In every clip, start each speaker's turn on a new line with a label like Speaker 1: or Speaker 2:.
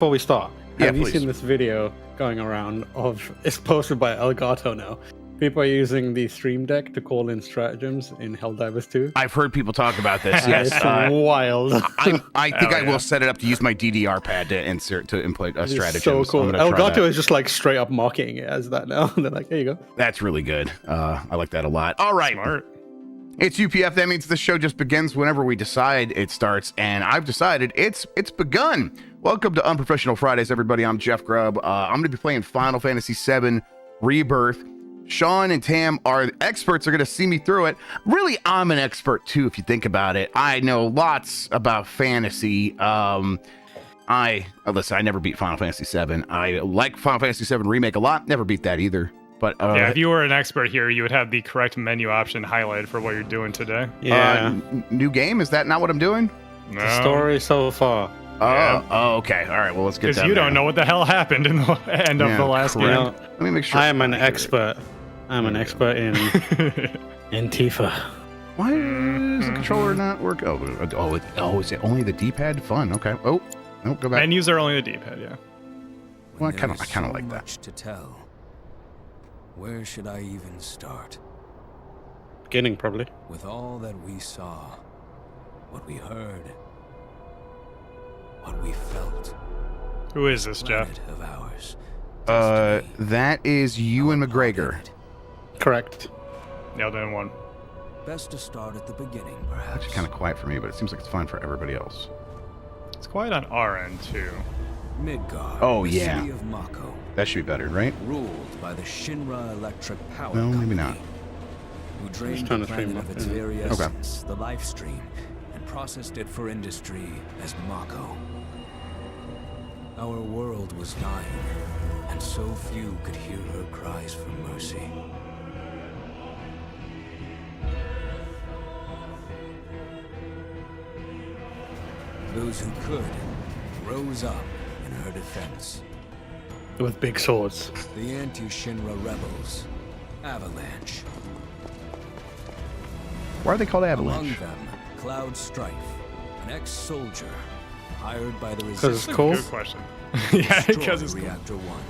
Speaker 1: Before we start, have you
Speaker 2: please.
Speaker 1: seen this video going around of, it's posted by Elgato now. People are using the Stream Deck to call in stratagems in Helldivers 2.
Speaker 2: I've heard people talk about this. Yes,
Speaker 1: It's wild.
Speaker 2: I think I will set it up to use my DDR pad to input a strategy.
Speaker 1: So cool. Elgato is just like straight up marketing it as that now. They're like, there you go.
Speaker 2: That's really good. I like that a lot. All right.
Speaker 3: Smart.
Speaker 2: It's UPF. That means the show just begins whenever we decide it starts, and I've decided it's begun. Welcome to Unprofessional Fridays, everybody. I'm Jeff Grubb. I'm going to be playing Final Fantasy VII Rebirth. Shawn and Tam are experts, are going to see me through it. Really, I'm an expert too, if you think about it. I know lots about fantasy. Listen, I never beat Final Fantasy VII. I like Final Fantasy VII Remake a lot. Never beat that either. But
Speaker 3: yeah, if you were an expert here, you would have the correct menu option highlighted for what you're doing today.
Speaker 1: Yeah.
Speaker 2: New game? Is that not what I'm doing?
Speaker 3: No.
Speaker 1: The story so far.
Speaker 2: Oh, okay. All right. Well, let's get that.
Speaker 3: Because you don't know what the hell happened in the end of the last game.
Speaker 2: Let me make sure.
Speaker 1: I am an expert. I'm an expert in Tifa.
Speaker 2: Why does the controller not work? Is it only the D-pad? Fun. Okay. Oh, go back.
Speaker 3: Menus are only the D-pad, yeah.
Speaker 2: Well, I kind of like that.
Speaker 4: Much to tell. Where should I even start?
Speaker 1: Beginning, probably.
Speaker 4: With all that we saw, what we heard, what we felt.
Speaker 3: Who is this, Jeff?
Speaker 4: Planet of ours.
Speaker 2: That is Ewan McGregor.
Speaker 1: Correct.
Speaker 3: Nailed it in one.
Speaker 4: Best to start at the beginning, perhaps.
Speaker 2: Actually, kind of quiet for me, but it seems like it's fine for everybody else.
Speaker 3: It's quiet on our end, too.
Speaker 4: Midgard.
Speaker 2: Oh,
Speaker 4: the
Speaker 2: yeah.
Speaker 4: City of Mako,
Speaker 2: That should be better, right?
Speaker 4: ruled by the Shinra Electric Power
Speaker 2: Well, maybe
Speaker 4: Company,
Speaker 2: not.
Speaker 4: who drained
Speaker 1: trying
Speaker 4: the
Speaker 1: to stream
Speaker 4: planet
Speaker 1: up,
Speaker 4: of its
Speaker 1: yeah.
Speaker 4: very
Speaker 2: Okay.
Speaker 4: essence, the life stream, and processed it for industry as Mako. Our world was dying, and so few could hear her cries for mercy. Those who could rose up in her defense.
Speaker 1: With big swords.
Speaker 4: The anti-Shinra rebels, Avalanche.
Speaker 2: Why are they called
Speaker 4: Among
Speaker 2: Avalanche?
Speaker 4: them, Cloud Strife, an ex-soldier hired by the
Speaker 1: Because
Speaker 4: Resistance
Speaker 1: it's cool.
Speaker 3: Good question.
Speaker 4: to
Speaker 3: Yeah,
Speaker 4: destroy
Speaker 3: because it's cool.
Speaker 4: Reactor 1.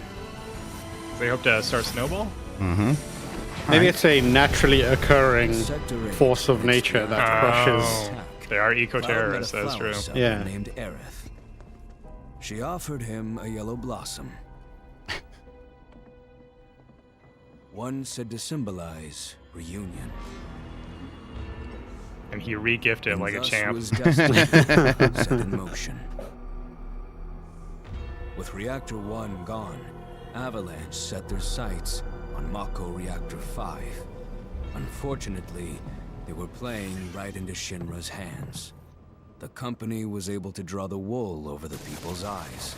Speaker 3: They hope to start Snowball?
Speaker 2: Mm-hmm.
Speaker 1: Maybe it's a naturally occurring
Speaker 4: Sector 8
Speaker 1: force of nature that crushes.
Speaker 3: They are eco-terrorists,
Speaker 4: Cloud met a
Speaker 3: that's
Speaker 4: flower
Speaker 3: true.
Speaker 4: seller
Speaker 1: Yeah.
Speaker 4: named Aerith. She offered him a yellow blossom. One said to symbolize reunion.
Speaker 3: And he re-gifted
Speaker 4: And
Speaker 3: like a
Speaker 4: thus
Speaker 3: champ.
Speaker 4: was destiny set in motion. With Reactor 1 gone, Avalanche set their sights on Mako Reactor 5. Unfortunately, they were playing right into Shinra's hands. The company was able to draw the wool over the people's eyes.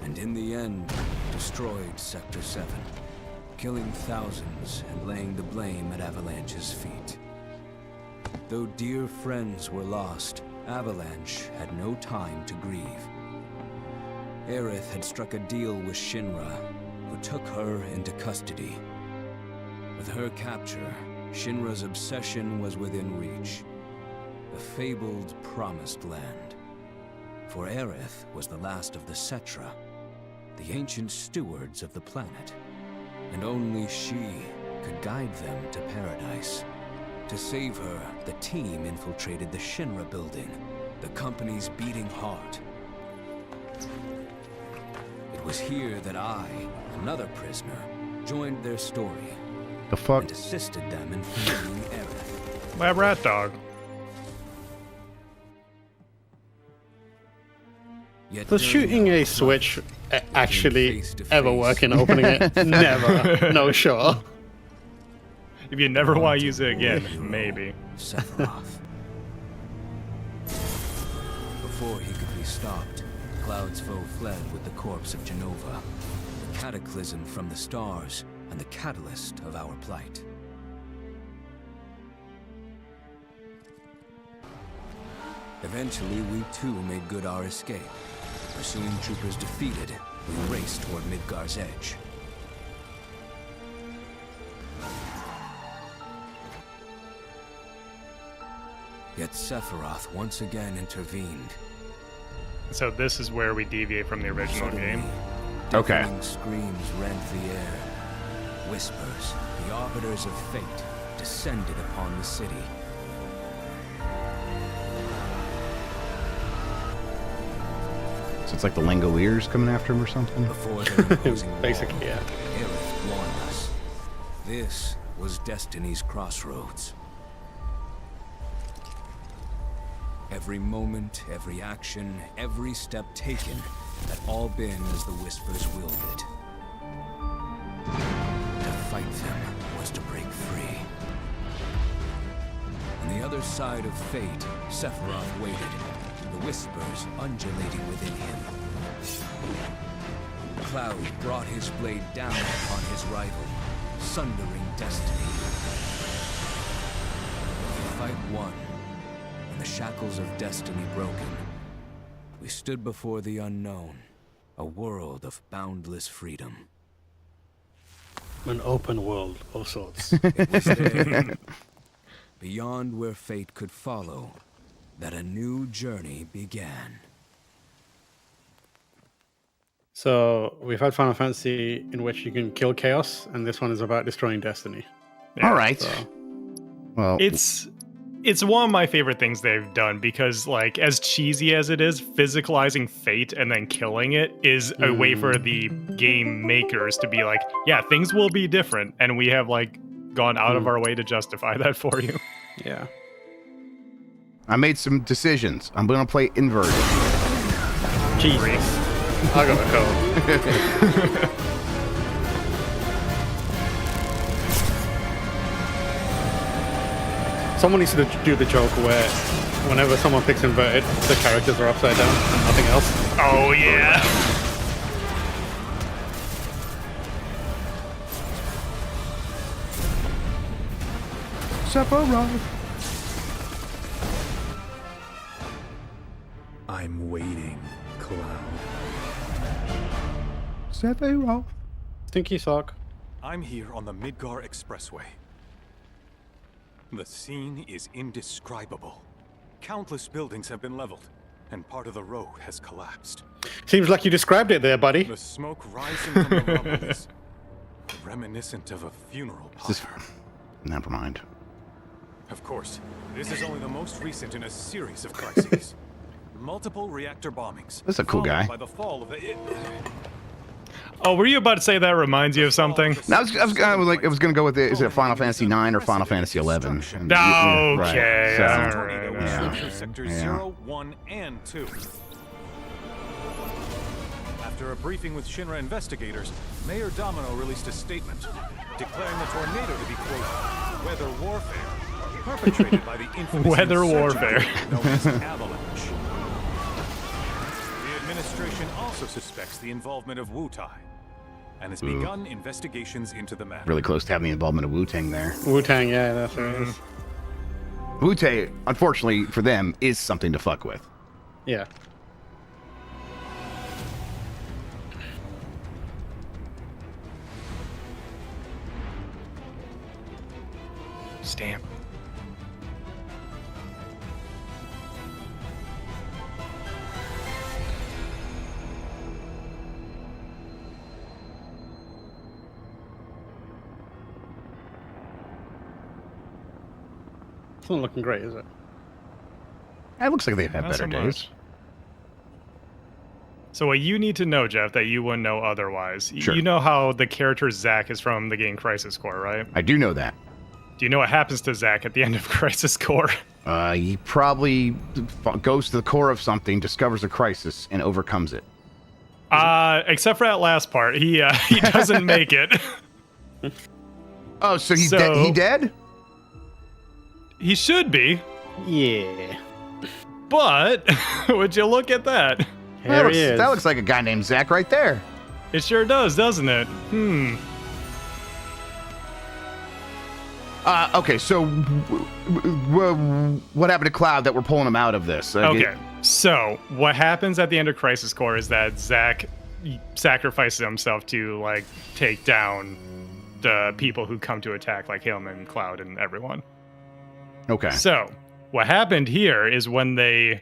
Speaker 4: And in the end, destroyed Sector 7, killing thousands and laying the blame at Avalanche's feet. Though dear friends were lost, Avalanche had no time to grieve. Aerith had struck a deal with Shinra, who took her into custody. With her capture, Shinra's obsession was within reach. The fabled Promised Land. For Aerith was the last of the Cetra, the ancient stewards of the planet. And only she could guide them to paradise. To save her, the team infiltrated the Shinra building, the company's beating heart. It was here that I, another prisoner, joined their story
Speaker 2: The fuck?
Speaker 4: and assisted them in freeing Aerith.
Speaker 3: Lab rat dog.
Speaker 4: Yet
Speaker 1: Does
Speaker 4: during
Speaker 1: shooting
Speaker 4: our
Speaker 1: a switch actually
Speaker 4: face to
Speaker 1: ever
Speaker 4: face
Speaker 1: work in opening it? Never. No, sure.
Speaker 3: If you never want to use it again, maybe.
Speaker 4: Sephiroth. Before he could be stopped, Cloud's foe fled with the corpse of Genova, the cataclysm from the stars and the catalyst of our plight. Eventually, we too made good our escape. Pursuing troopers defeated, we raced toward Midgar's edge. Yet Sephiroth once again intervened.
Speaker 3: So this is where we deviate from the original game.
Speaker 2: Okay.
Speaker 4: Deafening screams rent the air. Whispers, the arbiters of fate, descended upon the city.
Speaker 2: So it's like the Langoliers coming after him or something?
Speaker 4: Before their imposing wall,
Speaker 1: Basically, yeah.
Speaker 4: Aerith warned us. This was Destiny's crossroads. Every moment, every action, every step taken had all been as the Whispers willed it. To fight them was to break free. On the other side of fate, Sephiroth waited, the Whispers undulating within him. Cloud brought his blade down upon his rival, sundering destiny. The fight won, and the shackles of destiny broken. We stood before the unknown, a world of boundless freedom.
Speaker 1: An open world of sorts.
Speaker 4: It was there, beyond where fate could follow, that a new journey began.
Speaker 1: So we've had Final Fantasy in which you can kill chaos, and this one is about destroying destiny.
Speaker 3: Yeah.
Speaker 2: All right.
Speaker 1: So
Speaker 2: Well,
Speaker 3: It's one of my favorite things they've done because, like, as cheesy as it is, physicalizing fate and then killing it is a way for the game makers to be like, yeah, things will be different, and we have, like, gone out of our way to justify that for you.
Speaker 1: yeah.
Speaker 2: I made some decisions. I'm going to play inverted.
Speaker 1: Jesus. I got a code. Someone needs to do the joke where whenever someone picks inverted, the characters are upside down and nothing else.
Speaker 3: Oh, yeah.
Speaker 2: Sephiroth.
Speaker 5: I'm waiting, Cloud.
Speaker 2: Sephiroth.
Speaker 1: Stinky sock.
Speaker 5: I'm here on the Midgar Expressway. The scene is indescribable. Countless buildings have been leveled, and part of the road has collapsed.
Speaker 1: Seems like you described it there, buddy.
Speaker 5: The smoke rising from the rubble is reminiscent of a funeral pyre.
Speaker 2: Never mind.
Speaker 5: Of course, this is only the most recent in a series of crises. Multiple reactor bombings.
Speaker 2: That's a cool
Speaker 5: followed
Speaker 2: guy.
Speaker 5: By the fall of the...
Speaker 3: Oh, were you about to say that reminds you of something?
Speaker 2: No, I was going to go with it. Is it Final Fantasy IX or Final Fantasy XI? And,
Speaker 3: Okay,
Speaker 2: So,
Speaker 3: alright.
Speaker 5: Tornado
Speaker 2: yeah.
Speaker 5: structure sectors
Speaker 2: Yeah.
Speaker 5: 0, 1, and 2. After a briefing with Shinra investigators, Mayor Domino released a statement declaring the tornado to be, quote, weather warfare, perpetrated by the infamous
Speaker 3: Weather
Speaker 5: insurgent
Speaker 3: warfare.
Speaker 5: group known as Avalanche. The administration also suspects the involvement of Wu-Tai and has begun investigations into the matter.
Speaker 2: Really close to having the involvement of Wu-Tang there.
Speaker 1: Wu-Tang, yeah, that's what it is.
Speaker 2: Wu-Tang, unfortunately for them, is something to fuck with.
Speaker 1: Yeah.
Speaker 3: Stamp.
Speaker 1: It's not looking great, is it?
Speaker 2: It looks like they've had
Speaker 3: Not
Speaker 2: better
Speaker 3: so
Speaker 2: days.
Speaker 3: much. So what you need to know, Jeff, that you wouldn't know otherwise.
Speaker 2: Sure.
Speaker 3: You know how the character Zack is from the game Crisis Core, right?
Speaker 2: I do know that.
Speaker 3: Do you know what happens to Zack at the end of Crisis Core?
Speaker 2: He probably goes to the core of something, discovers a crisis, and overcomes it.
Speaker 3: Except for that last part, he doesn't make it.
Speaker 2: Oh, so he
Speaker 3: So-
Speaker 2: he dead?
Speaker 3: He should be,
Speaker 1: Yeah.
Speaker 3: but would you look at that?
Speaker 1: Here he is.
Speaker 2: That looks like a guy named Zach right there.
Speaker 3: It sure does, doesn't it?
Speaker 2: Okay, so what happened to Cloud that we're pulling him out of this?
Speaker 3: Okay, so what happens at the end of Crisis Core is that Zack sacrifices himself to, like, take down the people who come to attack, like him and Cloud and everyone.
Speaker 2: Okay.
Speaker 3: So what happened here is when they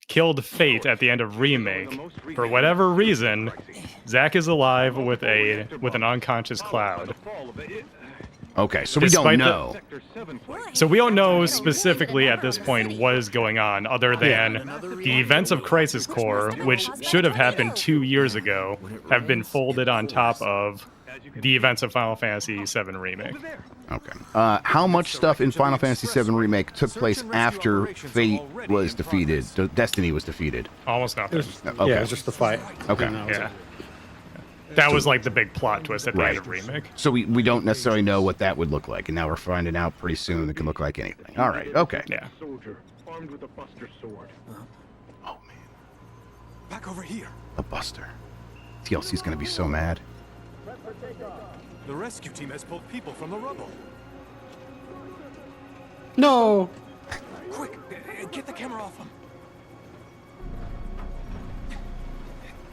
Speaker 3: killed Fate at the end of Remake. For whatever reason, Zack is alive with an unconscious Cloud.
Speaker 2: Okay, so we don't know.
Speaker 3: So we don't know specifically at this point what is going on, other than the events of Crisis Core, which should have happened 2 years ago, have been folded on top of the events of Final Fantasy VII Remake.
Speaker 2: Okay. How much stuff in Final Fantasy VII Remake took place after Fate was defeated, Destiny was defeated?
Speaker 3: Almost nothing.
Speaker 2: Okay.
Speaker 1: Yeah, it was just the fight.
Speaker 2: Okay.
Speaker 1: And that was
Speaker 3: Yeah.
Speaker 1: it.
Speaker 3: That was like the big plot twist at the end
Speaker 2: Right.
Speaker 3: of Remake.
Speaker 2: So we don't necessarily know what that would look like, and now we're finding out pretty soon it can look like anything. All right, okay.
Speaker 3: Yeah.
Speaker 6: Soldier armed with a buster sword.
Speaker 2: Oh, man.
Speaker 5: Back over here.
Speaker 2: A Buster. TLC's gonna be so mad.
Speaker 5: The rescue team has pulled people from the rubble.
Speaker 1: No!
Speaker 5: Quick, get the camera off them.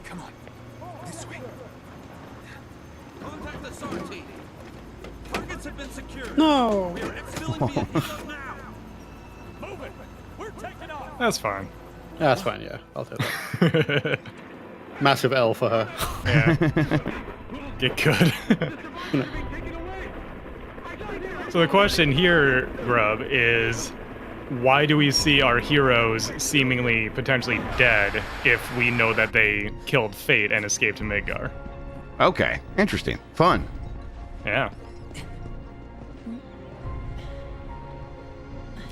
Speaker 5: Come on, this way.
Speaker 7: Contact the SAR team. Targets have been secured.
Speaker 1: No!
Speaker 7: We are exfilling vehicles now. Move it. We're taking off.
Speaker 3: That's fine.
Speaker 1: Yeah, that's fine, yeah. I'll take that. Massive L for her.
Speaker 3: Yeah. Get good. So the question here, Grubb, is why do we see our heroes seemingly potentially dead if we know that they killed Fate and escaped to Midgar?
Speaker 2: Okay, interesting. Fun.
Speaker 3: Yeah.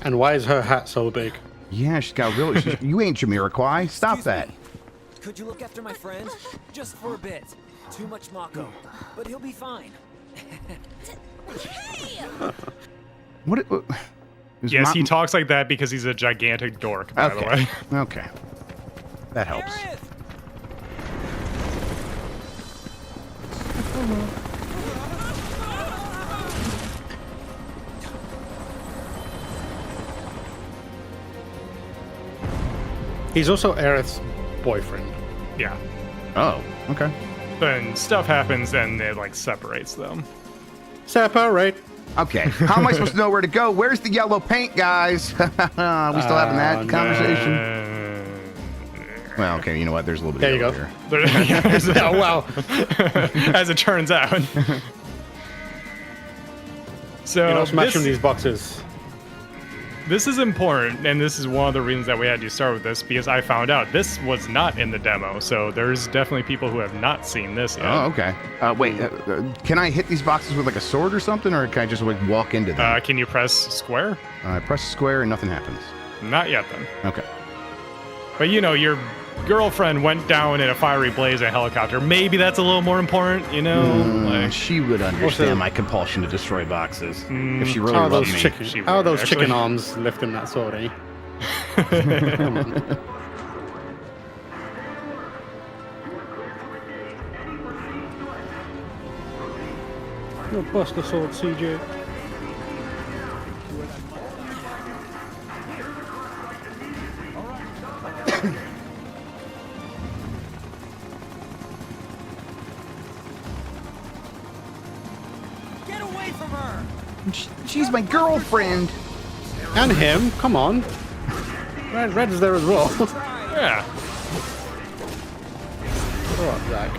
Speaker 1: And why is her hat so big?
Speaker 2: Yeah, she's got real... you ain't Jamiroquai. Stop
Speaker 8: Excuse
Speaker 2: that.
Speaker 8: me. Could you look after my friend? Just for a bit. Too much Mako. But he'll be fine.
Speaker 2: What? Is
Speaker 3: Yes,
Speaker 2: Ma-
Speaker 3: he talks like that because he's a gigantic dork, by the
Speaker 2: Okay.
Speaker 3: way.
Speaker 2: Okay. That helps.
Speaker 8: Gareth!
Speaker 1: He's also Aerith's boyfriend.
Speaker 3: Yeah.
Speaker 2: Oh, okay.
Speaker 3: Then stuff happens and it like separates them.
Speaker 1: Separate.
Speaker 2: Okay. How am I supposed to know where to go? Where's the yellow paint, guys? We still having that
Speaker 1: no.
Speaker 2: conversation? Well, okay. You know what? There's a little bit
Speaker 1: There
Speaker 2: of
Speaker 1: you
Speaker 2: yellow
Speaker 1: go.
Speaker 2: here.
Speaker 1: Oh, wow.
Speaker 3: As it turns out. So
Speaker 1: You know, smashing
Speaker 3: this,
Speaker 1: these boxes.
Speaker 3: this is important, and this is one of the reasons that we had to start with this, because I found out this was not in the demo, so there's definitely people who have not seen this yet.
Speaker 2: Oh, okay. Wait. Can I hit these boxes with like a sword or something, or can I just like walk into them?
Speaker 3: Can you press square?
Speaker 2: I press square and nothing happens.
Speaker 3: Not yet, then.
Speaker 2: Okay.
Speaker 3: But you know, your girlfriend went down in a fiery blaze in a helicopter. Maybe that's a little more important, you know? Like,
Speaker 2: She would understand
Speaker 1: Also-
Speaker 2: my compulsion to destroy boxes if she really
Speaker 1: How are
Speaker 2: loved
Speaker 1: those
Speaker 2: me.
Speaker 1: chicken?
Speaker 3: She
Speaker 1: How are
Speaker 3: would,
Speaker 1: those
Speaker 3: actually.
Speaker 1: chicken arms lifting that sword, eh? Come on. You'll bust the sword, CJ.
Speaker 8: Get away from her!
Speaker 2: She's my girlfriend.
Speaker 1: And him. Come on. Red's there as well.
Speaker 3: yeah.
Speaker 1: Grow up, Zach.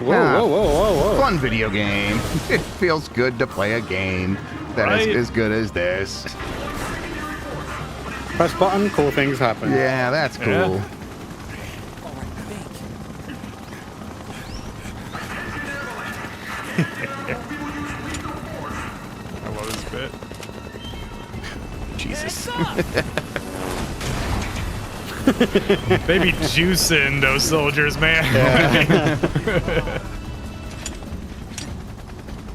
Speaker 1: Whoa,
Speaker 2: Ah.
Speaker 1: whoa, whoa, whoa, whoa.
Speaker 2: Fun video game. It feels good to play a game that
Speaker 3: Right.
Speaker 2: is as good as this.
Speaker 1: Press button, cool things happen.
Speaker 2: Yeah, that's cool.
Speaker 3: Yeah. I love this bit.
Speaker 2: Jesus.
Speaker 3: They be juicing those soldiers, man.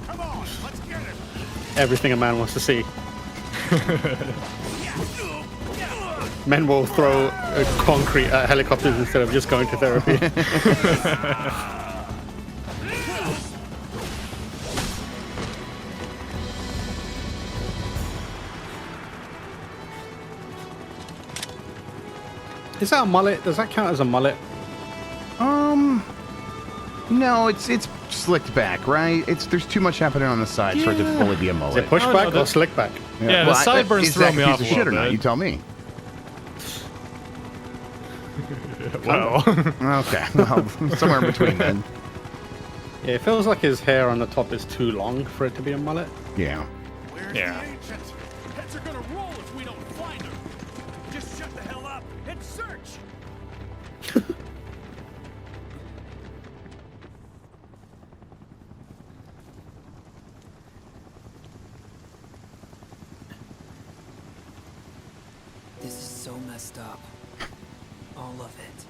Speaker 7: Come on, let's get it.
Speaker 1: Everything a man wants to see. Men will throw concrete at helicopters instead of just going to therapy. Is that a mullet? Does that count as a mullet?
Speaker 2: No, it's slicked back, right? There's too much happening on the sides for it to fully be a
Speaker 1: Is
Speaker 2: mullet.
Speaker 1: it pushback
Speaker 3: Oh, no,
Speaker 1: or slick back?
Speaker 3: Yeah, the sideburns
Speaker 2: is
Speaker 3: throw
Speaker 2: that
Speaker 3: me
Speaker 2: a piece
Speaker 3: off
Speaker 2: of
Speaker 3: a
Speaker 2: shit or
Speaker 3: little
Speaker 2: not?
Speaker 3: bit.
Speaker 2: You tell me.
Speaker 3: Well,
Speaker 2: Okay, well, somewhere in between then.
Speaker 1: Yeah, it feels like his hair on the top is too long for it to be a mullet.
Speaker 2: Yeah.
Speaker 7: Where's
Speaker 3: Yeah.
Speaker 7: the ancients? Heads are gonna roll if we don't find them. Just shut the hell up and search.
Speaker 8: This is so messed up. All of it.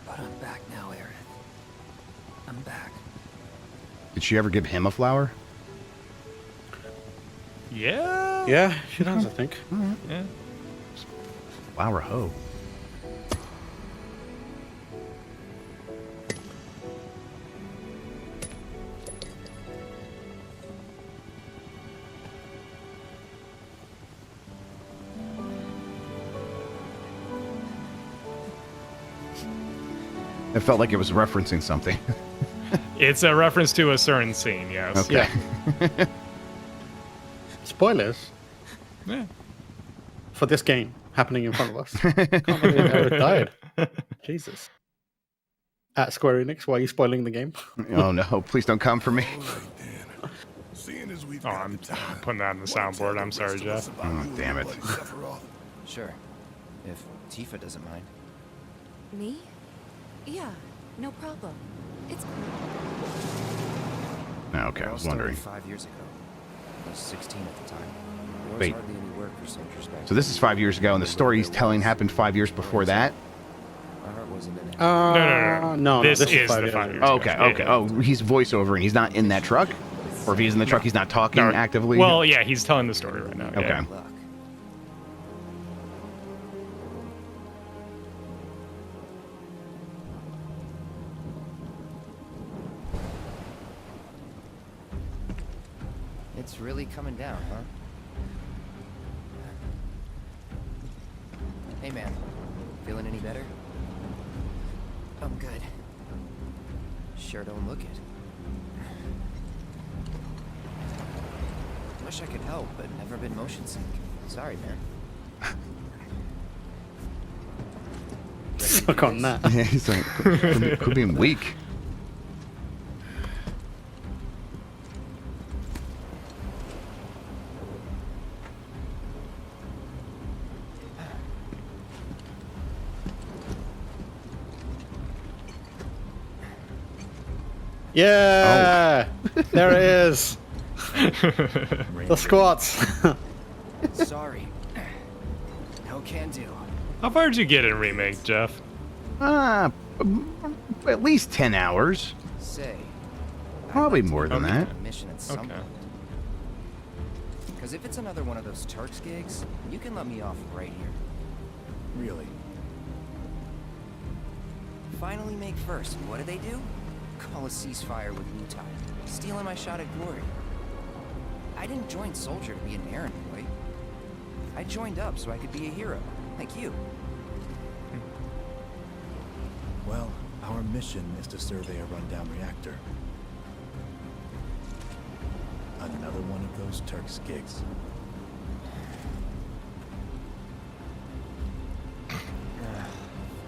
Speaker 8: But I'm back now, Aerith. I'm back.
Speaker 2: Did she ever give him a flower?
Speaker 3: yeah.
Speaker 1: Yeah, she does, I think.
Speaker 3: Yeah.
Speaker 2: Flower hoe. It felt like it was referencing something.
Speaker 3: It's a reference to a certain scene, yes.
Speaker 2: Okay.
Speaker 1: Yeah. Spoilers
Speaker 3: Yeah.
Speaker 1: for this game happening in front of us. Can't believe Eric died. Jesus. At Square Enix, why are you spoiling the game?
Speaker 2: Oh no, please don't come for me.
Speaker 6: Seeing as we've
Speaker 3: Oh,
Speaker 6: got
Speaker 3: I'm
Speaker 6: the time,
Speaker 3: putting that on the
Speaker 6: why don't you tell
Speaker 3: soundboard.
Speaker 6: the
Speaker 3: I'm sorry,
Speaker 6: rest of us
Speaker 3: Jeff.
Speaker 6: about
Speaker 2: Oh,
Speaker 6: you and
Speaker 2: damn
Speaker 6: your
Speaker 2: it.
Speaker 6: buddy Sephiroth?
Speaker 8: Sure. If Tifa doesn't mind.
Speaker 9: Me? Yeah, no problem. It's
Speaker 2: Okay, I was wondering.
Speaker 8: 5 years ago. I was 16 at the time. There was
Speaker 2: Wait.
Speaker 8: hardly any work for soldiers back
Speaker 2: So this is 5 years ago, and the story he's telling happened 5 years before that?
Speaker 8: My heart wasn't in it.
Speaker 3: No. This is
Speaker 1: five
Speaker 3: the
Speaker 1: years
Speaker 3: 5
Speaker 1: ago.
Speaker 3: years.
Speaker 2: Oh, okay,
Speaker 3: ago.
Speaker 2: okay. Oh, he's voiceover, and he's not in that truck? Or if he's in the truck, he's not talking
Speaker 3: No.
Speaker 2: actively?
Speaker 3: Well, yeah, he's telling the story right now.
Speaker 2: Okay.
Speaker 3: Yeah.
Speaker 8: Luck. It's really coming down, huh? Hey, man. Feeling any better? I'm good. Sure don't look it. Wish I could help, but never been motion sick. Sorry, man.
Speaker 1: Suck on that.
Speaker 2: Yeah, he's like, could be weak.
Speaker 1: Yeah! There it is! The squats!
Speaker 8: Sorry. No can do.
Speaker 3: How far did you get in Remake, Jeff?
Speaker 2: At least 10 hours.
Speaker 8: Say.
Speaker 2: Probably more than that.
Speaker 8: A mission at some
Speaker 3: Okay.
Speaker 8: point. Because if it's another one of those Turks gigs, you can let me off right here.
Speaker 6: Really?
Speaker 8: Finally make first. What do? Call a ceasefire with Wutai. Stealing my shot at glory. I didn't join Soldier to be an errand boy. I joined up so I could be a hero, like you.
Speaker 6: Well, our mission is to survey a rundown reactor. Another one of those Turks gigs.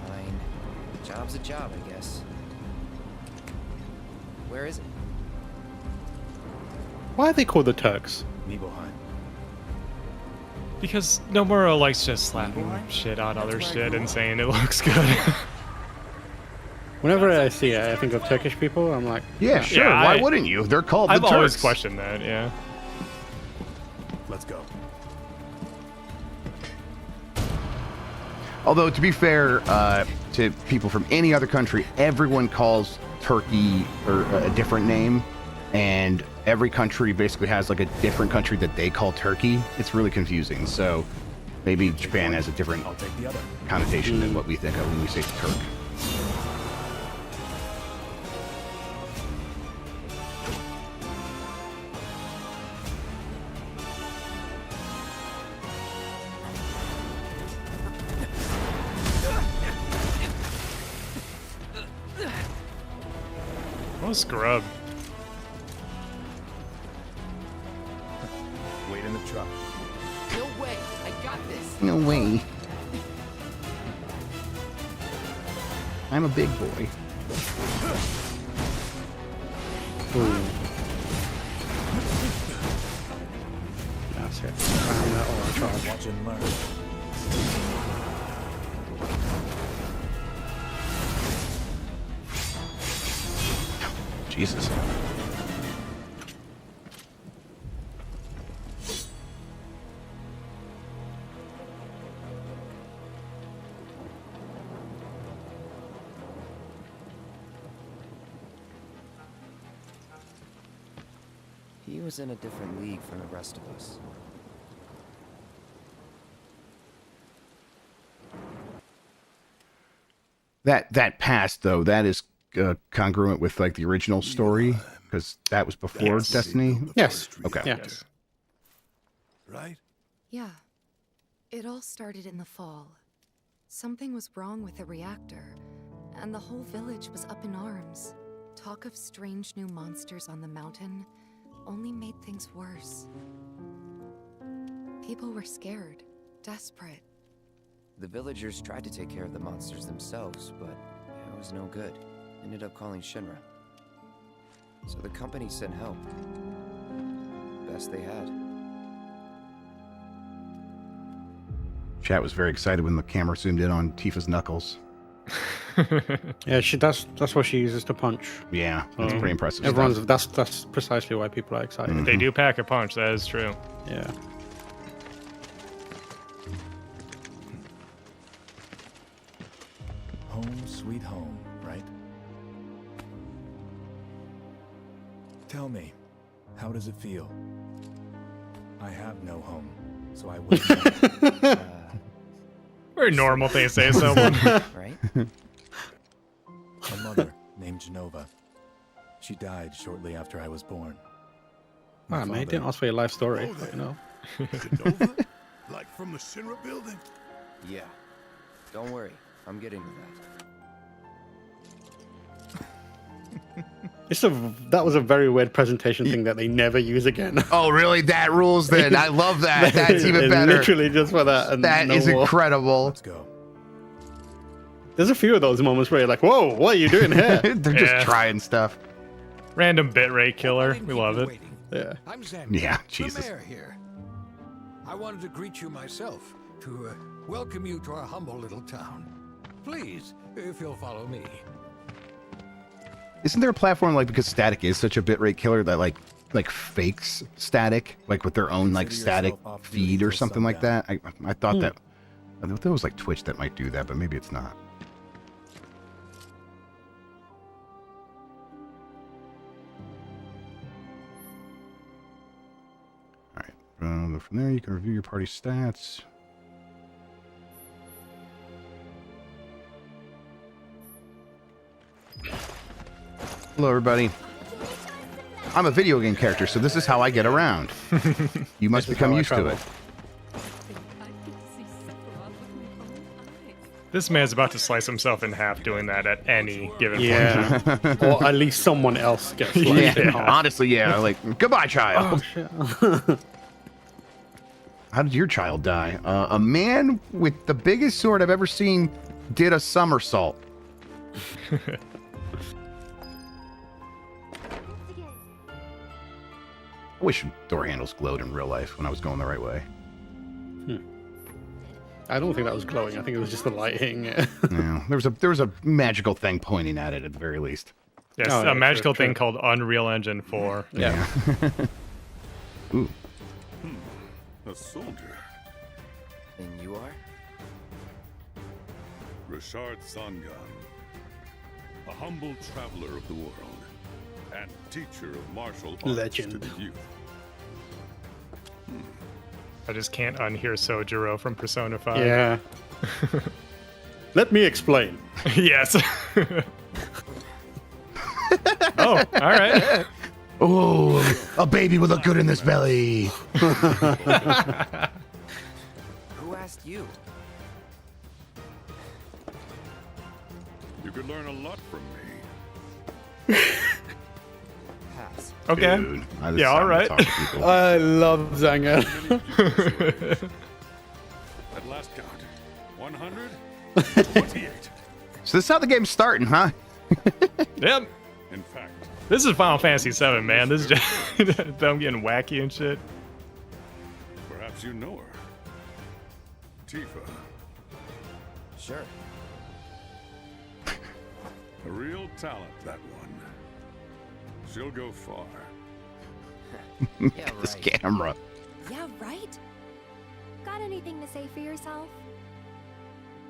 Speaker 8: Fine. Job's a job, I guess. Where is it?
Speaker 1: Why are they called the Turks?
Speaker 6: Nibelheim.
Speaker 3: Because Nomura likes just slapping
Speaker 8: Nibelheim?
Speaker 3: shit on other
Speaker 8: That's where I
Speaker 3: shit
Speaker 8: grew
Speaker 3: and
Speaker 8: up.
Speaker 3: saying it looks good.
Speaker 1: Whenever I see it, I think of Turkish people. I'm like,
Speaker 2: Yeah, sure.
Speaker 3: Yeah,
Speaker 2: Why
Speaker 3: I-
Speaker 2: wouldn't you? They're called
Speaker 3: I've
Speaker 2: the
Speaker 3: always
Speaker 2: Turks.
Speaker 3: questioned that, yeah.
Speaker 6: Let's go.
Speaker 2: Although, to be fair to people from any other country, everyone calls Turkey or a different name, and every country basically has like a different country that they call Turkey. It's really confusing. So maybe Japan has a different
Speaker 6: I'll take the other.
Speaker 2: connotation than what we think of when we say Turk.
Speaker 3: Oh, Grubb.
Speaker 6: Wait in the truck.
Speaker 8: No way! I got this!
Speaker 2: No way. I'm a big boy.
Speaker 1: That's it. Ram that aura charge.
Speaker 6: Watch and learn.
Speaker 2: Jesus.
Speaker 8: He was in a different league from the rest of us.
Speaker 2: That past though, that is congruent with like the original story because that was before
Speaker 3: Yes.
Speaker 2: Destiny.
Speaker 1: Yes.
Speaker 2: Okay.
Speaker 1: Yes.
Speaker 6: Right?
Speaker 9: Yeah. It all started in the fall. Something was wrong with the reactor, and the whole village was up in arms. Talk of strange new monsters on the mountain only made things worse. People were scared, desperate.
Speaker 8: The villagers tried to take care of the monsters themselves, but it was no good. Ended up calling Shinra. So the company sent help. Best they had.
Speaker 2: Chat was very excited when the camera zoomed in on Tifa's knuckles.
Speaker 1: Yeah, that's what she uses to punch.
Speaker 2: Yeah, that's pretty impressive.
Speaker 1: Everyone's
Speaker 2: stuff.
Speaker 1: that's precisely why people are excited.
Speaker 3: They do pack a punch, that is true.
Speaker 1: Yeah.
Speaker 6: Home sweet home, right? Tell me, how does it feel? I have no home, so I wouldn't know.
Speaker 3: Very normal thing to say to someone.
Speaker 8: Right?
Speaker 6: A mother named Genova. She died shortly after I was born. My
Speaker 1: Ah, mate,
Speaker 6: father-
Speaker 1: didn't ask for your life story, but, you know.
Speaker 7: Genova? Like from the Shinra building?
Speaker 8: Yeah. Don't worry. I'm getting to that.
Speaker 1: That was a very weird presentation thing that they never use again.
Speaker 2: Oh, really? That rules then. I love that. That's even
Speaker 1: It's
Speaker 2: better.
Speaker 1: Literally just for that. And
Speaker 2: That
Speaker 1: no
Speaker 2: is
Speaker 1: more.
Speaker 2: incredible.
Speaker 6: Let's go.
Speaker 1: There's a few of those moments where you're like, whoa, what are you doing here?
Speaker 2: They're
Speaker 3: Yeah.
Speaker 2: just trying stuff.
Speaker 3: Random bitrate killer. We love it.
Speaker 1: Yeah.
Speaker 10: I'm Samuel,
Speaker 2: Yeah,
Speaker 10: the
Speaker 2: Jesus.
Speaker 10: mayor here. I wanted to greet you myself, to welcome you to our humble little town. Please, if you'll follow me.
Speaker 2: Isn't there a platform like because static is such a bitrate killer that like fakes static like with their own like
Speaker 6: Consider
Speaker 2: static
Speaker 6: yourself off
Speaker 2: feed
Speaker 6: duty
Speaker 2: or
Speaker 6: till
Speaker 2: something like that?
Speaker 6: sundown.
Speaker 2: I thought that I thought there was like Twitch that might do that, but maybe it's not. All right. From there, you can review your party stats. Hello, everybody. I'm a video game character, so this is how I get around. You must
Speaker 1: This is
Speaker 2: become
Speaker 1: how I
Speaker 2: used to
Speaker 1: travel.
Speaker 2: it.
Speaker 3: This man's about to slice himself in half doing that at any given point.
Speaker 1: Yeah. Or at least someone else gets sliced in
Speaker 2: Yeah,
Speaker 1: half.
Speaker 2: honestly, yeah. Like, goodbye, child.
Speaker 1: Oh, shit.
Speaker 2: How did your child die? A man with the biggest sword I've ever seen did a somersault. I wish door handles glowed in real life when I was going the right way.
Speaker 1: I don't think that was glowing. I think it was just the light hitting it.
Speaker 2: Yeah, there was a magical thing pointing at it at the very least.
Speaker 3: Yes,
Speaker 1: Oh, yeah,
Speaker 3: a magical
Speaker 1: true,
Speaker 3: thing
Speaker 1: true.
Speaker 3: called Unreal Engine 4.
Speaker 1: Yeah.
Speaker 2: Ooh.
Speaker 7: A soldier.
Speaker 8: And you are?
Speaker 7: Richard Sangan. A humble traveler of the world. And teacher of martial arts
Speaker 1: Legend.
Speaker 7: to the youth.
Speaker 3: I just can't unhear Sojiro from Persona 5.
Speaker 1: Yeah. Let me explain.
Speaker 3: Yes. Oh, all right.
Speaker 2: Oh, a baby will look good in this belly.
Speaker 8: Who asked you?
Speaker 7: You could learn a lot from me.
Speaker 8: Pass.
Speaker 3: Okay.
Speaker 2: Dude,
Speaker 3: Yeah, all right.
Speaker 1: I love Zangan.
Speaker 7: At last count, 128.
Speaker 2: So this is how the game's starting, huh?
Speaker 3: Yep.
Speaker 7: In fact,
Speaker 3: This is Final Fantasy VII, man. This is just them getting wacky and shit.
Speaker 7: perhaps you know her. Tifa,
Speaker 8: Sure.
Speaker 7: a real talent, that one. She'll go far.
Speaker 8: Yeah,
Speaker 2: This
Speaker 8: right.
Speaker 2: camera.
Speaker 11: Yeah, right? Got anything to say for yourself?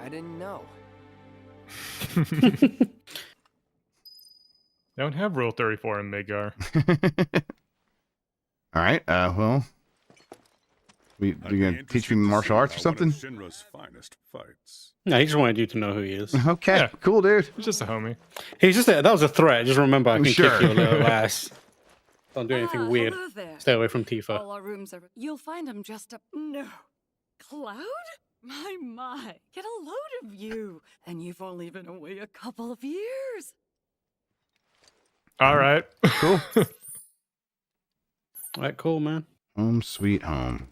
Speaker 8: I didn't know.
Speaker 3: Don't have Rule 34 in Midgar.
Speaker 2: All right. Well, you
Speaker 7: I'd be
Speaker 2: gonna teach me
Speaker 7: interested to
Speaker 2: martial
Speaker 7: see
Speaker 2: arts or
Speaker 7: how
Speaker 2: something?
Speaker 7: one of Shinra's finest fights.
Speaker 1: No, he just wanted you to know who he is.
Speaker 2: Okay.
Speaker 3: Yeah.
Speaker 2: Cool, dude.
Speaker 3: It's just a homie.
Speaker 1: He's just that was a threat. Just remember, I can
Speaker 2: Sure.
Speaker 1: kick your little ass. Don't do anything weird.
Speaker 12: Hello there.
Speaker 1: Stay away from Tifa.
Speaker 12: All our rooms are. You'll find them just up. No. Cloud? My. Get a load of you. And you've only been away a couple of years.
Speaker 3: All right.
Speaker 2: Cool.
Speaker 1: All right, cool, man.
Speaker 2: Home sweet home.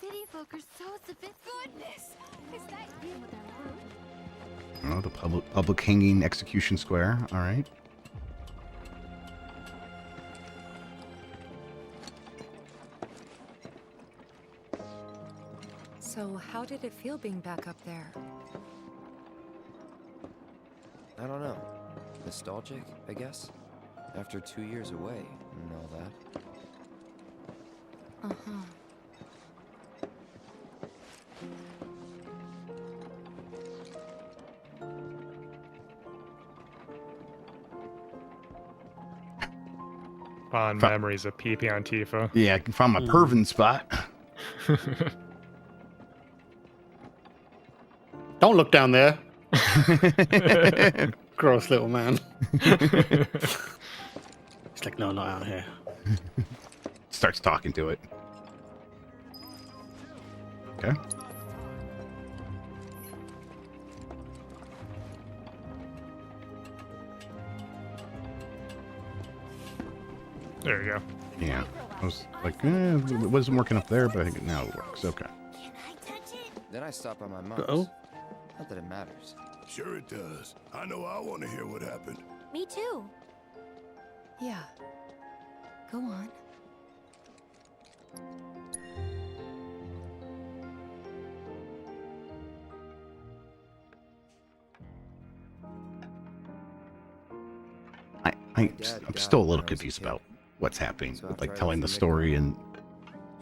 Speaker 11: City folk are so sophisticated. Goodness! Is that you with that roof?
Speaker 2: Oh, the public hanging execution square. All right.
Speaker 9: So, how did it feel being back up there?
Speaker 8: I don't know. Nostalgic, I guess? After 2 years away and all that.
Speaker 9: Uh-huh.
Speaker 3: Fond memories of PP on Tifa.
Speaker 2: Yeah, I can find my pervin spot.
Speaker 1: Don't look down there. Gross little man. It's like, no, not out here.
Speaker 2: Starts talking to it. Okay.
Speaker 3: There you go.
Speaker 2: Yeah. I was like, it wasn't working up there, but I think now it works. Okay.
Speaker 8: Then I stopped by my mom's.
Speaker 1: Uh-oh.
Speaker 8: Not that it matters.
Speaker 13: Sure it does. I know I want to hear what happened.
Speaker 11: Me too.
Speaker 9: Yeah. Go on.
Speaker 2: I'm still a little confused about what's happening with like telling the story and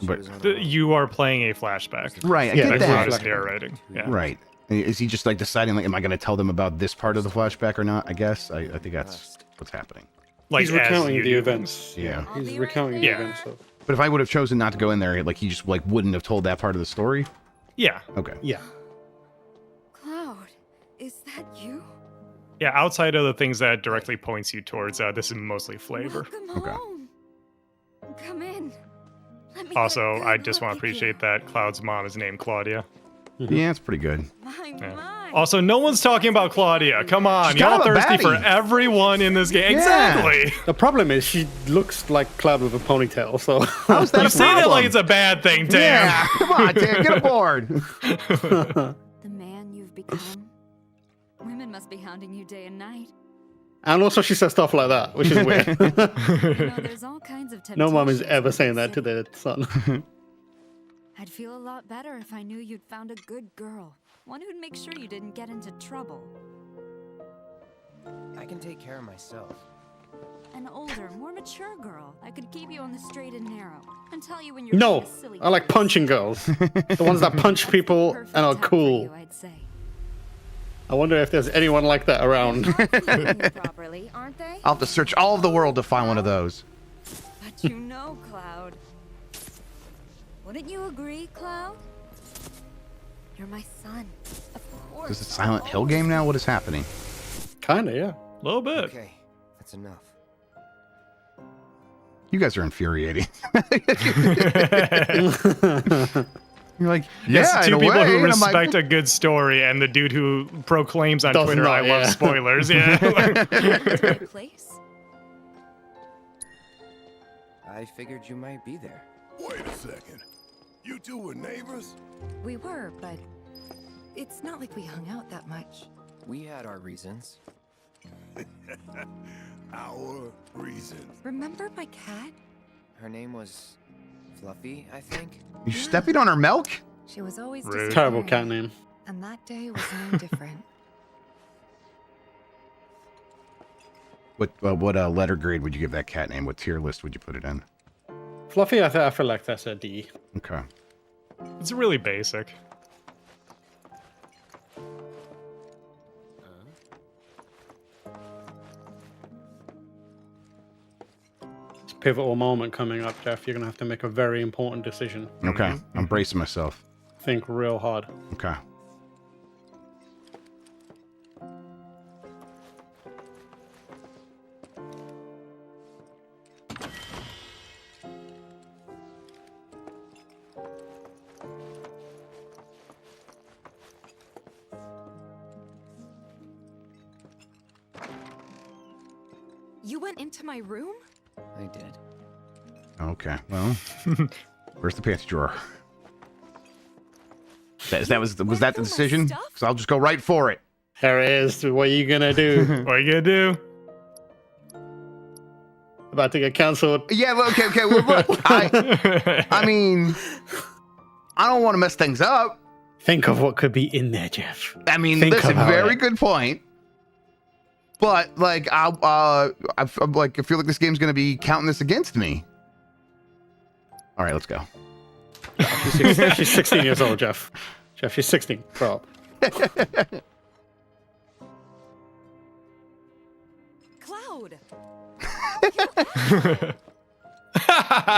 Speaker 2: but
Speaker 3: You are playing a flashback.
Speaker 2: right, I
Speaker 1: Yeah,
Speaker 2: get
Speaker 3: That's
Speaker 2: that.
Speaker 3: not his narrating. Yeah.
Speaker 2: Right. Is he just like deciding like am I going to tell them about this part of the flashback or not? I guess I think that's what's happening.
Speaker 3: Like
Speaker 1: He's
Speaker 3: as
Speaker 1: recounting
Speaker 3: you
Speaker 1: the
Speaker 3: do.
Speaker 1: events.
Speaker 2: Yeah.
Speaker 11: I'll
Speaker 1: He's
Speaker 11: be right
Speaker 1: recounting the
Speaker 3: there.
Speaker 1: events. So.
Speaker 2: But if I would have chosen not to go in there, like he just like wouldn't have told that part of the story.
Speaker 3: Yeah.
Speaker 2: Okay.
Speaker 1: Yeah.
Speaker 12: Cloud, is that you?
Speaker 3: Yeah, outside of the things that directly points you towards, this is mostly flavor.
Speaker 12: Welcome
Speaker 2: Okay.
Speaker 12: home. Come in.
Speaker 11: Let me
Speaker 3: Also,
Speaker 11: get a
Speaker 3: I
Speaker 11: good
Speaker 3: just want to
Speaker 11: look at
Speaker 3: appreciate
Speaker 11: you.
Speaker 3: that Cloud's mom is named Claudia.
Speaker 2: Yeah, it's pretty good.
Speaker 12: My,
Speaker 3: Yeah.
Speaker 12: my.
Speaker 3: Also, no one's talking about Claudia. Come on,
Speaker 2: She's
Speaker 3: y'all
Speaker 2: kind of a
Speaker 3: thirsty for
Speaker 2: baddie.
Speaker 3: everyone in this game.
Speaker 2: Yeah.
Speaker 3: Exactly.
Speaker 1: The problem is she looks like Cloud with a ponytail. So
Speaker 2: How's that
Speaker 3: You
Speaker 2: a
Speaker 3: say that
Speaker 2: problem?
Speaker 3: like it's a bad thing, Tam.
Speaker 2: Yeah, come on, Tam, get aboard.
Speaker 12: The man you've become. Women must be hounding you day and night.
Speaker 1: and also she says stuff like that, which is weird.
Speaker 12: You know, there's all kinds of
Speaker 1: No mom is
Speaker 12: temptations
Speaker 1: ever
Speaker 12: in
Speaker 1: saying
Speaker 12: the
Speaker 1: that to
Speaker 12: city.
Speaker 1: their son.
Speaker 12: I'd feel a lot better if I knew you'd found a good girl. One who'd make sure you didn't get into trouble.
Speaker 8: I can take care of myself.
Speaker 12: An older, more mature girl that could keep you on the straight and narrow and tell you when you're
Speaker 1: No,
Speaker 12: being a silly
Speaker 1: I like
Speaker 12: goose.
Speaker 1: punching girls. The ones that punch people
Speaker 12: Perfect
Speaker 1: and are
Speaker 12: type for
Speaker 1: cool.
Speaker 12: you, I'd say.
Speaker 1: I wonder if there's anyone like that around.
Speaker 11: Cleaning you properly, aren't they?
Speaker 2: I'll have to search all of the world to find one of those.
Speaker 12: But you know, Cloud. Wouldn't you agree, Cloud? You're my son. Of course.
Speaker 2: Is it Silent Hill game now? What is happening?
Speaker 1: Kinda, yeah.
Speaker 3: A little bit.
Speaker 8: Okay, that's enough.
Speaker 2: You guys are infuriating. You're like,
Speaker 3: Yes,
Speaker 2: yeah,
Speaker 3: two
Speaker 2: in a
Speaker 3: people
Speaker 2: way.
Speaker 3: who
Speaker 2: And I'm like,
Speaker 3: respect a good story, and the dude who proclaims on
Speaker 1: Does
Speaker 3: Twitter,
Speaker 1: not,
Speaker 3: "I love
Speaker 1: yeah.
Speaker 3: spoilers." Yeah.
Speaker 12: Good place?
Speaker 8: I figured you might be there.
Speaker 13: Wait a second. You two were neighbors?
Speaker 9: We were, but it's not like we hung out that much.
Speaker 8: We had our reasons.
Speaker 13: Our reasons.
Speaker 9: Remember my cat?
Speaker 8: Her name was Fluffy, I think.
Speaker 2: You stepping on her milk?
Speaker 9: She was always
Speaker 3: Rude.
Speaker 1: Terrible cat name.
Speaker 9: And that day was no different.
Speaker 2: What letter grade would you give that cat name? What tier list would you put it in?
Speaker 1: Fluffy, I feel like that's a D.
Speaker 2: Okay.
Speaker 3: It's really basic.
Speaker 1: It's a pivotal moment coming up, Jeff. You're gonna have to make a very important decision.
Speaker 2: Okay. I'm bracing myself.
Speaker 1: Think real hard.
Speaker 2: Okay.
Speaker 9: You went into my room?
Speaker 8: I did.
Speaker 2: Okay. Well, where's the pants drawer? Was that the decision? Because I'll just go right for it.
Speaker 1: There it is. What are you gonna do?
Speaker 3: What are you gonna do?
Speaker 1: About to get cancelled.
Speaker 2: Yeah. Well, okay. Well, look, I mean, I don't want to mess things up.
Speaker 1: Think of what could be in there, Jeff.
Speaker 2: I mean,
Speaker 1: Think
Speaker 2: listen,
Speaker 1: about
Speaker 2: very
Speaker 1: it.
Speaker 2: good point. But like, I feel like this game's gonna be counting this against me. All right, let's go.
Speaker 1: She's 16 years old, Jeff. Jeff, she's 16. Grow up.
Speaker 9: Cloud!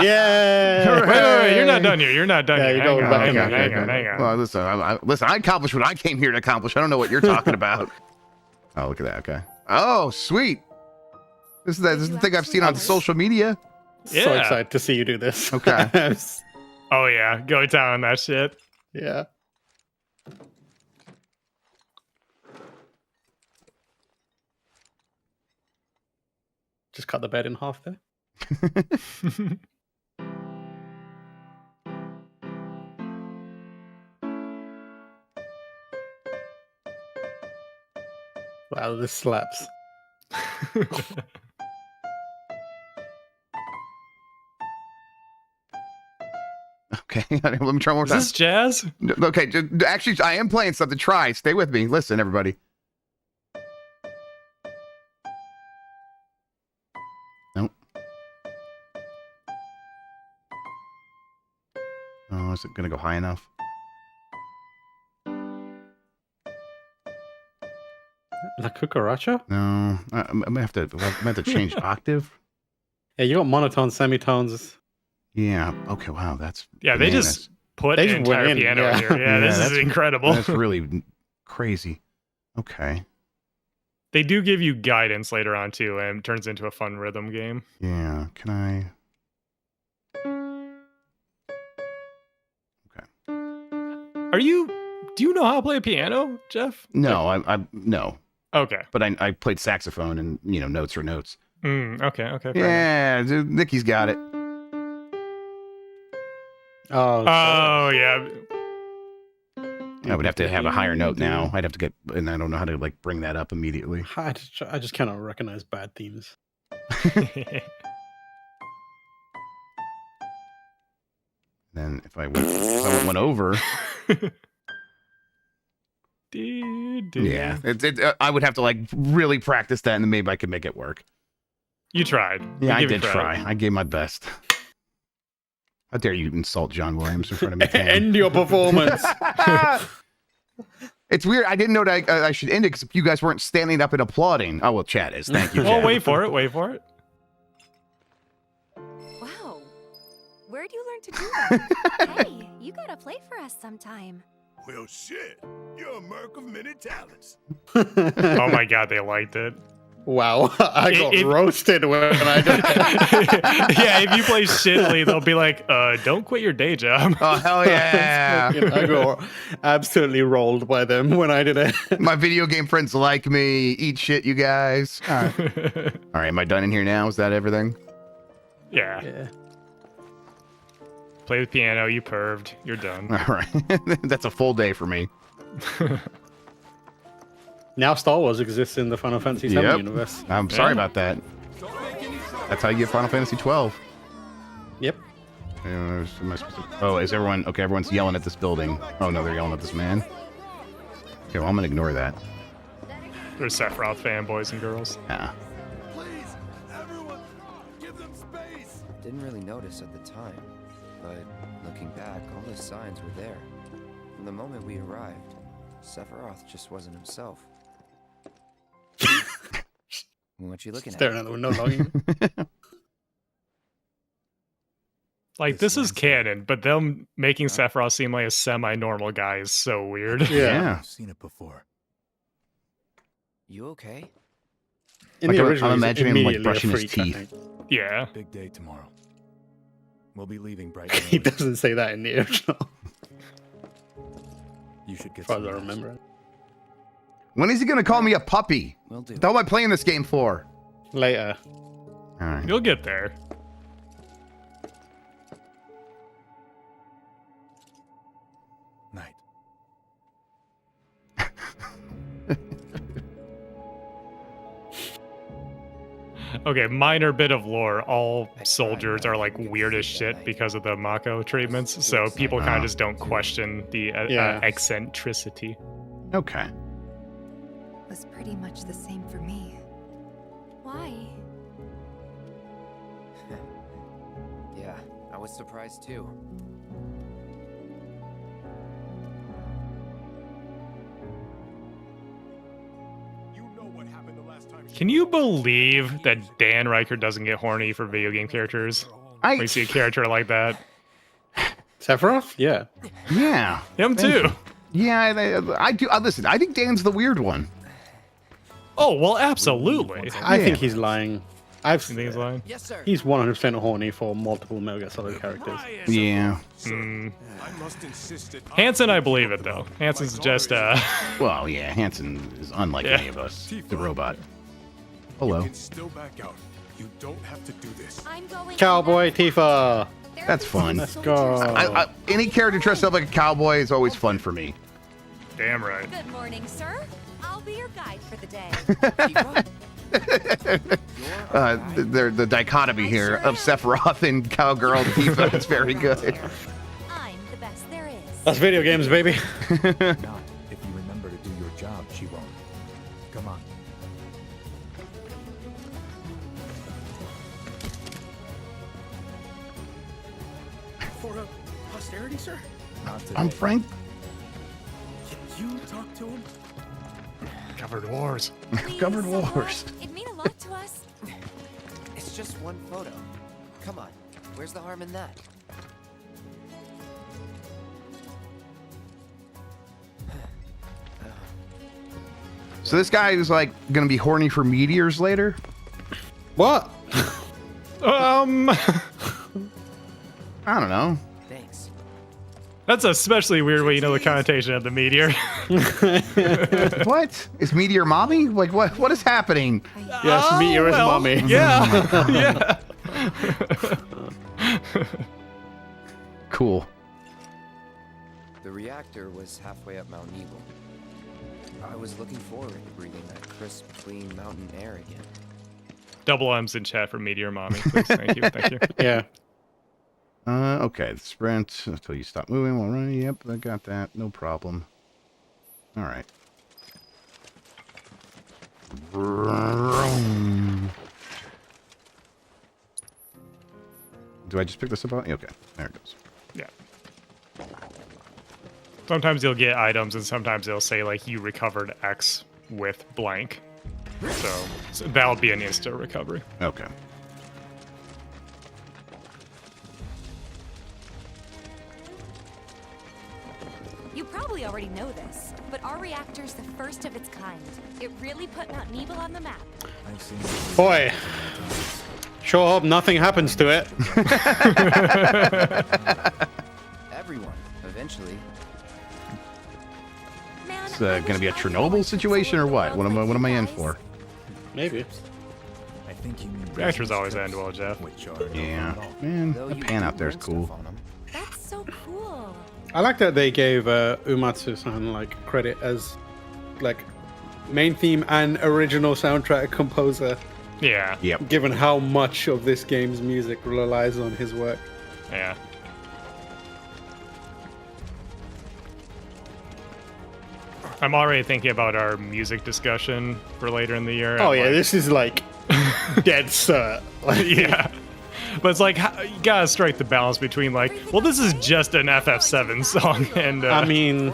Speaker 1: Yeah!
Speaker 3: Wait, you're not done here. You're not done
Speaker 1: Yeah,
Speaker 3: here.
Speaker 1: you're going back in there.
Speaker 3: Hang on.
Speaker 2: Well, listen, I accomplished what I came here to accomplish. I don't know what you're talking about. Oh, look at that. Okay. Oh, sweet. This is the thing I've seen on social media.
Speaker 1: So
Speaker 3: Yeah.
Speaker 1: excited to see you do this.
Speaker 2: Okay.
Speaker 3: Oh yeah, go down on that shit.
Speaker 1: Yeah. Just cut the bed in half there. Wow, this slaps.
Speaker 2: Okay, let me try one more
Speaker 3: Is
Speaker 2: time.
Speaker 3: this jazz?
Speaker 2: Okay, actually, I am playing something. Try. Stay with me. Listen, everybody. Nope. Oh, is it going to go high enough?
Speaker 1: La cucaracha?
Speaker 2: No. I'm going to have to change octave.
Speaker 1: Yeah, you got monotones, semitones.
Speaker 2: Yeah. Okay, wow. That's
Speaker 3: Yeah, they
Speaker 2: bananas.
Speaker 3: just put
Speaker 1: They
Speaker 3: an
Speaker 1: just
Speaker 3: entire
Speaker 1: went in,
Speaker 3: piano
Speaker 1: yeah.
Speaker 3: in here. Yeah, this is
Speaker 2: that's-
Speaker 3: incredible.
Speaker 2: That's really crazy. Okay.
Speaker 3: They do give you guidance later on too, and it turns into a fun rhythm game.
Speaker 2: Yeah. Can I?
Speaker 3: Do you know how to play a piano, Jeff?
Speaker 2: No, I no.
Speaker 3: Okay.
Speaker 2: But I played saxophone, and notes are notes.
Speaker 3: Okay. Fair enough.
Speaker 2: Yeah, dude, Nikki's got it.
Speaker 1: Oh,
Speaker 3: yeah.
Speaker 2: I would have to have a higher note now. I'd have to get, and I don't know how to bring that up immediately.
Speaker 1: I just cannot recognize bad themes.
Speaker 2: Then if I went one over, yeah, I would have to really practice that, and then maybe I could make it work.
Speaker 3: You tried.
Speaker 2: Yeah, I
Speaker 3: give you
Speaker 2: did
Speaker 3: credit.
Speaker 2: try. I gave my best. How dare you insult John Williams in front of me? Tam?
Speaker 1: End your performance.
Speaker 2: It's weird. I didn't know that I should end it because you guys weren't standing up and applauding. Oh well, Chad is. Thank you.
Speaker 3: Well,
Speaker 2: Chad.
Speaker 3: wait for it.
Speaker 9: Wow. Where'd you learn to do that?
Speaker 11: Hey, you gotta play for us sometime.
Speaker 13: Well, shit. You're a merc of many talents.
Speaker 3: Oh my god, they liked it.
Speaker 1: Wow, I got roasted when I did it.
Speaker 3: Yeah, if you play shittily, they'll be like, don't quit your day job.
Speaker 2: Oh, hell yeah.
Speaker 1: I got absolutely rolled by them when I did it.
Speaker 2: My video game friends like me. Eat shit, you guys. All right. All right, am I done in here now? Is that everything?
Speaker 3: Yeah. Play the piano, you perved. You're done.
Speaker 2: All right. That's a full day for me.
Speaker 1: Now Star Wars exists in the Final Fantasy VII universe.
Speaker 2: I'm sorry about that. That's how you get Final Fantasy 12.
Speaker 1: Yep.
Speaker 2: Oh, is everyone... Okay, everyone's yelling at this building. Oh, no, they're yelling at this man. Okay, well, I'm going to ignore that.
Speaker 3: There's Sephiroth fanboys and girls.
Speaker 2: Yeah.
Speaker 13: Please, everyone, give them space.
Speaker 8: Didn't really notice at the time, but looking back, all the signs were there. From the moment we arrived, Sephiroth just wasn't himself. What you looking
Speaker 1: Staring
Speaker 8: at?
Speaker 1: out the window, logging.
Speaker 3: Like, this is canon, but them making Sephiroth seem like a semi-normal guy is so weird.
Speaker 2: Yeah.
Speaker 6: I've seen it before.
Speaker 8: You okay?
Speaker 1: In
Speaker 2: Like,
Speaker 1: the original,
Speaker 2: I'm
Speaker 1: he's
Speaker 2: imagining him, like,
Speaker 1: immediately a
Speaker 2: brushing his
Speaker 1: freak, I
Speaker 2: teeth.
Speaker 1: think.
Speaker 3: Yeah.
Speaker 6: Big day tomorrow. We'll be leaving bright.
Speaker 1: He doesn't say that in the original.
Speaker 6: You should get
Speaker 1: As far as
Speaker 6: some
Speaker 1: I
Speaker 6: rest.
Speaker 1: remember.
Speaker 2: When is he going to call me a puppy?
Speaker 8: Will do.
Speaker 2: What am I playing this game for?
Speaker 1: Later.
Speaker 2: All right.
Speaker 3: You'll get there.
Speaker 6: Night.
Speaker 3: Okay, minor bit of lore. All soldiers are like weird as shit because of the Mako treatments, so people kind of just don't question the eccentricity.
Speaker 2: Okay.
Speaker 9: Was pretty much the same for me. Why?
Speaker 8: Yeah, I was surprised too.
Speaker 13: You know what happened the last time.
Speaker 3: Can you believe that Dan Riker doesn't get horny for video game characters? When you see a character like that.
Speaker 1: Sephiroth? Yeah.
Speaker 2: Yeah.
Speaker 3: Him too.
Speaker 2: Yeah, I do. Listen, I think Dan's the weird one.
Speaker 3: Oh, well, absolutely.
Speaker 1: I think he's lying.
Speaker 3: You think he's lying?
Speaker 8: Yes, sir.
Speaker 1: He's 100% horny for multiple Metal Gear Solid characters.
Speaker 2: Yeah.
Speaker 3: Mm.
Speaker 13: I must insist that
Speaker 3: Hanson, I believe it though. Hanson's just
Speaker 2: Well, yeah, Hanson is unlike any of us. The robot. Hello.
Speaker 13: You can still back out. You don't have to do this.
Speaker 11: I'm going.
Speaker 1: Cowboy Tifa.
Speaker 2: That's fun.
Speaker 1: Let's go.
Speaker 2: Any character dressed up like a cowboy is always fun for me.
Speaker 3: Damn right.
Speaker 11: Good morning, sir. I'll be your guide for the day.
Speaker 2: The dichotomy here of Sephiroth and cowgirl Tifa is very good.
Speaker 11: I'm the best there is.
Speaker 1: That's video games, baby.
Speaker 6: Not if you remember to do your job, she won't. Come on.
Speaker 13: For posterity, sir?
Speaker 6: Not today.
Speaker 2: I'm Frank.
Speaker 13: Can you talk to him?
Speaker 3: Covered wars.
Speaker 2: Covered wars.
Speaker 11: It'd mean a lot to us.
Speaker 8: It's just one photo. Come on, where's the harm in that?
Speaker 2: So this guy is like gonna be horny for meteors later.
Speaker 1: What?
Speaker 2: I don't know.
Speaker 8: Thanks.
Speaker 3: That's especially weird when you know the connotation of the meteor.
Speaker 2: What is meteor mommy? Like what is happening?
Speaker 1: Yes, meteor is mommy.
Speaker 3: Yeah. Yeah.
Speaker 2: Cool.
Speaker 8: The reactor was halfway up Mount Nibel. I was looking forward to breathing that crisp, clean mountain air again.
Speaker 3: Double M's in chat for meteor mommy, please. Thank you. Thank you.
Speaker 1: Yeah.
Speaker 2: Okay, sprint until you stop moving while running. Yep, I got that. No problem. All right. Do I just pick this up? Okay, there it goes.
Speaker 3: Yeah. Sometimes you'll get items, and sometimes they'll say like you recovered X with blank. So that'll be an instant recovery.
Speaker 2: Okay.
Speaker 11: You probably already know this, but our reactor's the first of its kind. It really put Mount Nibel on the map.
Speaker 6: I've seen
Speaker 1: Boy. Sure hope nothing happens to it.
Speaker 8: Everyone, eventually.
Speaker 2: It's going to be a Chernobyl situation or what? What am I in for?
Speaker 1: Maybe.
Speaker 6: I think you mean
Speaker 3: Reactors always end well, Jeff.
Speaker 6: which are
Speaker 2: Yeah, man,
Speaker 8: Though
Speaker 2: the
Speaker 8: you
Speaker 2: pan
Speaker 8: do
Speaker 2: out there is
Speaker 8: learn
Speaker 2: cool.
Speaker 8: stuff on 'em.
Speaker 1: I like that they gave Umatsu-san like credit as like main theme and original soundtrack composer.
Speaker 3: Yeah.
Speaker 2: Yep.
Speaker 1: Given how much of this game's music relies on his work.
Speaker 3: Yeah. I'm already thinking about our music discussion for later in the year.
Speaker 1: Oh yeah, this is like dead cert. Like,
Speaker 3: yeah. But it's like, you gotta strike the balance between like, well, this is just an FF7 song, and
Speaker 1: I mean,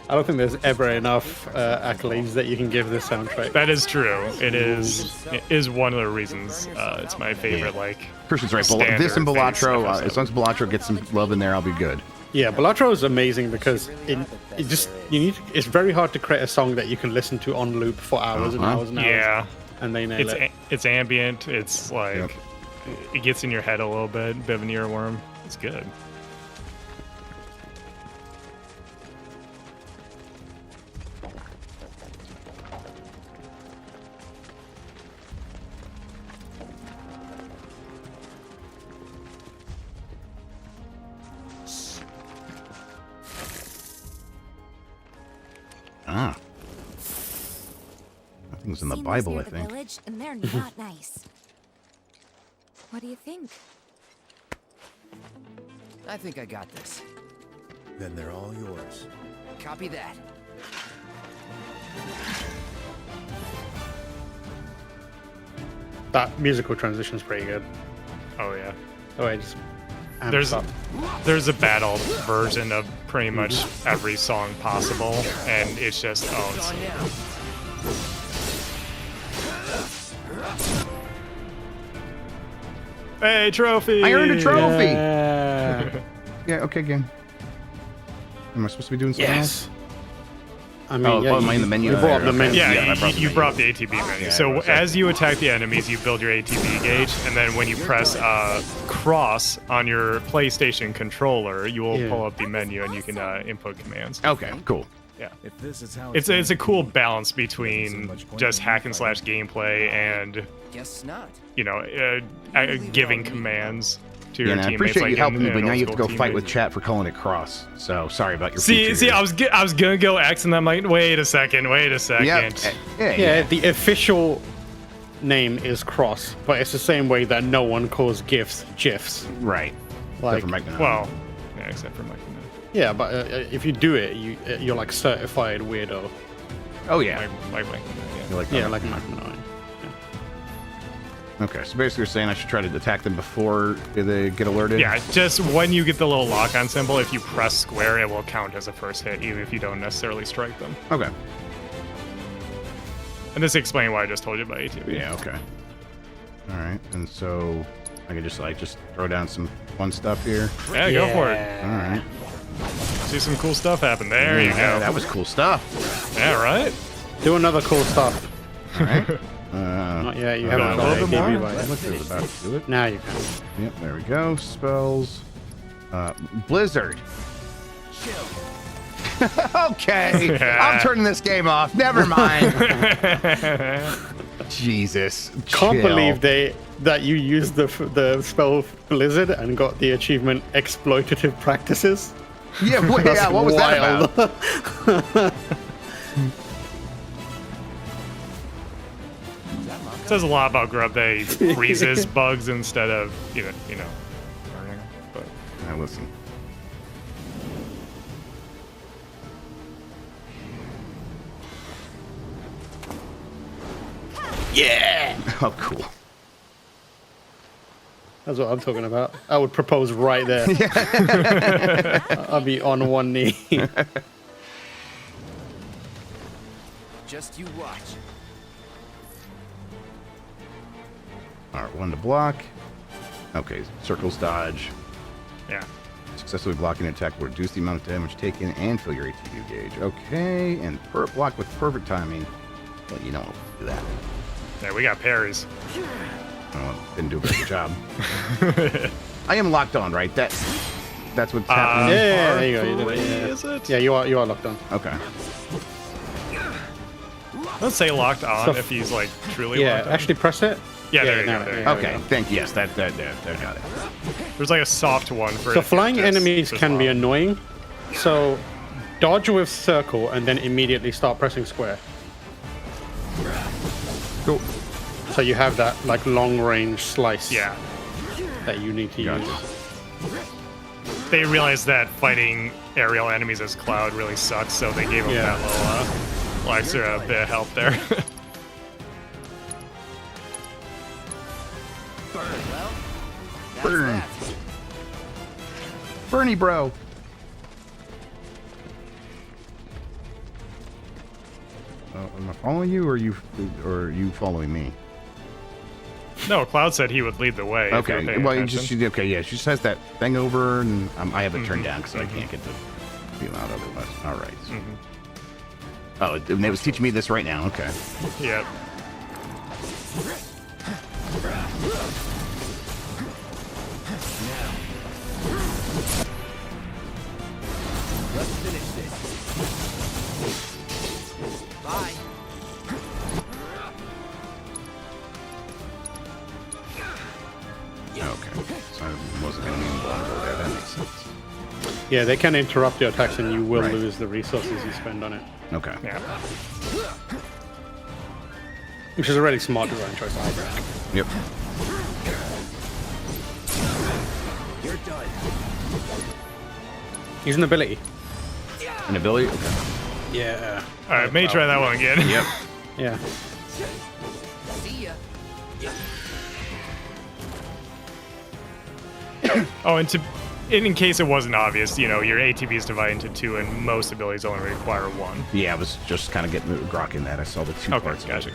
Speaker 1: I don't think there's ever enough accolades that you can give this soundtrack.
Speaker 3: that is true. It is one of the reasons it's my favorite. Like,
Speaker 2: Christian's right.
Speaker 3: standard
Speaker 2: This and Balatro,
Speaker 3: famous
Speaker 2: as long as Balatro gets some love in there, I'll be good.
Speaker 1: Yeah, Balatro is amazing because it's very hard to create a song that you can listen to on loop for hours and hours and hours.
Speaker 3: Yeah.
Speaker 1: And they nail it.
Speaker 3: It's ambient. It's like it gets in your head a little bit of an earworm. It's good.
Speaker 2: Ah. Nothing's in the Bible, I think.
Speaker 11: Village, and they're not nice. What do you think?
Speaker 8: I think I got this.
Speaker 6: Then they're all yours.
Speaker 8: Copy that.
Speaker 1: That musical transition's pretty good.
Speaker 3: Oh yeah.
Speaker 1: Oh, I just amps up.
Speaker 3: There's a battle version of pretty much every song possible, and it's just hey, trophy!
Speaker 2: I earned a trophy!
Speaker 1: Yeah.
Speaker 2: Yeah, okay, again. Am I supposed to be doing something else?
Speaker 1: I mean,
Speaker 2: am I in the menu?
Speaker 1: You brought up the menu.
Speaker 3: Yeah,
Speaker 2: I
Speaker 3: you brought the ATB menu.
Speaker 2: Yeah,
Speaker 3: So as you attack the enemies, you build your ATB gauge, and then when you press cross on your PlayStation controller, you will pull up the menu and you can input commands.
Speaker 2: Okay, cool.
Speaker 3: Yeah.
Speaker 6: If this is how
Speaker 3: It's a cool balance between just hack and slash gameplay and
Speaker 8: Guess not.
Speaker 3: you know giving commands to your
Speaker 2: Yeah, I
Speaker 3: teammates.
Speaker 2: appreciate
Speaker 3: like
Speaker 2: you helping me,
Speaker 3: in
Speaker 2: but
Speaker 3: an
Speaker 2: now
Speaker 3: old
Speaker 2: you have to go
Speaker 3: school
Speaker 2: fight
Speaker 3: team.
Speaker 2: with chat for calling it cross. So sorry about your
Speaker 3: See,
Speaker 2: feature
Speaker 3: I
Speaker 2: here.
Speaker 3: was gonna go X, and I'm like, wait a second.
Speaker 1: Yeah, the official name is cross, but it's the same way that no one calls GIFs GIFs.
Speaker 2: Right.
Speaker 1: Like,
Speaker 2: Except for Mike.
Speaker 3: Well, yeah, except for Mike.
Speaker 1: yeah, but if you do it, you're like certified weirdo.
Speaker 2: Oh yeah.
Speaker 3: Like
Speaker 2: You're like,
Speaker 1: yeah, like Mike Manoy.
Speaker 2: Okay, so basically you're saying I should try to attack them before they get alerted?
Speaker 3: Yeah, just when you get the little lock-on symbol, if you press square, it will count as a first hit, even if you don't necessarily strike them.
Speaker 2: Okay.
Speaker 3: And this explains why I just told you about ATB.
Speaker 2: Yeah, okay. Alright, and so I can just throw down some fun stuff here.
Speaker 3: Yeah, go for it.
Speaker 2: Alright.
Speaker 3: See some cool stuff happen. There you go.
Speaker 2: That was cool stuff.
Speaker 3: Yeah, right?
Speaker 1: Do another cool stuff.
Speaker 2: Alright.
Speaker 1: Not yet, you haven't
Speaker 3: a
Speaker 1: got
Speaker 3: little bit
Speaker 1: ATB
Speaker 3: more?
Speaker 1: by yet.
Speaker 2: Look, I was about to do it.
Speaker 1: Now you can.
Speaker 2: Yep, there we go. Spells. Blizzard. Okay.
Speaker 3: Yeah.
Speaker 2: I'm turning this game off. Never mind. Jesus.
Speaker 1: Can't
Speaker 2: chill.
Speaker 1: believe that you used the spell Blizzard and got the achievement Exploitative Practices.
Speaker 2: Yeah,
Speaker 1: That's
Speaker 2: what was that
Speaker 1: wild.
Speaker 2: about?
Speaker 3: It says a lot about Grubb that he freezes bugs instead of, you know, burning. But
Speaker 2: Now listen.
Speaker 1: Yeah!
Speaker 2: Oh, cool.
Speaker 1: That's what I'm talking about. I would propose right there. I'll be on one knee.
Speaker 8: Just you watch.
Speaker 2: R1 to block. Okay, circles dodge.
Speaker 3: yeah.
Speaker 2: Successfully blocking an attack will reduce the amount of damage taken and fill your ATB gauge. Okay, and block with perfect timing. Well, you don't want to do that.
Speaker 3: Yeah, we got parries.
Speaker 2: Well, didn't do a very good job. I am locked on, right? That's what's happening.
Speaker 1: Yeah, there you go. You did it, yeah.
Speaker 3: Is it?
Speaker 1: Yeah, you are locked on.
Speaker 2: Okay.
Speaker 3: Let's say locked on if he's like truly
Speaker 1: Yeah,
Speaker 3: locked on.
Speaker 1: actually press it.
Speaker 3: Yeah, there you
Speaker 1: now-
Speaker 3: go. There you
Speaker 1: now
Speaker 3: go.
Speaker 1: we
Speaker 2: Okay. Thank you. Yes, that got it.
Speaker 3: There's like a soft one for
Speaker 1: So
Speaker 3: if
Speaker 1: flying
Speaker 3: it's
Speaker 1: enemies
Speaker 3: just
Speaker 1: can be
Speaker 3: locked.
Speaker 1: annoying, So, dodge with circle and then immediately start pressing square.
Speaker 2: Cool.
Speaker 1: So you have that like long range slice.
Speaker 3: Yeah.
Speaker 1: That you need to use.
Speaker 3: They realized that fighting aerial enemies as Cloud really sucks, so they gave him that little extra bit of help there.
Speaker 2: Burn. Bernie, bro. Am I following you, or are you following me?
Speaker 3: No, Cloud said he would lead the way.
Speaker 2: Okay. Well, she just has that thing over, and I have it turned down because I can't get the view out otherwise. All right. Oh, it was teaching me this right now. Okay.
Speaker 3: Yep.
Speaker 8: Let's finish this. Bye.
Speaker 2: Okay. So I wasn't going to be invulnerable there. That makes sense.
Speaker 1: Yeah, they can interrupt your attacks and you will lose the resources you spend on it.
Speaker 2: Okay.
Speaker 3: Yeah.
Speaker 1: Which is a really smart design choice, I think.
Speaker 2: Yep.
Speaker 8: You're done.
Speaker 1: Use an ability.
Speaker 2: An ability? Okay.
Speaker 1: Yeah.
Speaker 3: Alright, may try that one again.
Speaker 2: Yep.
Speaker 1: Yeah.
Speaker 8: See ya.
Speaker 3: Oh, and in case it wasn't obvious, you know, your ATB is divided into two, and most abilities only require one.
Speaker 2: Yeah, I was just kind of getting grokking that. I saw the two parts.
Speaker 3: Gotcha.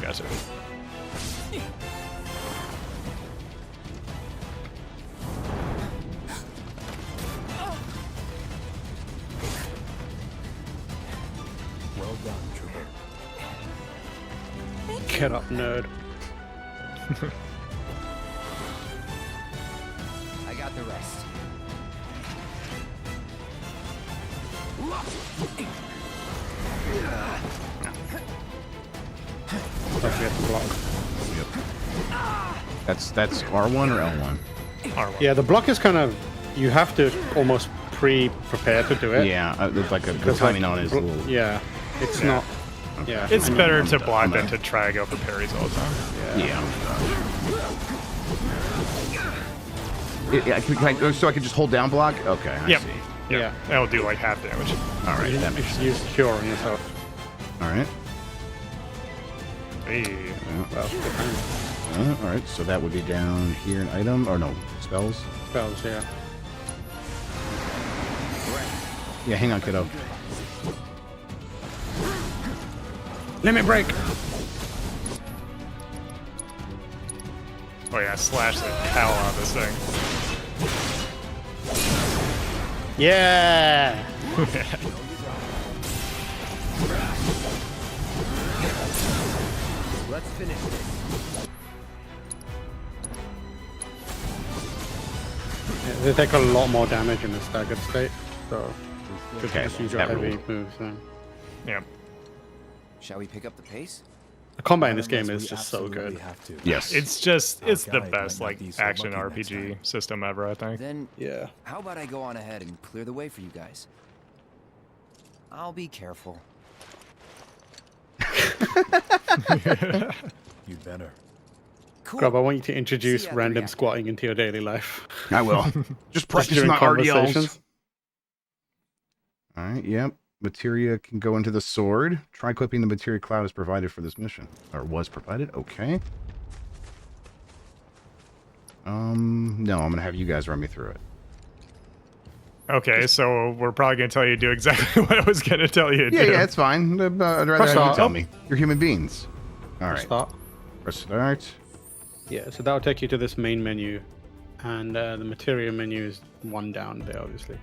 Speaker 6: Well done, Trooper.
Speaker 1: Get up, nerd.
Speaker 8: I got the rest.
Speaker 1: Don't forget to block.
Speaker 2: Yep. That's R1 or L1?
Speaker 3: R1.
Speaker 1: Yeah, the block is kind of, you have to almost pre-prepare to do it.
Speaker 2: Yeah, it's like the timing on it is a little...
Speaker 1: Yeah, it's not... Yeah,
Speaker 3: It's better to block than to try to go for parries all the time.
Speaker 2: Yeah. So I can just hold down block? Okay, I see.
Speaker 3: Yeah. That'll do like half damage.
Speaker 2: All right, that makes sense.
Speaker 1: Use cure on yourself.
Speaker 2: All right.
Speaker 3: Hey.
Speaker 2: All right, so that would be down here in item, or no, spells?
Speaker 1: Spells, yeah.
Speaker 2: Yeah, hang on, kiddo.
Speaker 1: Limit break!
Speaker 3: Oh yeah, slash the hell out of this thing.
Speaker 1: Yeah!
Speaker 8: Let's finish this.
Speaker 1: They take a lot more damage in a staggered state, so
Speaker 2: Okay,
Speaker 1: just use your
Speaker 2: that
Speaker 1: heavy
Speaker 2: ruled.
Speaker 1: moves then.
Speaker 3: Yeah.
Speaker 8: Shall we pick up the pace?
Speaker 1: The combat in this game is just so good.
Speaker 2: Yes.
Speaker 3: It's the best like action RPG system ever, I think.
Speaker 8: Then,
Speaker 1: yeah.
Speaker 8: How about I go on ahead and clear the way for you guys? I'll be careful.
Speaker 6: You'd better.
Speaker 8: Cool.
Speaker 1: Grubb, I want you to introduce
Speaker 8: See ya at the
Speaker 1: random
Speaker 8: reactor.
Speaker 1: squatting into your daily life.
Speaker 2: I will. Just practice
Speaker 1: during
Speaker 2: my RDLs.
Speaker 1: conversations.
Speaker 2: All right, yep. Materia can go into the sword. Try equipping the materia cloud as provided for this mission. Or was provided. Okay. No, I'm going to have you guys run me through it.
Speaker 3: Okay, so we're probably going to tell you to do exactly what I was going to tell you to do.
Speaker 2: Yeah, it's fine. I'd rather have you tell me. You're human beings. All right.
Speaker 1: Start.
Speaker 2: Press start.
Speaker 1: Yeah, so that'll take you to this main menu. And the materia menu is one down there, obviously.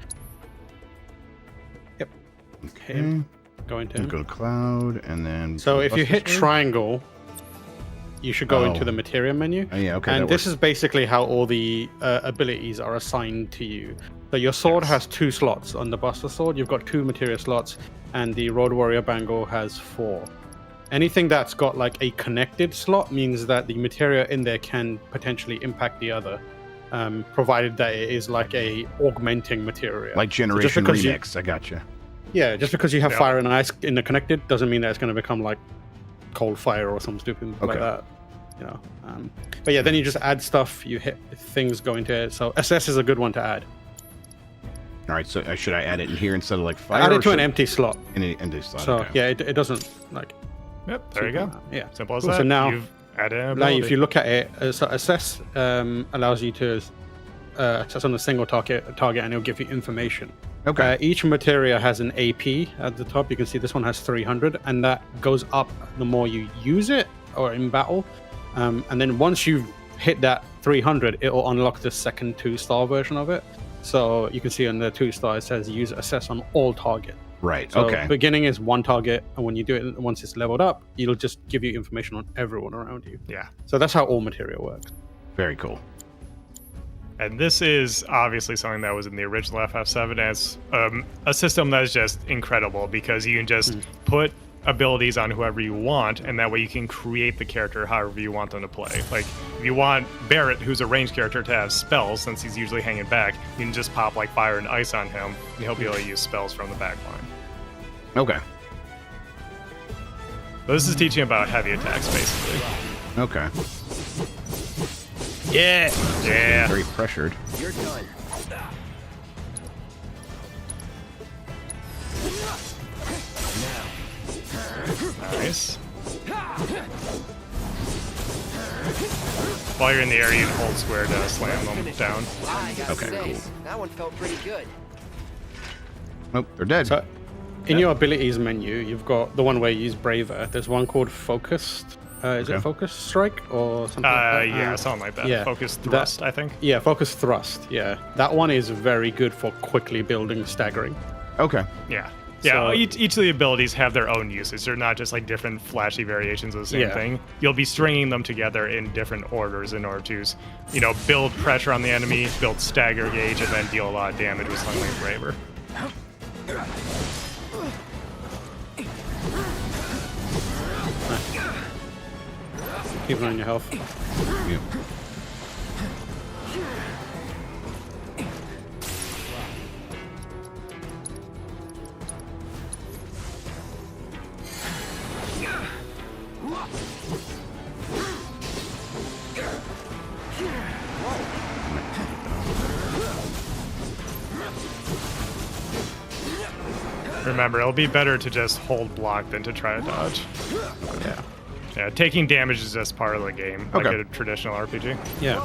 Speaker 1: Yep.
Speaker 2: Okay.
Speaker 1: Go into him.
Speaker 2: Go to cloud, and then...
Speaker 1: So if you hit triangle, you should go into
Speaker 2: Oh.
Speaker 1: the materia menu.
Speaker 2: Oh, yeah, okay,
Speaker 1: And
Speaker 2: that
Speaker 1: this
Speaker 2: works.
Speaker 1: is basically how all the abilities are assigned to you. So your sword has 2 slots. On the Buster Sword, you've got 2 materia slots, and the Road Warrior Bangle has 4. Anything that's got like a connected slot means that the materia in there can potentially impact the other. provided that it is like a augmenting material.
Speaker 2: Like Generation Remix, I gotcha.
Speaker 1: Yeah, just because you have fire and ice interconnected doesn't mean that it's going to become like cold fire or something stupid like that. You know, but yeah, then you just add stuff. You hit things go into it. So SS is a good one to add.
Speaker 2: All right, so should I add it in here instead of like fire?
Speaker 1: Add it to an empty slot.
Speaker 2: In an empty slot.
Speaker 1: So
Speaker 2: okay.
Speaker 1: yeah, it doesn't like.
Speaker 3: Yep, there you go.
Speaker 1: Yeah,
Speaker 3: simple as
Speaker 1: cool.
Speaker 3: that.
Speaker 1: So now,
Speaker 3: you've added an
Speaker 1: now
Speaker 3: ability.
Speaker 1: if you look at it, so assess allows you to assess on a single target, and it'll give you information.
Speaker 2: Okay.
Speaker 1: Each materia has an AP at the top. You can see this one has 300, and that goes up the more you use it or in battle. And then once you've hit that 300, it will unlock the second 2-star version of it. So you can see on the 2-star it says use assess on all target.
Speaker 2: Right.
Speaker 1: So
Speaker 2: okay.
Speaker 1: Beginning is one target, and when you do it, once it's leveled up, it'll just give you information on everyone around you.
Speaker 3: Yeah.
Speaker 1: So that's how all materia works.
Speaker 2: Very cool.
Speaker 3: And this is obviously something that was in the original FF7 as a system that is just incredible because you can just put abilities on whoever you want, and that way you can create the character however you want them to play. Like, if you want Barrett, who's a ranged character, to have spells, since he's usually hanging back, you can just pop like fire and ice on him, and he'll be able to use spells from the back line.
Speaker 2: Okay.
Speaker 3: So this is teaching about heavy attacks, basically.
Speaker 2: Okay.
Speaker 3: Yeah! Yeah!
Speaker 2: Very pressured.
Speaker 8: You're done.
Speaker 3: Nice. While you're in the area, you can hold square to slam them down.
Speaker 2: Okay, cool.
Speaker 8: That one felt pretty good.
Speaker 2: Nope, they're dead.
Speaker 1: So, in your abilities menu, you've got the one where you use Braver. There's one called Focused. Is it Focus Strike or something like that?
Speaker 3: Yeah, something like that.
Speaker 1: Yeah.
Speaker 3: Focus Thrust, I think.
Speaker 1: Yeah, Focus Thrust. Yeah, that one is very good for quickly building staggering.
Speaker 2: Okay.
Speaker 3: Yeah. Yeah,
Speaker 1: So-
Speaker 3: each of the abilities have their own uses. They're not just like different flashy variations of the same
Speaker 1: Yeah.
Speaker 3: thing. You'll be stringing them together in different orders in order to, you know, build pressure on the enemy, build stagger gauge, and then deal a lot of damage with something like Braver.
Speaker 1: Keep an eye on your health.
Speaker 2: Yeah.
Speaker 3: Remember, it'll be better to just hold block than to try to dodge.
Speaker 1: Yeah.
Speaker 3: Yeah, taking damage is just part of the game, like
Speaker 2: Okay.
Speaker 3: a traditional RPG.
Speaker 1: Yeah.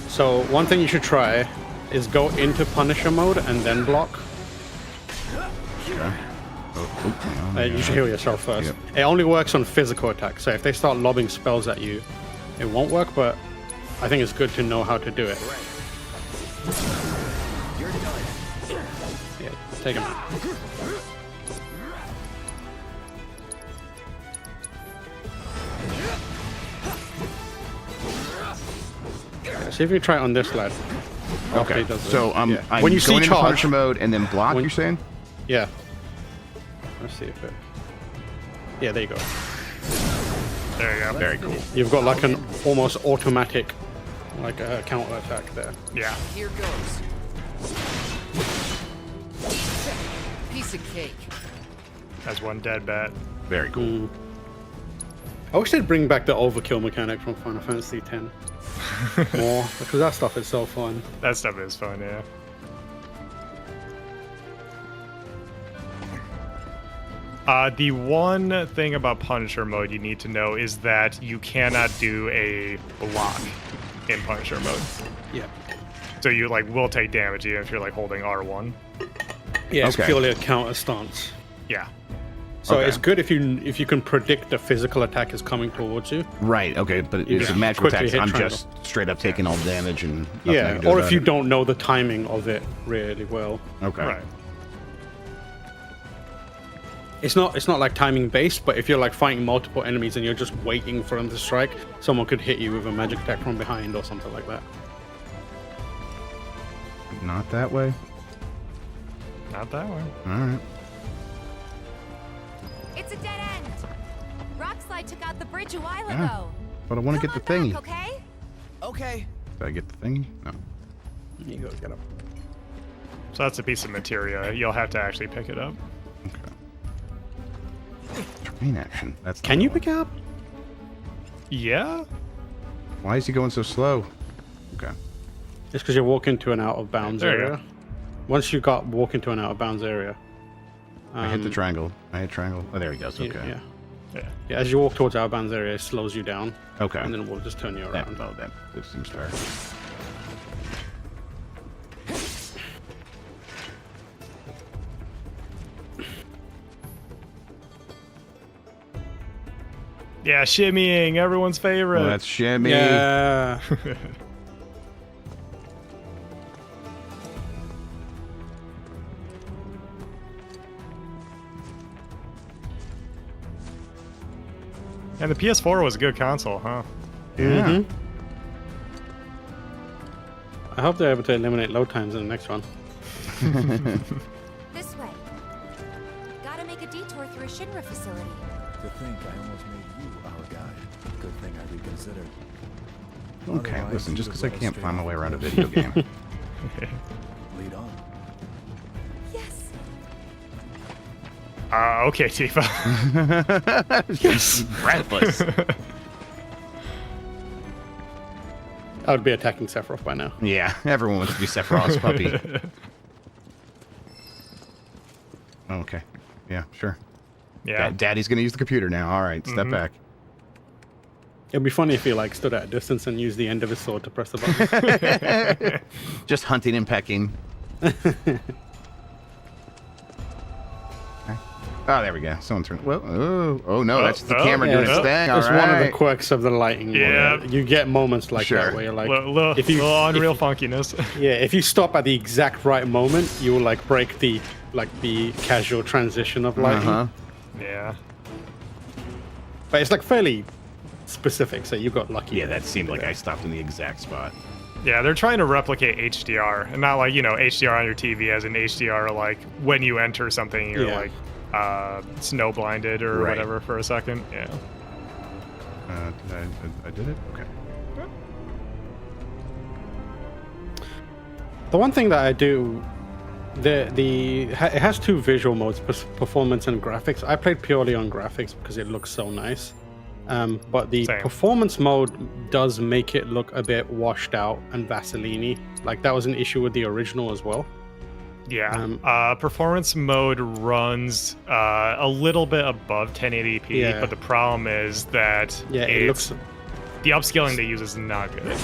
Speaker 1: So one thing you should try is go into Punisher mode and then block.
Speaker 2: Okay.
Speaker 1: You should heal yourself first.
Speaker 2: Yep.
Speaker 1: It only works on physical attacks. So if they start lobbing spells at you, it won't work. But I think it's good to know how to do it.
Speaker 8: You're done.
Speaker 1: Yeah, take him out. Yeah, see if you try it on this lad. After
Speaker 2: Okay.
Speaker 1: he does it.
Speaker 2: So
Speaker 1: Yeah.
Speaker 2: I'm
Speaker 1: when you see
Speaker 2: going into
Speaker 1: charge,
Speaker 2: Punisher mode and then block,
Speaker 1: When-
Speaker 2: you're saying?
Speaker 1: yeah. Let's see if it. Yeah, there you go.
Speaker 3: There you go.
Speaker 2: Very cool.
Speaker 1: You've got like an almost automatic, like a counter attack there.
Speaker 3: Yeah.
Speaker 8: Here goes. Piece of cake.
Speaker 3: As one dead bat.
Speaker 2: Very cool.
Speaker 1: I wish they'd bring back the overkill mechanic from Final Fantasy X more, because that stuff is so fun.
Speaker 3: That stuff is fun, yeah. The one thing about Punisher mode you need to know is that you cannot do a block in Punisher mode.
Speaker 1: Yeah.
Speaker 3: So you like will take damage even if you're like holding R1.
Speaker 1: Yeah, it's
Speaker 2: Okay.
Speaker 1: purely a counter stance.
Speaker 3: Yeah.
Speaker 1: So
Speaker 2: Okay.
Speaker 1: it's good if you can predict the physical attack is coming towards you.
Speaker 2: Right, okay, but
Speaker 1: You
Speaker 2: it's a
Speaker 1: just
Speaker 2: magical
Speaker 1: quickly
Speaker 2: attacks.
Speaker 1: hit
Speaker 2: I'm
Speaker 1: triangle.
Speaker 2: just straight up taking all the damage and nothing I
Speaker 1: Yeah,
Speaker 2: can do
Speaker 1: or
Speaker 2: about
Speaker 1: if you
Speaker 2: it.
Speaker 1: don't know the timing of it really well.
Speaker 2: Okay.
Speaker 3: Right.
Speaker 1: It's not like timing based, but if you're like fighting multiple enemies and you're just waiting for them to strike, someone could hit you with a magic attack from behind or something like that.
Speaker 2: Not that way.
Speaker 3: Not that way.
Speaker 2: All right.
Speaker 11: It's a dead end. Rockslide took out the bridge a while
Speaker 2: Yeah.
Speaker 11: ago.
Speaker 2: But I want to get the
Speaker 11: Come on
Speaker 2: thingy.
Speaker 11: back, okay?
Speaker 8: Okay,
Speaker 2: Did I get the thing? No.
Speaker 1: You go get up.
Speaker 3: So that's a piece of materia. You'll have to actually pick it up.
Speaker 2: Okay. Terrain action. That's.
Speaker 1: Can you pick it up?
Speaker 3: Yeah.
Speaker 2: Why is he going so slow? Okay.
Speaker 1: It's because you're walking to an out of bounds
Speaker 3: There you
Speaker 1: area.
Speaker 3: go.
Speaker 1: Once you got walking to an out of bounds area.
Speaker 2: I hit the triangle. I hit triangle. Oh, there he goes. Okay.
Speaker 1: Yeah. As you walk towards out of bounds area, it slows you down.
Speaker 2: Okay.
Speaker 1: And then we'll just turn you around.
Speaker 2: That seems fair.
Speaker 3: Yeah, shimmying, everyone's favorite.
Speaker 2: Oh, that's shimmy.
Speaker 1: Yeah.
Speaker 3: And the PS4 was a good console, huh?
Speaker 1: Yeah. I hope they're able to eliminate load times in the next one.
Speaker 11: This way. Gotta make a detour through a Shinra facility.
Speaker 6: To think I almost made you our guide. Good thing I reconsidered.
Speaker 2: Okay,
Speaker 6: Otherwise,
Speaker 2: listen,
Speaker 6: you
Speaker 2: just
Speaker 6: would
Speaker 2: because I
Speaker 6: let us
Speaker 2: can't
Speaker 6: stray
Speaker 2: find my
Speaker 6: off
Speaker 2: way
Speaker 6: the
Speaker 2: around a
Speaker 6: road.
Speaker 2: video game.
Speaker 6: Lead on.
Speaker 11: Yes.
Speaker 3: Okay, Tifa.
Speaker 2: Yes. Breathless.
Speaker 1: I would be attacking Sephiroth by now.
Speaker 2: Yeah, everyone wants to be Sephiroth's puppy. Okay. Yeah, sure.
Speaker 3: Yeah.
Speaker 2: Daddy's gonna use the computer now. All right, step back.
Speaker 1: It'd be funny if he like stood at a distance and used the end of his sword to press the button.
Speaker 2: Just hunting and pecking. Oh, there we go. Someone turned. Well, oh no, that's the camera doing its thing.
Speaker 1: It's
Speaker 2: All
Speaker 1: one of the
Speaker 2: right.
Speaker 1: quirks of the lighting.
Speaker 3: Yeah.
Speaker 1: where you get moments like
Speaker 2: Sure.
Speaker 1: that where you're like,
Speaker 3: If you unreal funkiness.
Speaker 1: yeah, if you stop at the exact right moment, you will like break the casual transition of lighting.
Speaker 3: Yeah.
Speaker 1: But it's like fairly specific, so you got lucky.
Speaker 2: Yeah, that seemed like I stopped in the exact spot.
Speaker 3: Yeah, they're trying to replicate HDR, and not like, HDR on your TV as in HDR, like when you enter something, you're
Speaker 1: Yeah.
Speaker 3: like snow blinded or
Speaker 2: Right.
Speaker 3: whatever for a second. Yeah.
Speaker 2: I did it? Okay.
Speaker 1: The one thing that I do, it has two visual modes, performance and graphics. I played purely on graphics because it looks so nice. But the
Speaker 3: Same.
Speaker 1: performance mode does make it look a bit washed out and Vaseline-y. Like that was an issue with the original as well.
Speaker 3: Yeah. Performance mode runs a little bit above 1080p,
Speaker 1: Yeah.
Speaker 3: but the problem is that
Speaker 1: It looks.
Speaker 3: the upscaling they use is not good.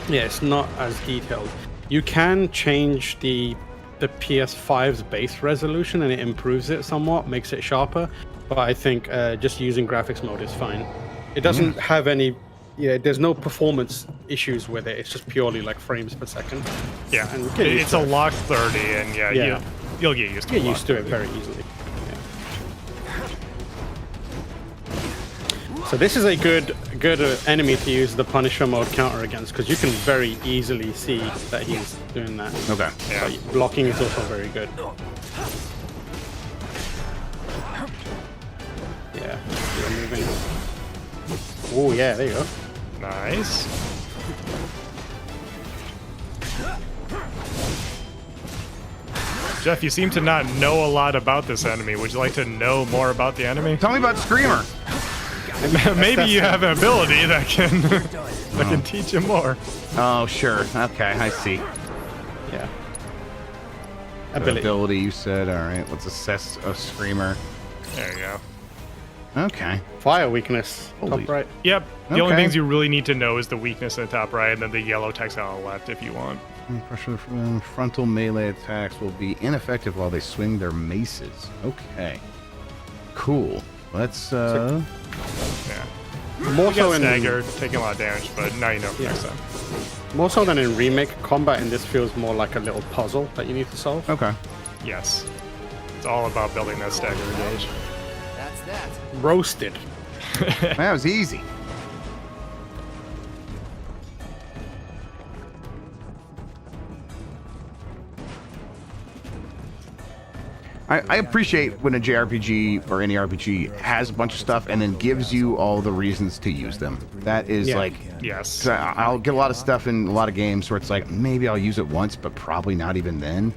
Speaker 1: Yeah, it's not as detailed. You can change the PS5's base resolution and it improves it somewhat, makes it sharper. But I think just using graphics mode is fine. It doesn't have any. Yeah, there's no performance issues with it. It's just purely like frames per second.
Speaker 3: Yeah,
Speaker 1: And get used
Speaker 3: it's
Speaker 1: to
Speaker 3: a
Speaker 1: it.
Speaker 3: lock 30, and
Speaker 1: Yeah.
Speaker 3: you'll get used to
Speaker 1: Get
Speaker 3: it.
Speaker 1: used to it very easily. Yeah. So this is a good enemy to use the Punisher mode counter against because you can very easily see that he's doing that.
Speaker 2: Okay.
Speaker 3: Yeah.
Speaker 1: But blocking is also very good. Yeah, you're moving. Oh yeah, there you go.
Speaker 3: Nice. Jeff, you seem to not know a lot about this enemy. Would you like to know more about the enemy?
Speaker 2: Tell me about Screamer.
Speaker 3: Maybe you have an ability that can teach you more.
Speaker 2: Oh, sure. Okay, I see.
Speaker 1: Yeah.
Speaker 2: Ability, you said. All right, let's assess a Screamer.
Speaker 3: There you go.
Speaker 2: Okay.
Speaker 1: Fire weakness.
Speaker 2: Holy-
Speaker 1: Top right.
Speaker 3: Yep. The only
Speaker 2: Okay.
Speaker 3: things you really need to know is the weakness in the top right, and then the yellow text on the left if you want.
Speaker 2: Pressure from frontal melee attacks will be ineffective while they swing their maces. Okay. Cool. Let's
Speaker 3: Yeah.
Speaker 1: More
Speaker 3: You
Speaker 1: so
Speaker 3: got
Speaker 1: in
Speaker 3: staggered, taking a lot of damage, but now you know for
Speaker 1: Yeah.
Speaker 3: next time.
Speaker 1: more so than in remake, combat in this feels more like a little puzzle that you need to solve.
Speaker 2: Okay.
Speaker 3: Yes. It's all about building that stagger gauge.
Speaker 8: That's that.
Speaker 1: Roasted.
Speaker 2: That was easy. I appreciate when a JRPG or any RPG has a bunch of stuff and then gives you all the reasons to use them. That is like,
Speaker 3: yes.
Speaker 2: 'cause I'll get a lot of stuff in a lot of games where it's like, maybe I'll use it once, but probably not even then.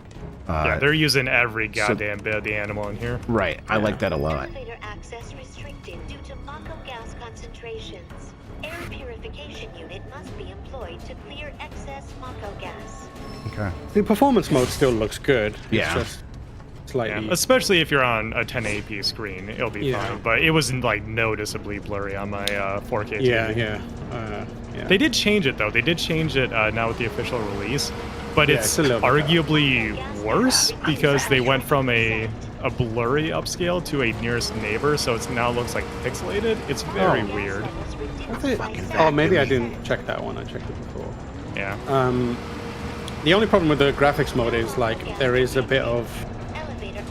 Speaker 3: Yeah, they're using every goddamn bit of the animal in here.
Speaker 2: Right, I like that a lot.
Speaker 11: Elevator access restricted due to Mako gas concentrations. Air purification unit must be employed to clear excess Mako gas.
Speaker 2: Okay.
Speaker 1: The performance mode still looks good.
Speaker 2: Yeah.
Speaker 1: It's just slightly...
Speaker 3: Yeah, especially if you're on a 1080p screen, it'll be
Speaker 1: Yeah.
Speaker 3: fine. But it was like noticeably blurry on my 4K TV.
Speaker 1: Yeah.
Speaker 3: They did change it though. They did change it now with the official release, but
Speaker 1: Yeah,
Speaker 3: it's
Speaker 1: it's a little bit
Speaker 3: arguably worse because they went from a blurry upscale to a nearest neighbor, so it now looks like pixelated. It's very weird.
Speaker 1: Oh, maybe I didn't check that one. I checked it before.
Speaker 3: Yeah.
Speaker 1: The only problem with the graphics mode is like there is a bit of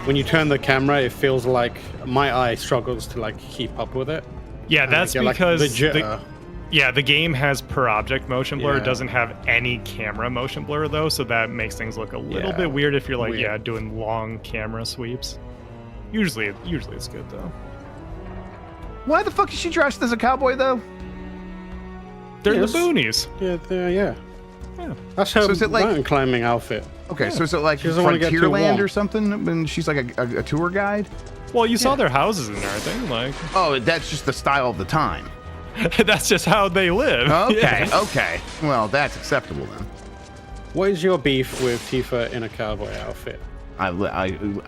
Speaker 1: when you turn the camera, it feels like my eye struggles to like keep up with it.
Speaker 3: Yeah, that's
Speaker 1: like,
Speaker 3: because
Speaker 1: the jitter.
Speaker 3: the game has per object motion blur. It
Speaker 1: Yeah.
Speaker 3: doesn't have any camera motion blur though, so that makes things look a little bit weird if you're like doing long camera sweeps. Usually it's good though.
Speaker 2: Why the fuck is she dressed as a cowboy though?
Speaker 3: They're in the
Speaker 1: Yes.
Speaker 3: boonies.
Speaker 1: Yeah. That's her
Speaker 2: So is it like-
Speaker 1: mountain climbing outfit.
Speaker 2: Okay, so is it like
Speaker 1: She doesn't wanna get too
Speaker 2: Frontierland
Speaker 1: warm.
Speaker 2: or something when she's like a tour guide?
Speaker 3: Well, you saw their houses and everything. Like,
Speaker 2: Oh, that's just the style of the time.
Speaker 3: that's just how they live.
Speaker 2: Okay,
Speaker 3: Yeah.
Speaker 2: okay. Well, that's acceptable then.
Speaker 1: What is your beef with Tifa in a cowboy outfit?
Speaker 2: I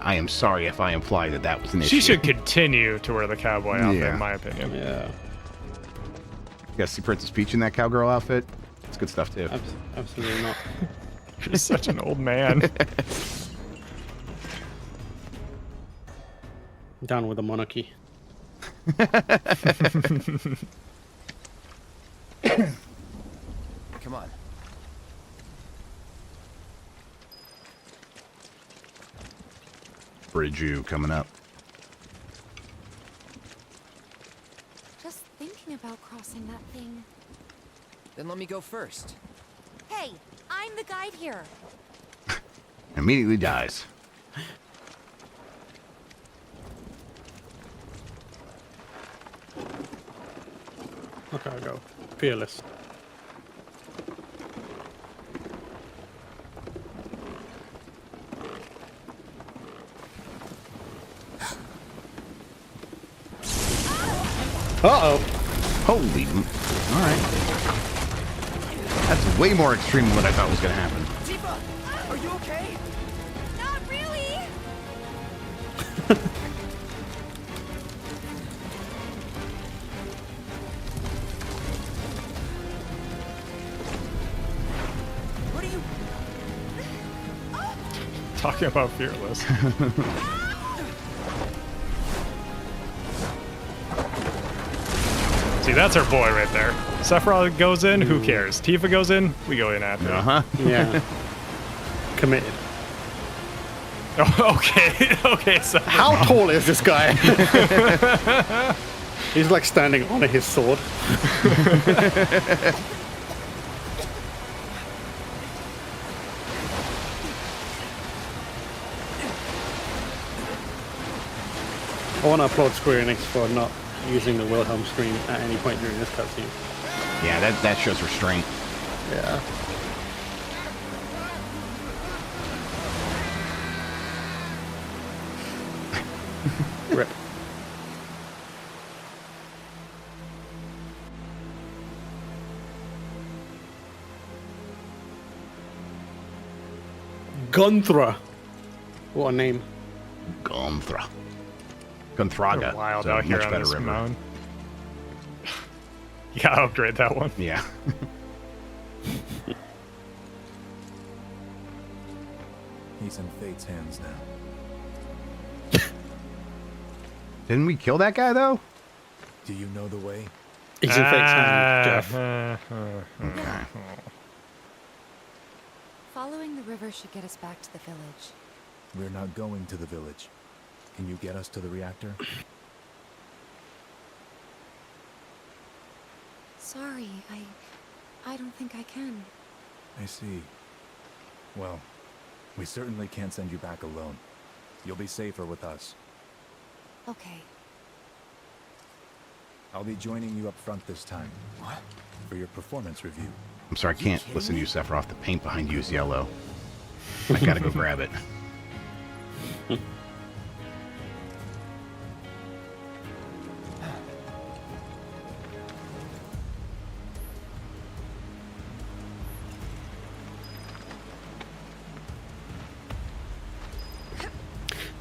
Speaker 2: am sorry if I imply that was an issue.
Speaker 3: She should continue to wear the cowboy outfit,
Speaker 2: Yeah.
Speaker 3: in my opinion.
Speaker 1: Yeah.
Speaker 2: You guys see Princess Peach in that cowgirl outfit? It's good stuff too.
Speaker 1: Absolutely not.
Speaker 3: You're such an old man.
Speaker 1: Down with the monarchy.
Speaker 8: Come on.
Speaker 2: Bridge U coming up.
Speaker 9: Just thinking about crossing that thing.
Speaker 8: Then let me go first.
Speaker 9: Hey, I'm the guide here.
Speaker 2: Immediately dies.
Speaker 1: Okay, I'll go. Fearless. Uh-oh.
Speaker 2: Holy. All right. That's way more extreme than what I thought was going to happen.
Speaker 8: Tifa, are you okay?
Speaker 9: Not really.
Speaker 8: What are you?
Speaker 3: Talking about fearless. See, that's our boy right there. Sephiroth goes in, who cares? Tifa goes in, we go in after.
Speaker 2: Uh-huh.
Speaker 1: Yeah. Committed.
Speaker 3: Oh, okay, okay. So
Speaker 1: How tall is this guy? He's like standing on his sword. I want to applaud Square Enix for not using the Wilhelm scream at any point during this cutscene.
Speaker 2: Yeah, that shows restraint.
Speaker 1: Yeah. Rip. Gunthra. What a name.
Speaker 2: Gunthra. Gunthraga.
Speaker 3: They're wild
Speaker 2: So
Speaker 3: out here
Speaker 2: much
Speaker 3: on
Speaker 2: better
Speaker 3: this
Speaker 2: river.
Speaker 3: mountain. You gotta upgrade that one.
Speaker 2: Yeah.
Speaker 6: He's in Fate's hands now.
Speaker 2: Didn't we kill that guy though?
Speaker 6: Do you know the way?
Speaker 1: He's in Fate's hand, Jeff.
Speaker 2: Okay.
Speaker 9: Following the river should get us back to the village.
Speaker 6: We're not going to the village. Can you get us to the reactor?
Speaker 9: Sorry, I don't think I can.
Speaker 6: I see. Well, we certainly can't send you back alone. You'll be safer with us.
Speaker 9: Okay.
Speaker 6: I'll be joining you up front this time. What? For your performance review.
Speaker 2: I'm sorry, I can't listen to you, Sephiroth. The paint behind you is yellow. I gotta go grab it.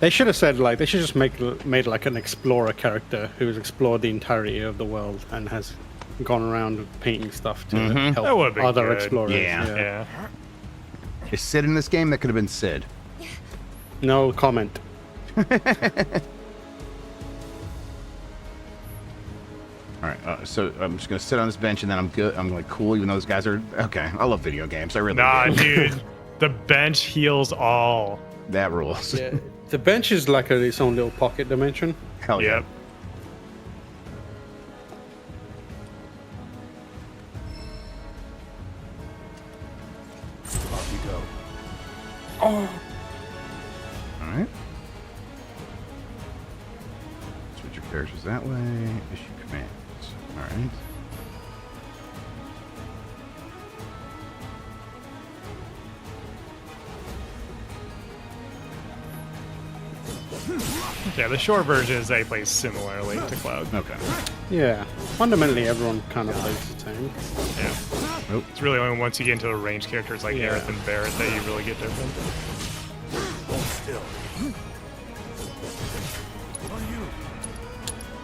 Speaker 1: They should have said like they should just made like an explorer character who's explored the entirety of the world and has gone around painting stuff to help
Speaker 3: That would've been
Speaker 1: other
Speaker 3: good.
Speaker 1: explorers.
Speaker 3: Yeah.
Speaker 2: Is Sid in this game? That could have been Sid.
Speaker 1: No comment.
Speaker 2: All right, so I'm just gonna sit on this bench and then I'm good. I'm like cool, even though those guys are okay. I love video games. I really do.
Speaker 3: Dude, the bench heals all.
Speaker 2: That rules.
Speaker 1: Yeah, the bench is like its own little pocket dimension.
Speaker 2: Hell yeah.
Speaker 3: Yep.
Speaker 6: Off you go.
Speaker 1: Oh.
Speaker 2: All right. Switch your characters that way. Issue commands. All right.
Speaker 3: Yeah, the short version is they play similarly to Cloud.
Speaker 2: Okay.
Speaker 1: Yeah, fundamentally everyone kind of plays the same.
Speaker 3: Yeah. It's really only once you get into the ranged characters like Aerith and Barrett that you really get different.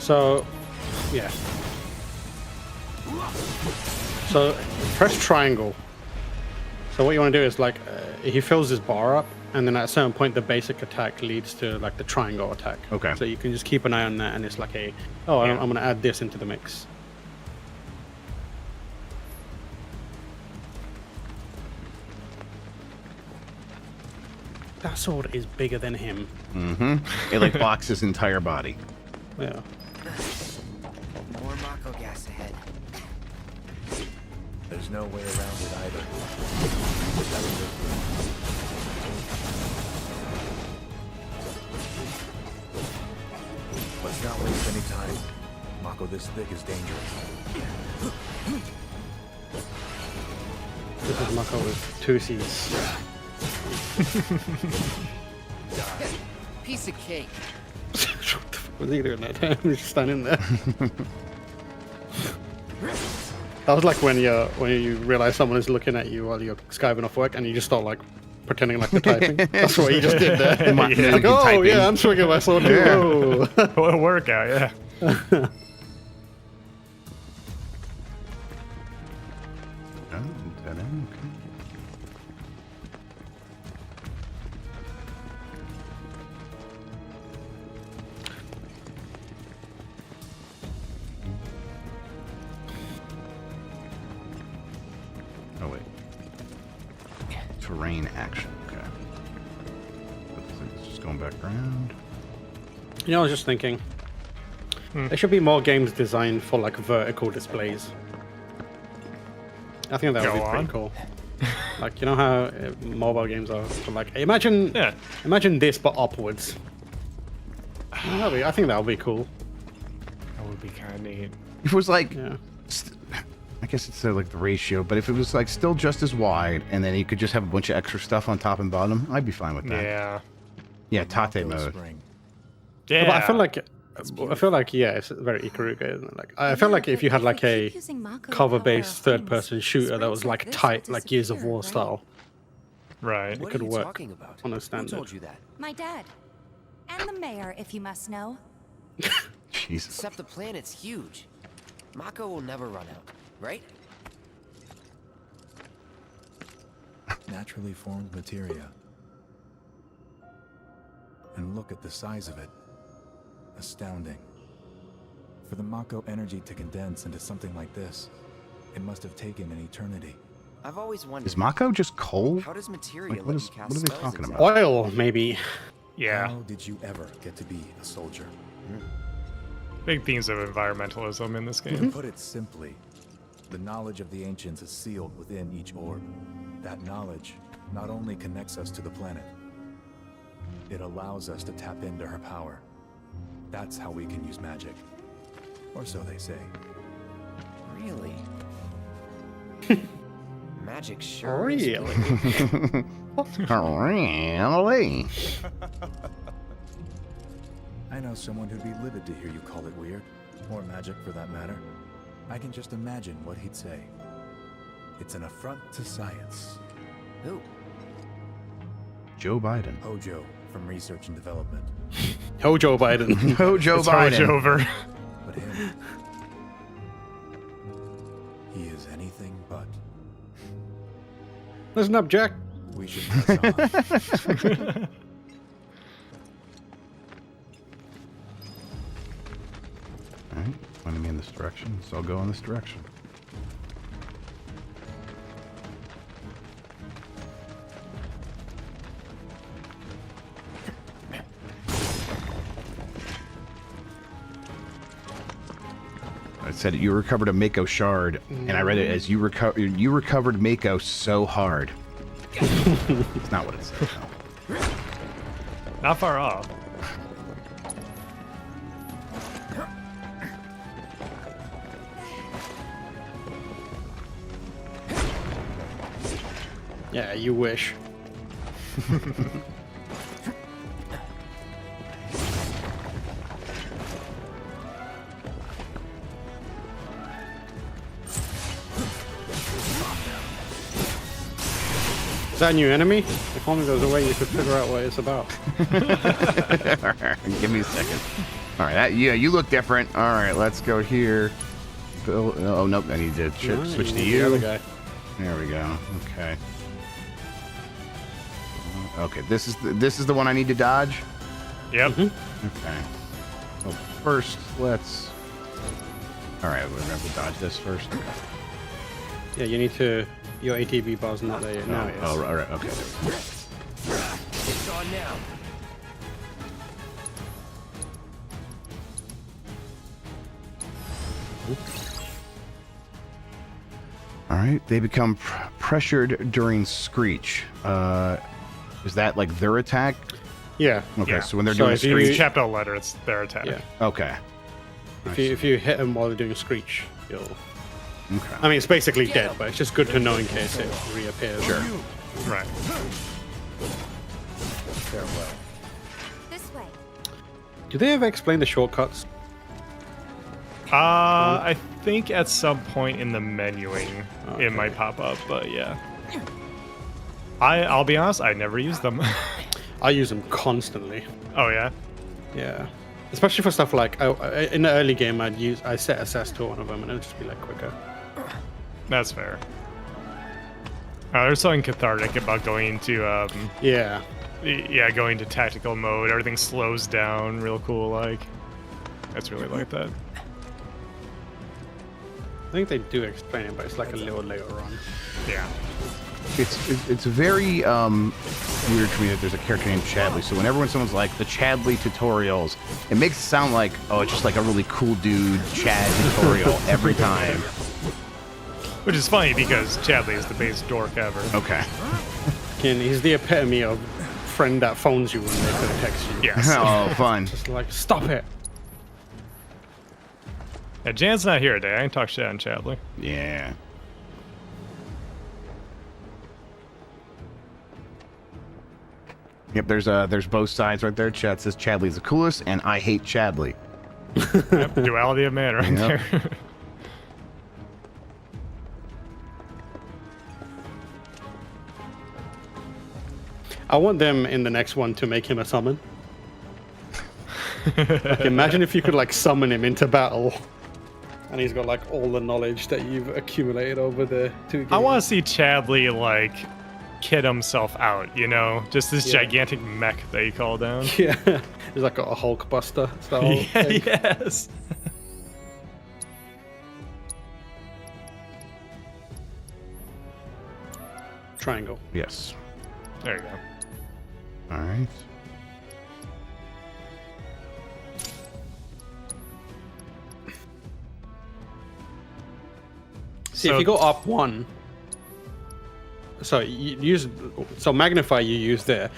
Speaker 1: So, yeah. So, press triangle. So what you want to do is like, he fills his bar up, and then at a certain point the basic attack leads to like the triangle attack.
Speaker 2: Okay.
Speaker 1: So you can just keep an eye on that, and it's like a, oh, I'm going to add this into the mix. That sword is bigger than him.
Speaker 2: Mm-hmm. It like blocks his entire body.
Speaker 1: Yeah.
Speaker 8: More Mako gas ahead.
Speaker 6: There's no way around it either. Let's not waste any time. Mako this thick is dangerous.
Speaker 1: This is Mako with 2 C's.
Speaker 8: Piece of cake.
Speaker 1: What the fuck was he doing that time? He's just standing there. That was like when you realize someone is looking at you while you're skiving off work, and you just start like pretending like you're typing. That's what you just did there.
Speaker 3: Yeah.
Speaker 1: Like, oh typing. Yeah, I'm swinging my sword too. Yeah.
Speaker 3: What a workout, yeah.
Speaker 2: Oh wait. Terrain action. Okay. It's just going back around.
Speaker 1: You know, I was just thinking, there should be more games designed for like vertical displays. I think that would be pretty cool. Like, you know how mobile games are? So like, imagine this but upwards. I think that would be cool.
Speaker 3: That would be kind of neat.
Speaker 2: If it was like, I guess it's like the ratio, but if it was like still just as wide, and then you could just have a bunch of extra stuff on top and bottom, I'd be fine with that.
Speaker 3: Yeah.
Speaker 2: Yeah, Tate mode.
Speaker 3: Yeah.
Speaker 1: But I feel like yeah, it's very Ikaruga, isn't it? Like I feel like if you had like a cover-based third-person shooter that was like tight, like Gears of War style,
Speaker 3: right?
Speaker 1: It could work on a standard.
Speaker 8: Who told you that?
Speaker 9: My dad. And the mayor, if you must know.
Speaker 2: Jesus.
Speaker 8: Except the planet's huge. Mako will never run out, right?
Speaker 6: Naturally formed materia. And look at the size of it. Astounding. For the Mako energy to condense into something like this, it must have taken an eternity.
Speaker 8: I've always wondered.
Speaker 2: Is Mako just coal?
Speaker 8: How does materia
Speaker 2: Like, what
Speaker 8: let
Speaker 2: is-
Speaker 8: you cast
Speaker 2: what are they
Speaker 8: spells
Speaker 2: talking
Speaker 8: exactly?
Speaker 2: about?
Speaker 1: Oil, maybe.
Speaker 3: Yeah.
Speaker 6: How did you ever get to be a soldier?
Speaker 3: Big themes of environmentalism in this game.
Speaker 6: To put it simply, the knowledge of the ancients is sealed within each orb. That knowledge not only connects us to the planet, It allows us to tap into her power. That's how we can use magic. Or so they say.
Speaker 8: Really? Magic sure is
Speaker 1: Really?
Speaker 8: good.
Speaker 2: Really?
Speaker 6: I know someone who'd be livid to hear you call it weird, or magic for that matter. I can just imagine what he'd say. It's an affront to science.
Speaker 8: Who?
Speaker 2: Joe Biden.
Speaker 6: Hojo from Research and Development.
Speaker 1: Hojo Biden.
Speaker 2: Hojo
Speaker 3: It's
Speaker 2: Biden.
Speaker 3: over.
Speaker 6: But him, he is anything but.
Speaker 1: Listen up, Jack.
Speaker 6: We should press on.
Speaker 2: Alright, pointing me in this direction, so I'll go in this direction. It said you recovered a Mako shard, and I read it as you recovered Mako so hard. It's not what it said, no.
Speaker 3: Not far off.
Speaker 1: Yeah, you wish. Is that a new enemy? If only there was a way you could figure out what it's about.
Speaker 2: Give me a second. All right, yeah, you look different. All right, let's go here. Bill, oh nope, I need to switch to
Speaker 1: The
Speaker 2: you.
Speaker 1: other guy.
Speaker 2: There we go. Okay. Okay, this is the one I need to dodge.
Speaker 3: Yep.
Speaker 2: Okay. So first, let's. All right, we're gonna have to dodge this first.
Speaker 1: Yeah, you need to. Your ATB bar's not there yet. Now it is.
Speaker 2: Oh, all right. Okay. There we go.
Speaker 8: It's on now.
Speaker 2: All right, they become pressured during Screech. Is that like their attack?
Speaker 1: Yeah.
Speaker 2: Okay,
Speaker 3: Yeah.
Speaker 2: so when they're
Speaker 1: So
Speaker 2: doing
Speaker 1: if you-
Speaker 2: Screech.
Speaker 3: Capital letter, it's their attack.
Speaker 1: Yeah.
Speaker 2: Okay.
Speaker 1: If you hit them while they're doing Screech, you'll.
Speaker 2: Okay.
Speaker 1: I mean, it's basically dead, but it's just good to know in case it reappears.
Speaker 2: Sure.
Speaker 3: Right.
Speaker 2: Farewell.
Speaker 11: This way.
Speaker 1: Do they ever explain the shortcuts?
Speaker 3: I think at some point in the menuing it might pop up, but yeah. I'll be honest, I never use them.
Speaker 1: I use them constantly.
Speaker 3: Oh yeah.
Speaker 1: Yeah. Especially for stuff like in the early game, I set assess to one of them, and it'll just be like quicker.
Speaker 3: That's fair. There's something cathartic about going into
Speaker 1: Yeah.
Speaker 3: going to tactical mode. Everything slows down real cool. Like, that's really like that.
Speaker 1: I think they do explain it, but it's like a little later on.
Speaker 3: Yeah.
Speaker 2: It's very weird to me that there's a character named Chadley. So whenever someone's like the Chadley tutorials, it makes it sound like, oh, it's just like a really cool dude Chad tutorial every time.
Speaker 3: Which is funny because Chadley is the biggest dork ever.
Speaker 2: Okay.
Speaker 1: And he's the epitome of friend that phones you when they could text you.
Speaker 3: Yes.
Speaker 2: Oh, fun.
Speaker 1: Just like, stop it.
Speaker 3: Yeah, Jan's not here today. I can talk shit on Chadley.
Speaker 2: Yeah. Yep, there's both sides right there. Chad says Chadley's the coolest, and I hate Chadley.
Speaker 3: Yep, duality of man right
Speaker 2: Yep.
Speaker 3: there.
Speaker 1: I want them in the next one to make him a summon. Like, imagine if you could like summon him into battle, and he's got like all the knowledge that you've accumulated over the 2 games.
Speaker 3: I want to see Chadley like kid himself out, you know, just this gigantic mech that you call down.
Speaker 1: Yeah, he's like a Hulkbuster style.
Speaker 3: Yeah,
Speaker 1: thing.
Speaker 3: yes.
Speaker 1: Triangle.
Speaker 2: Yes.
Speaker 3: There you go.
Speaker 2: All right.
Speaker 1: See, if you go up one, so you use, so magnify you use there.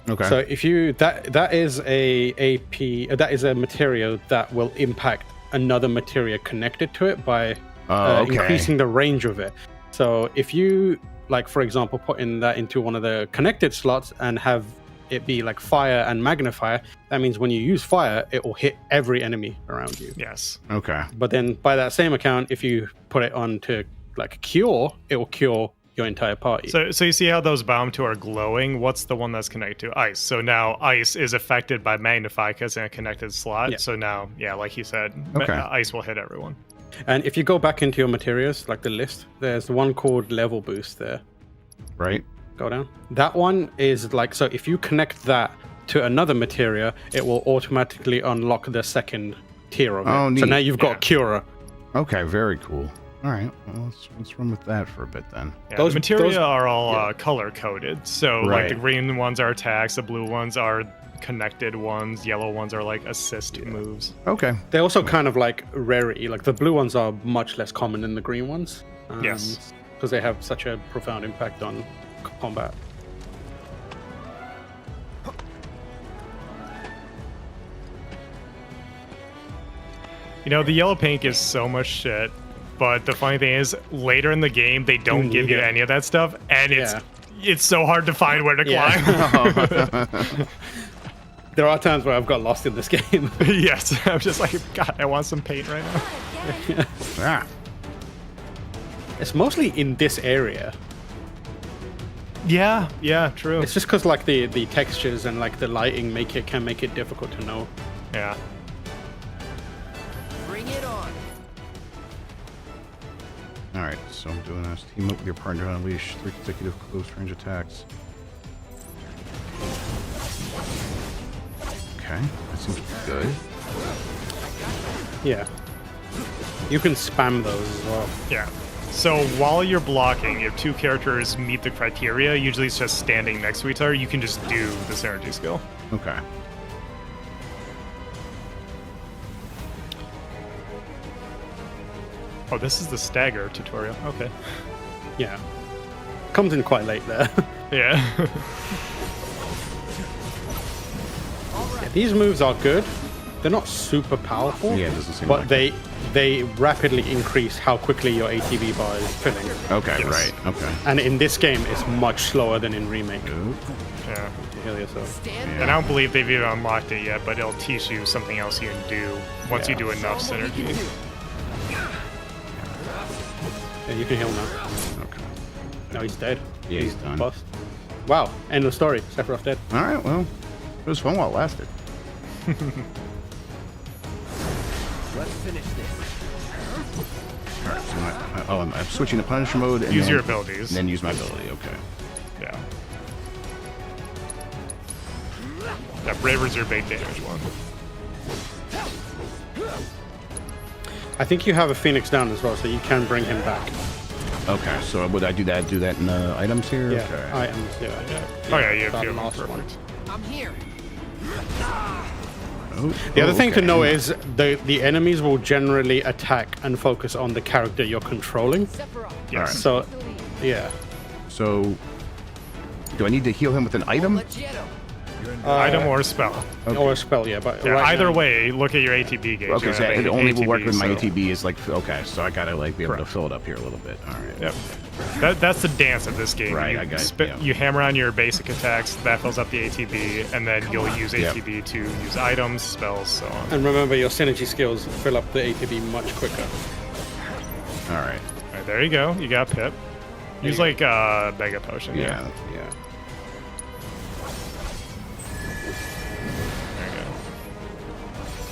Speaker 2: Okay.
Speaker 1: So if you that is a AP that is a material that will impact another material connected to it by increasing the range of it. So if you, like, for example, put in that into one of the connected slots and have it be like fire and magnifier, that means when you use fire, it will hit every enemy around you.
Speaker 3: Yes.
Speaker 2: Okay.
Speaker 1: But then by that same account, if you put it onto like cure, it will cure your entire party.
Speaker 3: So you see how those bottom two are glowing? What's the one that's connected to? Ice. So now ice is affected by magnify because in a connected slot.
Speaker 1: Yeah.
Speaker 3: So now, yeah, like you said, ice will hit everyone.
Speaker 1: And if you go back into your materials, like the list, there's one called level boost there.
Speaker 2: Right.
Speaker 1: Go down. That one is like, so if you connect that to another materia, it will automatically unlock the second tier of it.
Speaker 2: Oh, neat.
Speaker 1: So now you've got Cura.
Speaker 2: Okay, very cool. All right, well, let's run with that for a bit then.
Speaker 3: Yeah, those materia are all color coded. So like the green ones are attacks, the blue ones are connected ones, yellow ones are like assist moves.
Speaker 2: Okay.
Speaker 1: They're also kind of like rarity. Like the blue ones are much less common than the green ones.
Speaker 3: Yes.
Speaker 1: Because they have such a profound impact on combat.
Speaker 3: You know, the yellow pink is so much shit, but the funny thing is, later in the game, they don't give you any of that stuff, and it's so hard to find where to climb.
Speaker 1: There are times where I've got lost in this game.
Speaker 3: Yes, I'm just like, God, I want some paint right now.
Speaker 1: It's mostly in this area.
Speaker 3: Yeah, true.
Speaker 1: It's just because like the textures and like the lighting can make it difficult to know.
Speaker 3: Yeah.
Speaker 8: Bring it on.
Speaker 2: All right, so I'm doing this. Team up with your partner to unleash 3 consecutive close range attacks. Okay, that seems good.
Speaker 1: Yeah. You can spam those as well.
Speaker 3: Yeah. So while you're blocking, if two characters meet the criteria, usually it's just standing next to each other, you can just do the synergy skill.
Speaker 2: Okay.
Speaker 3: Oh, this is the stagger tutorial. Okay.
Speaker 1: Yeah. Comes in quite late there.
Speaker 3: Yeah.
Speaker 1: Yeah, these moves are good. They're not super powerful.
Speaker 2: Yeah, it doesn't seem
Speaker 1: but
Speaker 2: like
Speaker 1: they rapidly increase how quickly your ATB bar is filling.
Speaker 2: Okay, right. Okay.
Speaker 1: And in this game, it's much slower than in Remake.
Speaker 3: Yeah.
Speaker 1: To heal yourself.
Speaker 3: And I don't believe they've even unlocked it yet, but it'll teach you something else you can do once you do enough synergy.
Speaker 1: Yeah, you can heal now.
Speaker 2: Okay.
Speaker 1: No, he's dead.
Speaker 2: Yeah, he's done.
Speaker 1: Bust. Wow, end of story. Sephiroth dead.
Speaker 2: All right, well, it was fun while it lasted.
Speaker 8: Let's finish this.
Speaker 2: All right, so I'm switching to Punisher mode. And
Speaker 3: Use your abilities.
Speaker 2: And then use my ability, okay.
Speaker 3: Yeah. That Raver's your big damage one.
Speaker 1: I think you have a Phoenix down as well, so you can bring him back.
Speaker 2: Okay, so would I do that in the items here?
Speaker 1: Yeah,
Speaker 2: okay.
Speaker 1: items, yeah.
Speaker 3: Oh yeah, you have
Speaker 1: That
Speaker 3: two.
Speaker 1: last one.
Speaker 3: Perfect.
Speaker 8: I'm here.
Speaker 2: Oh,
Speaker 1: The other thing to
Speaker 2: okay.
Speaker 1: know is the enemies will generally attack and focus on the character you're controlling.
Speaker 3: Yes.
Speaker 1: So, yeah.
Speaker 2: So, do I need to heal him with an item?
Speaker 3: Item or spell.
Speaker 1: Or a spell, yeah. But
Speaker 3: Yeah,
Speaker 1: right
Speaker 3: either
Speaker 1: now-
Speaker 3: way, look at your ATB gauge.
Speaker 2: Okay,
Speaker 3: You
Speaker 2: so
Speaker 3: have
Speaker 2: it only will work
Speaker 3: ATB,
Speaker 2: with my
Speaker 3: so-
Speaker 2: ATB is like, okay, so I gotta like be able to fill it up here a little bit. All right.
Speaker 3: Yep. That's the dance of this game.
Speaker 2: Right,
Speaker 3: You
Speaker 2: I got it, yeah.
Speaker 3: You hammer on your basic attacks, that fills up the ATB, and then you'll use ATB to use items, spells, so on.
Speaker 1: And remember, your synergy skills fill up the ATB much quicker.
Speaker 2: All right.
Speaker 3: All right, there you go. You got Pip. Use like Mega Potion.
Speaker 2: Yeah.
Speaker 3: There you go.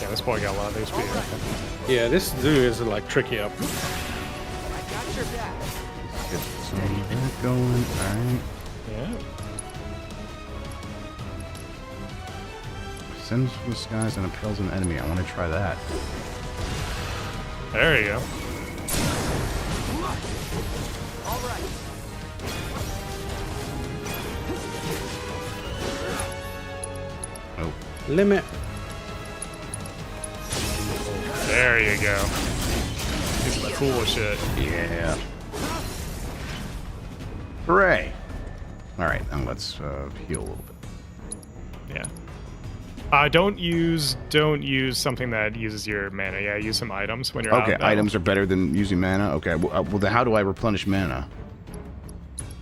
Speaker 3: Yeah, this boy got a lot of HP.
Speaker 1: Yeah, this zoo is like tricky up.
Speaker 2: Get some of that going. All right.
Speaker 3: Yeah.
Speaker 2: Sends from the skies and impels an enemy. I want to try that.
Speaker 3: There you go.
Speaker 2: Oh.
Speaker 1: Limit.
Speaker 3: There you go. This is the cool shit.
Speaker 2: Yeah. Hooray! All right, and let's heal a little bit.
Speaker 3: Yeah. Don't use something that uses your mana. Yeah, use some items when you're out.
Speaker 2: Okay, items are better than using mana. Okay, well then how do I replenish mana?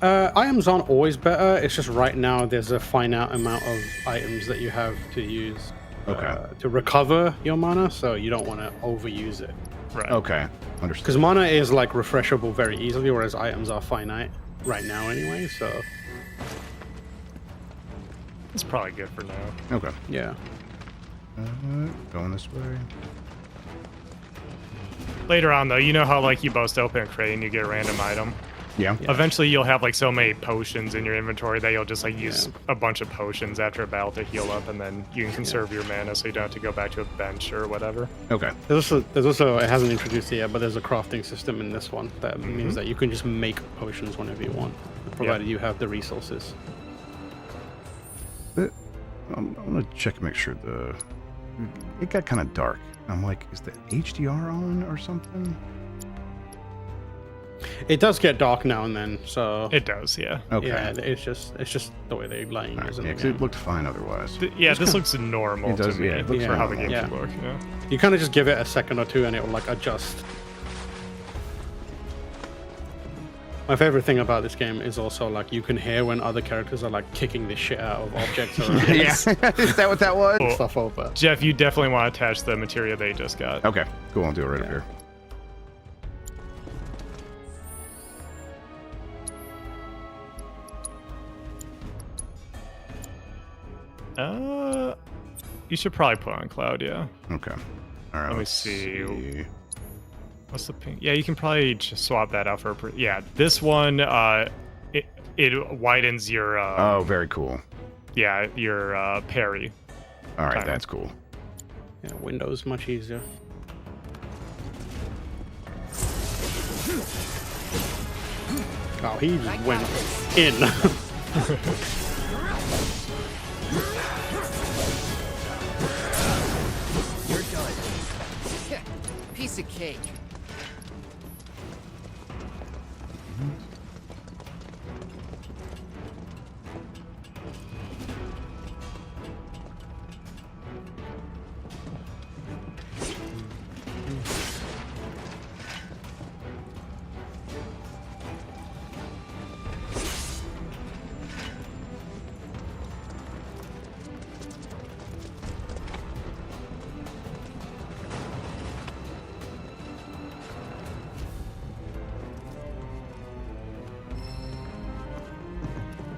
Speaker 1: Items aren't always better. It's just right now there's a finite amount of items that you have to use to recover your mana, so you don't want to overuse it.
Speaker 3: Right.
Speaker 2: Okay, understood.
Speaker 1: Because mana is like refreshable very easily, whereas items are finite right now anyway. So
Speaker 3: it's probably good for now.
Speaker 2: Okay.
Speaker 1: Yeah.
Speaker 2: Going this way.
Speaker 3: Later on, though, you know how like you bust open a crate and you get a random item.
Speaker 2: Yeah.
Speaker 3: Eventually, you'll have like so many potions in your inventory that you'll just like use a bunch of potions after a battle to heal up, and then you can conserve your mana, so you don't have to go back to a bench or whatever.
Speaker 2: Okay.
Speaker 1: There's also it hasn't introduced it yet, but there's a crafting system in this one that means that you can just make potions whenever you want, provided you have the resources.
Speaker 2: I'm gonna check and make sure it got kind of dark. I'm like, is the HDR on or something?
Speaker 1: It does get dark now and then, so
Speaker 3: it does, yeah.
Speaker 2: Okay.
Speaker 1: Yeah, it's just the way they're laying it, isn't it?
Speaker 2: It looked fine otherwise.
Speaker 3: This looks normal.
Speaker 2: It does,
Speaker 3: to me.
Speaker 2: yeah. It looks
Speaker 3: how the
Speaker 2: normal.
Speaker 3: game should look. Yeah.
Speaker 1: You kind of just give it a second or two, and it will like adjust. My favorite thing about this game is also like you can hear when other characters are like kicking the shit out of objects. Around.
Speaker 2: Yeah, is that what that was?
Speaker 3: Cool.
Speaker 1: Stuff over.
Speaker 3: Jeff, you definitely want to attach the material they just got.
Speaker 2: Okay, cool. I'll do it right up here.
Speaker 3: You should probably put on cloud, yeah.
Speaker 2: Okay. All right.
Speaker 3: Let me see. What's the ping? Yeah, you can probably just swap that out for this one. It widens your.
Speaker 2: Oh, very cool.
Speaker 3: Yeah, your parry.
Speaker 2: All right, that's cool.
Speaker 1: Yeah, Windows much easier. Oh, he just went in.
Speaker 8: You're done. Piece of cake.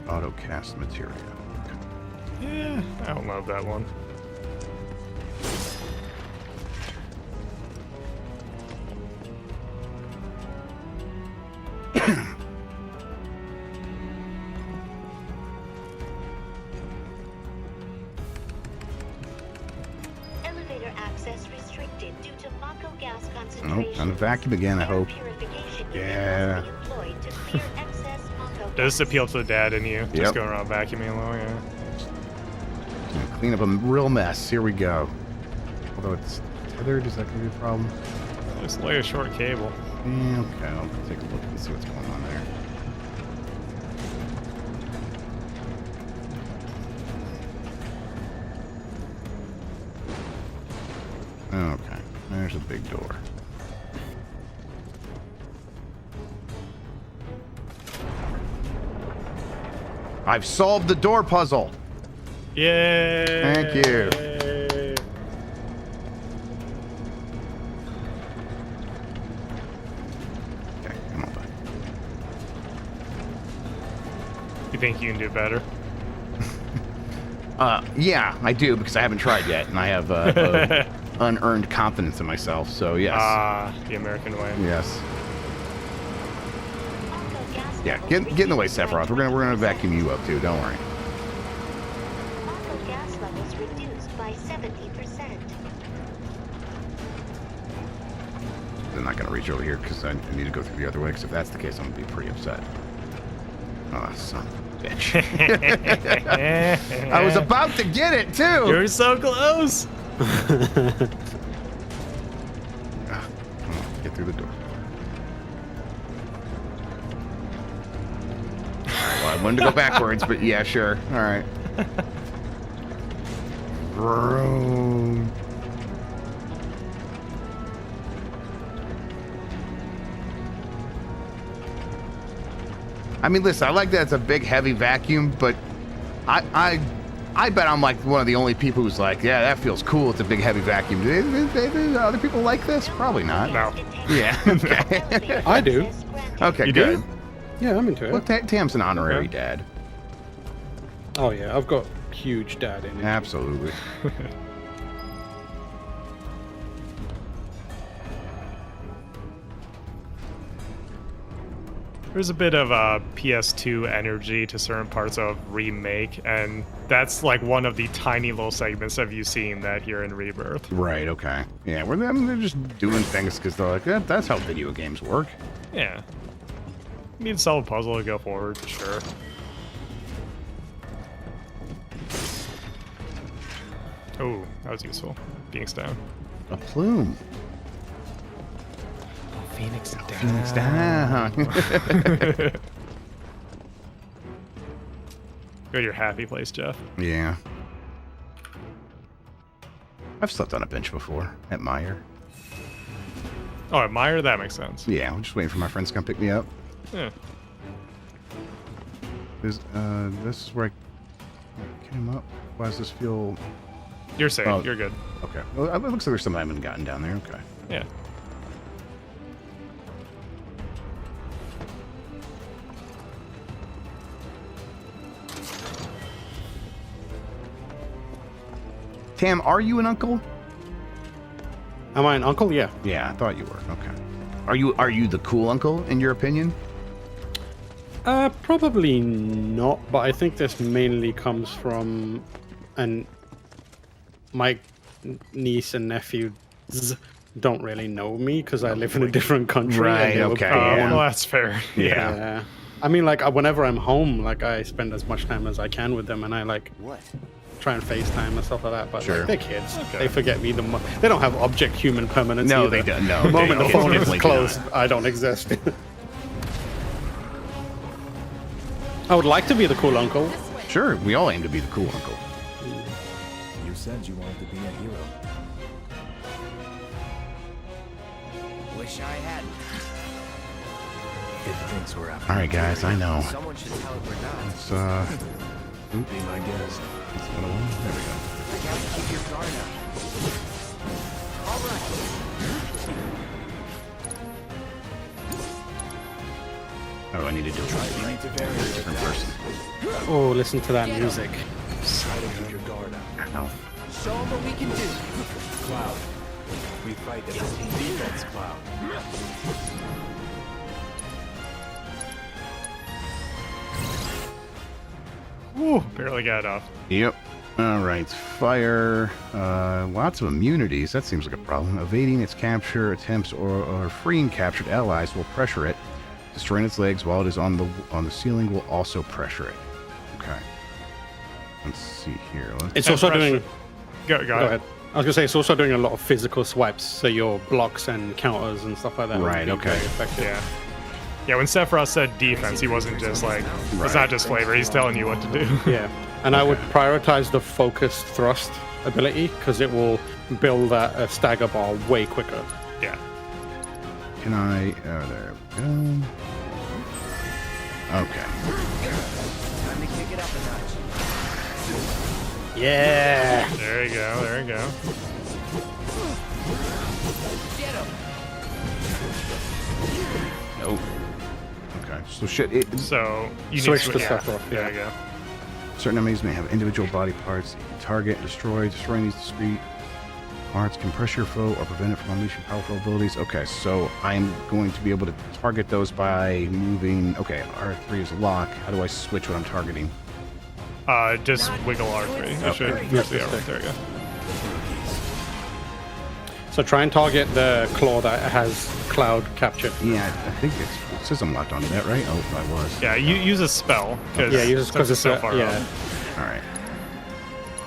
Speaker 2: Auto cast material.
Speaker 3: Yeah, I don't love that one.
Speaker 11: Elevator access restricted due to Mako gas concentration.
Speaker 2: Nope, I'm a vacuum again, I hope. Yeah.
Speaker 3: Does this appeal to the dad in you? Just going around vacuuming along, yeah.
Speaker 2: Clean up a real mess. Here we go. Although it's tethered, is that going to be a problem?
Speaker 3: Just lay a short cable.
Speaker 2: Yeah, okay, I'll take a look and see what's going on there. Okay, there's a big door. I've solved the door puzzle.
Speaker 3: Yay!
Speaker 2: Thank you. Okay, come on, bud.
Speaker 3: You think you can do better?
Speaker 2: Yeah, I do, because I haven't tried yet, and I have unearned confidence in myself, so yes.
Speaker 3: The American way.
Speaker 2: Yes. Yeah, get in the way, Sephiroth. We're gonna vacuum you up too. Don't worry.
Speaker 11: Mako gas levels reduced by 70%.
Speaker 2: They're not gonna reach over here because I need to go through the other way. Because if that's the case, I'm gonna be pretty upset. Oh, son of a bitch! I was about to get it too.
Speaker 3: You're so close.
Speaker 2: Come on, get through the door. I wanted to go backwards, but yeah, sure. All right. Vroom. I mean, listen, I like that it's a big, heavy vacuum, but I bet I'm like one of the only people who's like, yeah, that feels cool. It's a big, heavy vacuum. Do other people like this? Probably not.
Speaker 3: No.
Speaker 2: Yeah. Okay.
Speaker 1: I do.
Speaker 2: Okay,
Speaker 3: You
Speaker 2: good.
Speaker 3: do?
Speaker 1: Yeah, I'm into it.
Speaker 2: Well, Tam's an honorary dad.
Speaker 1: Oh yeah, I've got huge dad in it.
Speaker 2: Absolutely.
Speaker 3: There's a bit of PS2 energy to certain parts of Remake, and that's like one of the tiny little segments of you seeing that here in Rebirth.
Speaker 2: Right, okay. Yeah, they're just doing things because they're like, that's how video games work.
Speaker 3: Yeah. You need to solve a puzzle to go forward, sure. Oh, that was useful. Phoenix down.
Speaker 2: A plume.
Speaker 3: Phoenix down.
Speaker 2: Phoenix down.
Speaker 3: Go to your happy place, Jeff.
Speaker 2: Yeah. I've slept on a bench before at Meyer.
Speaker 3: Oh, at Meyer? That makes sense.
Speaker 2: Yeah, I'm just waiting for my friends to come pick me up.
Speaker 3: Yeah.
Speaker 2: This is where I came up. Why does this feel...
Speaker 3: You're safe.
Speaker 2: Oh,
Speaker 3: You're good.
Speaker 2: Okay. Well, it looks like there's something I haven't gotten down there. Okay.
Speaker 3: Yeah.
Speaker 2: Tam, are you an uncle?
Speaker 1: Am I an uncle? Yeah.
Speaker 2: Yeah, I thought you were. Okay. Are you the cool uncle in your opinion?
Speaker 1: Probably not, but I think this mainly comes from my niece and nephews don't really know me because I live in a different country.
Speaker 2: Right,
Speaker 1: and they were
Speaker 2: okay,
Speaker 1: born-
Speaker 2: yeah.
Speaker 3: Well, that's fair.
Speaker 2: Yeah.
Speaker 1: I mean, like, whenever I'm home, like, I spend as much time as I can with them, and I, like, try and FaceTime and stuff like that, but
Speaker 2: Sure.
Speaker 1: like, they're kids.
Speaker 3: Okay.
Speaker 1: They forget me. They don't have object human permanence
Speaker 2: No,
Speaker 1: either.
Speaker 2: they don't. No,
Speaker 1: The moment
Speaker 2: they
Speaker 1: the phone is
Speaker 2: definitely do
Speaker 1: closed,
Speaker 2: not.
Speaker 1: I don't exist. I would like to be the cool uncle.
Speaker 2: Sure, we all aim to be the cool uncle.
Speaker 6: You said you wanted to be a hero.
Speaker 8: Wish I hadn't.
Speaker 6: If things were after
Speaker 2: All right, guys, I know.
Speaker 8: Someone should tell it we're not.
Speaker 2: It's
Speaker 6: be my guest.
Speaker 2: it's 101. There we go.
Speaker 8: I gotta keep your guard up. All right.
Speaker 2: Oh, I need to do it. Different person.
Speaker 1: Oh, listen to that music.
Speaker 6: Try to keep your guard up.
Speaker 2: Ow.
Speaker 8: Show them what we can do.
Speaker 6: Cloud. We fight as a defense, Cloud.
Speaker 3: Woo, barely got it off.
Speaker 2: Yep. All right. Fire. Lots of immunities. That seems like a problem. Evading its capture attempts or freeing captured allies will pressure it. Destroying its legs while it is on the ceiling will also pressure it. Okay. Let's see here.
Speaker 1: It's also doing...
Speaker 3: Go
Speaker 1: Go ahead. I was going to say, it's also doing a lot of physical swipes, so your blocks and counters and stuff like that. would
Speaker 2: Right,
Speaker 1: be
Speaker 2: okay.
Speaker 1: very effective.
Speaker 3: Yeah. Yeah, when Sephiroth said defense, he wasn't just like, it's not just flavor, he's telling you what to do.
Speaker 1: Yeah, and I would prioritize the focused thrust ability because it will build that stagger bar way quicker.
Speaker 3: Yeah.
Speaker 2: Can I? Oh, there we go. Okay.
Speaker 8: Time to kick it up a notch.
Speaker 1: Yeah.
Speaker 3: There you go, there you go.
Speaker 8: Get him.
Speaker 2: Nope. Okay. So shit.
Speaker 3: So you
Speaker 1: Switch
Speaker 3: need
Speaker 1: to
Speaker 3: yeah.
Speaker 1: Sephiroth,
Speaker 3: There
Speaker 1: yeah.
Speaker 3: you go.
Speaker 2: Certain enemies may have individual body parts that you can target and destroy. Destroying these discrete parts can pressure your foe or prevent it from unleashing powerful abilities. Okay, so I'm going to be able to target those by moving. Okay, R3 is lock. How do I switch what I'm targeting?
Speaker 3: Just wiggle R3. You should
Speaker 2: Okay.
Speaker 3: use the R3. There you go.
Speaker 1: So try and target the claw that has Cloud captured.
Speaker 2: Yeah, I think it says I'm locked onto that, right? Oh, I was.
Speaker 3: Yeah, you use a spell.
Speaker 1: Yeah, use because it's
Speaker 3: so far
Speaker 1: yeah.
Speaker 2: All right.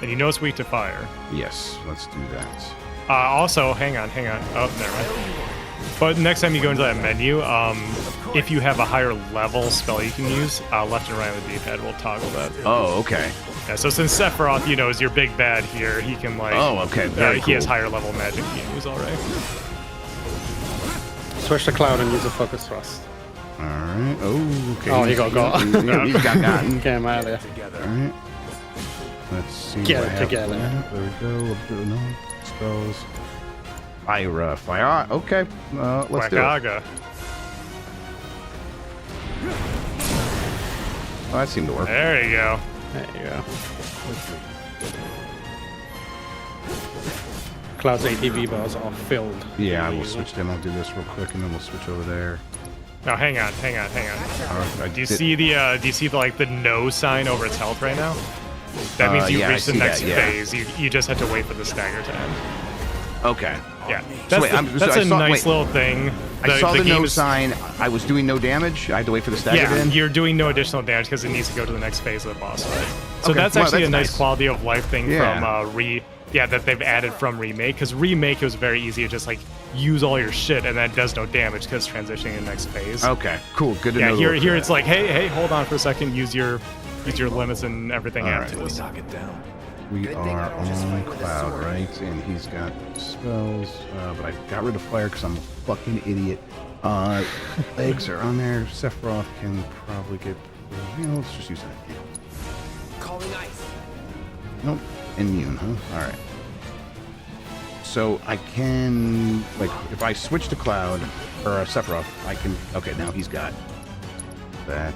Speaker 3: And you know it's weak to fire.
Speaker 2: Yes, let's do that.
Speaker 3: Also, hang on. Oh, never mind. But next time you go into that menu, if you have a higher level spell you can use, left and right on the D-pad will toggle that.
Speaker 2: Oh, okay.
Speaker 3: Yeah, so since Sephiroth, you know, is your big bad here, he can like.
Speaker 2: Oh, okay. Very
Speaker 3: He has
Speaker 2: cool.
Speaker 3: higher level magic he can use already.
Speaker 1: Switch to Cloud and use a focus thrust.
Speaker 2: All right. Oh, okay.
Speaker 1: Oh, he got.
Speaker 2: He's got gotten.
Speaker 1: Get him out of there.
Speaker 2: All right. Let's see.
Speaker 1: Get
Speaker 2: what I
Speaker 1: it
Speaker 2: have
Speaker 1: together.
Speaker 2: left. There we go. No spells. Fire. Okay. Let's do it.
Speaker 3: Wakaga.
Speaker 2: Oh, that seemed to work.
Speaker 3: There you go.
Speaker 1: There you go. Cloud's ATV bars are filled.
Speaker 2: Yeah, I will switch them. I'll do this real quick, and then we'll switch over there.
Speaker 3: No, hang on. Do you see the like the no sign over its health right now? That means you
Speaker 2: yeah, I
Speaker 3: reached the
Speaker 2: see
Speaker 3: next
Speaker 2: that, yeah.
Speaker 3: phase. You just have to wait for the stagger to end.
Speaker 2: Okay.
Speaker 3: Yeah,
Speaker 2: So
Speaker 3: that's,
Speaker 2: wait,
Speaker 3: that's
Speaker 2: I
Speaker 3: a
Speaker 2: saw-
Speaker 3: nice
Speaker 2: wait.
Speaker 3: little thing.
Speaker 2: I saw the
Speaker 3: game
Speaker 2: no
Speaker 3: is-
Speaker 2: sign. I was doing no damage. I had to wait for the stagger to
Speaker 3: Yeah,
Speaker 2: end.
Speaker 3: you're doing no additional damage because it needs to go to the next phase of the boss fight. So
Speaker 2: Okay,
Speaker 3: that's
Speaker 2: wow,
Speaker 3: actually
Speaker 2: that's
Speaker 3: a nice
Speaker 2: nice.
Speaker 3: quality of life thing
Speaker 2: Yeah.
Speaker 3: from that they've added from Remake. Because Remake, it was very easy to just like use all your shit and that does no damage because it's transitioning to the next phase.
Speaker 2: Okay, cool. Good to
Speaker 3: Yeah,
Speaker 2: know.
Speaker 3: here it's like, hey, hold on for a second. Use your limits and everything
Speaker 2: All
Speaker 3: after
Speaker 2: right.
Speaker 3: this.
Speaker 6: Knock it down.
Speaker 2: We are on Cloud, right? And he's got spells, but I got rid of fire because I'm a fucking idiot. Legs are on there. Sephiroth can probably get. Let's just use that.
Speaker 8: Calling ice.
Speaker 2: Nope. Immune, huh? All right. So I can, like, if I switch to Cloud or Sephiroth, I can. Okay, now he's got that.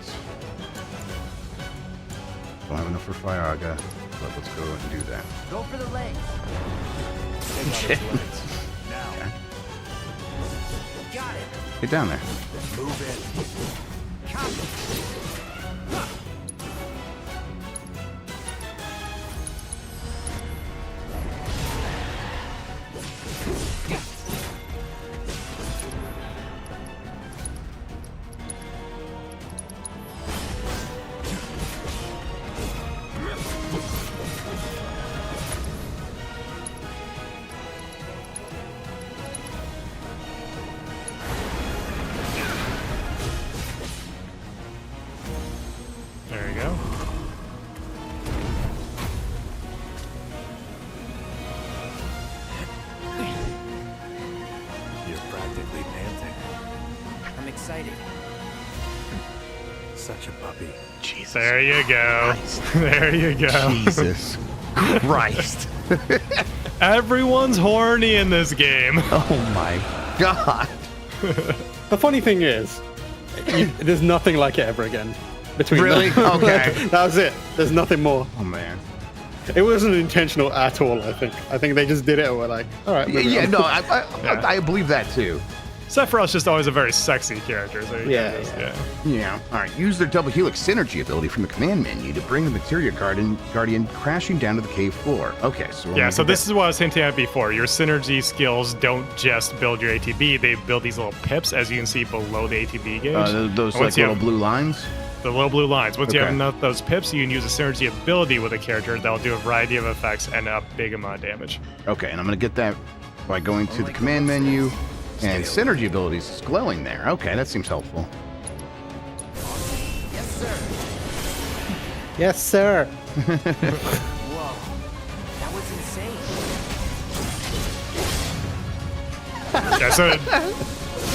Speaker 2: Don't have enough for Firaga, but let's go and do that.
Speaker 8: Go for the legs.
Speaker 2: Okay.
Speaker 8: Got it.
Speaker 2: Get down there.
Speaker 3: There you go.
Speaker 6: You're practically panting.
Speaker 8: I'm excited.
Speaker 6: Such a puppy.
Speaker 2: Jesus.
Speaker 3: There you go. There you go.
Speaker 2: Jesus Christ.
Speaker 3: Everyone's horny in this game.
Speaker 2: Oh my God.
Speaker 1: The funny thing is, there's nothing like it ever again. Between
Speaker 2: Really?
Speaker 1: them.
Speaker 2: Okay.
Speaker 1: That was it. There's nothing more.
Speaker 2: Oh man.
Speaker 1: It wasn't intentional at all. I think they just did it and were like, all right. moving
Speaker 2: Yeah,
Speaker 1: on.
Speaker 2: no, I believe that too.
Speaker 3: Sephiroth's just always a very sexy character. So
Speaker 1: Yeah.
Speaker 2: Yeah. All right. Use their double helix synergy ability from the command menu to bring the materia guardian crashing down to the cave floor. Okay. So we're
Speaker 3: Yeah,
Speaker 2: gonna
Speaker 3: so
Speaker 2: do
Speaker 3: this is what I was hinting at before. Your synergy skills don't just build your ATB, they build these little pips, as you can see below the ATB gauge.
Speaker 2: those
Speaker 3: And
Speaker 2: like
Speaker 3: once you
Speaker 2: little
Speaker 3: have-
Speaker 2: blue lines.
Speaker 3: The little blue lines. Once you have
Speaker 2: Okay.
Speaker 3: enough of those pips, you can use a synergy ability with a character that'll do a variety of effects and a big amount of damage.
Speaker 2: Okay, and I'm gonna get that by going to the command menu, and synergy abilities is glowing there. Okay, that seems helpful.
Speaker 8: Yes, sir.
Speaker 1: Yes, sir.
Speaker 8: Whoa. That was insane.
Speaker 3: Yeah, so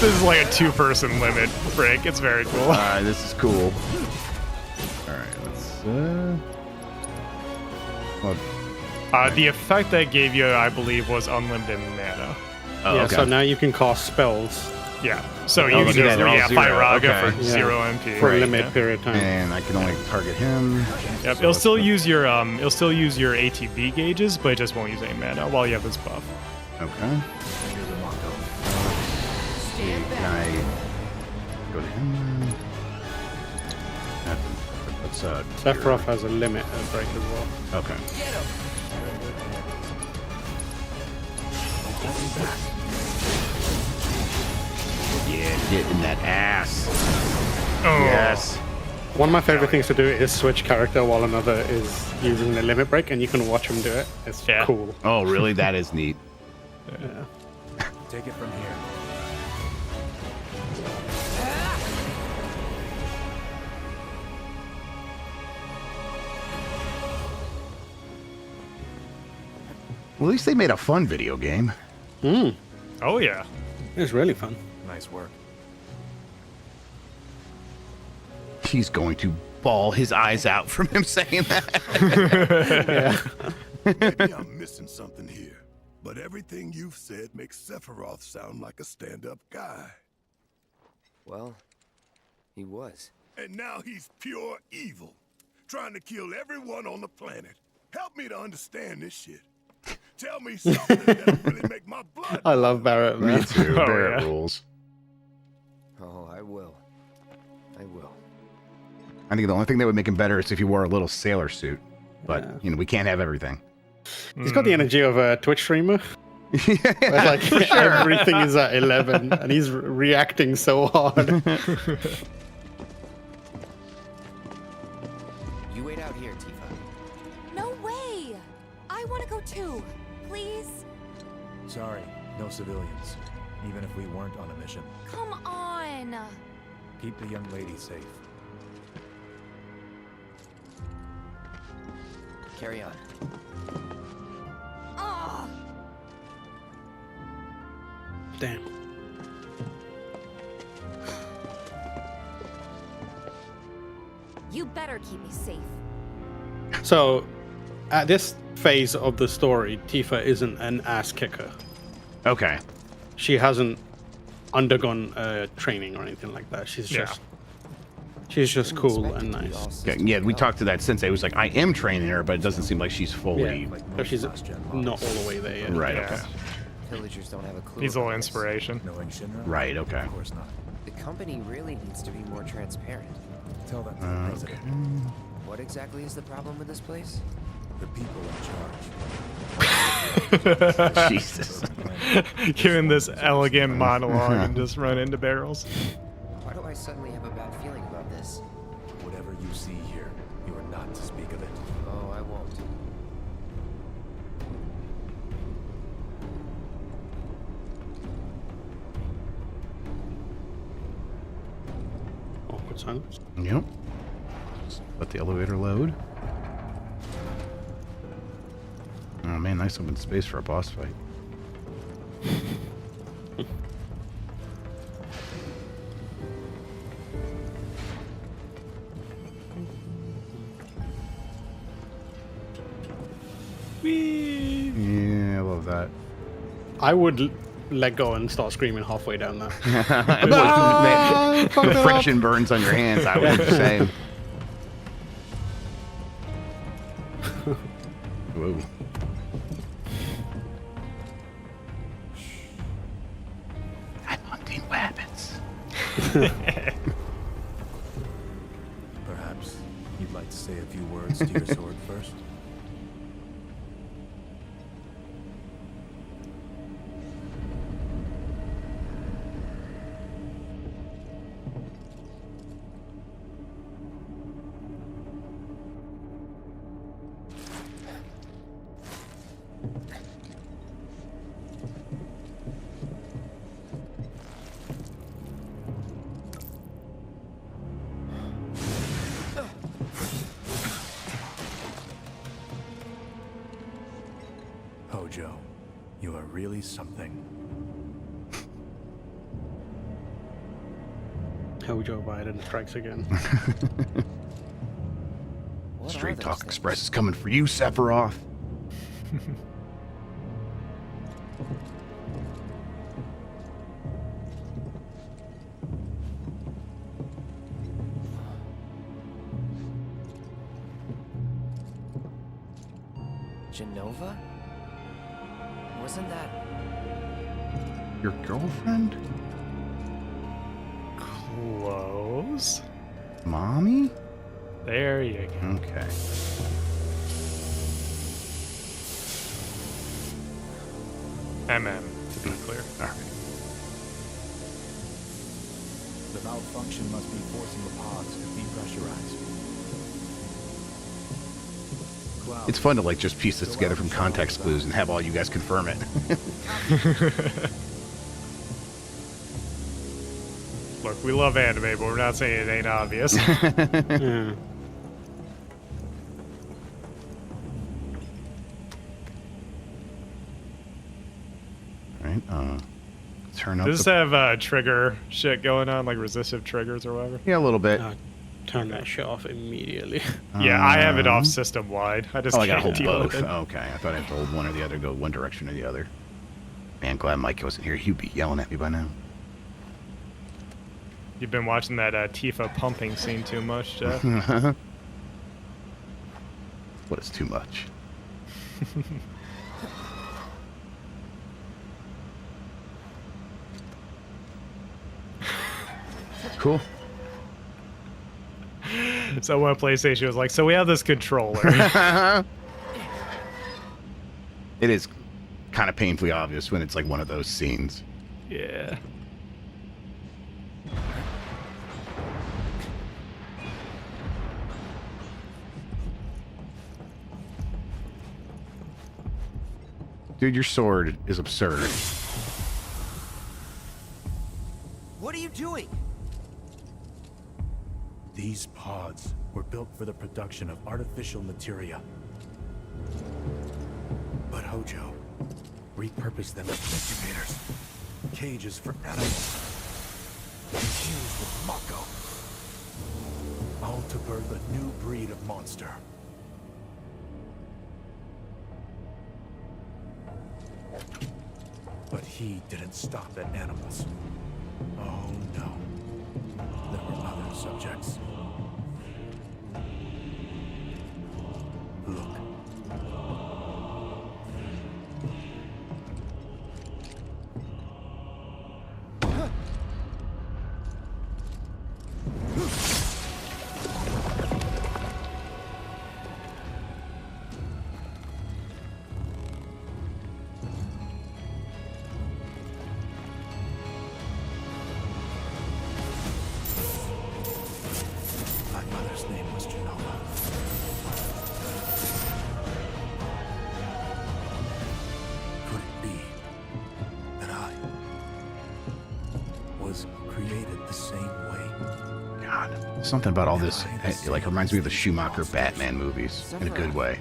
Speaker 3: this is like a 2-person limit break. It's very cool.
Speaker 2: All right, this is cool. All right, let's. Well,
Speaker 3: The effect that gave you, I believe, was unlimited mana.
Speaker 2: oh,
Speaker 1: Yeah.
Speaker 2: okay.
Speaker 1: So now you can cast spells
Speaker 3: Yeah. So
Speaker 2: Oh,
Speaker 3: you
Speaker 2: look
Speaker 3: can
Speaker 2: at
Speaker 3: use
Speaker 2: that, they're all zero.
Speaker 3: Firaga
Speaker 2: Okay.
Speaker 3: for
Speaker 1: Yeah.
Speaker 3: 0 MP.
Speaker 1: for a
Speaker 3: Right,
Speaker 1: limited
Speaker 3: yeah.
Speaker 1: period of time.
Speaker 2: And I can only target him.
Speaker 3: Yep. It'll still use your ATB gauges, but it just won't use any mana while you have this buff.
Speaker 2: Okay. Can I go to him? Let's
Speaker 1: Sephiroth has a limit break as well.
Speaker 2: Okay.
Speaker 8: Get him.
Speaker 2: Yeah, get in that ass.
Speaker 3: Oh.
Speaker 2: Yes.
Speaker 1: One of my favorite things to do is switch character while another is using the limit break, and you can watch him do it. It's
Speaker 3: Yeah.
Speaker 1: cool.
Speaker 2: Oh, really? That is neat.
Speaker 1: Yeah.
Speaker 6: Take it from here.
Speaker 2: Well, at least they made a fun video game.
Speaker 3: Oh yeah.
Speaker 1: It was really fun.
Speaker 6: Nice work.
Speaker 2: He's going to bawl his eyes out from him saying that.
Speaker 13: Maybe I'm missing something here, but everything you've said makes Sephiroth sound like a stand-up guy.
Speaker 8: Well, he was.
Speaker 13: And now he's pure evil, trying to kill everyone on the planet. Help me to understand this shit. Tell me something that'll really make my blood.
Speaker 1: I love Barrett, man.
Speaker 2: Me too.
Speaker 3: Oh,
Speaker 2: Barrett
Speaker 3: yeah.
Speaker 2: rules.
Speaker 8: Oh, I will. I will.
Speaker 2: I think the only thing that would make him better is if he wore a little sailor suit. But,
Speaker 1: Yeah.
Speaker 2: you know, we can't have everything.
Speaker 1: He's got the energy of a Twitch streamer. Where, like everything is at 11 and he's reacting so hard.
Speaker 8: You wait out here, Tifa.
Speaker 9: No way! I want to go too. Please?
Speaker 6: Sorry, no civilians. Even if we weren't on a mission.
Speaker 9: Come on!
Speaker 6: Keep the young lady safe.
Speaker 8: Carry on.
Speaker 9: Ugh.
Speaker 1: Damn.
Speaker 9: You better keep me safe.
Speaker 1: So, at this phase of the story, Tifa isn't an ass kicker.
Speaker 2: Okay.
Speaker 1: She hasn't undergone training or anything like that. She's
Speaker 3: Yeah.
Speaker 1: just cool and nice.
Speaker 2: Okay, yeah, we talked to that sensei who's like, I am training her, but it doesn't seem like she's fully...
Speaker 1: Yeah, so she's not all the way there yet.
Speaker 2: Right,
Speaker 3: Yeah.
Speaker 2: okay.
Speaker 8: Villagers don't have a clue.
Speaker 3: Needs a little
Speaker 8: about this.
Speaker 3: inspiration.
Speaker 6: Knowing Shinra?
Speaker 2: Right, okay.
Speaker 6: Of course not.
Speaker 8: The company really needs to be more transparent.
Speaker 6: Tell that to the president.
Speaker 8: What exactly is the problem with this place?
Speaker 6: The people in charge.
Speaker 2: Jesus.
Speaker 3: Giving this elegant monologue and just run into barrels.
Speaker 8: Why do I suddenly have a bad feeling about this?
Speaker 6: Whatever you see here, you are not to speak of it.
Speaker 8: Oh, I won't.
Speaker 1: Awkward silence.
Speaker 2: Yep. Just let the elevator load. Oh man, nice open space for a boss fight.
Speaker 3: Whee!
Speaker 2: Yeah, I love that.
Speaker 1: I would let go and start screaming halfway down there.
Speaker 2: The friction burns on your hands, I would say. Whoa. I'm hunting weapons.
Speaker 6: Perhaps you'd like to say a few words to your sword first? Hojo, you are really something.
Speaker 1: Joe Biden strikes again.
Speaker 8: What are
Speaker 2: Straight
Speaker 8: those
Speaker 2: Talk
Speaker 8: things?
Speaker 2: Express is coming for you, Sephiroth.
Speaker 8: Genova? Wasn't that...
Speaker 2: Your girlfriend?
Speaker 3: Close.
Speaker 2: Mommy?
Speaker 3: There you go.
Speaker 2: Okay.
Speaker 3: MM, to be clear.
Speaker 2: All right.
Speaker 6: The malfunction must be forcing the pods to depressurize. Cloud,
Speaker 2: It's fun to like just piece this together from context clues and have all you guys confirm it.
Speaker 3: Look, we love anime, but we're not saying it ain't obvious.
Speaker 1: Yeah.
Speaker 2: right. Turn up.
Speaker 3: Does this have trigger shit going on, like resistive triggers or whatever?
Speaker 2: Yeah, a little bit.
Speaker 1: Turn that shit off immediately.
Speaker 3: Yeah, I have it off system wide. I just
Speaker 2: I gotta
Speaker 3: can't
Speaker 2: hold
Speaker 3: deal
Speaker 2: both.
Speaker 3: with it.
Speaker 2: Okay, I thought I had to hold one or the other, go one direction or the other. Man, glad Mike wasn't here. He'd be yelling at me by now.
Speaker 3: You've been watching that Tifa pumping scene too much, Jeff.
Speaker 2: What is too much? Cool.
Speaker 3: So when PlayStation was like, so we have this controller.
Speaker 2: It is kind of painfully obvious when it's like one of those scenes.
Speaker 3: Yeah.
Speaker 2: Dude, your sword is absurd.
Speaker 8: What are you doing?
Speaker 6: These pods were built for the production of artificial materia. But Hojo repurposed them as incubators, cages for animals, infused with Mako, all to birth a new breed of monster. But he didn't stop at animals. Oh no. There were other subjects. Look.
Speaker 2: Something about all this, like, reminds me of the Schumacher Batman movies in a good way.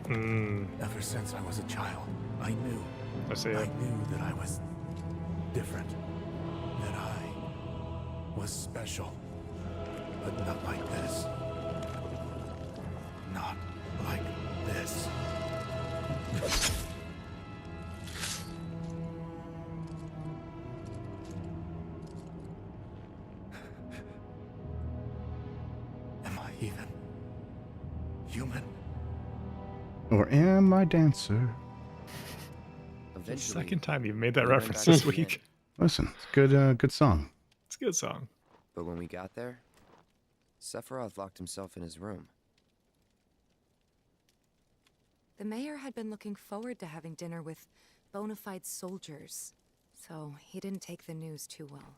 Speaker 6: Ever since I was a child, I knew. I knew that I was different. That I was special. But not like this. Not like this. Even human?
Speaker 2: Or am I dancer?
Speaker 3: The second time you've made that reference this week.
Speaker 2: Listen, it's good. Good song.
Speaker 3: It's a good song.
Speaker 8: But when we got there, Sephiroth locked himself in his room.
Speaker 9: The mayor had been looking forward to having dinner with bona fide soldiers, so he didn't take the news too well.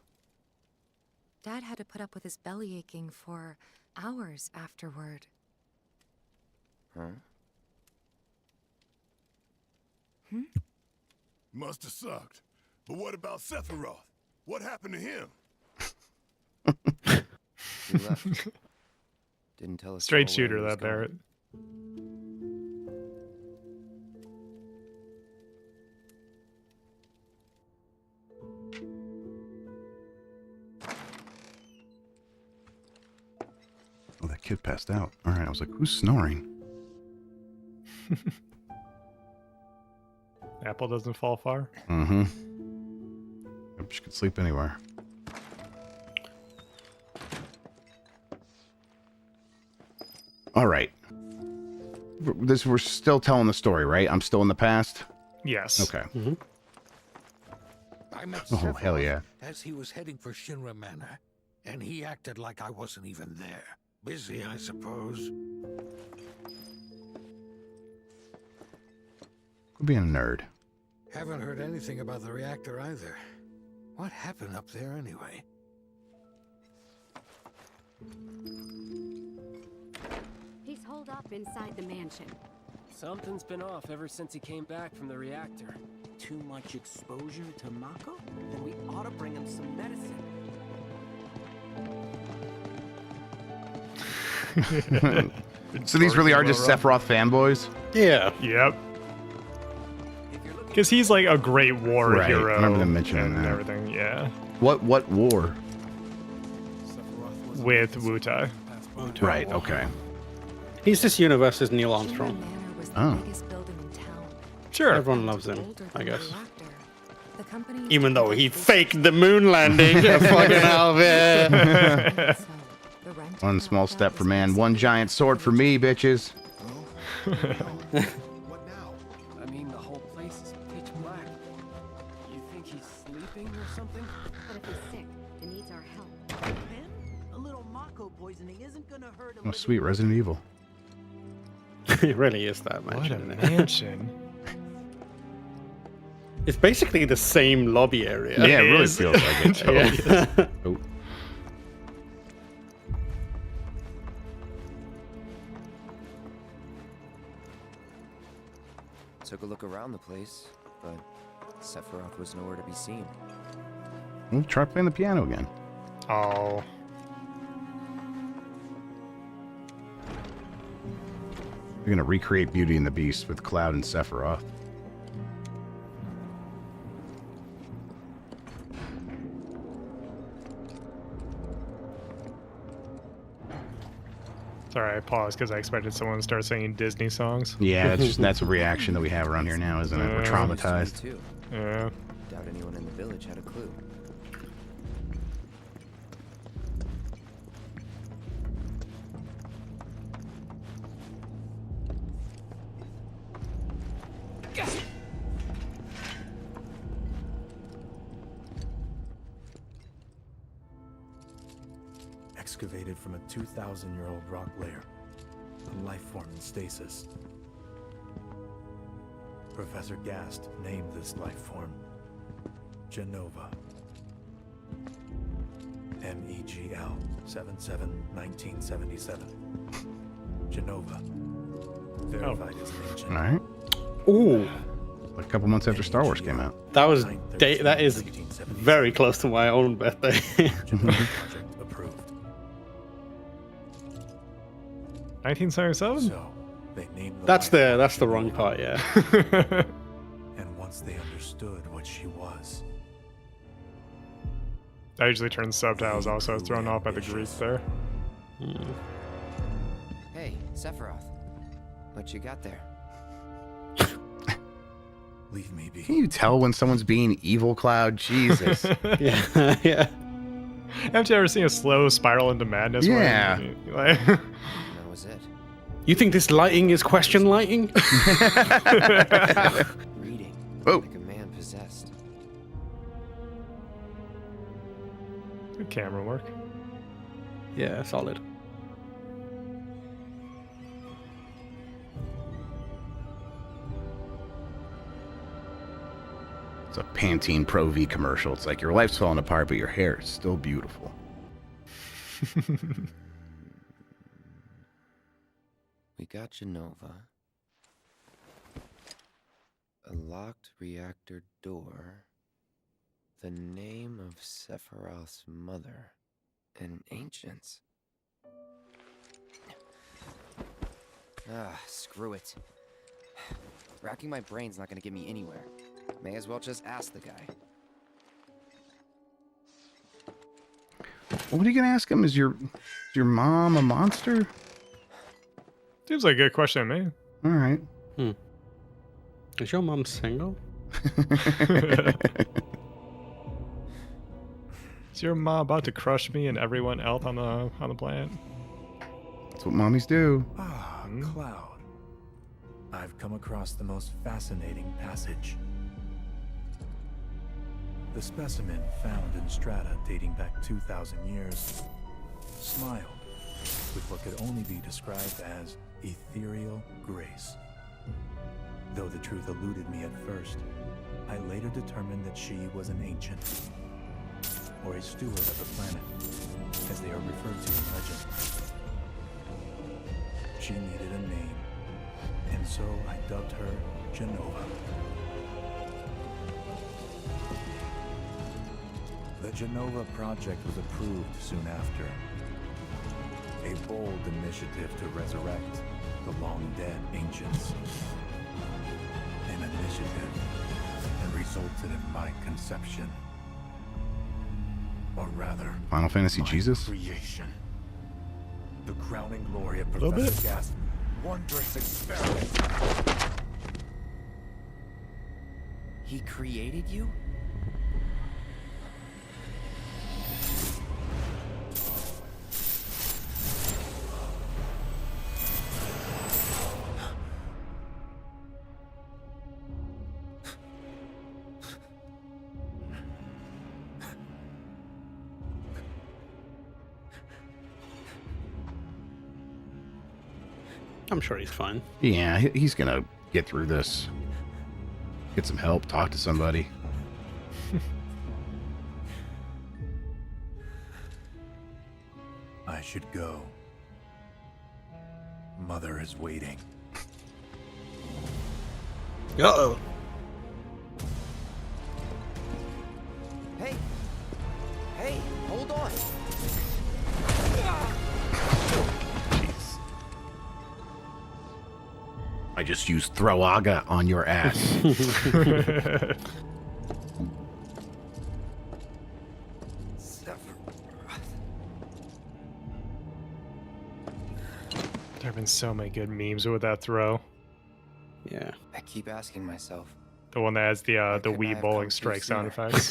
Speaker 9: Dad had to put up with his belly aching for hours afterward.
Speaker 8: Huh?
Speaker 13: Must have sucked. But what about Sephiroth? What happened to him?
Speaker 8: He left. Didn't tell us.
Speaker 3: Straight shooter, that Barrett.
Speaker 2: Oh, that kid passed out. All right, I was like, who's snoring?
Speaker 3: Apple doesn't fall far.
Speaker 2: Mm-hmm. She could sleep anywhere. All right. We're still telling the story, right? I'm still in the past?
Speaker 3: Yes.
Speaker 2: Okay.
Speaker 1: Mm-hmm.
Speaker 10: I met
Speaker 2: Oh,
Speaker 10: Sephiroth
Speaker 2: hell yeah.
Speaker 10: as he was heading for Shinra Manor, and he acted like I wasn't even there. Busy, I suppose.
Speaker 2: Could be a nerd.
Speaker 10: Haven't heard anything about the reactor either. What happened up there anyway?
Speaker 14: He's holed up inside the mansion.
Speaker 15: Something's been off ever since he came back from the reactor. Too much exposure to Mako? Then we ought to bring him some medicine.
Speaker 2: So these really are just Sephiroth fanboys?
Speaker 1: Yeah.
Speaker 3: Yep. Because he's like a great war
Speaker 2: Right,
Speaker 3: hero.
Speaker 2: I remember them mentioning
Speaker 3: and
Speaker 2: that.
Speaker 3: everything. Yeah.
Speaker 2: What war?
Speaker 3: With Wutai.
Speaker 2: Right. Okay.
Speaker 1: He's this universe's Neil Armstrong.
Speaker 2: Oh.
Speaker 3: Sure.
Speaker 1: Everyone loves him, I guess. Even though he faked the moon landing, get fucking out of here.
Speaker 2: One small step for man, one giant sword for me, bitches.
Speaker 15: I mean, the whole place is pitch black. You think he's sleeping or something?
Speaker 14: But if he's sick and needs our help.
Speaker 16: Then a little Mako poisoning isn't gonna hurt
Speaker 2: Oh, sweet Resident Evil.
Speaker 1: It really is that mansion.
Speaker 3: What a mansion.
Speaker 1: It's basically the same lobby area.
Speaker 2: Yeah, it really feels like it.
Speaker 1: Yeah.
Speaker 2: Oh.
Speaker 8: Took a look around the place, but Sephiroth was nowhere to be seen.
Speaker 2: Well, try playing the piano again.
Speaker 3: Oh.
Speaker 2: We're gonna recreate Beauty and the Beast with Cloud and Sephiroth.
Speaker 3: Sorry, I paused because I expected someone to start singing Disney songs.
Speaker 2: Yeah, it's just that's a reaction that we have around here now, isn't it? We're traumatized.
Speaker 8: Too.
Speaker 3: Yeah.
Speaker 8: Doubt anyone in the village had a clue.
Speaker 6: Excavated from a 2,000-year-old rock layer, a life form in stasis. Professor Gast named this life form Genova. MEGL 77-1977. Genova. Verified as an ancient.
Speaker 2: All right.
Speaker 1: Ooh.
Speaker 2: A couple months after Star Wars came out.
Speaker 1: That was that is very close to my own birthday.
Speaker 6: Approved.
Speaker 3: 1977?
Speaker 6: So they named
Speaker 1: That's the wrong part, yeah.
Speaker 6: And once they understood what she was,
Speaker 3: I usually turn subtitles off, so I was thrown off by the Greek there.
Speaker 8: Hey, Sephiroth. What you got there?
Speaker 6: leave me be.
Speaker 2: Can you tell when someone's being evil, Cloud? Jesus.
Speaker 1: Yeah, yeah.
Speaker 3: Haven't you ever seen a slow spiral into madness?
Speaker 2: Yeah.
Speaker 8: That was it.
Speaker 1: You think this lighting is question lighting?
Speaker 8: Reading.
Speaker 2: Oh.
Speaker 8: Like a man possessed.
Speaker 3: Good camera work.
Speaker 1: Yeah, solid.
Speaker 2: It's a Pantene Pro V commercial. It's like your life's falling apart, but your hair is still beautiful.
Speaker 8: We got Genova. A locked reactor door. The name of Sephiroth's mother. And ancients. Ah, screw it. Racking my brain's not gonna get me anywhere. May as well just ask the guy.
Speaker 2: What are you gonna ask him? Is your mom a monster?
Speaker 3: Seems like a good question to me.
Speaker 2: All right.
Speaker 1: Is your mom single?
Speaker 3: Is your mom about to crush me and everyone else on the planet?
Speaker 2: That's what mommies do.
Speaker 6: Ah, Cloud. I've come across the most fascinating passage. The specimen found in strata dating back 2,000 years smiled with what could only be described as ethereal grace. Though the truth eluded me at first, I later determined that she was an ancient, or a steward of the planet, as they are referred to in legend. She needed a name, and so I dubbed her Genova. The Genova project was approved soon after. A bold initiative to resurrect the long-dead ancients. An initiative resulted in my conception. Or rather,
Speaker 2: Final Fantasy
Speaker 6: my
Speaker 2: Jesus?
Speaker 6: creation. The crowning glory of
Speaker 3: Little
Speaker 6: Professor
Speaker 3: bit.
Speaker 6: Gas' wondrous experiment.
Speaker 8: He created you?
Speaker 1: I'm sure he's fine.
Speaker 2: Yeah, he's gonna get through this. Get some help, talk to somebody.
Speaker 6: I should go. Mother is waiting.
Speaker 1: Uh-oh.
Speaker 8: Hey! Hey, hold on!
Speaker 2: Jeez. I just used throw aga on your ass.
Speaker 3: There have been so many good memes with that throw.
Speaker 1: Yeah.
Speaker 8: I keep asking myself.
Speaker 3: The one that has the
Speaker 8: couldn't I
Speaker 3: Wii
Speaker 8: have
Speaker 3: bowling
Speaker 8: come
Speaker 3: strike
Speaker 8: sooner?
Speaker 3: sound effects.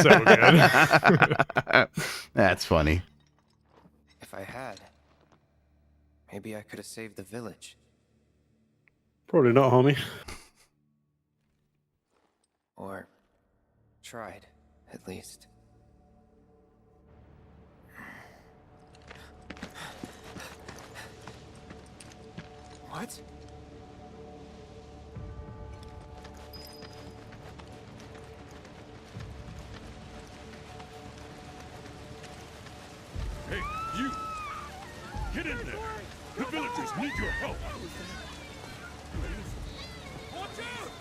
Speaker 3: So good.
Speaker 2: That's funny.
Speaker 8: If I had, maybe I could have saved the village.
Speaker 1: Probably not, homie.
Speaker 8: Or tried, at least. What?
Speaker 7: Hey, you! Get in there! The villagers need your help!
Speaker 13: Watch out!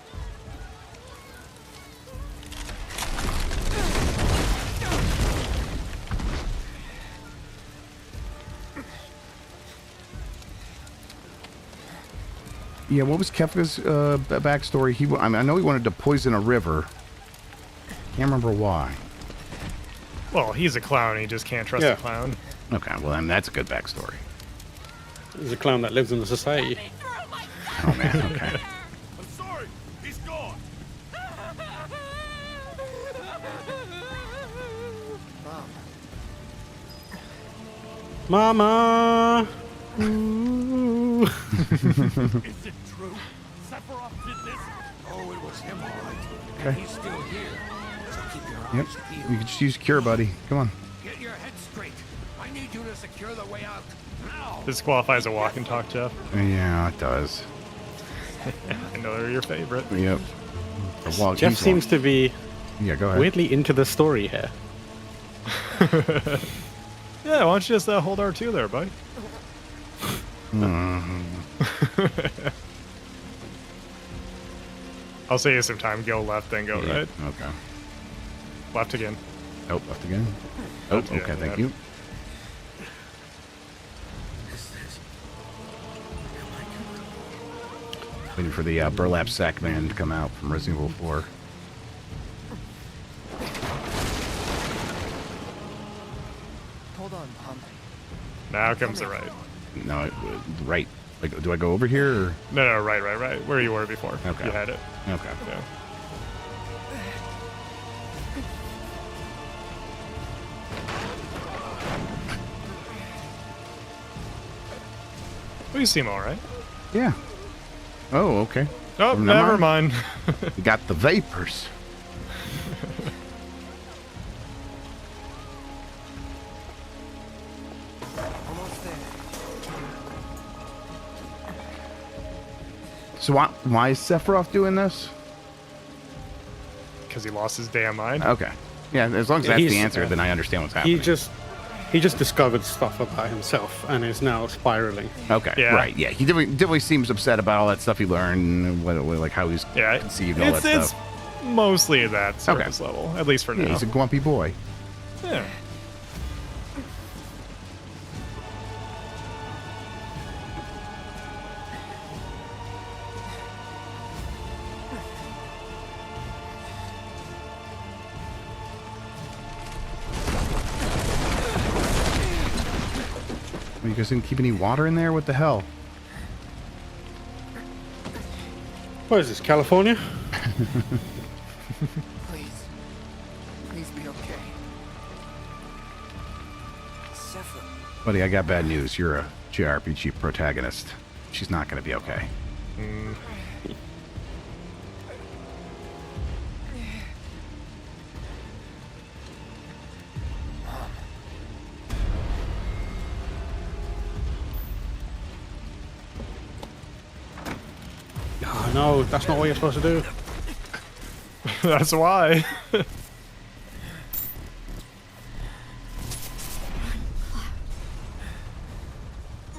Speaker 2: Yeah, what was Kefka's backstory? I know he wanted to poison a river. Can't remember why.
Speaker 3: Well, he's a clown. He just can't trust
Speaker 1: Yeah.
Speaker 3: a clown.
Speaker 2: Okay, well, then that's a good backstory.
Speaker 1: He's a clown that lives in the society.
Speaker 2: Oh, man, okay.
Speaker 13: I'm sorry, he's gone.
Speaker 1: Mama! Ooh.
Speaker 13: Is it true? Sephiroth did this?
Speaker 10: Oh, it was him, all right.
Speaker 2: Okay.
Speaker 10: And he's still here. So keep your
Speaker 2: Yep,
Speaker 10: eyes
Speaker 2: you
Speaker 10: peeled.
Speaker 2: can just use cure, buddy. Come on.
Speaker 10: Get your head straight. I need you to secure the way out. Now.
Speaker 3: This qualifies a walk and talk, Jeff.
Speaker 2: Yeah, it does.
Speaker 3: I know they're your favorite.
Speaker 2: Yep. Well,
Speaker 1: Jeff
Speaker 2: he's
Speaker 1: seems to be
Speaker 2: Yeah, go ahead.
Speaker 1: weirdly into the story here.
Speaker 3: Yeah, why don't you just hold R2 there, buddy? I'll save you some time. Go left, then go
Speaker 2: Yeah,
Speaker 3: right.
Speaker 2: Okay.
Speaker 3: Left again.
Speaker 2: Oh, left again. Oh,
Speaker 3: Left, yeah,
Speaker 2: okay, thank
Speaker 3: yeah.
Speaker 2: you. Waiting for the burlap sack man to come out from Resident Evil 4.
Speaker 8: Hold on, Mom.
Speaker 3: Now comes the right.
Speaker 2: No, right. Like, do I go over here? Or?
Speaker 3: No, right. Where you were before.
Speaker 2: Okay.
Speaker 3: You had it.
Speaker 2: Okay.
Speaker 3: Yeah. Well, you seem alright.
Speaker 2: Yeah. Oh, okay.
Speaker 3: Oh, never mind.
Speaker 2: You got the vapors.
Speaker 8: Almost there.
Speaker 2: So why is Sephiroth doing this?
Speaker 3: Because he lost his damn mind.
Speaker 2: Okay. Yeah, as long as
Speaker 1: Yeah,
Speaker 2: that's the
Speaker 1: he's,
Speaker 2: answer, then I understand what's happening.
Speaker 1: He just discovered stuff about himself and is now spiraling.
Speaker 2: Okay,
Speaker 3: Yeah.
Speaker 2: right. Yeah, he definitely seems upset about all that stuff he learned, like how he's conceived all that
Speaker 3: It's
Speaker 2: stuff.
Speaker 3: mostly at that surface level, at least for
Speaker 2: Yeah,
Speaker 3: now.
Speaker 2: he's a grumpy boy.
Speaker 3: Yeah.
Speaker 2: You guys didn't keep any water in there? What the hell?
Speaker 1: What is this, California?
Speaker 8: Please. Please be okay. Sephiroth.
Speaker 2: Buddy, I got bad news. You're a JRPG protagonist. She's not going to be okay.
Speaker 1: Oh, no, that's not what you're supposed to do.
Speaker 3: That's why.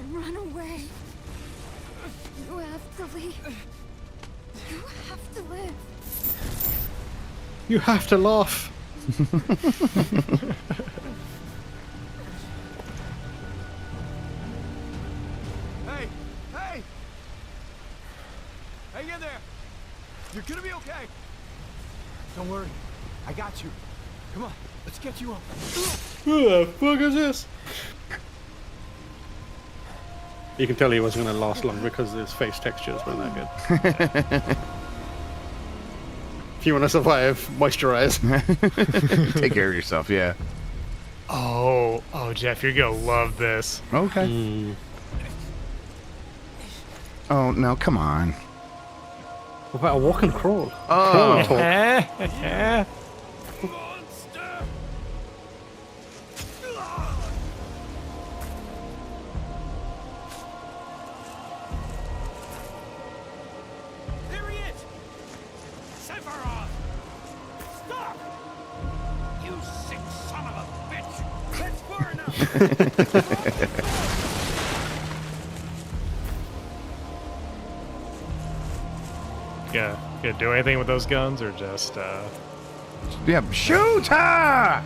Speaker 9: Run away. You have to leave. You have to live.
Speaker 1: You have to laugh.
Speaker 6: Hey! Hey! Hang in there! You're gonna be okay! Don't worry. I got you. Come on, let's get you up.
Speaker 1: Who the fuck is this? You can tell he wasn't going to last long because his face textures weren't that good. If you want to survive, moisturize.
Speaker 2: Take care of yourself, yeah.
Speaker 3: Oh, Jeff, you're gonna love this.
Speaker 2: Okay. Oh, no, come on.
Speaker 1: What about a walk and crawl?
Speaker 2: Oh.
Speaker 1: Crawl and talk.
Speaker 6: There he is! Sephiroth! Stop! You sick son of a bitch! That's far enough!
Speaker 3: Yeah, do anything with those guns or just
Speaker 2: Yeah, shoot her!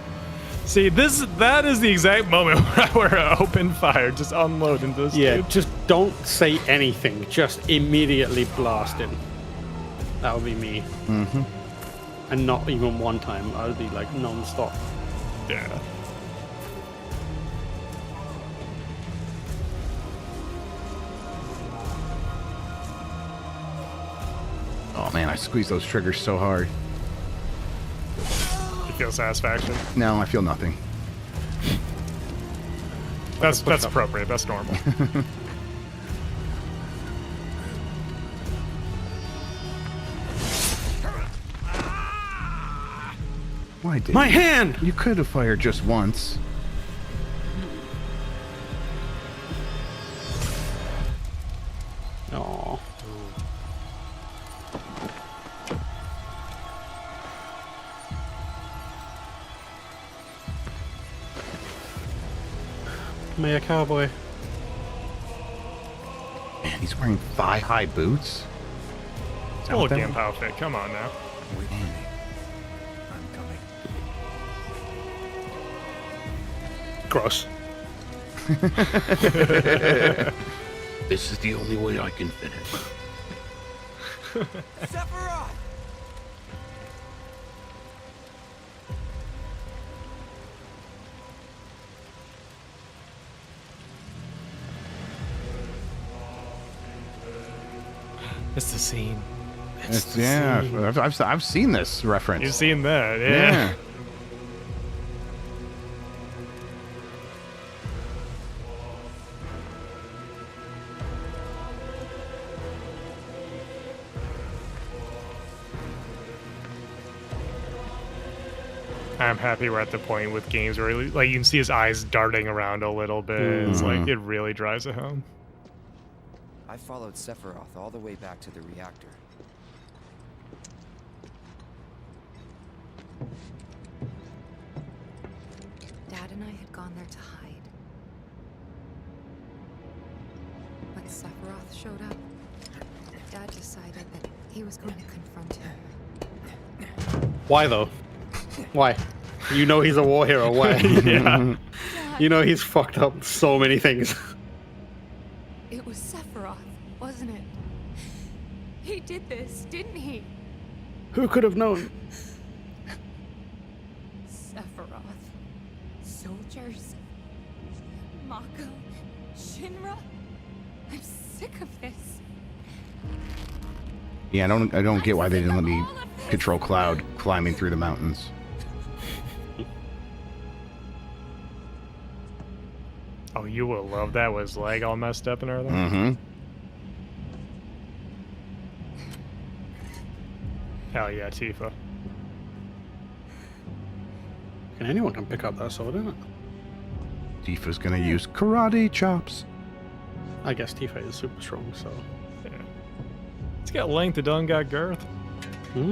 Speaker 3: See, that is the exact moment where I open fire, just unload into this dude.
Speaker 1: Just don't say anything. Just immediately blast him. That would be me.
Speaker 2: Mm-hmm.
Speaker 1: And not even one time. I would be like non-stop.
Speaker 3: Yeah.
Speaker 2: Oh man, I squeeze those triggers so hard.
Speaker 3: You feel satisfaction?
Speaker 2: No, I feel nothing.
Speaker 3: That's appropriate. That's normal.
Speaker 2: Why did
Speaker 1: My hand!
Speaker 2: You could have fired just once.
Speaker 1: Oh. Me a cowboy.
Speaker 2: Man, he's wearing thigh-high boots.
Speaker 3: It's a little gimp outfit. Come on now.
Speaker 6: Wait for me. I'm coming.
Speaker 1: Gross.
Speaker 7: This is the only way I can finish.
Speaker 6: Sephiroth!
Speaker 3: It's the scene.
Speaker 2: It's, yeah, I've seen this reference.
Speaker 3: You've seen that, yeah. I'm happy we're at the point with games where like you can see his eyes darting around a little bit. It's like it really drives it home.
Speaker 8: I followed Sephiroth all the way back to the reactor.
Speaker 9: Dad and I had gone there to hide. When Sephiroth showed up, Dad decided that he was going to confront him.
Speaker 1: Why though? Why? You know he's a war hero. Why?
Speaker 3: Yeah.
Speaker 1: You know he's fucked up so many things.
Speaker 9: It was Sephiroth, wasn't it? He did this, didn't he?
Speaker 1: Who could have known?
Speaker 9: Sephiroth. Soldiers. Mako.
Speaker 12: Shinra? I'm sick of this.
Speaker 2: Yeah, I don't get why they didn't let me control Cloud climbing through the mountains.
Speaker 3: Oh, you will love that with his leg all messed up and everything.
Speaker 2: Mm-hmm.
Speaker 3: Hell yeah, Tifa.
Speaker 1: And anyone can pick up that sword, isn't it?
Speaker 2: Tifa's gonna use karate chops.
Speaker 1: I guess Tifa is super strong, so.
Speaker 3: Yeah. It's got length, it done got girth. Here's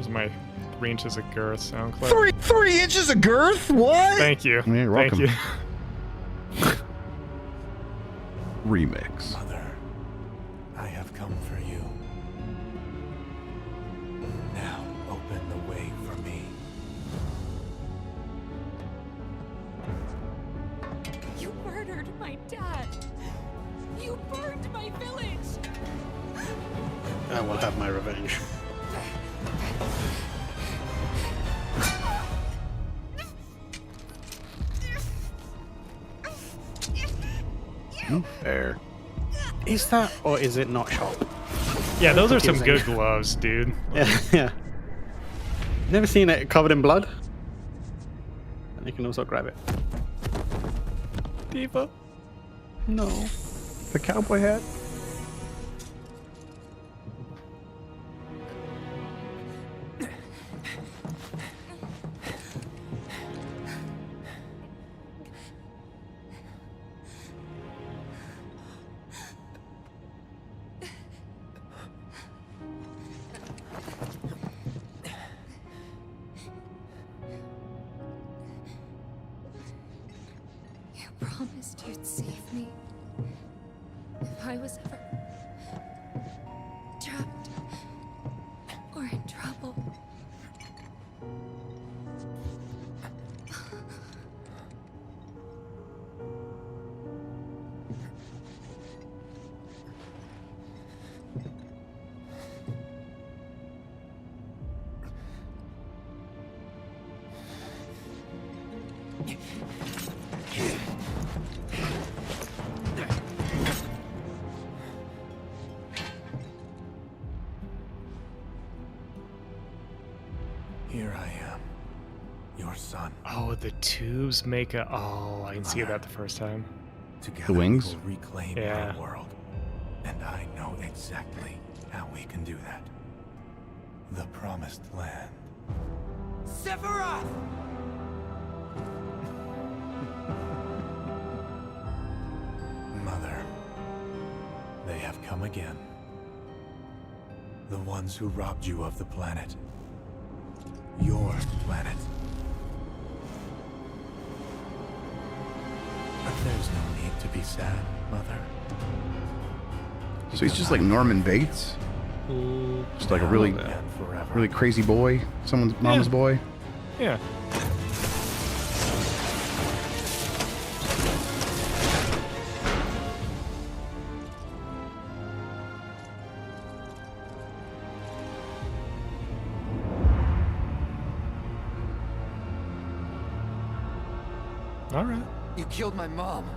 Speaker 3: my 3 inches of girth sound clip.
Speaker 2: 3 inches of girth? What?
Speaker 3: Thank you.
Speaker 2: Yeah, you're
Speaker 3: Thank
Speaker 2: welcome.
Speaker 3: you.
Speaker 2: Remix.
Speaker 6: Mother, I have come for you. Now open the way for me.
Speaker 12: You murdered my dad. You burned my village.
Speaker 1: I will have my revenge.
Speaker 2: Fair.
Speaker 1: Is that or is it not sharp?
Speaker 3: Yeah, those are some
Speaker 1: Confusing.
Speaker 3: good gloves, dude.
Speaker 1: Yeah, yeah. Never seen it covered in blood? And you can also grab it.
Speaker 3: Tifa.
Speaker 2: No. The cowboy hat?
Speaker 9: You promised you'd save me. If I was ever trapped or in trouble.
Speaker 6: Here I am, your son.
Speaker 3: Oh, the tubes make a. Oh, I didn't see that the first time.
Speaker 6: Together
Speaker 2: The wings?
Speaker 6: we'll reclaim
Speaker 3: Yeah.
Speaker 6: our world. And I know exactly how we can do that. The Promised Land.
Speaker 8: Sephiroth!
Speaker 6: Mother, they have come again. The ones who robbed you of the planet. Your planet. But there's no need to be sad, Mother.
Speaker 2: So he's just like Norman Bates? Just like a really,
Speaker 6: And forever.
Speaker 2: really crazy boy? Someone's mama's boy?
Speaker 3: Yeah. All right.
Speaker 8: You killed my mom.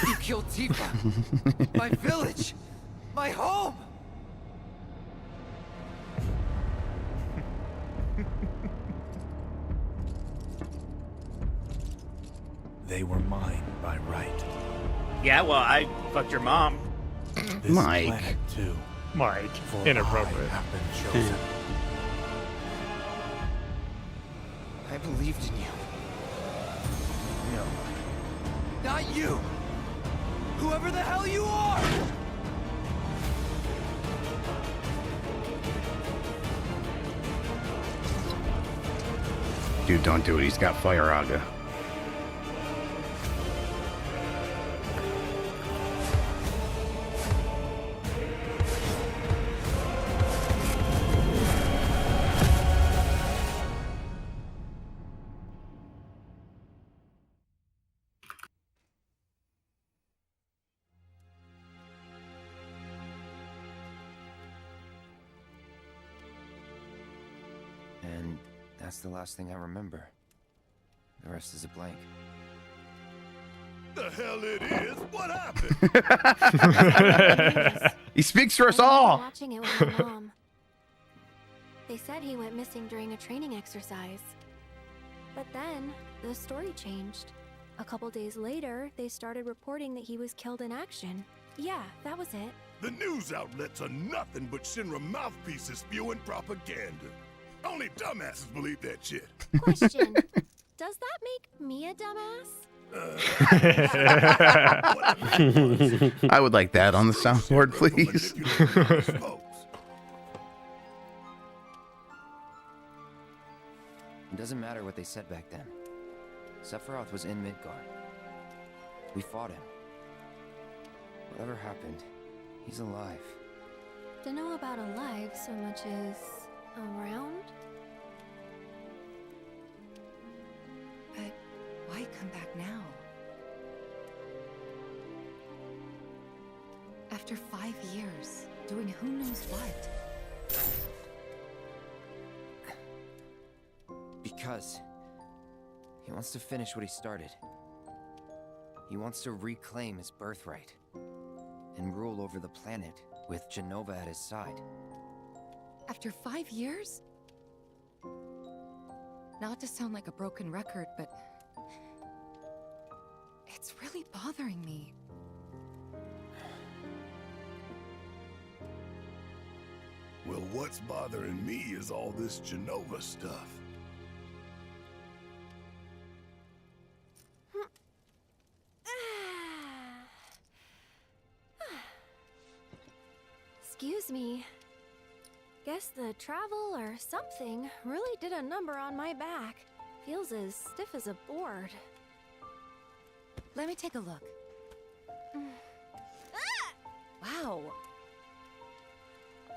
Speaker 8: You killed Tifa. My village. My home.
Speaker 6: They were mine by right.
Speaker 17: Yeah, well, I fucked your mom.
Speaker 6: This
Speaker 2: Mike.
Speaker 6: planet too.
Speaker 3: Mike.
Speaker 6: For
Speaker 3: Inappropriate.
Speaker 6: I have been chosen.
Speaker 8: I believed in you. No. Not you! Whoever the hell you are!
Speaker 2: Dude, don't do it. He's got Fire Aga.
Speaker 8: And that's the last thing I remember. The rest is a blank.
Speaker 13: The hell it is? What happened?
Speaker 2: He speaks for us
Speaker 18: I was
Speaker 2: all.
Speaker 18: watching it with my mom. They said he went missing during a training exercise. But then, the story changed. A couple days later, they started reporting that he was killed in action. Yeah, that was it.
Speaker 13: The news outlets are nothing but Shinra mouthpieces spewing propaganda. Only dumbasses believe that shit.
Speaker 18: Question. Does that make me a dumbass?
Speaker 2: I would like that on the soundboard, please.
Speaker 8: It doesn't matter what they said back then. Sephiroth was in Midgard. We fought him. Whatever happened, he's alive.
Speaker 18: Don't know about alive so much as around?
Speaker 9: But why come back now? After 5 years, doing who knows what?
Speaker 8: Because he wants to finish what he started. He wants to reclaim his birthright and rule over the planet with Genova at his side.
Speaker 9: After 5 years? Not to sound like a broken record, but it's really bothering me.
Speaker 13: Well, what's bothering me is all this Genova stuff.
Speaker 18: Excuse me. Guess the travel or something really did a number on my back. Feels as stiff as a board.
Speaker 9: Let me take a look. Wow.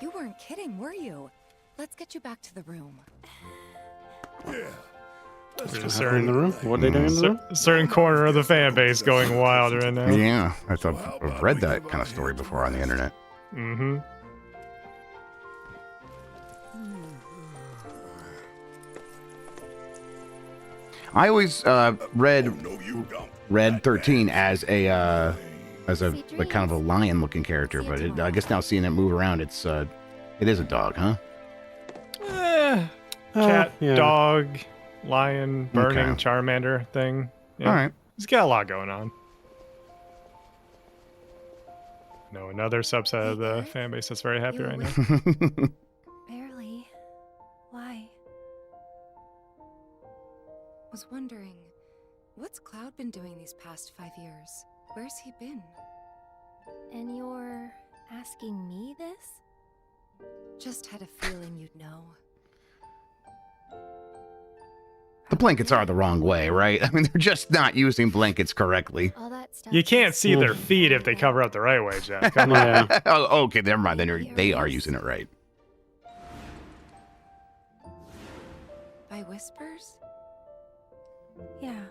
Speaker 9: You weren't kidding, were you? Let's get you back to the room.
Speaker 13: Yeah.
Speaker 3: There's a
Speaker 1: In
Speaker 3: certain,
Speaker 1: the room? What are they doing in the room?
Speaker 3: certain corner of the fan base going wild right now.
Speaker 2: Yeah, I've read that kind of story before on the internet.
Speaker 3: Mm-hmm.
Speaker 2: I always read 13 as a like kind of a lion-looking character, but I guess now seeing it move around, it is a dog, huh?
Speaker 3: Cat,
Speaker 1: yeah.
Speaker 3: dog, lion, burning,
Speaker 2: Okay.
Speaker 3: Charmander thing. Yeah.
Speaker 2: All right.
Speaker 3: He's got a lot going on. No, another subset of the fan base that's very happy right now.
Speaker 18: Barely. Why?
Speaker 9: Was wondering, what's Cloud been doing these past 5 years? Where's he been?
Speaker 18: And you're asking me this?
Speaker 9: Just had a feeling you'd know.
Speaker 2: The blankets are the wrong way, right? I mean, they're just not using blankets correctly.
Speaker 18: All that stuff.
Speaker 3: You can't see their feet if they cover up the right way, Jeff. Come on.
Speaker 2: Oh, okay, never mind. Then they are using it right.
Speaker 9: By whispers?
Speaker 18: Yeah.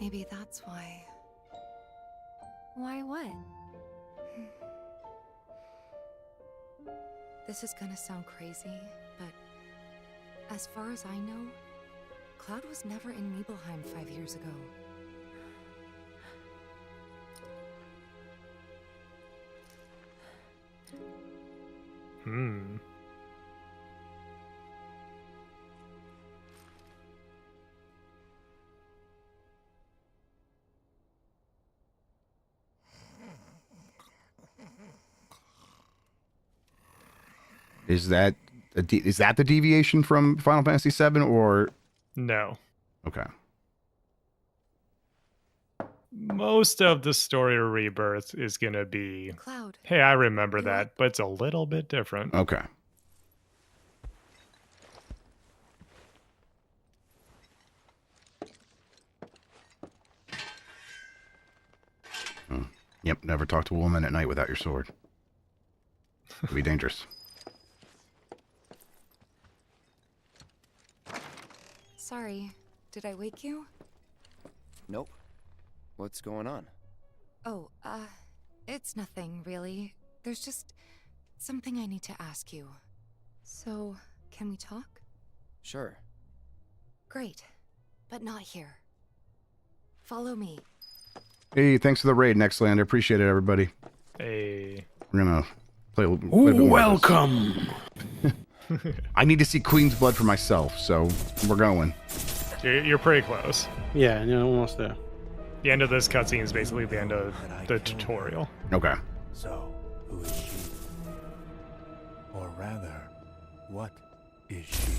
Speaker 9: Maybe that's why.
Speaker 18: Why what?
Speaker 9: This is gonna sound crazy, but as far as I know, Cloud was never in Nibelheim 5 years ago.
Speaker 2: Is that the deviation from Final Fantasy VII, or
Speaker 3: No.
Speaker 2: okay?
Speaker 3: Most of the story of Rebirth is going to be,
Speaker 9: Cloud.
Speaker 3: hey, I remember that, but it's a little bit different.
Speaker 2: Okay. Yep, never talk to a woman at night without your sword. It'd be dangerous.
Speaker 9: Sorry, did I wake you?
Speaker 8: Nope. What's going on?
Speaker 9: Oh, it's nothing, really. There's just something I need to ask you. So, can we talk?
Speaker 8: Sure.
Speaker 9: Great. But not here. Follow me.
Speaker 2: Hey, thanks for the raid, Nextlander. Appreciate it, everybody.
Speaker 3: Hey.
Speaker 2: We're gonna play a little bit more.
Speaker 1: Welcome.
Speaker 2: I need to see Queen's Blood for myself, so we're going.
Speaker 3: You're pretty close.
Speaker 1: Yeah, you're almost there.
Speaker 3: The end of this cutscene is basically the end of the tutorial.
Speaker 2: Okay.
Speaker 6: So, who is she? Or rather, what is she?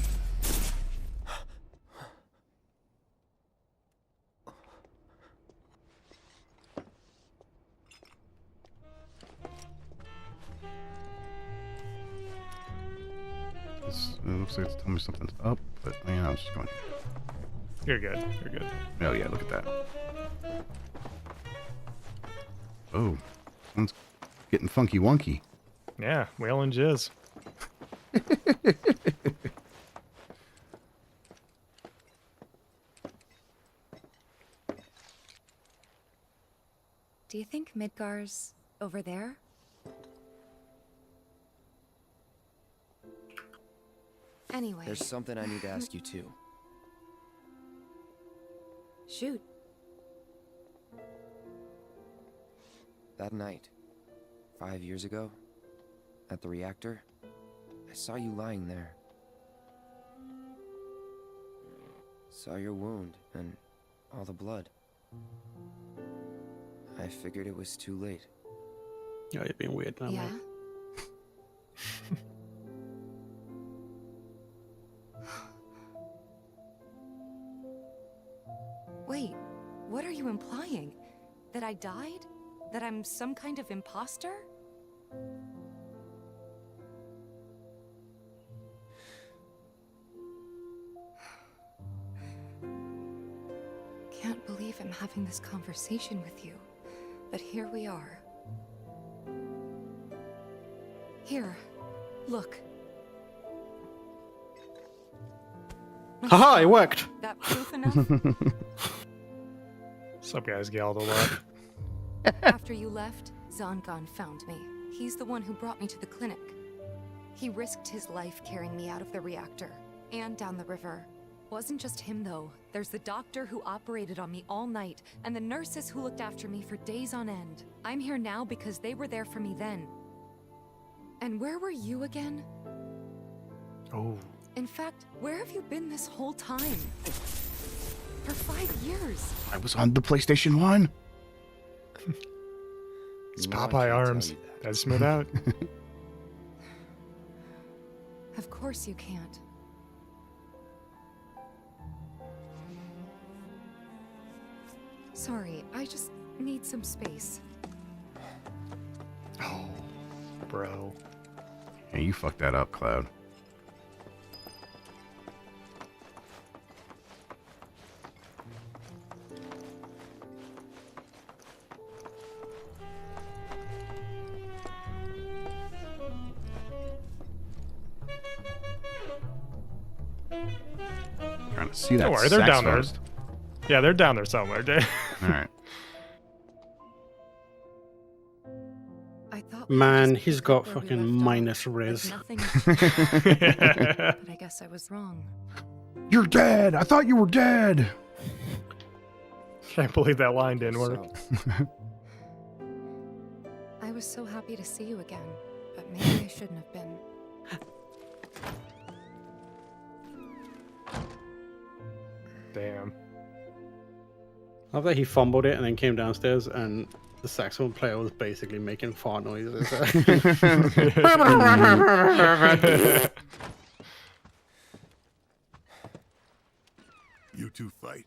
Speaker 2: It looks like it's telling me something's up, but man, I was just going.
Speaker 3: You're good. You're good.
Speaker 2: Oh yeah, look at that. Oh, someone's getting funky wonky.
Speaker 3: Yeah, whale and jizz.
Speaker 9: Do you think Midgar's over there? Anyway.
Speaker 8: There's something I need to ask you too.
Speaker 9: Shoot.
Speaker 8: That night, 5 years ago, at the reactor, I saw you lying there. Saw your wound and all the blood. I figured it was too late.
Speaker 1: Oh, you're being weird now,
Speaker 9: Yeah?
Speaker 1: mate.
Speaker 9: Wait, what are you implying? That I died? That I'm some kind of imposter? Can't believe I'm having this conversation with you, but here we are. Here, look.
Speaker 1: Haha, it worked!
Speaker 9: That proof enough?
Speaker 3: What's up, guys? Galled a lot.
Speaker 9: After you left, Zangan found me. He's the one who brought me to the clinic. He risked his life carrying me out of the reactor and down the river. Wasn't just him, though. There's the doctor who operated on me all night, and the nurses who looked after me for days on end. I'm here now because they were there for me then. And where were you again?
Speaker 3: Oh.
Speaker 9: In fact, where have you been this whole time? For 5 years.
Speaker 2: I was on the PlayStation 1.
Speaker 3: It's Popeye arms. That's smooth out.
Speaker 9: Of course you can't. Sorry, I just need some space.
Speaker 3: Oh, bro.
Speaker 2: Yeah, you fucked that up, Cloud. Trying to see that.
Speaker 3: Don't worry, they're
Speaker 2: sex
Speaker 3: down there.
Speaker 2: first.
Speaker 3: Yeah, they're down there somewhere.
Speaker 2: All right.
Speaker 9: I thought
Speaker 1: Man, he's got
Speaker 9: where we
Speaker 1: fucking
Speaker 9: left off,
Speaker 1: minus
Speaker 9: like
Speaker 1: riz.
Speaker 9: nothing but I guess I was wrong.
Speaker 2: You're dead. I thought you were dead.
Speaker 3: Can't believe that line didn't work.
Speaker 9: I was so happy to see you again, but maybe I shouldn't have been.
Speaker 3: Damn.
Speaker 1: I love that he fumbled it and then came downstairs and the saxophone player was basically making fart noises.
Speaker 13: You two fight.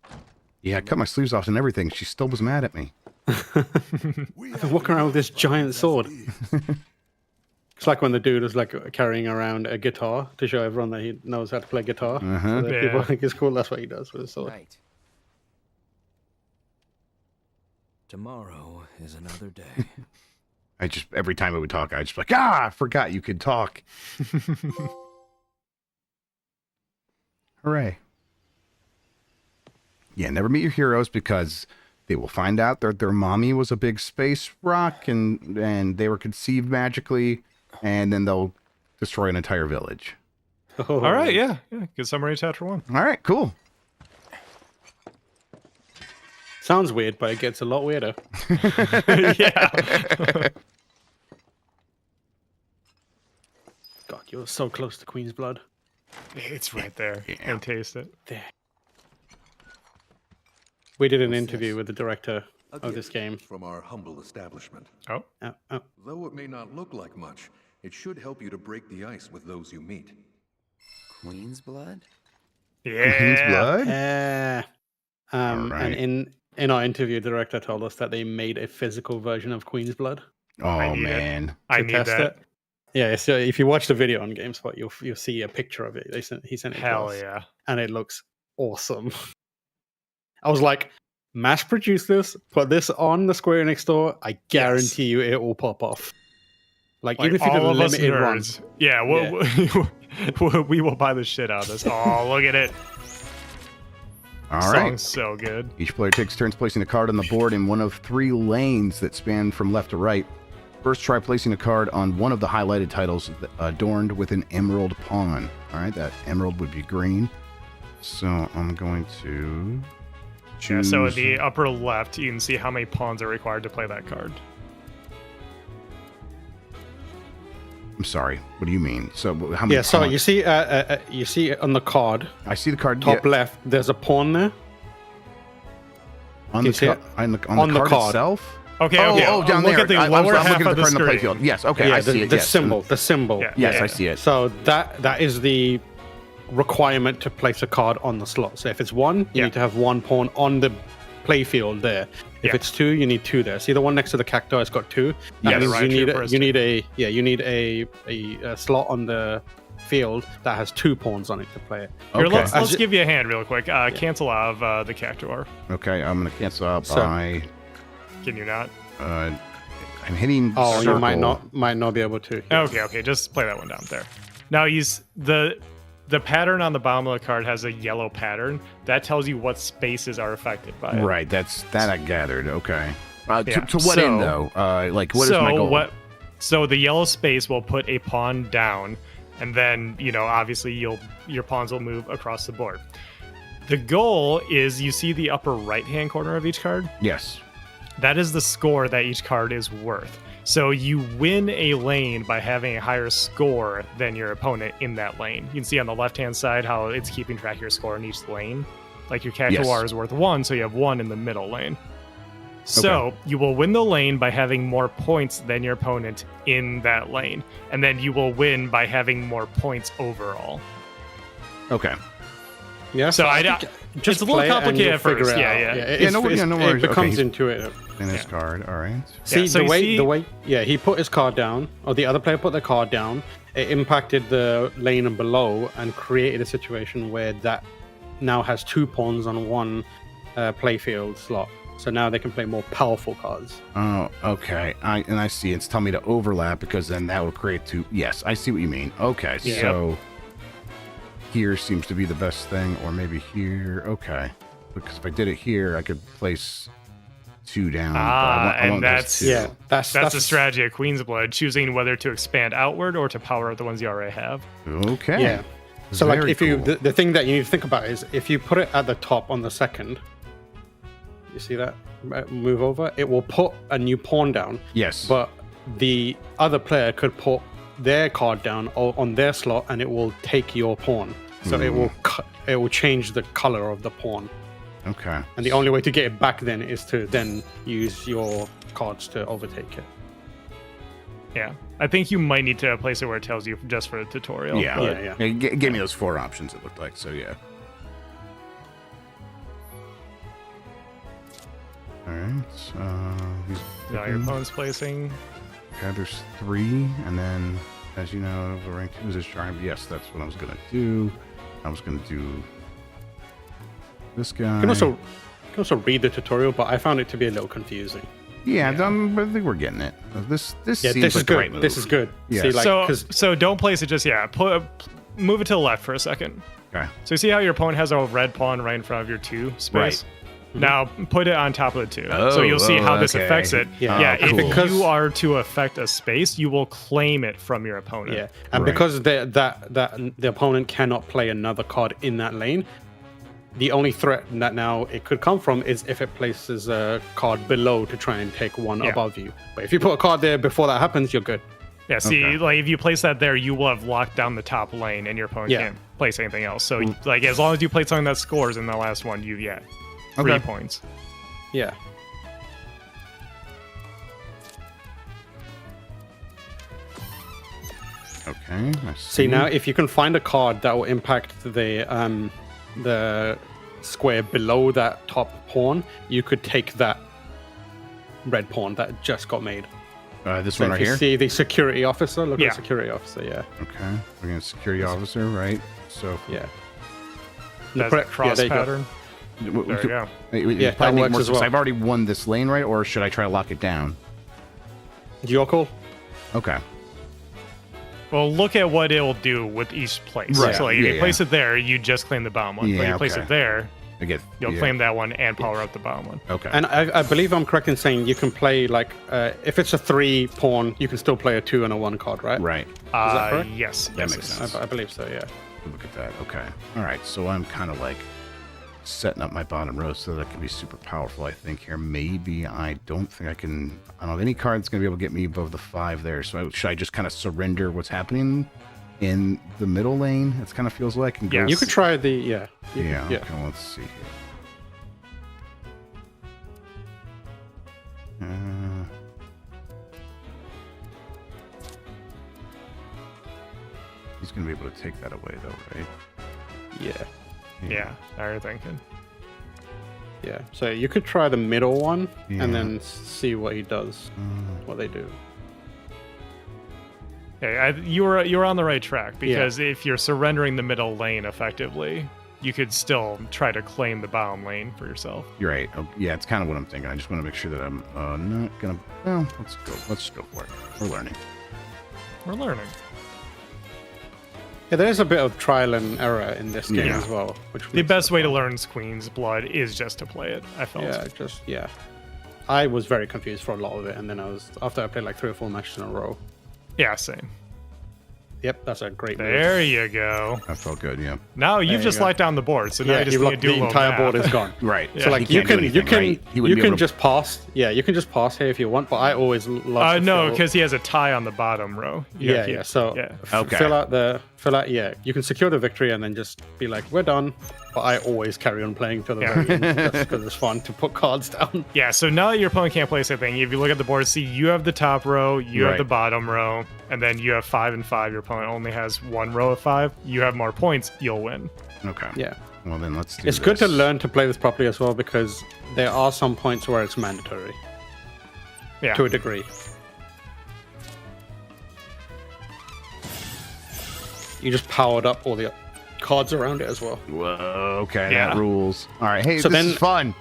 Speaker 2: Yeah, I cut my sleeves off and everything. She still was mad at me.
Speaker 1: I can walk around with this giant sword. It's like when the dude is like carrying around a guitar to show everyone that he knows how to play guitar. So that people think it's cool. That's what he does with his sword.
Speaker 8: Right.
Speaker 4: Tomorrow is another day.
Speaker 2: I just, every time I would talk, I just like, I forgot you could talk. Hooray. Yeah, never meet your heroes because they will find out that their mommy was a big space rock and they were conceived magically, and then they'll destroy an entire village.
Speaker 1: Oh.
Speaker 3: All right, yeah. Good summary, chapter 1.
Speaker 2: All right, cool.
Speaker 1: Sounds weird, but it gets a lot weirder.
Speaker 3: Yeah.
Speaker 1: God, you're so close to Queen's blood.
Speaker 3: It's right there.
Speaker 2: Yeah.
Speaker 3: And taste it.
Speaker 1: There. We did an interview with the director of this game.
Speaker 6: From our humble establishment.
Speaker 3: Oh.
Speaker 6: Though it may not look like much, it should help you to break the ice with those you meet.
Speaker 8: Queen's blood?
Speaker 3: Yeah.
Speaker 2: Queen's blood?
Speaker 1: Yeah.
Speaker 2: Alright.
Speaker 1: And in our interview, the director told us that they made a physical version of Queen's blood.
Speaker 2: Oh, man.
Speaker 3: I
Speaker 1: to
Speaker 3: need
Speaker 1: test
Speaker 3: that.
Speaker 1: it. Yeah, so if you watch the video on GameSpot, you'll see a picture of it. He sent it to
Speaker 3: Hell
Speaker 1: us,
Speaker 3: yeah.
Speaker 1: and it looks awesome. I was like, mass produce this, put this on the Square Enix store. I guarantee you it will pop off. Like even if you did a
Speaker 3: all of us
Speaker 1: limited run.
Speaker 3: nerds. Yeah, we will buy the shit out of this. Oh, look at it.
Speaker 2: All right.
Speaker 3: Song's so good.
Speaker 2: Each player takes turns placing a card on the board in one of 3 lanes that span from left to right. First, try placing a card on one of the highlighted titles adorned with an emerald pawn. All right, that emerald would be green. So I'm going to choose...
Speaker 3: Yeah, so at the upper left, you can see how many pawns are required to play that card.
Speaker 2: I'm sorry. What do you mean? So how many?
Speaker 1: Yeah, so
Speaker 2: pawns?
Speaker 1: you see on the card.
Speaker 2: I see the card.
Speaker 1: Top left. There's a pawn there.
Speaker 2: On the card itself.
Speaker 3: Okay.
Speaker 2: Oh, down
Speaker 3: look
Speaker 2: there.
Speaker 3: At the
Speaker 2: I'm
Speaker 3: lower
Speaker 2: looking
Speaker 3: half
Speaker 2: at
Speaker 3: of
Speaker 2: the card in the
Speaker 3: screen.
Speaker 2: playfield. Yes. Okay.
Speaker 1: Yeah,
Speaker 2: I see it.
Speaker 1: The
Speaker 2: Yes.
Speaker 1: symbol. The symbol.
Speaker 2: Yes, I see it.
Speaker 1: So that is the requirement to place a card on the slot. So if it's 1, you need to have 1 pawn on the playfield there. If it's 2, you need 2 there. See the one next to the cacti? It's got 2. That means you need a slot on the field that has 2 pawns on it to play it.
Speaker 3: Here, let's give you a hand real quick. Cancel out of the cactuar.
Speaker 2: Okay, I'm gonna cancel out by.
Speaker 3: Can you not?
Speaker 2: I'm hitting.
Speaker 1: Oh,
Speaker 2: circle.
Speaker 1: you might not be able to.
Speaker 3: Okay. Just play that one down there. Now the pattern on the bottom of the card has a yellow pattern that tells you what spaces are affected by it.
Speaker 2: Right. That I gathered. Okay. To what end though? Like what is my goal?
Speaker 3: So the yellow space will put a pawn down, and then obviously your pawns will move across the board. The goal is you see the upper right hand corner of each card.
Speaker 2: Yes.
Speaker 3: That is the score that each card is worth. So you win a lane by having a higher score than your opponent in that lane. You can see on the left-hand side how it's keeping track of your score in each lane. Like your Cactuar is worth 1, so you have 1 in the middle lane. So you will win the lane by having more points than your opponent in that lane. And then you will win by having more points overall.
Speaker 2: Okay.
Speaker 1: Yeah,
Speaker 3: so it's a little complicated at first.
Speaker 1: It becomes intuitive.
Speaker 2: In his card, all right.
Speaker 1: See the way he put his card down, or the other player put their card down. It impacted the lane below and created a situation where that now has 2 pawns on 1 playfield slot. So now they can play more powerful cards.
Speaker 2: Oh, okay. I see. It's telling me to overlap because then that will create 2. Yes, I see what you mean. Okay, so here seems to be the best thing, or maybe here. Okay, because if I did it here, I could place 2 down.
Speaker 3: And that's the strategy of Queen's Blood, choosing whether to expand outward or to power up the ones you already have.
Speaker 2: Okay.
Speaker 1: Yeah. So like if you the thing that you need to think about is if you put it at the top on the second, you see that move over, it will put a new pawn down.
Speaker 2: Yes.
Speaker 1: But the other player could put their card down on their slot and it will take your pawn. So it will change the color of the pawn.
Speaker 2: Okay.
Speaker 1: And the only way to get it back then is to then use your cards to overtake it.
Speaker 3: Yeah. I think you might need to place it where it tells you just for the tutorial.
Speaker 2: Yeah. It gave me those 4 options, it looked like. So, yeah. All right. So,
Speaker 3: now your opponent's placing.
Speaker 2: Okay, there's 3. And then, as you know, the rank 2 is a shrine. Yes, that's what I was going to do. I was going to do this guy.
Speaker 1: You can also read the tutorial, but I found it to be a little confusing.
Speaker 2: Yeah. But I think we're getting it. This seems
Speaker 1: this is
Speaker 2: like
Speaker 1: good.
Speaker 2: a great move.
Speaker 1: This is good.
Speaker 2: Yeah.
Speaker 1: See,
Speaker 3: so don't place it just yet. Move it to the left for a second.
Speaker 2: Okay.
Speaker 3: So you see how your opponent has a red pawn right in front of your 2 space?
Speaker 2: Right.
Speaker 3: Now put it on top of the two, so you'll see how this
Speaker 2: okay.
Speaker 3: affects it.
Speaker 1: Yeah.
Speaker 3: If
Speaker 1: Because-
Speaker 3: you are to affect a space, you will claim it from your opponent.
Speaker 1: Yeah, and because the opponent cannot play another card in that lane, the only threat that now it could come from is if it places a card below to try and take one above you. But if you put a card there before that happens, you're good.
Speaker 3: Yeah, see, like if you place that there, you will have locked down the top lane, and your opponent
Speaker 1: Yeah.
Speaker 3: can't place anything else. So, like, as long as you play something that scores in the last one, you get 3 points.
Speaker 1: Yeah.
Speaker 2: Okay. I
Speaker 1: See now, if you can find a card that will impact the square below that top pawn, you could take that red pawn that just got made.
Speaker 2: This
Speaker 1: So
Speaker 2: one
Speaker 1: if
Speaker 2: right
Speaker 1: you
Speaker 2: here?
Speaker 1: see the security officer, look
Speaker 3: Yeah.
Speaker 1: at the security officer, yeah.
Speaker 2: Okay. We're going to security officer, right? So
Speaker 1: Yeah.
Speaker 3: That's
Speaker 1: Yeah,
Speaker 3: cross
Speaker 1: there you go.
Speaker 3: pattern. There you go.
Speaker 1: Yeah, that works as well.
Speaker 2: I've already won this lane, right? Or should I try to lock it down?
Speaker 1: Your call.
Speaker 2: Okay.
Speaker 3: Well, look at what it'll do with each place.
Speaker 2: Right.
Speaker 3: So, like, if
Speaker 2: Yeah,
Speaker 3: you place it there, you just claim the bottom one. But
Speaker 2: Yeah,
Speaker 3: you place
Speaker 2: okay.
Speaker 3: it there,
Speaker 2: I get.
Speaker 3: you'll claim that one and power up the bottom one.
Speaker 2: Okay.
Speaker 1: And I believe I'm correct in saying you can play, like, if it's a 3 pawn, you can still play a 2 and a 1 card, right?
Speaker 2: Right.
Speaker 1: Is that correct?
Speaker 3: Yes.
Speaker 2: That
Speaker 3: yes,
Speaker 2: makes
Speaker 3: yes.
Speaker 2: sense.
Speaker 1: I believe so, yeah.
Speaker 2: Look at that. Okay. All right. So I'm kind of like setting up my bottom row so that I can be super powerful, I think, here. Maybe I don't think I can. I don't have any card that's going to be able to get me above the 5 there. So should I just kind of surrender what's happening in the middle lane? It kind of feels like. And go-
Speaker 1: You could try the, yeah. You
Speaker 2: Yeah.
Speaker 1: could-
Speaker 2: Okay. Let's see here. He's going to be able to take that away, though, right?
Speaker 1: Yeah.
Speaker 3: Yeah, I was thinking.
Speaker 1: Yeah. So you could try the middle one
Speaker 2: Yeah.
Speaker 1: and then see what he does, what they do.
Speaker 3: Yeah, you're on the right track because if you're surrendering the middle lane effectively, you could still try to claim the bottom lane for yourself.
Speaker 2: You're right. Oh, yeah, it's kind of what I'm thinking. I just want to make sure that I'm not gonna. Well, let's go. Let's just go for it. We're learning.
Speaker 3: We're learning.
Speaker 1: Yeah, there's a bit of trial and error in this game as well. Which
Speaker 3: The best way to learn Queen's Blood is just to play it, I felt.
Speaker 1: Yeah, I was very confused for a lot of it, and then after I played like 3 or 4 matches in a row.
Speaker 3: Yeah, same.
Speaker 1: Yep, that's a great move.
Speaker 3: There you go.
Speaker 2: That felt good, yeah.
Speaker 3: Now
Speaker 1: There
Speaker 3: you've
Speaker 1: you
Speaker 3: just
Speaker 1: go.
Speaker 3: locked down the board, so now you just
Speaker 1: you've
Speaker 3: need to
Speaker 1: locked
Speaker 3: do a
Speaker 1: the
Speaker 3: little
Speaker 1: entire
Speaker 3: math.
Speaker 1: board is gone.
Speaker 2: Right.
Speaker 3: Yeah.
Speaker 1: So like
Speaker 2: He
Speaker 1: you
Speaker 2: can't do
Speaker 1: can
Speaker 2: anything, right? He wouldn't be able to-
Speaker 1: just pass. Yeah, you can just pass here if you want, but I always love to
Speaker 3: No,
Speaker 1: fill-
Speaker 3: because he has a tie on the bottom row. You gotta keep-
Speaker 1: So
Speaker 2: Okay.
Speaker 1: fill out. Yeah, you can secure the victory and then just be like, we're done. But I always carry on playing till the very end, just because it's fun to put cards down.
Speaker 3: Yeah, so now that your opponent can't place anything, if you look at the board, see you have the top row, you have
Speaker 2: Right.
Speaker 3: the bottom row, and then you have 5 and 5. Your opponent only has 1 row of 5. You have more points, you'll win.
Speaker 2: Okay.
Speaker 1: Yeah.
Speaker 2: Well, then let's do
Speaker 1: It's good to
Speaker 2: this.
Speaker 1: learn to play this properly as well because there are some points where it's mandatory.
Speaker 3: Yeah.
Speaker 1: To a degree. You just powered up all the cards around it as well.
Speaker 2: Whoa, okay,
Speaker 1: Yeah.
Speaker 2: that rules. All right, hey,
Speaker 1: So
Speaker 2: this
Speaker 1: then-
Speaker 2: is fun.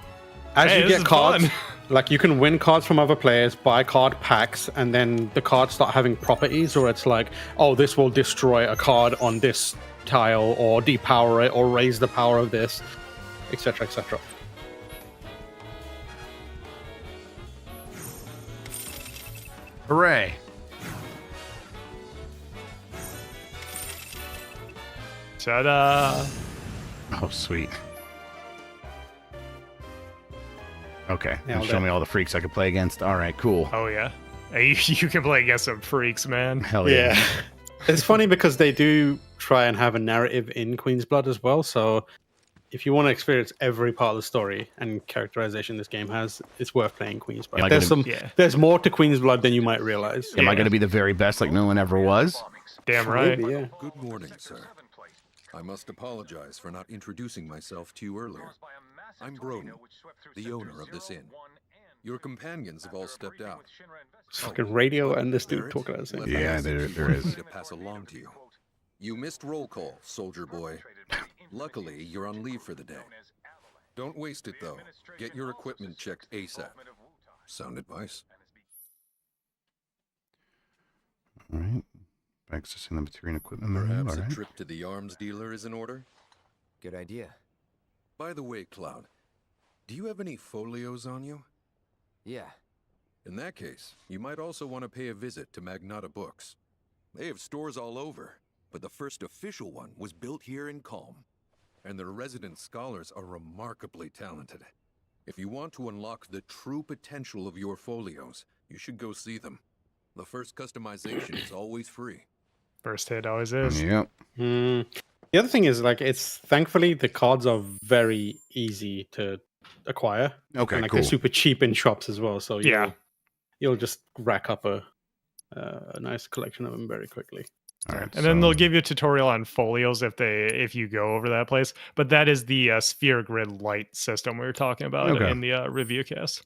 Speaker 1: As
Speaker 3: Hey,
Speaker 1: you
Speaker 3: this
Speaker 1: get
Speaker 3: is
Speaker 1: cards,
Speaker 3: fun.
Speaker 1: like you can win cards from other players, buy card packs, and then the cards start having properties, or it's like, oh, this will destroy a card on this tile, or depower it, or raise the power of this, etc., etc.
Speaker 2: Hooray.
Speaker 3: Ta-da!
Speaker 2: Oh, sweet. Okay,
Speaker 3: Nailed
Speaker 2: and show
Speaker 3: it.
Speaker 2: me all the freaks I could play against. All right, cool.
Speaker 3: Oh, yeah. Hey, you can play against some freaks, man.
Speaker 2: Hell yeah.
Speaker 1: It's funny because they do try and have a narrative in Queen's Blood as well, so if you want to experience every part of the story and characterization this game has, it's worth playing Queen's Blood.
Speaker 2: Am I
Speaker 1: There's
Speaker 2: gonna-
Speaker 1: there's more to Queen's Blood than you might realize.
Speaker 2: Am I going to be the very best like no one ever was?
Speaker 3: Damn right.
Speaker 1: Maybe, yeah.
Speaker 19: Good morning, sir. I must apologize for not introducing myself to you earlier. I'm Broden, the owner of this inn. Your companions have all stepped out.
Speaker 1: Fucking radio and this dude talking at the same time.
Speaker 2: Yeah, there is.
Speaker 19: To pass along to you. You missed roll call, soldier boy. Luckily, you're on leave for the day. Don't waste it, though. Get your equipment checked ASAP. Sound advice?
Speaker 2: All right. Accessing the material and equipment. All
Speaker 19: Perhaps
Speaker 2: right.
Speaker 19: a trip to the arms dealer is in order?
Speaker 8: Good idea.
Speaker 19: By the way, Cloud, Do you have any folios on you?
Speaker 4: Yeah.
Speaker 19: In that case, you might also want to pay a visit to Magnata Books. They have stores all over, but the first official one was built here in Calm. And their resident scholars are remarkably talented. If you want to unlock the true potential of your folios, you should go see them. The first customization is always free.
Speaker 3: First hit always is.
Speaker 2: Yep.
Speaker 1: The other thing is, like, it's thankfully the cards are very easy to acquire.
Speaker 2: Okay,
Speaker 1: and, like,
Speaker 2: cool.
Speaker 1: they're super cheap in shops as well. So
Speaker 3: Yeah.
Speaker 1: you'll just rack up a nice collection of them very quickly.
Speaker 2: All right.
Speaker 3: And then they'll give you a tutorial on folios if you go over that place. But that is the sphere grid light system we were talking about
Speaker 2: Okay.
Speaker 3: in the review cast.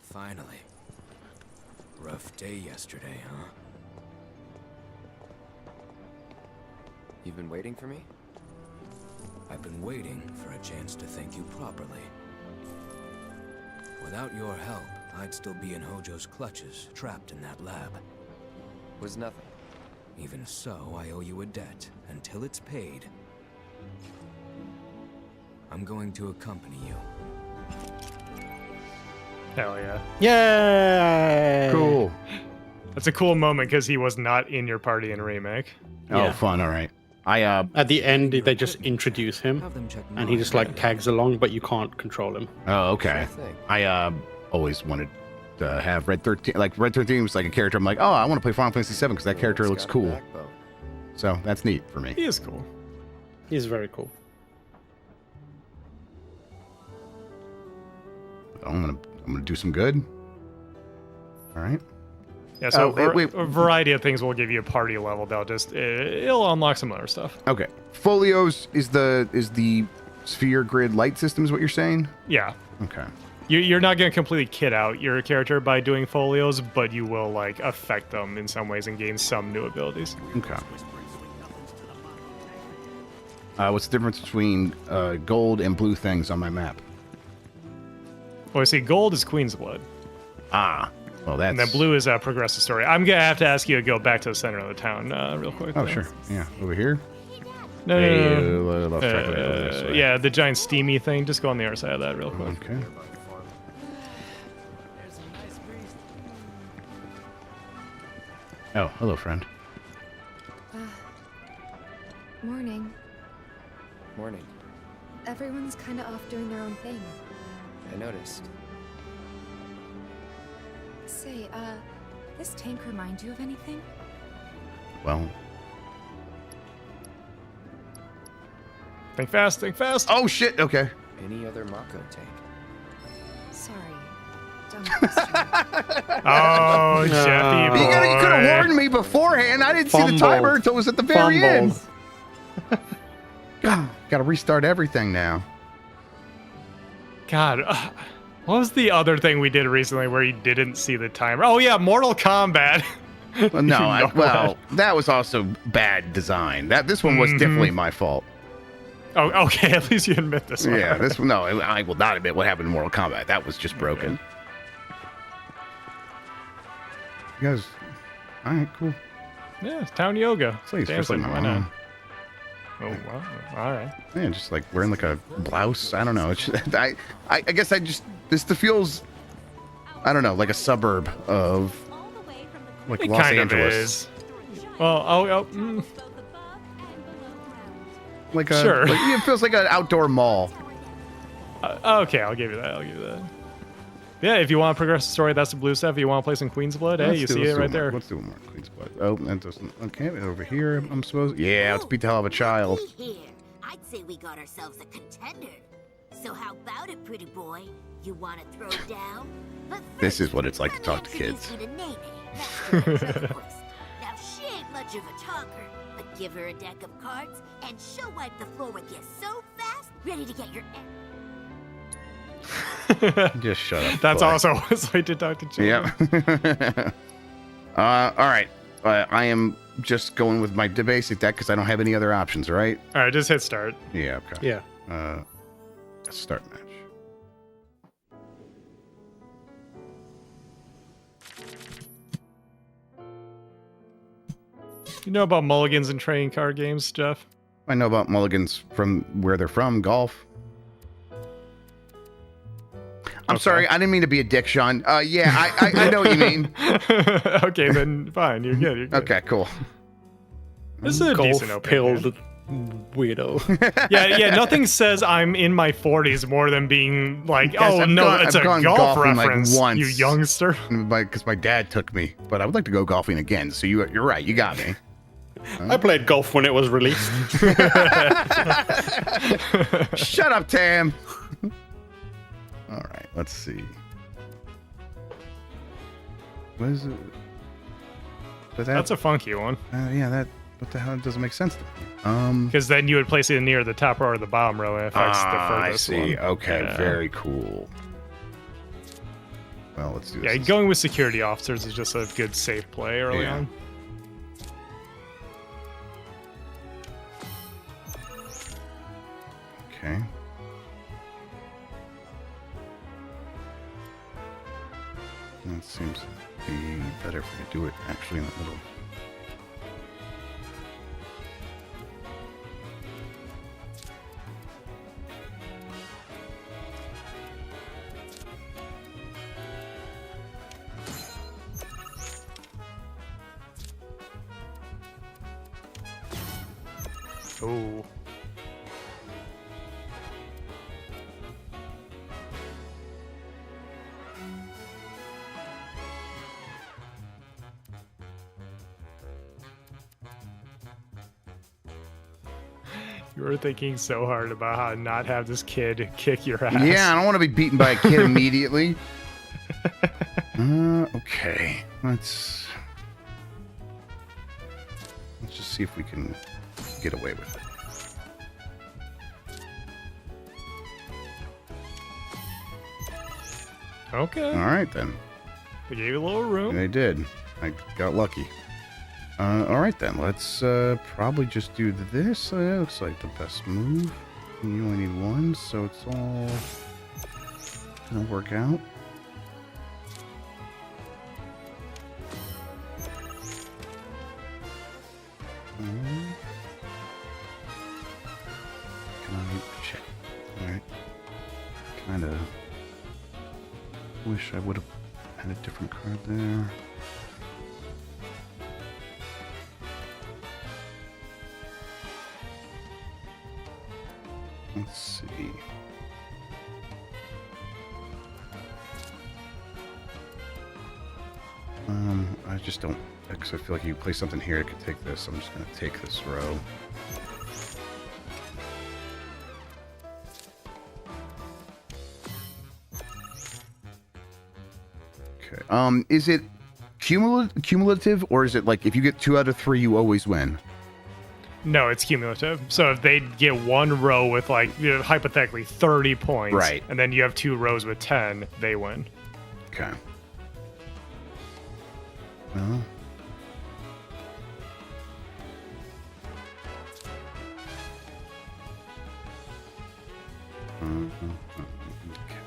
Speaker 4: Finally. Rough day yesterday, huh?
Speaker 8: You've been waiting for me?
Speaker 4: I've been waiting for a chance to thank you properly. Without your help, I'd still be in Hojo's clutches, trapped in that lab.
Speaker 8: Was nothing.
Speaker 4: Even so, I owe you a debt. Until it's paid, I'm going to accompany you.
Speaker 3: Hell yeah.
Speaker 1: Yay!
Speaker 2: Cool.
Speaker 3: That's a cool moment because he was not in your party in Remake.
Speaker 2: Oh, fun. All right.
Speaker 1: At the end, they just introduce him, and he just like tags along, but you can't control him.
Speaker 2: Oh, okay. I always wanted to have Red 13. Like Red 13 was like a character. I'm like, oh, I want to play Final Fantasy 7 because that character looks cool. So that's neat for me.
Speaker 3: He is cool.
Speaker 1: He's very cool.
Speaker 2: I'm gonna do some good. All right.
Speaker 3: Yeah, so
Speaker 2: wait.
Speaker 3: a variety of things will give you a party level. They'll just it'll unlock some other stuff.
Speaker 2: Okay. Folios is the sphere grid light system is what you're saying?
Speaker 3: Yeah.
Speaker 2: Okay.
Speaker 3: You're not going to completely kit out your character by doing folios, but you will like affect them in some ways and gain some new abilities.
Speaker 2: Okay. What's the difference between gold and blue things on my map?
Speaker 3: Well, see, gold is Queen's Blood.
Speaker 2: Ah. Well, that's...
Speaker 3: And then blue is a progressive story. I'm going to have to ask you to go back to the center of the town real quick.
Speaker 2: Oh,
Speaker 3: though.
Speaker 2: sure. Yeah. Over here?
Speaker 3: No.
Speaker 2: Way.
Speaker 3: Yeah, the giant steamy thing. Just go on the other side of that real quick.
Speaker 2: Okay. Oh, hello, friend.
Speaker 9: Morning.
Speaker 8: Morning.
Speaker 9: Everyone's kind of off doing their own thing.
Speaker 8: I noticed.
Speaker 9: Say, this tank remind you of anything?
Speaker 2: Well...
Speaker 3: Think fast, think fast.
Speaker 2: Oh, shit. Okay.
Speaker 8: Any other Mako tank?
Speaker 9: Sorry. Dumb question.
Speaker 3: Oh, Jeffy boy.
Speaker 2: You could have warned me beforehand. I didn't see the timer until it was at the very end. God, gotta restart everything now.
Speaker 3: God, what was the other thing we did recently where you didn't see the timer? Oh yeah, Mortal Kombat.
Speaker 2: Well, no, that was also bad design. This one was definitely my fault.
Speaker 3: Oh, okay. At least you admit this one.
Speaker 2: Yeah, this one. No, I will not admit what happened in Mortal Kombat. That was just broken. You guys, all right, cool.
Speaker 3: Yeah, it's town yoga.
Speaker 2: Please,
Speaker 3: Dancing, why not? Oh, well, all right.
Speaker 2: Yeah, just like wearing like a blouse. I don't know. It's just, I guess this feels, I don't know, like a suburb of like
Speaker 3: It
Speaker 2: Los
Speaker 3: kind
Speaker 2: Angeles.
Speaker 3: of is. Well,
Speaker 2: Like a,
Speaker 3: sure.
Speaker 2: Like, it feels like an outdoor mall.
Speaker 3: Okay, I'll give you that. Yeah, if you want to progress the story, that's the blue stuff. If you want to play some Queen's Blood, hey, you see it right there.
Speaker 2: Let's do one more Queen's Blood. Oh, that doesn't. Okay, over here, I'm supposed. Yeah, let's beat the hell out of a child.
Speaker 20: Here, I'd say we got ourselves a contender. So how about it, pretty boy? You want to throw down? But
Speaker 2: This is what it's like to talk to kids.
Speaker 20: now, she ain't much of a talker, but give her a deck of cards, and she'll wipe the floor with you so fast, ready to get your.
Speaker 2: Just shut up.
Speaker 3: That's
Speaker 2: boy.
Speaker 3: also what it's like to talk to children.
Speaker 2: Yep. All right. I am just going with my basic deck because I don't have any other options, right?
Speaker 3: All right, just hit start.
Speaker 2: Yeah, okay.
Speaker 1: Yeah.
Speaker 2: Start match.
Speaker 3: You know about mulligans in trading card games, Jeff?
Speaker 2: I know about mulligans from where they're from, golf. I'm sorry, I didn't mean to be a dick, Sean. Yeah, I know what you mean.
Speaker 3: Okay, then fine. You're good. You're good.
Speaker 2: Okay, cool.
Speaker 3: This is a decent opening.
Speaker 1: Golf-pilled weirdo.
Speaker 3: Yeah. Nothing says I'm in my 40s more than being like,
Speaker 2: Guys,
Speaker 3: it's a golf
Speaker 2: golfing,
Speaker 3: reference,
Speaker 2: like, once,
Speaker 3: you youngster.
Speaker 2: Because my dad took me, but I would like to go golfing again. So you're right. You got me.
Speaker 1: I played golf when it was released.
Speaker 2: Shut up, Tam. All right, let's see. What is it?
Speaker 3: That's a funky one.
Speaker 2: Yeah, that. What the hell? It doesn't make sense to me.
Speaker 3: Because then you would place it near the top row or the bottom row, and it affects the furthest
Speaker 2: I see.
Speaker 3: one.
Speaker 2: Okay,
Speaker 3: Yeah.
Speaker 2: very cool. Well, let's do this.
Speaker 3: Yeah, going with security officers is just a good safe play early on.
Speaker 2: Okay. That seems to be better if we do it actually in the middle.
Speaker 3: Oh. You were thinking so hard about how to not have this kid kick your ass.
Speaker 2: Yeah, I don't want to be beaten by a kid immediately. Okay. Let's just see if we can get away with it.
Speaker 3: Okay.
Speaker 2: All right, then.
Speaker 3: They gave you a little room.
Speaker 2: They did. I got lucky. All right, then. Let's probably just do this. Looks like the best move. You only need one, so it's all gonna work out. Shit. All right. Kind of wish I would have had a different card there. Let's see. I just don't, because I feel like you play something here, I could take this. I'm just going to take this row. Okay. Is it cumulative, or is it like if you get 2 out of 3, you always win?
Speaker 3: No, it's cumulative. So if they get one row with like hypothetically 30 points,
Speaker 2: right,
Speaker 3: and then you have 2 rows with 10, they win.
Speaker 2: Okay. Well.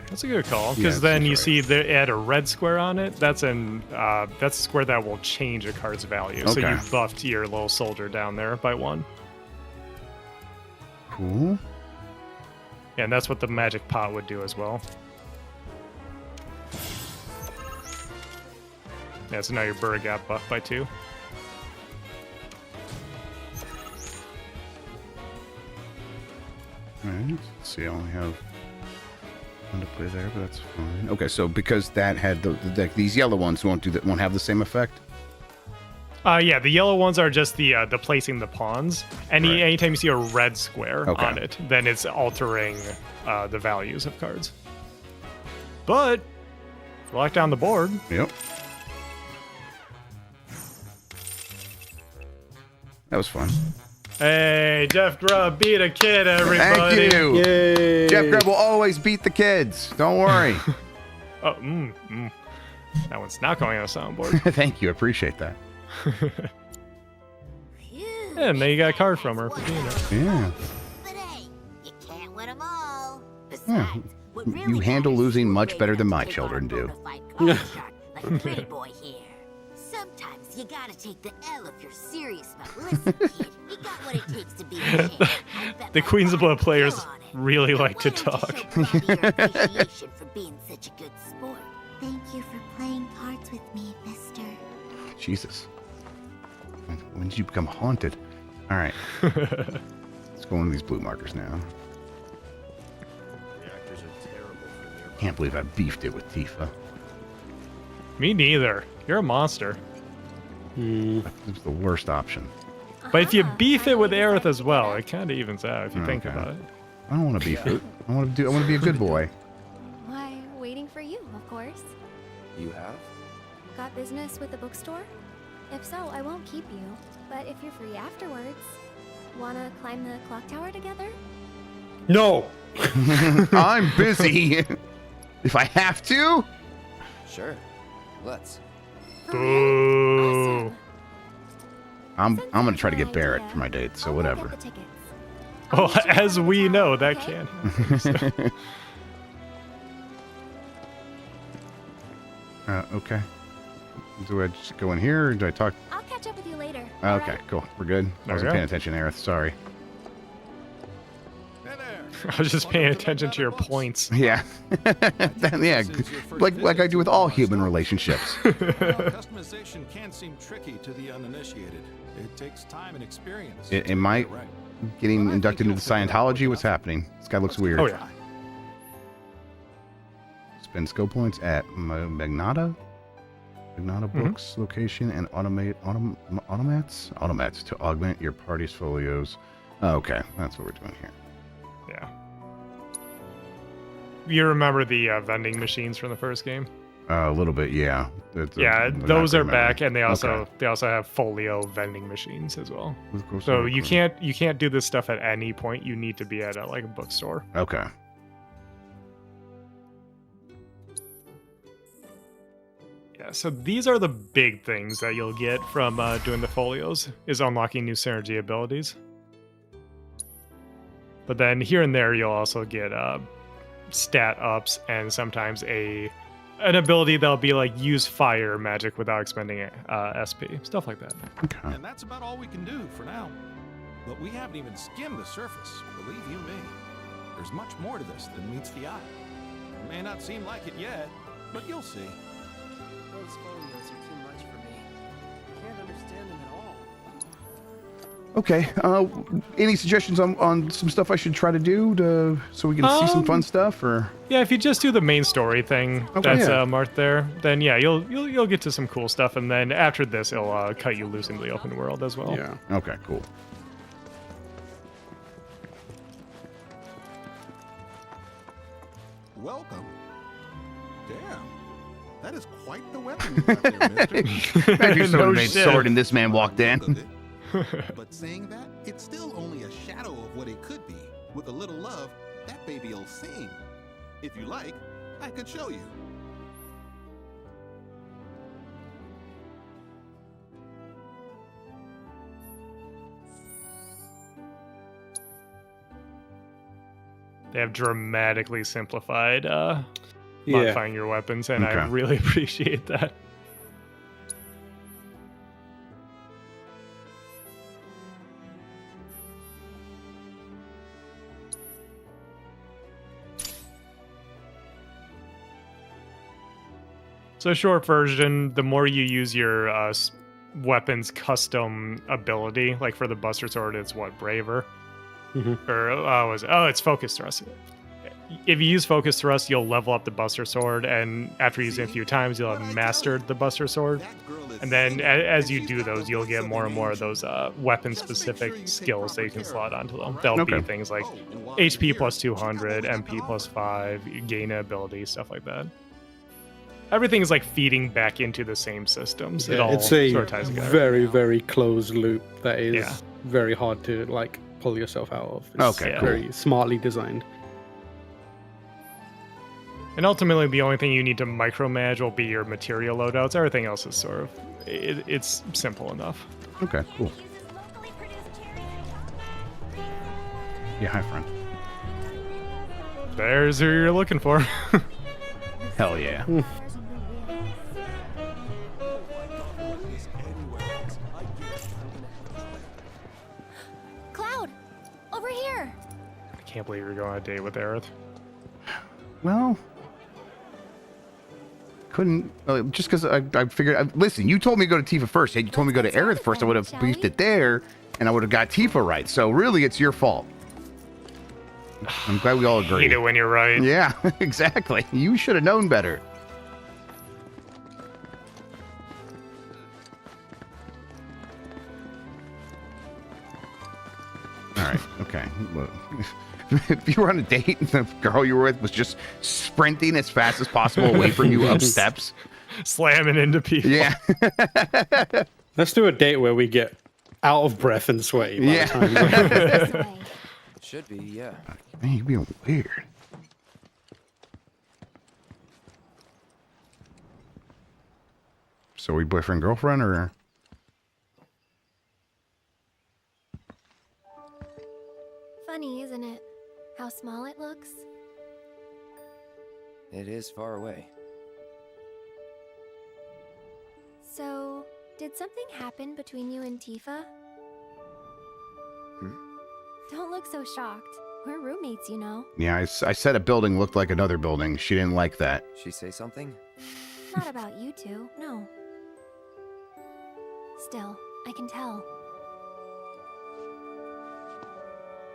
Speaker 3: That's a good call, because then you see they add a red square on it. That's a square that will change a card's value. So you buffed your little soldier down there by 1.
Speaker 2: Cool.
Speaker 3: Yeah, and that's what the magic pot would do as well. Yeah, so now your bird got buffed by 2.
Speaker 2: Alright, let's see, I only have one to play there, but that's fine. Okay, so because that had these yellow ones won't have the same effect?
Speaker 3: Yeah, the yellow ones are just the placing the pawns. Anytime you see a red square on it, then it's altering the values of cards. But lock down the board.
Speaker 2: Yep. That was fun.
Speaker 3: Hey, Jeff Grubb beat a kid, everybody.
Speaker 2: Thank you.
Speaker 1: Yay.
Speaker 2: Jeff Grubb will always beat the kids. Don't worry.
Speaker 3: Oh, that one's not going on a soundboard.
Speaker 2: Thank you. I appreciate that.
Speaker 3: Yeah, and then you got a card from her for doing it.
Speaker 2: Yeah.
Speaker 20: But hey, you can't win them all.
Speaker 2: Yeah. You handle losing much better than my children do.
Speaker 20: Like Pretty Boy here. Sometimes you gotta take the L if you're serious about listen, kid. You what it takes to be a champ.
Speaker 3: The Queen's Blood players really like to talk.
Speaker 20: Appreciation for being such a good sport.
Speaker 11: Thank you for playing cards with me, mister.
Speaker 2: Jesus. When did you become haunted? All right. Let's go on these blue markers now.
Speaker 6: Reactors are terrible for their...
Speaker 2: Can't believe I beefed it with Tifa.
Speaker 3: Me neither. You're a monster.
Speaker 2: It's the worst option.
Speaker 3: But if you beef it with Aerith as well, it kind of evens out if you think
Speaker 2: Okay.
Speaker 3: about it.
Speaker 2: I don't want to beef it. I want to be a good boy.
Speaker 18: Why, waiting for you, of course.
Speaker 6: You have?
Speaker 18: Got business with the bookstore? If so, I won't keep you. But if you're free afterwards, wanna climb the clock tower together?
Speaker 1: No.
Speaker 2: I'm busy. If I have to.
Speaker 8: Sure. Let's.
Speaker 3: Boo.
Speaker 2: I'm gonna try to get Barrett for my date, so whatever.
Speaker 3: Well, as we know, that can happen.
Speaker 2: Okay. Do I just go in here, or do I talk?
Speaker 18: I'll catch up with you later.
Speaker 2: Okay, cool. We're good. I wasn't paying attention, Aerith. Sorry.
Speaker 3: I was just paying attention to your points.
Speaker 2: Yeah. Yeah. Like I do with all human relationships.
Speaker 6: Customization can seem tricky to the uninitiated. It takes time and experience.
Speaker 2: Am I getting inducted into Scientology? What's happening? This guy looks weird.
Speaker 3: Oh, yeah.
Speaker 2: Spend skill points at Magnata Books location and automats to augment your party's folios. Oh, okay, that's what we're doing here.
Speaker 3: Yeah. You remember the vending machines from the first game?
Speaker 2: A little bit, yeah.
Speaker 3: Yeah, those are back, and they also have folio vending machines as well. So you can't do this stuff at any point. You need to be at like a bookstore.
Speaker 2: Okay.
Speaker 3: Yeah, so these are the big things that you'll get from doing the folios, is unlocking new synergy abilities. But then here and there, you'll also get stat ups and sometimes an ability that'll be like use fire magic without expending SP, stuff like that.
Speaker 2: Okay.
Speaker 6: And that's about all we can do for now. But we haven't even skimmed the surface, believe you me. There's much more to this than meets the eye. It may not seem like it yet, but you'll see.
Speaker 15: Those folios are too much for me. I can't understand them at all.
Speaker 2: Okay. Any suggestions on some stuff I should try to do so we can see some fun stuff, or?
Speaker 3: Yeah, if you just do the main story thing that's marked there, then yeah, you'll get to some cool stuff, and then after this, it'll cut you loose into the open world as well.
Speaker 1: Yeah.
Speaker 2: Okay. Cool.
Speaker 6: Welcome. Damn. That is quite the weapon you got there, mister.
Speaker 2: Imagine someone made sword and this man walked in.
Speaker 6: But saying that, it's still only a shadow of what it could be. With a little love, that baby'll sing. If you like, I could show you.
Speaker 3: They have dramatically simplified modifying your weapons, and I really appreciate that. So short version, the more you use your weapon's custom ability, like for the Buster Sword, it's what, Braver? Or it's Focus Thrust. If you use Focus Thrust, you'll level up the Buster Sword, and after using it a few times, you'll have mastered the Buster Sword. And then as you do those, you'll get more and more of those weapon-specific skills that you can slot onto them. They'll be things like HP plus 200, MP plus 5, gain ability, stuff like that. Everything is like feeding back into the same systems.
Speaker 1: Yeah,
Speaker 3: it all
Speaker 1: it's a
Speaker 3: sort of ties together.
Speaker 1: very, very closed loop that is very hard to like pull yourself out of. It's very smartly designed.
Speaker 3: And ultimately, the only thing you need to micromanage will be your material loadouts. Everything else is sort of, it's simple enough.
Speaker 2: Okay, cool. Yeah, hi, friend.
Speaker 3: There's who you're looking for.
Speaker 2: Hell yeah.
Speaker 3: Can't believe you're going on a date with Aerith.
Speaker 2: Well, couldn't just because I figured. Listen, you told me to go to Tifa first. Had you told me to go to Aerith first, I would have beefed it there, and I would have got Tifa right. So really, it's your fault. I'm glad we all agree.
Speaker 3: Hate it when you're right.
Speaker 2: Yeah, exactly. You should have known better. All right. Okay. Look, if you were on a date and the girl you were with was just sprinting as fast as possible away from you up steps,
Speaker 3: slamming into people.
Speaker 2: Yeah.
Speaker 1: Let's do a date where we get out of breath and sweaty. By the time.
Speaker 8: Should be, yeah.
Speaker 2: Man, you're being weird. So we boyfriend girlfriend or?
Speaker 18: Funny, isn't it? How small it looks.
Speaker 8: It is far away.
Speaker 18: So, did something happen between you and Tifa? Don't look so shocked. We're roommates, you know.
Speaker 2: Yeah, I said a building looked like another building. She didn't like that.
Speaker 8: She say something?
Speaker 18: Not about you two, no. Still, I can tell.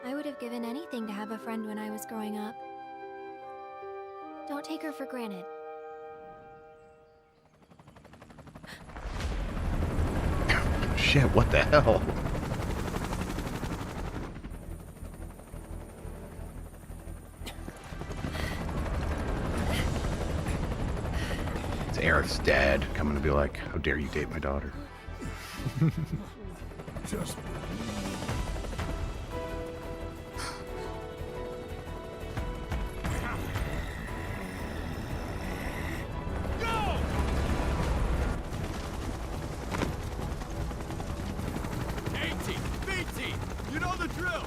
Speaker 18: I would have given anything to have a friend when I was growing up. Don't take her for granted.
Speaker 2: Shit, what the hell? It's Aerith's dad coming to be like, how dare you date my daughter?
Speaker 13: Just
Speaker 6: You know the drill!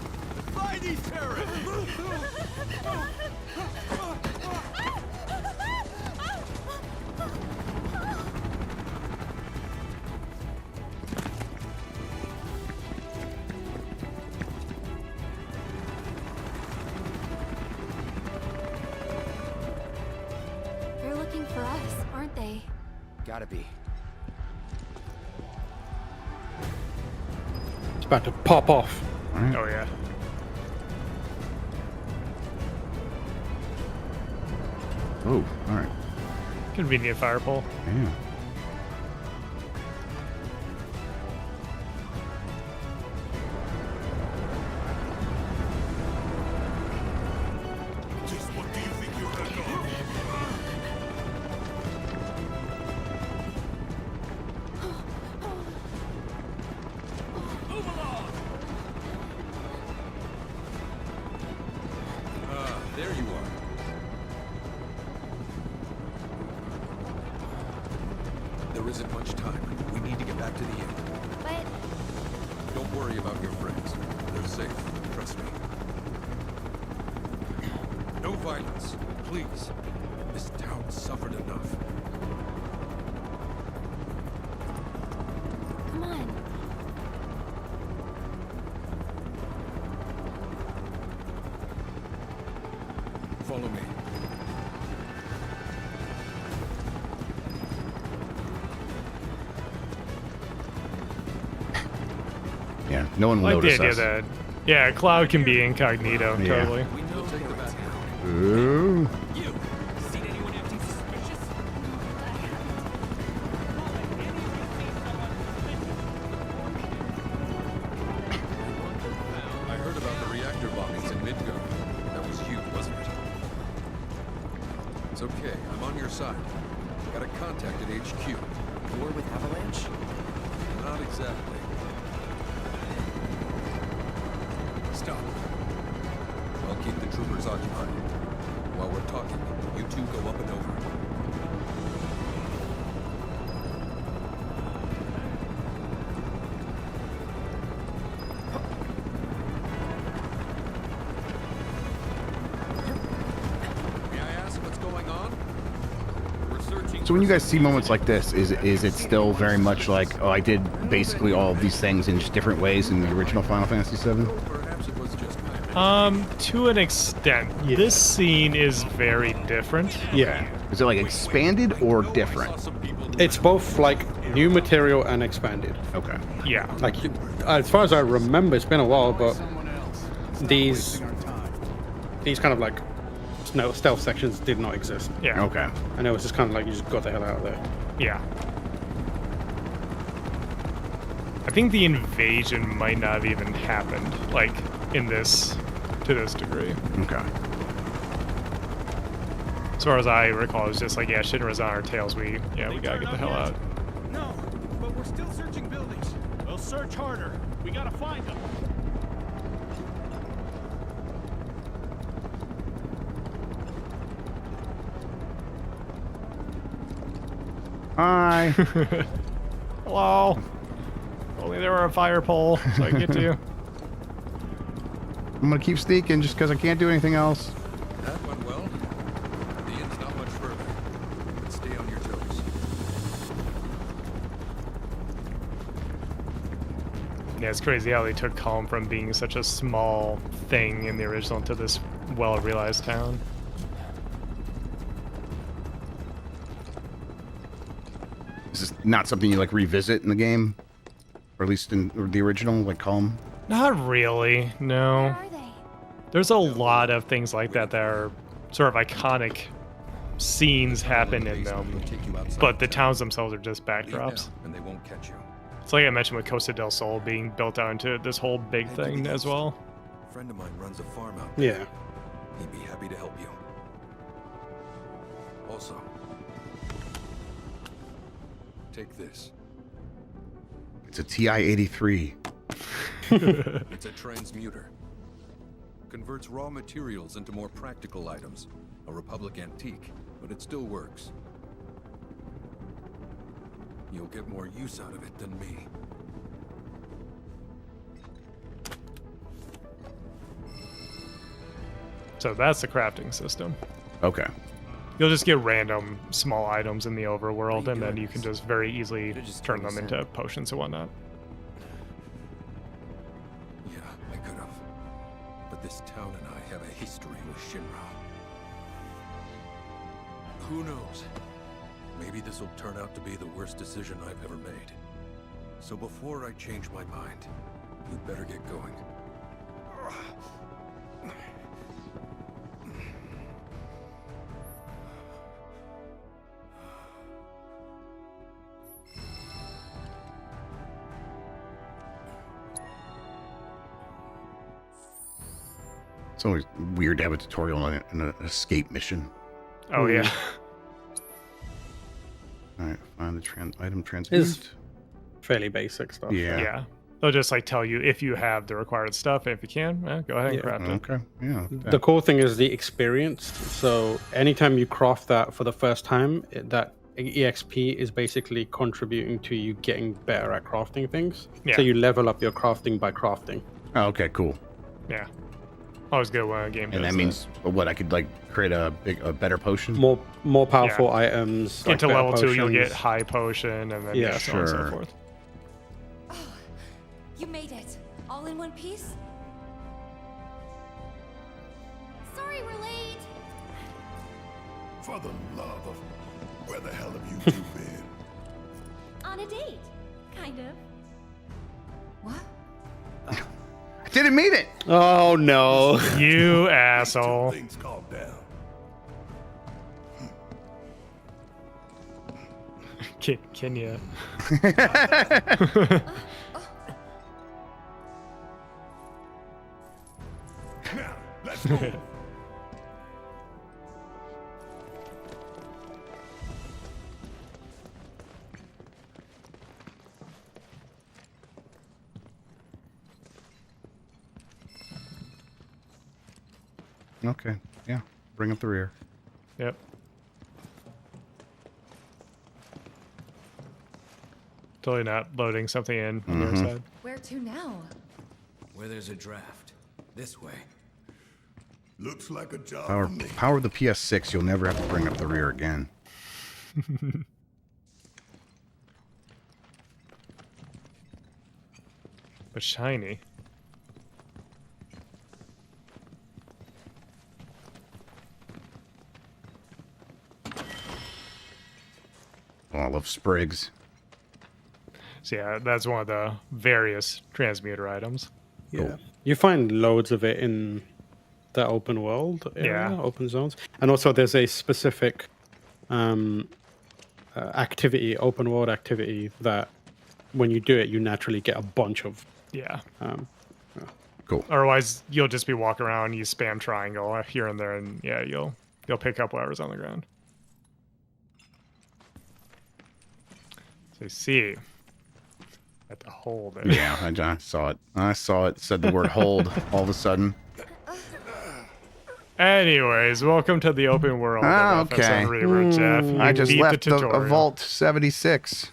Speaker 6: Find these terrorists!
Speaker 18: They're looking for us, aren't they?
Speaker 8: Gotta be.
Speaker 1: It's about to pop off.
Speaker 3: Oh yeah.
Speaker 2: Oh, all right.
Speaker 3: Convenient fire pole.
Speaker 2: Yeah.
Speaker 13: Just what do you think you have done?
Speaker 19: There you are. There isn't much time. We need to get back to the inn.
Speaker 18: But
Speaker 19: Don't worry about your friends. They're safe. Trust me. No violence, please. This town suffered enough.
Speaker 18: come on.
Speaker 19: Follow me.
Speaker 2: Yeah, no one will
Speaker 3: Like the
Speaker 2: notice
Speaker 3: idea
Speaker 2: us.
Speaker 3: that, yeah, Cloud can be incognito,
Speaker 2: Yeah.
Speaker 3: totally.
Speaker 19: We'll take the back.
Speaker 2: Ooh.
Speaker 15: You seen anyone acting suspicious?
Speaker 19: I heard about the reactor bombings in Midgard. That was you, wasn't it? It's okay. I'm on your side. Got a contact at HQ.
Speaker 8: War with Avalanche?
Speaker 19: Not exactly. Stop. I'll keep the troopers occupied. While we're talking, you two go up and over. May I ask what's going on? We're searching.
Speaker 2: So when you guys see moments like this, is it still very much like, oh, I did basically all of these things in just different ways in the original Final Fantasy VII?
Speaker 19: Perhaps it was just my imagination.
Speaker 3: To an extent.
Speaker 1: Yeah.
Speaker 3: This scene is very different.
Speaker 1: Yeah.
Speaker 2: Is it like expanded or different?
Speaker 1: It's both like new material and expanded.
Speaker 2: Okay.
Speaker 3: Yeah.
Speaker 1: Like, as far as I remember, it's been a while, but these kind of like stealth sections did not exist.
Speaker 3: Yeah.
Speaker 2: Okay.
Speaker 1: And it was just kind of like you just got the hell out of there.
Speaker 3: Yeah. I think the invasion might not have even happened, like, to this degree.
Speaker 2: Okay.
Speaker 3: As far as I recall, it was just like, yeah, Shinra's on our tails. We gotta get the hell out.
Speaker 6: No, but we're still searching buildings. We'll search harder. We gotta find them.
Speaker 2: Hi.
Speaker 3: Hello. Only there were a fire pole, so I can get to you.
Speaker 2: I'm gonna keep sneaking just because I can't do anything else.
Speaker 19: That went well. The end's not much further. But stay on your toes.
Speaker 3: Yeah, it's crazy how they took Calm from being such a small thing in the original to this well-realized town.
Speaker 2: Is this not something you like revisit in the game? Or at least in the original, like Calm?
Speaker 3: Not really, no. There's a lot of things like that that are sort of iconic scenes happen in them, but the towns themselves are just backdrops.
Speaker 19: And they won't catch you.
Speaker 3: It's like I mentioned with Costa del Sol being built out into this whole big thing as well.
Speaker 19: A friend of mine runs a farm out there.
Speaker 1: Yeah.
Speaker 19: He'd be happy to help you. Also, take this.
Speaker 2: It's a TI-83.
Speaker 19: It's a transmuter. Converts raw materials into more practical items. A Republic antique, but it still works. You'll get more use out of it than me.
Speaker 3: So that's the crafting system.
Speaker 2: Okay.
Speaker 3: You'll just get random small items in the overworld, and then you can just very easily turn them into potions and whatnot.
Speaker 19: Yeah, I could have. But this town and I have a history with Shinra. Who knows? Maybe this will turn out to be the worst decision I've ever made. So before I change my mind, you better get going.
Speaker 2: It's always weird to have a tutorial on an escape mission.
Speaker 3: Oh, yeah.
Speaker 2: Alright, find the item transmute.
Speaker 1: It's fairly basic stuff.
Speaker 2: Yeah.
Speaker 3: Yeah. They'll just like tell you if you have the required stuff. If you can, go ahead and craft it.
Speaker 2: Okay. Yeah.
Speaker 1: The cool thing is the experience. So anytime you craft that for the first time, that EXP is basically contributing to you getting better at crafting things.
Speaker 3: Yeah.
Speaker 1: So you level up your crafting by crafting.
Speaker 2: Oh, okay, cool.
Speaker 3: Yeah. Always good when a game does
Speaker 2: And that means what? I could like create a better potion.
Speaker 1: More powerful items.
Speaker 3: Get
Speaker 1: like
Speaker 3: to
Speaker 1: better
Speaker 3: level 2, you'll get
Speaker 1: potions.
Speaker 3: high potion, and then
Speaker 1: Yeah,
Speaker 3: so on and so
Speaker 2: sure.
Speaker 3: forth.
Speaker 9: You made it. All in one piece? Sorry we're late.
Speaker 13: For the love of... Where the hell have you two been?
Speaker 14: On a date, kind of.
Speaker 9: What?
Speaker 2: I didn't mean it.
Speaker 1: Oh no.
Speaker 3: You asshole.
Speaker 13: Things calm down.
Speaker 3: Can you?
Speaker 13: Now, let's go.
Speaker 2: Okay. Yeah. Bring up the rear.
Speaker 3: Yep. Totally not loading something in on the other side.
Speaker 9: Where to now?
Speaker 4: Where there's a draft. This way.
Speaker 13: Looks like a job for me.
Speaker 2: Power the PS6. You'll never have to bring up the rear again.
Speaker 3: But shiny.
Speaker 2: of Sprigs.
Speaker 3: So yeah, that's one of the various transmuter items.
Speaker 1: Yeah. You find loads of it in the open world area, open zones. And also there's a specific activity, open world activity, that when you do it, you naturally get a bunch of.
Speaker 3: Yeah.
Speaker 2: Cool.
Speaker 3: Otherwise, you'll just be walking around, you spam triangle here and there, and yeah, you'll pick up whatever's on the ground. So you see, at the hold.
Speaker 2: Yeah, I saw it. I saw it. Said the word hold all of a sudden.
Speaker 3: Anyways, welcome to the open world. Of
Speaker 2: Okay.
Speaker 3: FF7 Rebirth, Jeff. You
Speaker 2: I just
Speaker 3: beat
Speaker 2: left
Speaker 3: the
Speaker 2: a
Speaker 3: tutorial.
Speaker 2: Vault 76.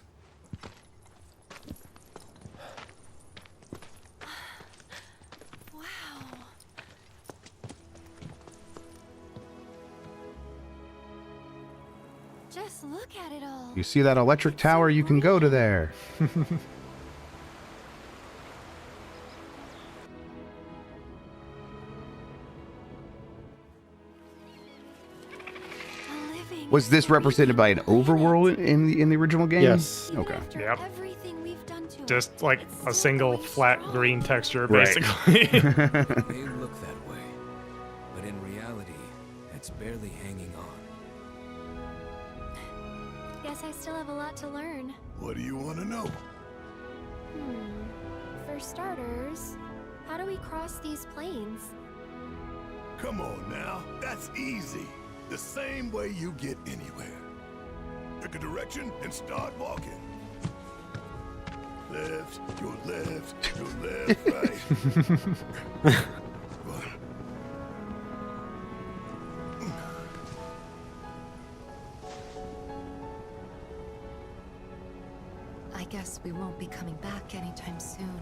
Speaker 18: Just look at it all.
Speaker 2: You see that electric tower? You can go to there. Was this represented by an overworld in the original game?
Speaker 1: Yes.
Speaker 2: Okay.
Speaker 3: Yep. Just like a single flat green texture,
Speaker 2: Right.
Speaker 3: basically.
Speaker 4: It may look that way, but in reality, it's barely hanging on.
Speaker 18: Guess I still have a lot to learn.
Speaker 13: What do you want to know?
Speaker 18: For starters, how do we cross these plains?
Speaker 13: Come on now, that's easy. The same way you get anywhere. Pick a direction and start walking. Left, go left, right.
Speaker 9: I guess we won't be coming back anytime soon.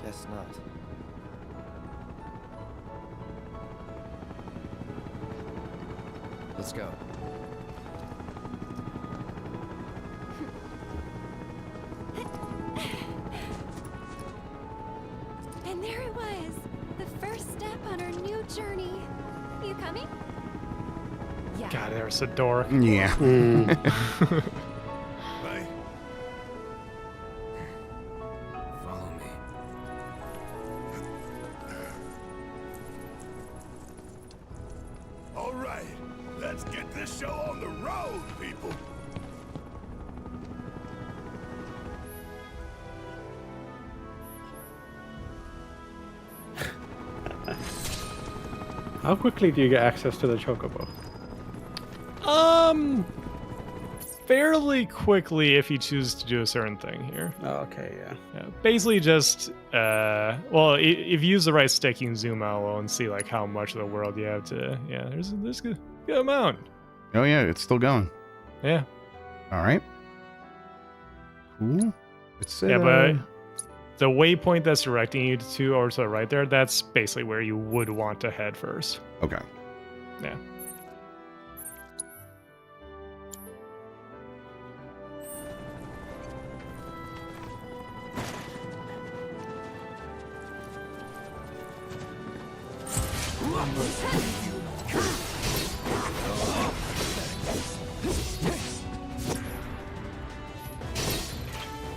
Speaker 8: Guess not. Let's go.
Speaker 18: And there it was, the first step on our new journey. You coming? Yeah.
Speaker 3: God, there's a door.
Speaker 2: Yeah.
Speaker 13: Right.
Speaker 4: Follow me.
Speaker 13: All right, let's get this show on the road, people.
Speaker 1: How quickly do you get access to the Chocobo?
Speaker 3: Fairly quickly if you choose to do a certain thing here.
Speaker 1: Oh, okay, yeah.
Speaker 3: Basically just, well, if you use the right stick, you can zoom out low and see like how much of the world you have to, yeah, there's a good amount.
Speaker 2: Oh yeah, it's still going.
Speaker 3: Yeah.
Speaker 2: All right. Cool. It's
Speaker 3: Yeah, but the waypoint that's directing you to over to the right there, that's basically where you would want to head first.
Speaker 2: Okay.
Speaker 3: Yeah.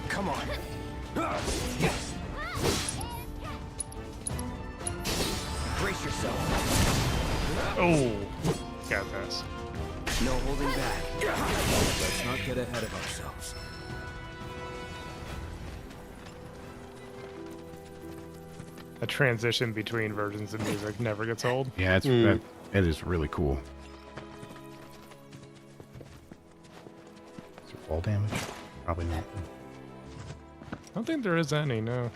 Speaker 8: Come on. Brace yourself.
Speaker 3: Oh, got this.
Speaker 8: No holding back.
Speaker 4: Let's not get ahead of ourselves.
Speaker 3: A transition between versions of music never gets old.
Speaker 2: Yeah, it's that. It is really cool. Is there fall damage? Probably not.
Speaker 3: I don't think there is any, no.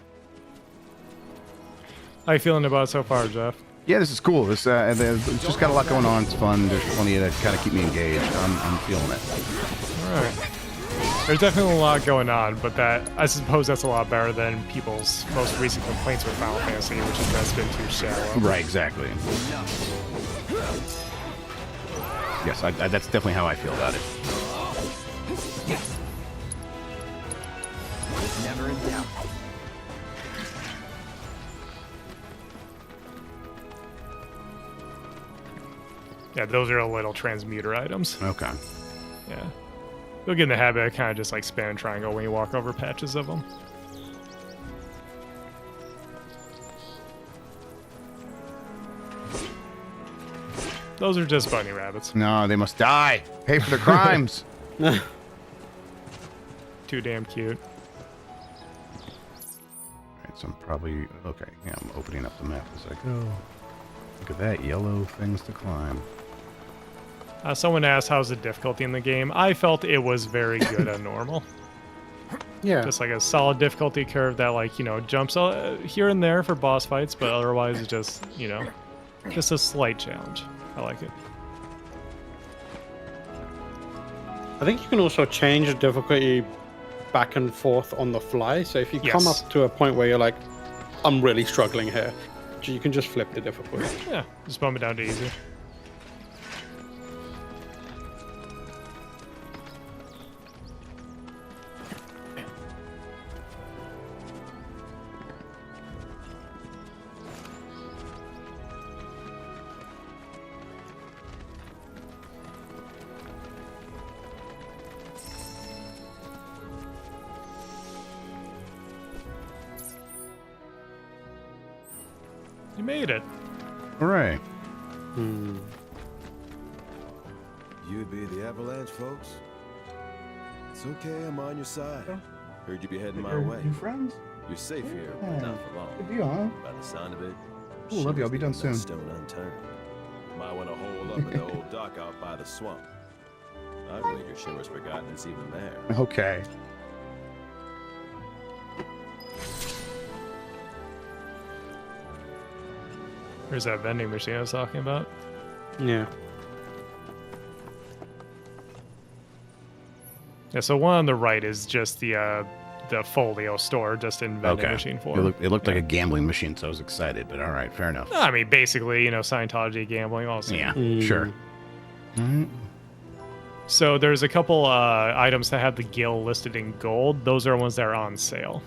Speaker 3: How you feeling about it so far, Jeff?
Speaker 2: Yeah, this is cool. This it's just got a lot going on. It's fun. There's plenty to kind of keep me engaged. I'm feeling it.
Speaker 3: All right. There's definitely a lot going on, but that I suppose that's a lot better than people's most recent complaints with Final Fantasy, which is that's been too shallow.
Speaker 2: Right, exactly. Yes, that's definitely how I feel about it.
Speaker 8: Never in doubt.
Speaker 3: Yeah, those are little transmuter items.
Speaker 2: Okay.
Speaker 3: Yeah. You'll get in the habit of kind of just like spam triangle when you walk over patches of them. Those are just bunny rabbits.
Speaker 2: No, they must die. Pay for their crimes.
Speaker 3: Too damn cute.
Speaker 2: Alright, so I'm probably... Okay, yeah, I'm opening up the map as I go. Look at that, yellow things to climb.
Speaker 3: Someone asked how's the difficulty in the game. I felt it was very good on normal.
Speaker 1: Yeah.
Speaker 3: Just like a solid difficulty curve that, like, you know, jumps here and there for boss fights, but otherwise it's just, you know, just a slight challenge. I like it.
Speaker 1: I think you can also change the difficulty back and forth on the fly. So if you come up to a point where you're like, I'm really struggling here, you can just flip the difficulty.
Speaker 3: Yeah, just bump it down to easy. You made it.
Speaker 2: Hooray.
Speaker 6: You'd be the Avalanche folks? It's okay, I'm on your side. Heard you'd be heading my way.
Speaker 2: New friends?
Speaker 6: You're safe here, but not for long.
Speaker 2: Good deal, huh?
Speaker 6: By the sound of it,
Speaker 2: Ooh, love you. I'll be done soon.
Speaker 6: stone unturned. Might want to hole up in the old dock out by the swamp. I really your Shinra's forgotten it's even there.
Speaker 2: Okay.
Speaker 3: Where's that vending machine I was talking about?
Speaker 1: Yeah.
Speaker 3: Yeah, so one on the right is just the folio store, just in vending machine form.
Speaker 2: It looked like a gambling machine, so I was excited, but all right, fair enough.
Speaker 3: No, I mean, basically, you know, Scientology, gambling, all the same.
Speaker 2: Yeah, sure.
Speaker 3: So there's a couple items that have the guild listed in gold. Those are ones that are on sale.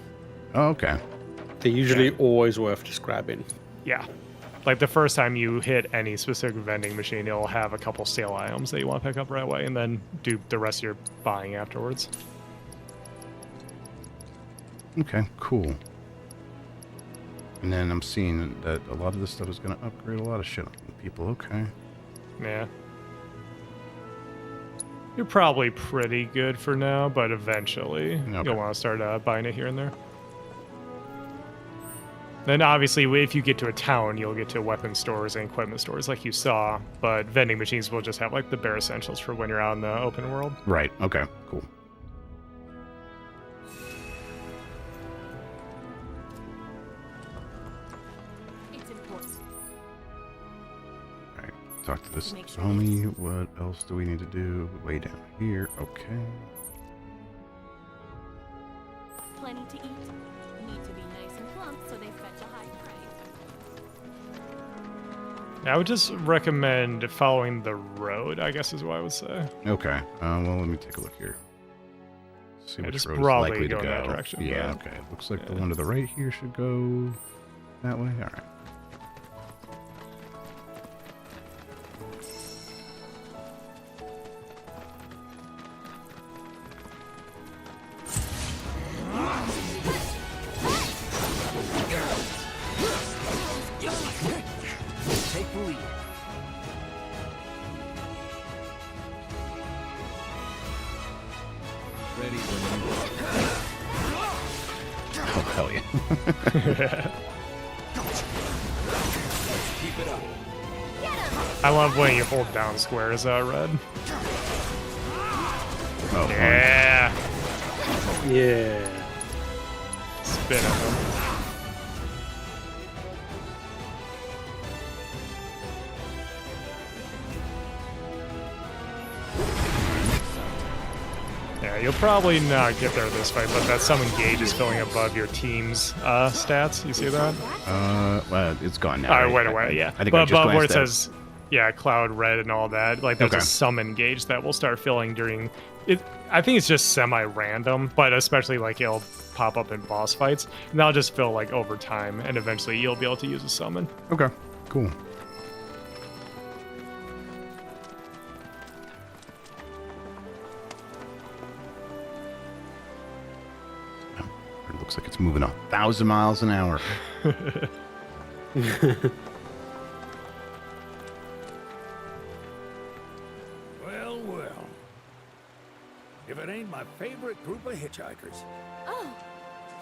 Speaker 2: Oh, okay.
Speaker 1: They're usually always worth just grabbing.
Speaker 3: Yeah. Like the first time you hit any specific vending machine, it'll have a couple sale items that you want to pick up right away and then do the rest of your buying afterwards.
Speaker 2: Okay, cool. And then I'm seeing that a lot of this stuff is going to upgrade a lot of shit on people. Okay.
Speaker 3: Yeah. You're probably pretty good for now, but eventually you'll want to start buying it here and there. Then obviously, if you get to a town, you'll get to weapon stores and equipment stores like you saw, but vending machines will just have like the bare essentials for when you're out in the open world.
Speaker 2: Right, okay, cool.
Speaker 14: It's important.
Speaker 2: Alright, talk to this homie. What else do we need to do? Way down here, okay.
Speaker 14: Plenty to eat. Need to be nice and plump so they fetch a high price.
Speaker 3: I would just recommend following the road, I guess is what I would say.
Speaker 2: Okay, well, let me take a look here. See which
Speaker 3: just
Speaker 2: road is
Speaker 3: probably
Speaker 2: likely to
Speaker 3: go
Speaker 2: go.
Speaker 3: in that direction,
Speaker 2: Yeah,
Speaker 3: but-
Speaker 2: okay. Looks like the one to the right here should go that way. All right.
Speaker 8: Take the lead.
Speaker 4: Ready when you are.
Speaker 2: Oh, hell yeah.
Speaker 4: Keep it up.
Speaker 3: I love when you hold down squares, Red.
Speaker 2: Oh,
Speaker 3: yeah.
Speaker 1: Yeah.
Speaker 3: Spin at them. Yeah, you'll probably not get there this fight, but that summon gauge is filling above your team's stats. You see that?
Speaker 2: Well, it's gone now.
Speaker 3: All right,
Speaker 2: right?
Speaker 3: wait away, yeah.
Speaker 2: I think
Speaker 3: but
Speaker 2: I just
Speaker 3: above where it
Speaker 2: glanced
Speaker 3: says, yeah, Cloud Red and all that, like there's
Speaker 2: Okay.
Speaker 3: a summon gauge that will start filling during it. I think it's just semi-random, but especially like it'll pop up in boss fights, and that'll just fill like over time, and eventually you'll be able to use a summon.
Speaker 2: Okay, cool. It looks like it's moving 1,000 miles an hour.
Speaker 10: Well, well. If it ain't my favorite group of hitchhikers.
Speaker 18: Oh,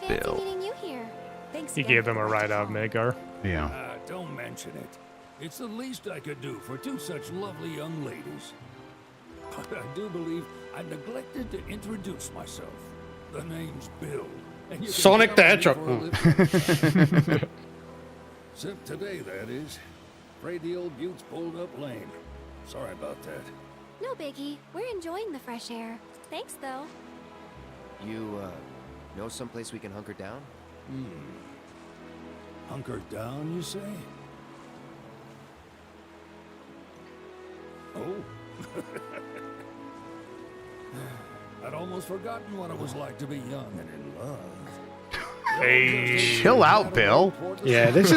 Speaker 18: fancy
Speaker 2: Bill.
Speaker 18: meeting you here. Thanks.
Speaker 3: He
Speaker 18: again
Speaker 3: gave
Speaker 18: for
Speaker 3: them a
Speaker 18: the
Speaker 3: ride out of
Speaker 18: call.
Speaker 3: Midgar.
Speaker 2: Yeah.
Speaker 10: Don't mention it. It's the least I could do for two such lovely young ladies. But I do believe I neglected to introduce myself. The name's Bill. And you can
Speaker 1: Sonic the
Speaker 10: count on me
Speaker 1: Hedgehog.
Speaker 10: for a living. Except today, that is. Afraid the old bute's pulled up lame. Sorry about that.
Speaker 18: No biggie. We're enjoying the fresh air. Thanks, though.
Speaker 8: You, know someplace we can hunker down?
Speaker 10: Hunker down, you say? Oh. I'd almost forgotten what it was like to be young and in love.
Speaker 3: Hey.
Speaker 2: Chill out, Bill.
Speaker 1: Yeah, this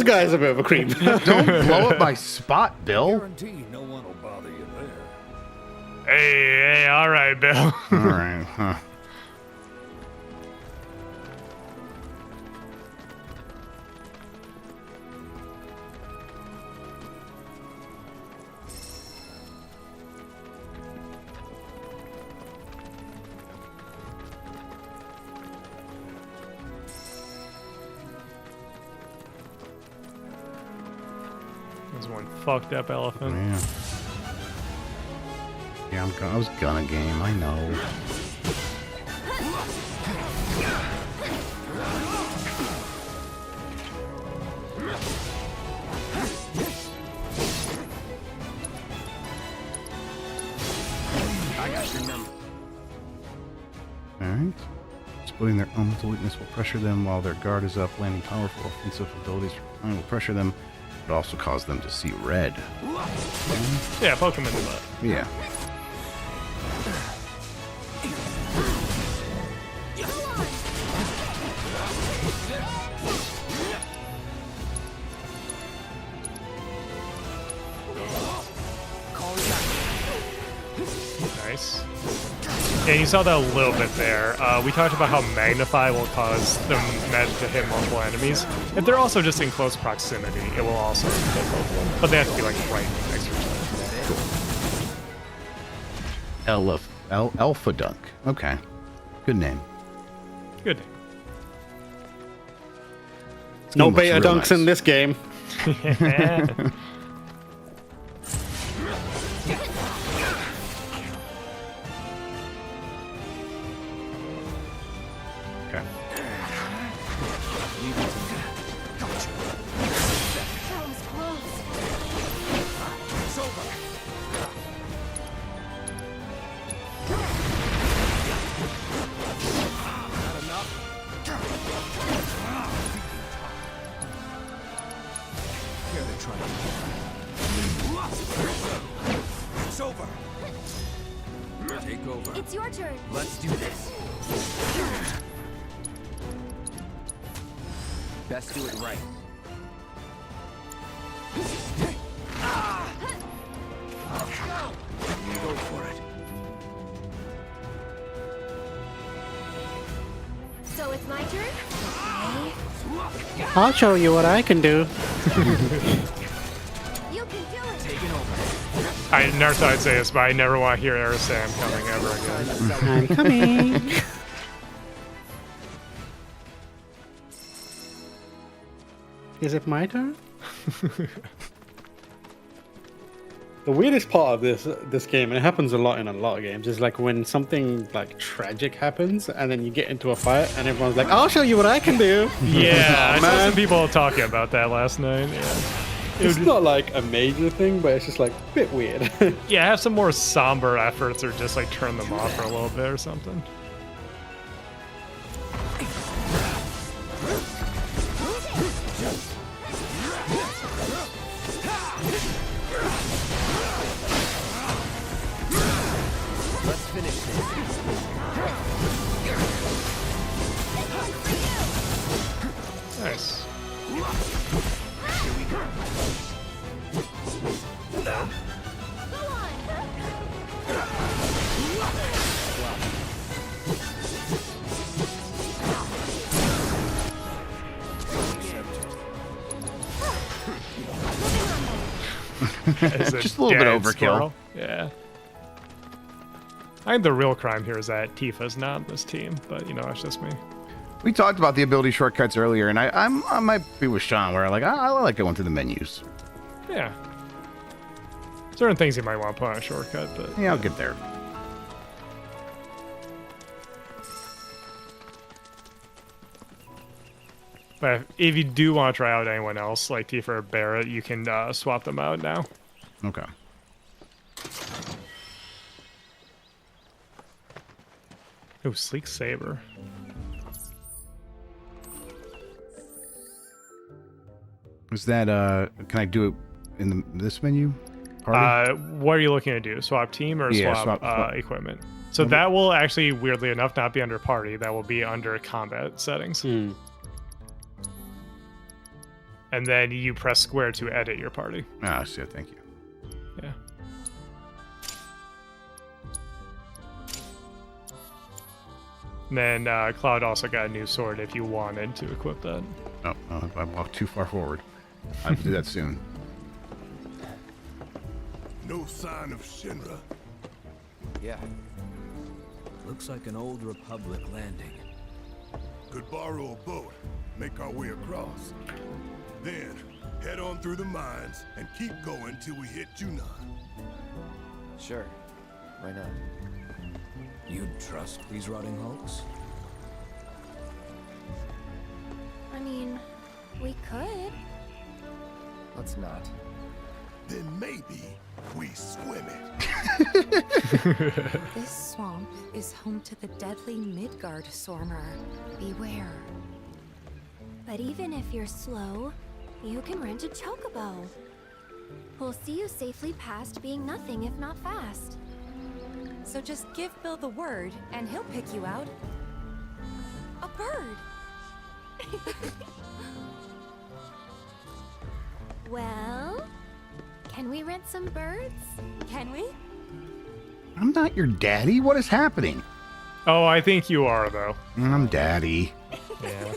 Speaker 1: guy's a bit of a creep.
Speaker 2: Don't blow up my spot, Bill.
Speaker 10: Guarantee no one will bother you there.
Speaker 3: Hey, all right, Bill.
Speaker 2: All right, huh.
Speaker 3: There's one fucked up elephant.
Speaker 2: Yeah, I was gonna game, I know.
Speaker 15: I got your number.
Speaker 2: Alright. Exploiting their elemental weakness will pressure them while their guard is up. Landing powerful offensive abilities will pressure them, but also cause them to see red.
Speaker 3: Yeah, poke him in the butt.
Speaker 2: Yeah.
Speaker 3: Nice. And you saw that a little bit there. We talked about how Magnify will cause them to hit multiple enemies. If they're also just in close proximity, it will also hit both of them. But they have to be like right next to each other.
Speaker 2: Alpha Dunk. Okay. Good name.
Speaker 3: Good.
Speaker 1: No
Speaker 2: Looks
Speaker 1: beta
Speaker 2: real
Speaker 1: dunks
Speaker 2: nice.
Speaker 1: in this game.
Speaker 2: Okay.
Speaker 18: That was close.
Speaker 10: It's over. Not enough. Here they try. It's over. Take over.
Speaker 18: It's your turn.
Speaker 15: Let's do this. Best do it right. Go for it.
Speaker 18: So it's my turn? Okay.
Speaker 1: I'll show you what I can do.
Speaker 18: You can do it.
Speaker 15: Taking over.
Speaker 3: Naruto, I'd say this, but I never want to hear Sam coming ever again.
Speaker 1: I'm coming. Is it my turn? The weirdest part of this game, and it happens a lot in a lot of games, is like when something like tragic happens, and then you get into a fight, and everyone's like, "I'll show you what I can do."
Speaker 3: Yeah, I saw
Speaker 1: man.
Speaker 3: some people talking about that last night. Yeah.
Speaker 1: It's not like a major thing, but it's just like a bit weird.
Speaker 3: Yeah, have some more somber efforts, or just like turn them off for a little bit or something.
Speaker 15: Let's finish this.
Speaker 3: Nice.
Speaker 15: Here we go.
Speaker 2: Just a little bit
Speaker 3: dead
Speaker 2: overkill.
Speaker 3: squirrel. Yeah. I think the real crime here is that Tifa's not on this team, but you know, that's just me.
Speaker 2: We talked about the ability shortcuts earlier, and I might be with Sean, where like I like going through the menus.
Speaker 3: Yeah. Certain things you might want to put on a shortcut, but
Speaker 2: Yeah, I'll get there.
Speaker 3: But if you do want to try out anyone else, like Tifa or Barrett, you can swap them out now.
Speaker 2: Okay.
Speaker 3: Oh, Sleek Saber.
Speaker 2: Is that can I do it in this menu? Party?
Speaker 3: What are you looking to do? Swap team or
Speaker 2: Yeah,
Speaker 3: swap equipment? So that will actually, weirdly enough, not be under party. That will be under combat settings. And then you press square to edit your party.
Speaker 2: Ah, I see. Thank you.
Speaker 3: Yeah. And then Cloud also got a new sword if you wanted to equip that.
Speaker 2: Oh, I walked too far forward. I'll do that soon.
Speaker 13: No sign of Shinra.
Speaker 8: Yeah.
Speaker 4: Looks like an old Republic landing.
Speaker 13: Could borrow a boat, make our way across. Then, head on through the mines and keep going till we hit Junon.
Speaker 8: Sure. Why not?
Speaker 4: You'd trust these rotting hulks?
Speaker 18: I mean, we could.
Speaker 8: Let's not.
Speaker 13: Then maybe we swim it.
Speaker 9: This swamp is home to the deadly Midgard Sormer. Beware.
Speaker 18: But even if you're slow, you can rent a Chocobo. We'll see you safely past being nothing if not fast.
Speaker 9: So just give Bill the word, and he'll pick you out. A bird.
Speaker 18: Well, can we rent some birds?
Speaker 9: Can we?
Speaker 2: I'm not your daddy. What is happening?
Speaker 3: Oh, I think you are, though.
Speaker 2: I'm daddy.
Speaker 3: Yeah.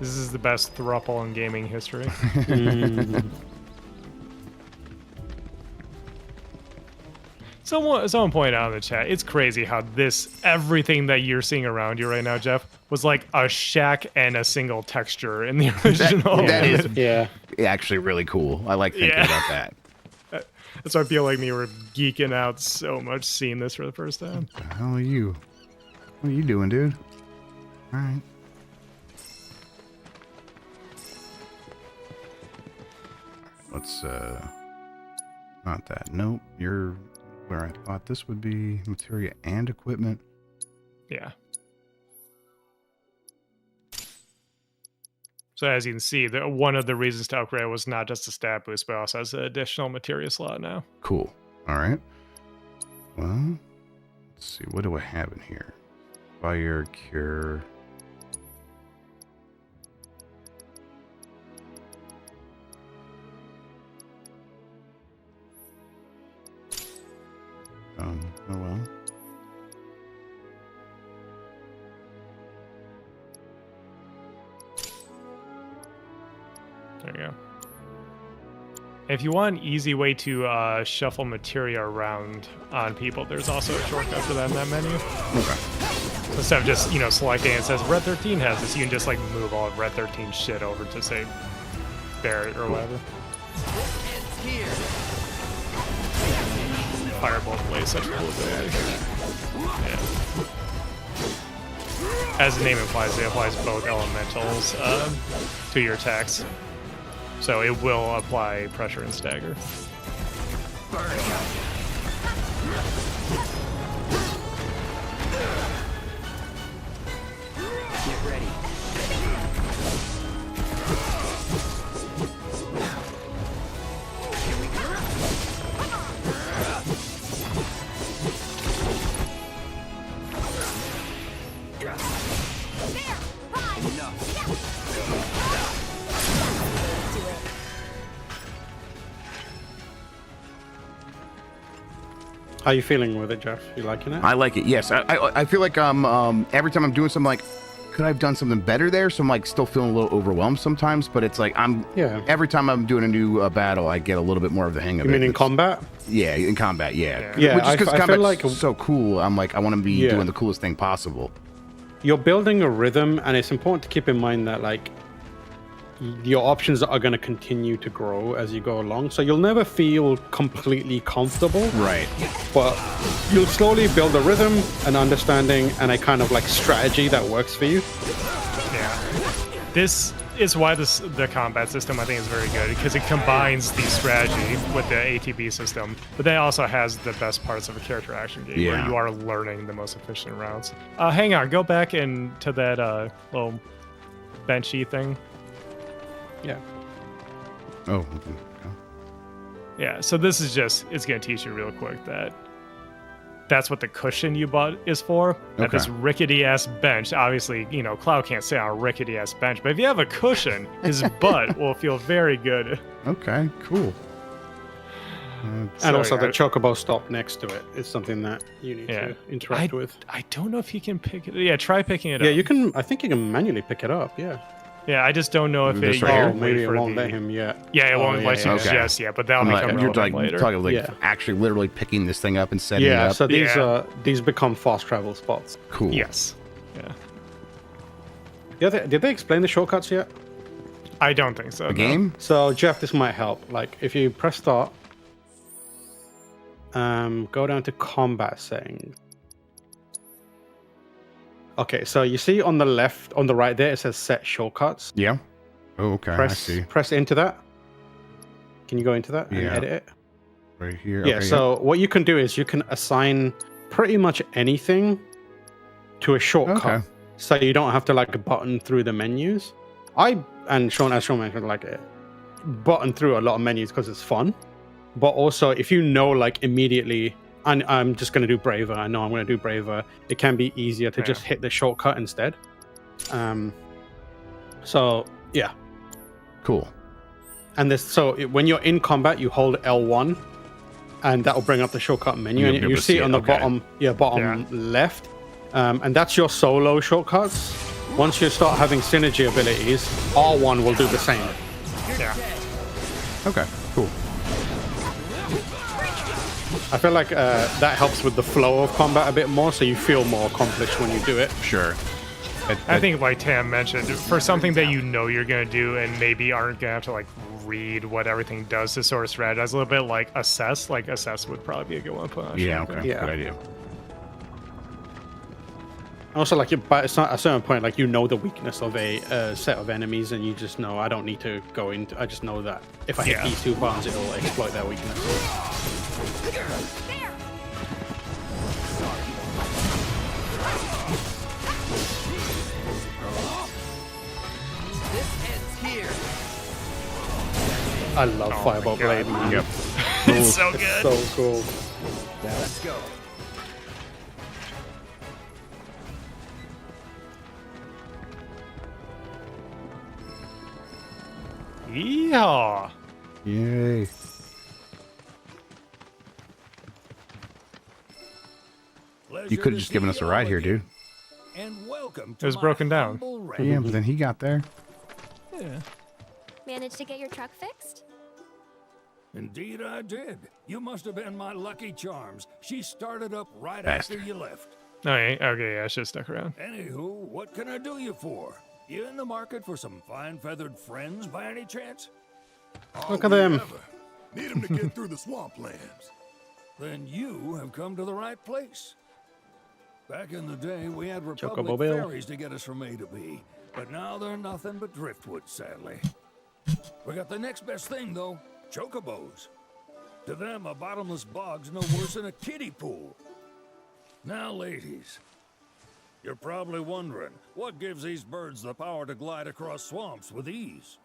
Speaker 3: This is the best throuple in gaming history. Someone pointed out in the chat, it's crazy how everything that you're seeing around you right now, Jeff, was like a shack and a single texture in the original.
Speaker 2: That is actually really cool. I like thinking about that.
Speaker 3: That's why I feel like we were geeking out so much seeing this for the first time.
Speaker 2: What the hell are you? What are you doing, dude? All right. Let's, not that. Nope. You're where I thought this would be. Materia and equipment.
Speaker 3: Yeah. So as you can see, one of the reasons to upgrade was not just a stat boost, but also has an additional materia slot now.
Speaker 2: Cool. All right. Well, let's see. What do I have in here? Fire, cure. Oh well.
Speaker 3: There you go. If you want an easy way to shuffle materia around on people, there's also a shortcut for that in that menu.
Speaker 2: Okay.
Speaker 3: Instead of just, selecting it says Red 13 has this, you can just like move all of Red 13 shit over to say Barrett or whatever. Fireball plays such a cool ability. Yeah. As the name implies, it applies both elementals to your attacks. So it will apply pressure and stagger.
Speaker 8: Get ready.
Speaker 1: How are you feeling with it, Jeff? You liking it?
Speaker 2: I like it. Yes, I feel like every time I'm doing something like could I have done something better there? So I'm like still feeling a little overwhelmed sometimes, but it's like every time I'm doing a new battle, I get a little bit more of the hang of it.
Speaker 1: You mean in combat?
Speaker 2: Yeah, in combat, yeah.
Speaker 1: Yeah,
Speaker 2: Which is because
Speaker 1: I feel like
Speaker 2: so cool. I'm like, I want to be doing the coolest thing possible.
Speaker 1: You're building a rhythm, and it's important to keep in mind that like your options are going to continue to grow as you go along, so you'll never feel completely comfortable,
Speaker 2: right?
Speaker 1: But you'll slowly build a rhythm, an understanding, and a kind of like strategy that works for you.
Speaker 3: Yeah, this is why the combat system I think is very good, because it combines the strategy with the ATB system, but then it also has the best parts of a character action game where you are learning the most efficient routes. Hang on, go back into that little benchy thing. Yeah.
Speaker 2: Oh. Okay.
Speaker 3: Yeah, so this is just, it's going to teach you real quick that that's what the cushion you bought is for. At this rickety-ass bench, obviously, you know, Cloud can't sit on a rickety-ass bench, but if you have a cushion, his butt will feel very good.
Speaker 2: Okay, cool.
Speaker 1: And also the Chocobo stop next to it is something that you need to interact with.
Speaker 3: I don't know if you can pick it. Yeah, try picking it up.
Speaker 1: Yeah, you can. I think you can manually pick it up. Yeah.
Speaker 3: Yeah, I just don't know if
Speaker 2: This right here?
Speaker 1: Maybe it won't let him yet.
Speaker 3: Yeah, it won't let you just yet, but that'll become relevant later.
Speaker 2: You're talking like actually literally picking this thing up and setting it up.
Speaker 1: So these become fast travel spots.
Speaker 2: Cool.
Speaker 3: Yes.
Speaker 1: Yeah. Did they explain the shortcuts yet?
Speaker 3: I don't think so.
Speaker 2: The game?
Speaker 1: So Jeff, this might help. Like if you press start, go down to combat settings. Okay, so you see on the left, on the right there, it says set shortcuts.
Speaker 2: Yeah. Oh, okay. I see.
Speaker 1: Press into that. Can you go into that and edit it?
Speaker 2: Right here.
Speaker 1: Yeah,
Speaker 2: okay,
Speaker 1: so what you can do is you can assign pretty much anything to a shortcut.
Speaker 2: Okay.
Speaker 1: So you don't have to like button through the menus. As Sean mentioned, like button through a lot of menus because it's fun. But also if you know like immediately, and I'm just going to do Braver. I know I'm going to do Braver. It can be easier to just hit the shortcut instead. So, yeah.
Speaker 2: Cool.
Speaker 1: And when you're in combat, you hold L1, and that will bring up the shortcut menu. And you see it on the bottom left. And that's your solo shortcuts. Once you start having synergy abilities, R1 will do the same.
Speaker 3: Yeah.
Speaker 2: Okay, cool.
Speaker 1: I feel like that helps with the flow of combat a bit more, so you feel more accomplished when you do it.
Speaker 2: Sure.
Speaker 3: I think, like Tam mentioned, for something that you know you're going to do and maybe aren't going to have to, like, read what everything does to sort of strategize a little bit, like Assess. Like, Assess would probably be a good one to put on.
Speaker 2: Yeah, okay. Good idea.
Speaker 1: Also, like, but it's not at a certain point, like, you know the weakness of a set of enemies, and you just know, I don't need to go into, I just know that if I hit these two buttons, it'll exploit their weakness.
Speaker 16: This ends here.
Speaker 1: I love Fireball Blade, man.
Speaker 2: Yep.
Speaker 3: It's so good.
Speaker 1: It's so cool.
Speaker 16: Let's go.
Speaker 3: Yeehaw!
Speaker 2: Yay. You could have just given us a ride here, dude.
Speaker 10: And welcome
Speaker 3: to it was broken down.
Speaker 2: Yeah, but then he got there.
Speaker 10: Yeah.
Speaker 18: Managed to get your truck fixed?
Speaker 10: Indeed I did. You must have been my lucky charms. She started up right
Speaker 2: Bastard.
Speaker 10: after you left.
Speaker 3: Okay, I should have stuck around.
Speaker 10: Anywho, what can I do you for? You in the market for some fine-feathered friends by any chance?
Speaker 1: Look at them.
Speaker 13: Need them to get through the swamplands.
Speaker 10: Then you have come to the right place. Back in the day, we had Republic
Speaker 1: Chocobo Bill.
Speaker 10: ferries to get us from A to B, but now they're nothing but driftwood, sadly. We got the next best thing, though, Chocobos. To them, a bottomless bog's no worse than a kiddie pool. Now, ladies, you're probably wondering, what gives these birds the power to glide across swamps with ease?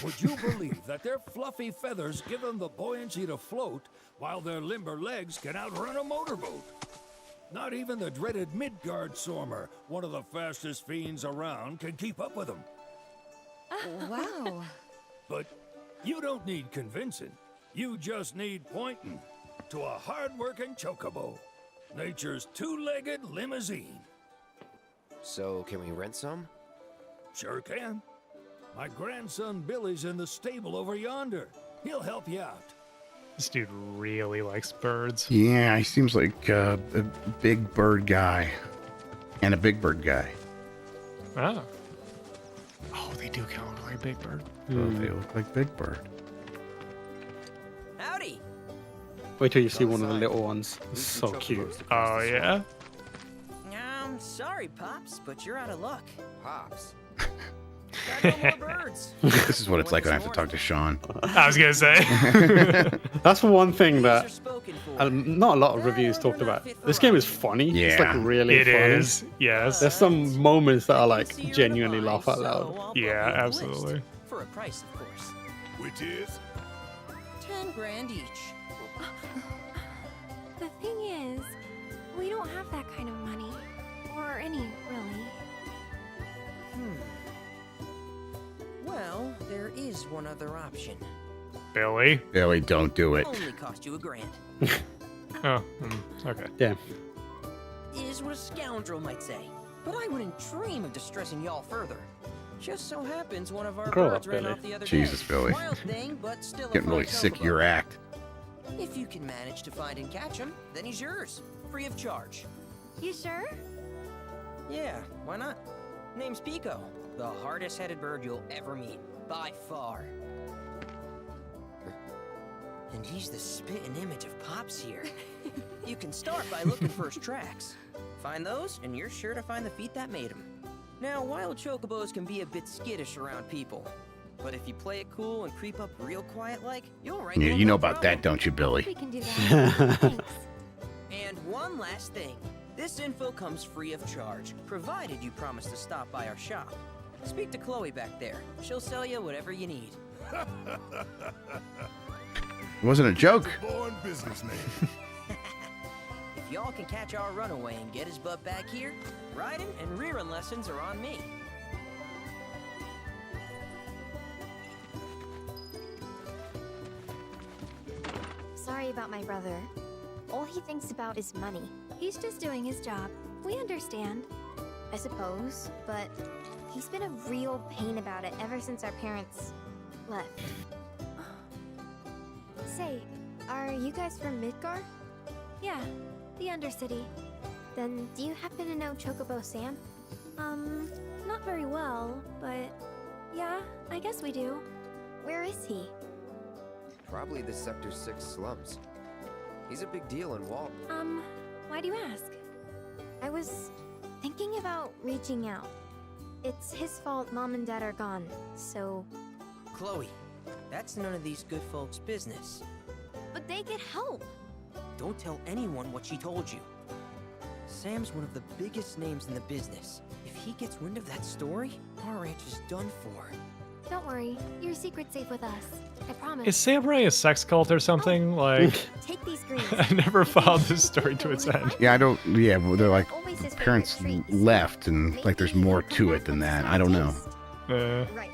Speaker 10: Would you believe that their fluffy feathers give them the buoyancy to float, while their limber legs can outrun a motorboat? Not even the dreaded Midgard Stormer, one of the fastest fiends around, can keep up with them.
Speaker 9: Wow.
Speaker 10: But you don't need convincing. You just need pointing. to a hard-working Chocobo. Nature's two-legged limousine.
Speaker 8: So, can we rent some?
Speaker 10: Sure can. My grandson Billy's in the stable over yonder. He'll help you out.
Speaker 3: This dude really likes birds.
Speaker 2: Yeah, he seems like a big bird guy. And a big bird guy.
Speaker 3: Ah. Oh, they do kind of look like Big Bird.
Speaker 2: Oh, they look like Big Bird.
Speaker 8: Howdy.
Speaker 1: Wait till you see one of the little ones. It's so cute.
Speaker 3: Oh, yeah?
Speaker 8: Sorry, Pops, but you're out of luck. Pops? Got no more birds.
Speaker 2: This is what it's like when I have to talk to Shawn.
Speaker 3: I was gonna say.
Speaker 1: That's one thing that not a lot of reviews talked about. This game is funny. It's like really
Speaker 3: It
Speaker 1: funny.
Speaker 3: is, yes.
Speaker 1: There's some moments that are like genuinely laugh out loud.
Speaker 3: Yeah, absolutely.
Speaker 8: For a price, of course.
Speaker 13: Which is?
Speaker 8: 10 grand each.
Speaker 18: The thing is, we don't have that kind of money. Or any, really.
Speaker 8: Well, there is one other option.
Speaker 3: Billy?
Speaker 2: Billy, don't do it.
Speaker 8: Only cost you $1,000.
Speaker 3: Oh, okay.
Speaker 1: Yeah.
Speaker 8: Is what a scoundrel might say. But I wouldn't dream of distressing y'all further. Just so happens one of our
Speaker 2: Grow
Speaker 8: birds
Speaker 2: up,
Speaker 8: ran
Speaker 2: Billy.
Speaker 8: off the other
Speaker 2: Jesus,
Speaker 8: day.
Speaker 2: Billy.
Speaker 8: Wild thing, but still a
Speaker 2: Getting really
Speaker 8: fine
Speaker 2: sick of
Speaker 8: chocobo.
Speaker 2: your act.
Speaker 8: If you can manage to find and catch him, then he's yours, free of charge.
Speaker 18: You sure?
Speaker 8: Yeah, why not? Name's Pico, the hardest-headed bird you'll ever meet, by far. And he's the spitting image of Pops here. You can start by looking for his tracks. Find those, and you're sure to find the feet that made him. Now, wild chocobos can be a bit skittish around people, but if you play it cool and creep up real quiet-like, you'll wrangle
Speaker 2: Yeah,
Speaker 8: them
Speaker 2: you know
Speaker 8: no
Speaker 2: about
Speaker 8: problem.
Speaker 2: that, don't you, Billy?
Speaker 18: We can do that. Thanks.
Speaker 8: And one last thing. This info comes free of charge, provided you promise to stop by our shop. Speak to Chloe back there. She'll sell you whatever you need.
Speaker 2: It wasn't a joke.
Speaker 13: Born businessman.
Speaker 8: If y'all can catch our runaway and get his butt back here, riding and rearing lessons are on me.
Speaker 18: Sorry about my brother. All he thinks about is money. He's just doing his job. We understand, I suppose, but he's been a real pain about it ever since our parents left. Say, are you guys from Midgar? Yeah, the Undercity. Then do you happen to know Chocobo Sam? Not very well, but yeah, I guess we do. Where is he?
Speaker 21: Probably the Sector 6 slums. He's a big deal in Walt.
Speaker 18: Why do you ask? I was thinking about reaching out. It's his fault Mom and Dad are gone, so...
Speaker 8: Chloe, that's none of these good folks' business.
Speaker 18: But they get help!
Speaker 8: Don't tell anyone what she told you. Sam's one of the biggest names in the business. If he gets wind of that story, our ranch is done for.
Speaker 18: Don't worry, your secret's safe with us. I promise.
Speaker 3: Is Samurai a sex cult or something? Like,
Speaker 18: Take these greens.
Speaker 3: I never followed this story to its end.
Speaker 2: Yeah, I don't. Yeah, well, they're like parents left, and like there's more to it than that. I don't know.
Speaker 18: Right.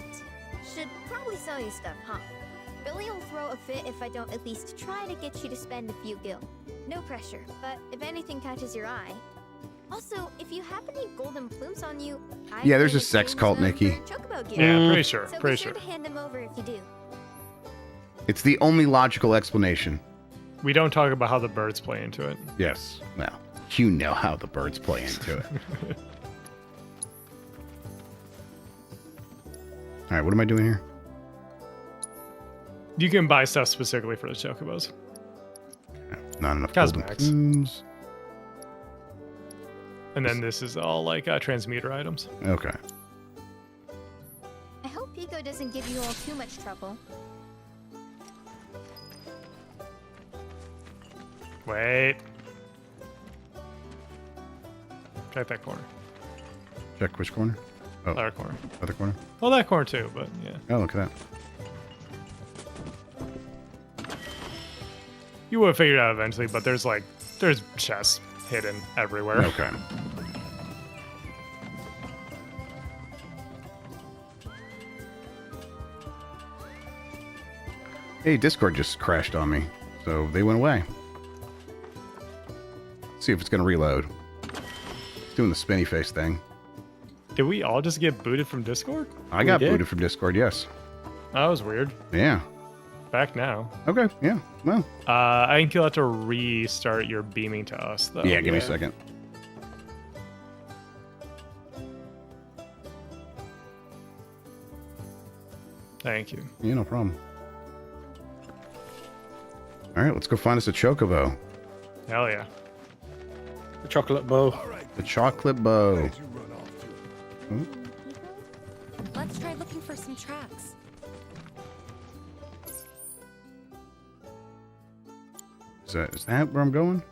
Speaker 18: Should probably sell you stuff, huh? Billy will throw a fit if I don't at least try to get you to spend a few gil. No pressure, but if anything catches your eye. Also, if you have any golden plumes on you,
Speaker 2: Yeah, there's a sex cult, Nikki.
Speaker 18: Chocobo gear.
Speaker 3: Yeah, pretty sure.
Speaker 18: So
Speaker 3: Pretty
Speaker 18: be
Speaker 3: sure.
Speaker 18: to hand them over if you do.
Speaker 2: It's the only logical explanation.
Speaker 3: We don't talk about how the birds play into it.
Speaker 2: Yes. Well, you know how the birds play into it. All right, what am I doing here?
Speaker 3: You can buy stuff specifically for the chocobos.
Speaker 2: Not enough golden
Speaker 3: Cosmetics.
Speaker 2: plumes.
Speaker 3: And then this is all like transmuter items.
Speaker 2: Okay.
Speaker 18: I hope Pico doesn't give you all too much trouble.
Speaker 3: Wait. Check that corner.
Speaker 2: Check which corner? Oh,
Speaker 3: Other corner.
Speaker 2: other corner.
Speaker 3: Well, that corner too, but yeah.
Speaker 2: Oh, look at that.
Speaker 3: You would have figured it out eventually, but there's chests hidden everywhere.
Speaker 2: Okay. Hey, Discord just crashed on me, so they went away. see if it's going to reload. It's doing the spinny face thing.
Speaker 3: Did we all just get booted from Discord?
Speaker 2: I got booted from Discord, yes.
Speaker 3: That was weird.
Speaker 2: Yeah.
Speaker 3: Back now.
Speaker 2: Okay, yeah. Well.
Speaker 3: I think you'll have to restart your beaming to us, though.
Speaker 2: Yeah, give me a second.
Speaker 3: Thank you.
Speaker 2: Yeah, no problem. All right, let's go find us a Chocobo.
Speaker 3: Hell yeah.
Speaker 1: The chocolate bow.
Speaker 2: The chocolate bow.
Speaker 9: Let's try looking for some tracks.
Speaker 2: Is that where I'm going?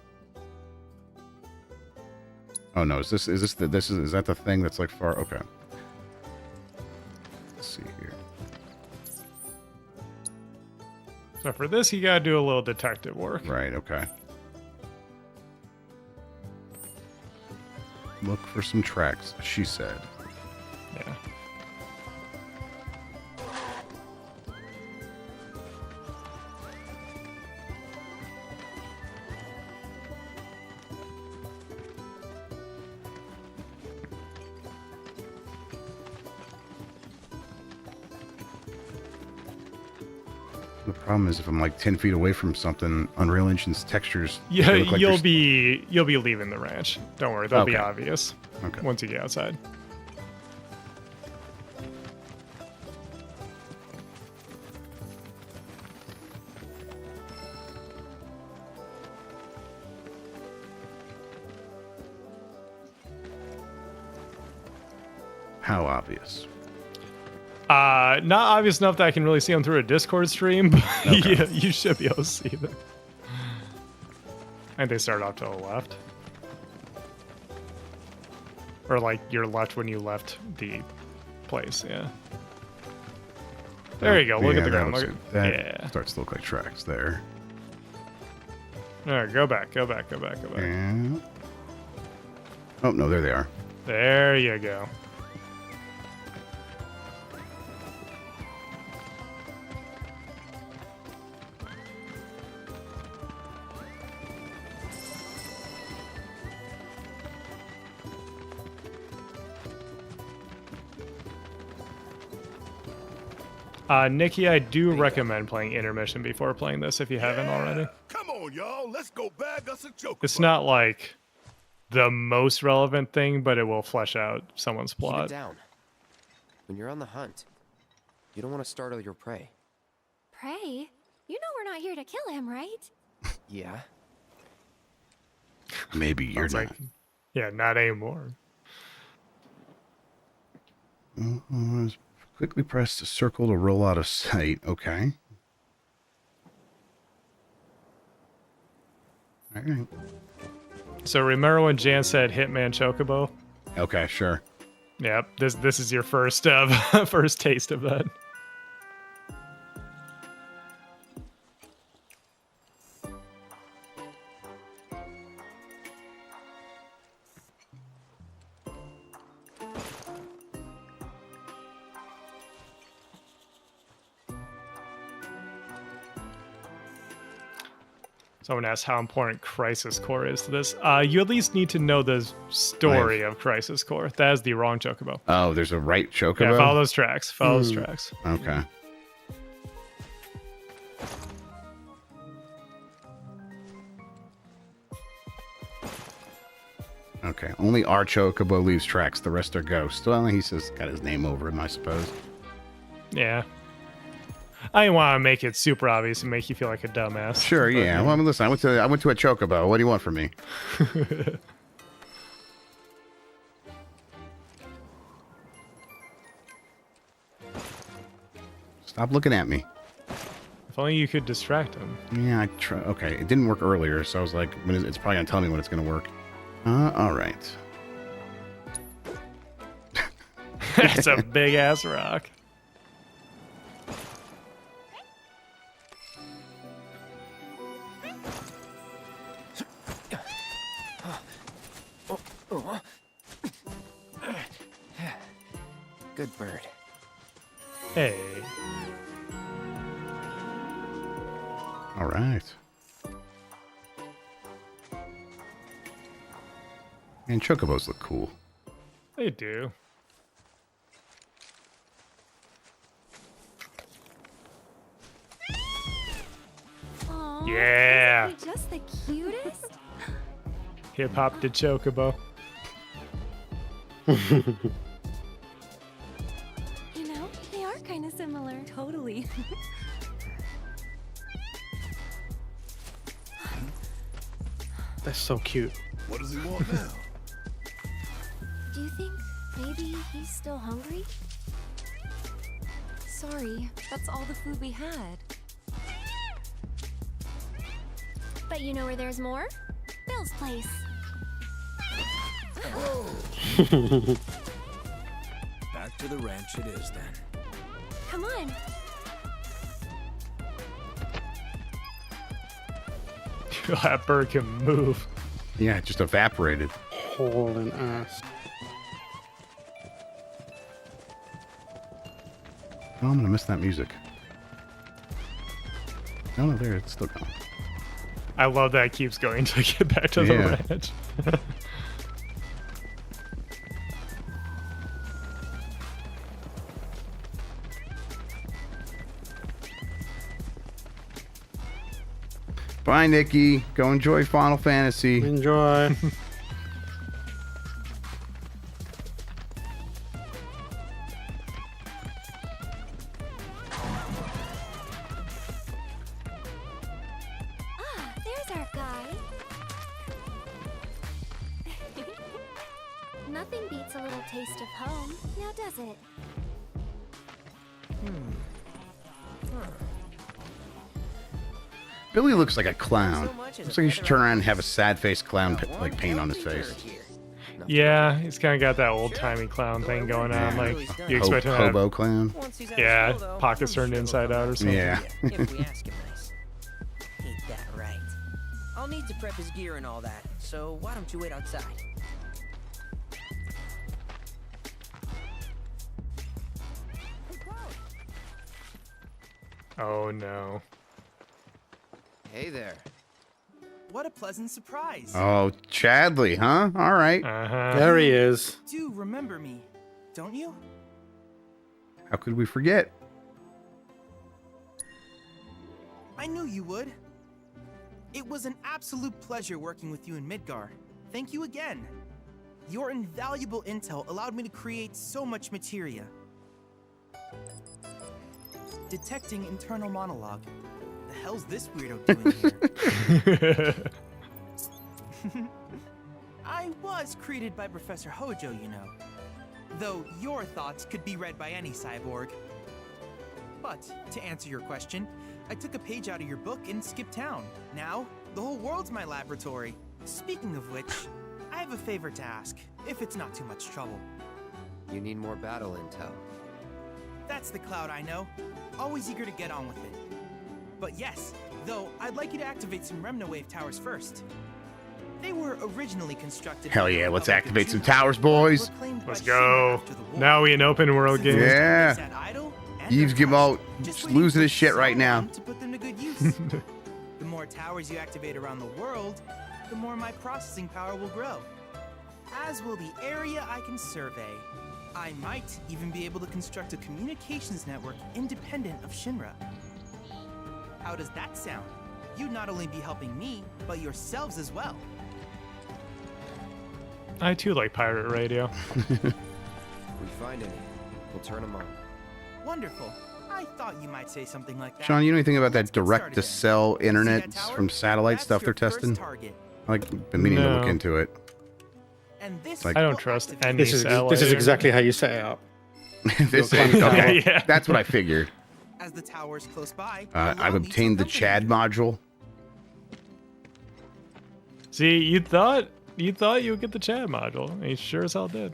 Speaker 2: Oh no, is that the thing that's like far? Okay. Let's see here.
Speaker 3: So for this, you gotta do a little detective work.
Speaker 2: Right, okay. Look for some tracks, she said.
Speaker 3: Yeah.
Speaker 2: The problem is if I'm like 10 feet away from something, Unreal Engine's textures.
Speaker 3: Yeah,
Speaker 2: they look like
Speaker 3: you'll be leaving the ranch. Don't worry, they'll be
Speaker 2: Okay.
Speaker 3: obvious.
Speaker 2: Okay.
Speaker 3: Once you get outside.
Speaker 2: How obvious?
Speaker 3: Not obvious enough that I can really see them through a Discord stream, but
Speaker 2: Okay.
Speaker 3: yeah, you should be able to see them. And they start off to the left. Or like your left when you left the place, yeah. There you go, look
Speaker 2: Yeah,
Speaker 3: at the
Speaker 2: that
Speaker 3: ground.
Speaker 2: looks-
Speaker 3: Look at,
Speaker 2: that
Speaker 3: yeah.
Speaker 2: starts to look like tracks there.
Speaker 3: Alright, go back.
Speaker 2: And... Oh, no, there they are.
Speaker 3: There you go. Nikki, I do recommend playing Intermission before playing this if you haven't already.
Speaker 13: Come on, y'all. Let's go bag us a Chocobo.
Speaker 3: It's not like the most relevant thing, but it will flesh out someone's
Speaker 21: Keep it
Speaker 3: plot.
Speaker 21: down. When you're on the hunt, you don't want to startle your prey.
Speaker 18: Prey? You know we're not here to kill him, right?
Speaker 21: Yeah.
Speaker 2: Maybe you're
Speaker 3: Sounds
Speaker 2: not.
Speaker 3: like, yeah, not anymore.
Speaker 2: Quickly press the circle to roll out of sight. Okay. All right.
Speaker 3: So remember when Jan said Hitman Chocobo?
Speaker 2: Okay, sure.
Speaker 3: Yep, this is your first first taste of that. Someone asked how important Crisis Core is to this. You at least need to know the story of Crisis Core. That is the wrong Chocobo.
Speaker 2: Oh, there's a right Chocobo?
Speaker 3: Yeah, follow those tracks. Follow those tracks.
Speaker 2: Okay. Okay, only our Chocobo leaves tracks. The rest are ghosts. Well, he says got his name over him, I suppose.
Speaker 3: Yeah. I didn't want to make it super obvious and make you feel like a dumbass.
Speaker 2: Sure, yeah. Well, I mean, listen, I went to a Chocobo. What do you want from me? Stop looking at me.
Speaker 3: If only you could distract him.
Speaker 2: Yeah, I try. Okay, it didn't work earlier, so I was like, it's probably gonna tell me when it's gonna work. All right.
Speaker 3: That's a big ass rock.
Speaker 21: Good bird.
Speaker 3: Hey.
Speaker 2: All right. And chocobos look cool.
Speaker 3: They do.
Speaker 18: Aw,
Speaker 3: Yeah.
Speaker 18: isn't he just the cutest?
Speaker 3: Hip hop to Chocobo.
Speaker 18: You know, they are kind of similar. Totally.
Speaker 1: That's so cute.
Speaker 13: What does he want now?
Speaker 18: Do you think maybe he's still hungry?
Speaker 9: Sorry, that's all the food we had.
Speaker 18: But you know where there's more? Bill's place.
Speaker 4: Back to the ranch it is then.
Speaker 18: Come on.
Speaker 3: That bird can move.
Speaker 2: Yeah, it just evaporated.
Speaker 1: Hauling ass.
Speaker 2: Oh, I'm gonna miss that music. Oh, no, there, it's still going.
Speaker 3: I love that it keeps going to get back to the ranch.
Speaker 2: Bye, Nikki. Go enjoy Final Fantasy.
Speaker 1: Enjoy.
Speaker 18: Ah, there's our guy. Nothing beats a little taste of home, now does it?
Speaker 2: Billy looks like a clown. Looks like he should turn around and have a sad-faced clown like paint on his face.
Speaker 3: Yeah, he's kind of got that old-timey clown thing going on. Like, you expect him to have,
Speaker 2: Hobo clown.
Speaker 3: yeah, pockets turned inside out or something.
Speaker 2: Yeah.
Speaker 5: If we ask him nice. Ain't that right? I'll need to prep his gear and all that, so why don't you wait outside?
Speaker 3: Oh no.
Speaker 21: Hey there.
Speaker 16: What a pleasant surprise.
Speaker 2: Oh, Chadley, huh? All right.
Speaker 1: There he is.
Speaker 16: Do remember me, don't you?
Speaker 2: How could we forget?
Speaker 16: I knew you would. It was an absolute pleasure working with you in Midgar. Thank you again. Your invaluable intel allowed me to create so much materia. Detecting internal monologue. The hell's this weirdo doing here? I was created by Professor Hojo, you know. Though your thoughts could be read by any cyborg. But, to answer your question, I took a page out of your book and skipped town. Now, the whole world's my laboratory. Speaking of which, I have a favor to ask, if it's not too much trouble.
Speaker 21: You need more battle intel.
Speaker 16: That's the Cloud I know. Always eager to get on with it. But yes, though, I'd like you to activate some Remna Wave towers first. They were originally constructed...
Speaker 2: Hell yeah, let's activate some towers, boys.
Speaker 3: Let's go. Now we an open world game.
Speaker 2: Yeah. Eve's Gimmo just losing his shit right now.
Speaker 16: To put them to good use. The more towers you activate around the world, the more my processing power will grow. As will the area I can survey. I might even be able to construct a communications network independent of Shinra. How does that sound? You'd not only be helping me, but yourselves as well.
Speaker 3: I too like pirate radio.
Speaker 21: If we find any, we'll turn them on.
Speaker 16: Wonderful. I thought you might say something like that.
Speaker 2: Sean, you know anything about that direct-to-cell internet from satellite stuff they're testing? Like, been meaning to look into it.
Speaker 16: And this
Speaker 2: Like,
Speaker 3: I don't trust any
Speaker 1: This is exactly how you set it up.
Speaker 2: This is,
Speaker 3: Yeah.
Speaker 2: That's what I figured.
Speaker 16: As the towers close by,
Speaker 2: I've obtained the Chad module.
Speaker 3: See, you thought you would get the Chad module. And you sure as hell did.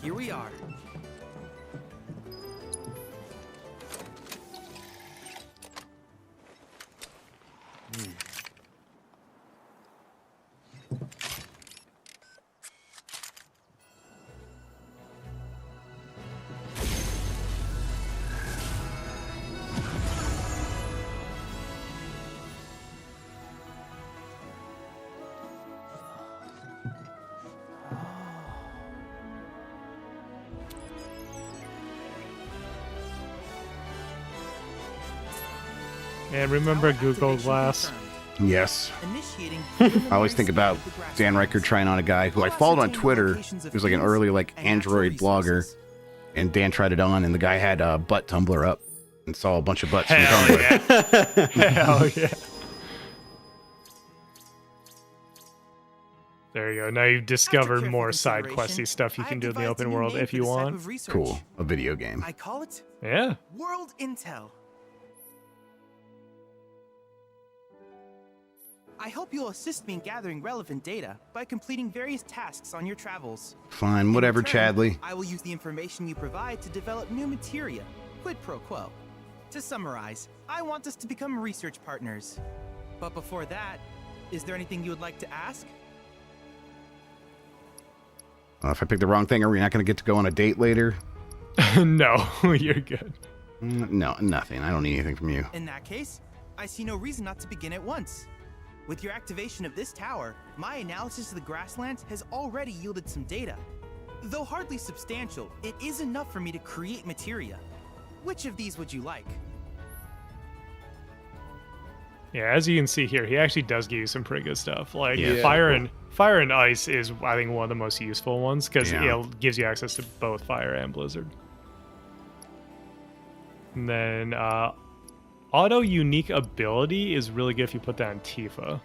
Speaker 16: Here we are.
Speaker 3: And remember Google Glass?
Speaker 2: Yes. I always think about Dan Reichert trying on a guy who I followed on Twitter. He was like an early Android blogger, and Dan tried it on, and the guy had a butt tumbler up and saw a bunch of butts from Tumblr.
Speaker 3: Yeah. Hell yeah. There you go. Now you've discovered more side questy stuff you can do in the open world if you want.
Speaker 2: Cool. A video game.
Speaker 16: I call it
Speaker 3: Yeah.
Speaker 16: World Intel. I hope you'll assist me in gathering relevant data by completing various tasks on your travels.
Speaker 2: Fine, whatever,
Speaker 16: In return,
Speaker 2: Chadley.
Speaker 16: I will use the information you provide to develop new materia, quid pro quo. To summarize, I want us to become research partners. But before that, is there anything you would like to ask?
Speaker 2: If I pick the wrong thing, are we not going to get to go on a date later?
Speaker 3: No, you're good.
Speaker 2: No, nothing. I don't need anything from you.
Speaker 16: In that case, I see no reason not to begin at once. With your activation of this tower, my analysis of the grasslands has already yielded some data. Though hardly substantial, it is enough for me to create materia. Which of these would you like?
Speaker 3: Yeah, as you can see here, he actually does give you some pretty good stuff. Like
Speaker 2: Yeah.
Speaker 3: fire and ice is, I think, one of the most useful ones because it gives you access to both fire and blizzard. And then auto unique ability is really good if you put that on Tifa.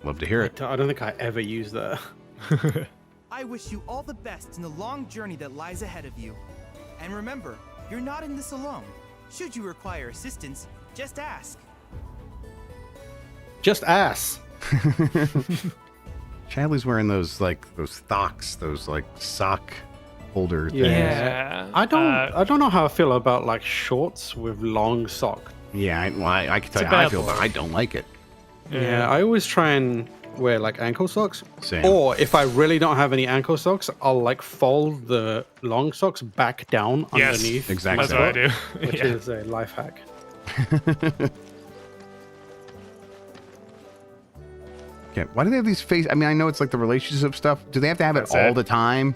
Speaker 2: Love to hear it.
Speaker 1: I don't think I ever used that.
Speaker 16: I wish you all the best in the long journey that lies ahead of you. And remember, you're not in this alone. Should you require assistance, just ask.
Speaker 1: Just ass.
Speaker 2: Chadley's wearing those thocks, those sock holder things.
Speaker 3: Yeah.
Speaker 1: I don't know how I feel about like shorts with long sock.
Speaker 2: Yeah, I can tell you how I feel, but I don't like it.
Speaker 1: Yeah, I always try and wear like ankle socks.
Speaker 2: Same.
Speaker 1: Or if I really don't have any ankle socks, I'll like fold the long socks back down underneath.
Speaker 2: Exactly.
Speaker 3: That's what I do.
Speaker 1: Which is a life hack.
Speaker 2: Okay, why do they have these face? I mean, I know it's like the relationship stuff. Do they have to have
Speaker 3: That's
Speaker 2: it all
Speaker 3: it.
Speaker 2: the time?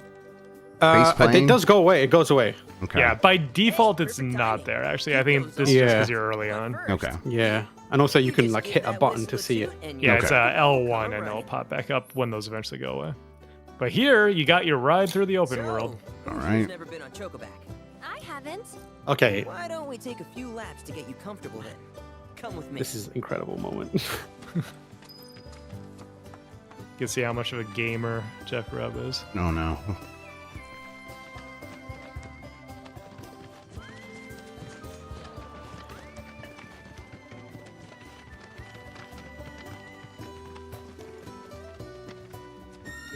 Speaker 2: Face
Speaker 1: It
Speaker 2: playing?
Speaker 1: does go away. It goes away.
Speaker 2: Okay.
Speaker 3: Yeah, by default, it's not there, actually. I think this is just because you're early on.
Speaker 2: Okay.
Speaker 1: Yeah. And also you can like hit a button to see it.
Speaker 3: Yeah, it's L1 and it'll pop back up when those eventually go away. But here, you got your ride through the open world.
Speaker 2: All right.
Speaker 5: Never been on Chocoback.
Speaker 18: I haven't.
Speaker 1: Okay.
Speaker 5: Why don't we take a few laps to get you comfortable then? Come with me.
Speaker 1: This is an incredible moment.
Speaker 3: You can see how much of a gamer Jeff Grubb is.
Speaker 2: No, no.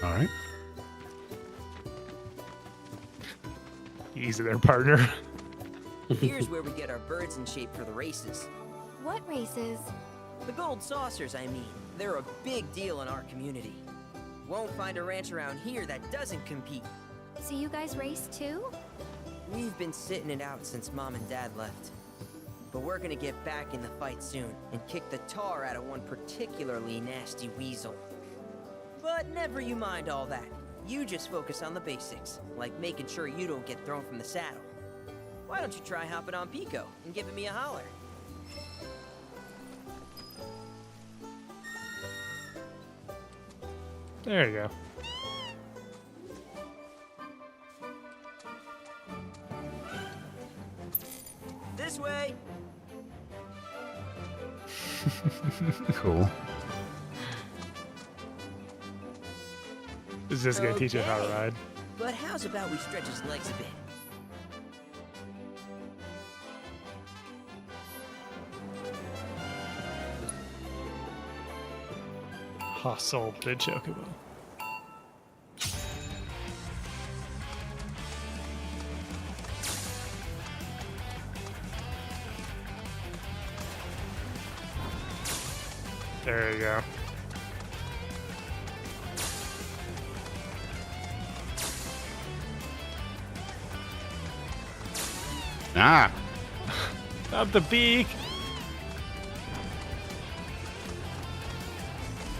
Speaker 2: All right.
Speaker 3: Easy there, partner.
Speaker 5: Here's where we get our birds in shape for the races.
Speaker 18: What races?
Speaker 5: The gold saucers, I mean. They're a big deal in our community. Won't find a ranch around here that doesn't compete.
Speaker 18: So you guys race too?
Speaker 5: We've been sitting it out since Mom and Dad left. But we're gonna get back in the fight soon and kick the tar out of one particularly nasty weasel. But never you mind all that. You just focus on the basics, like making sure you don't get thrown from the saddle. Why don't you try hopping on Pico and giving me a holler?
Speaker 3: There you go.
Speaker 5: This way!
Speaker 2: Cool.
Speaker 3: Is this gonna teach you how to ride?
Speaker 5: But how's about we stretch his legs a bit?
Speaker 3: Hustle the Chocobo. There you go.
Speaker 2: Ah.
Speaker 3: Not the beak.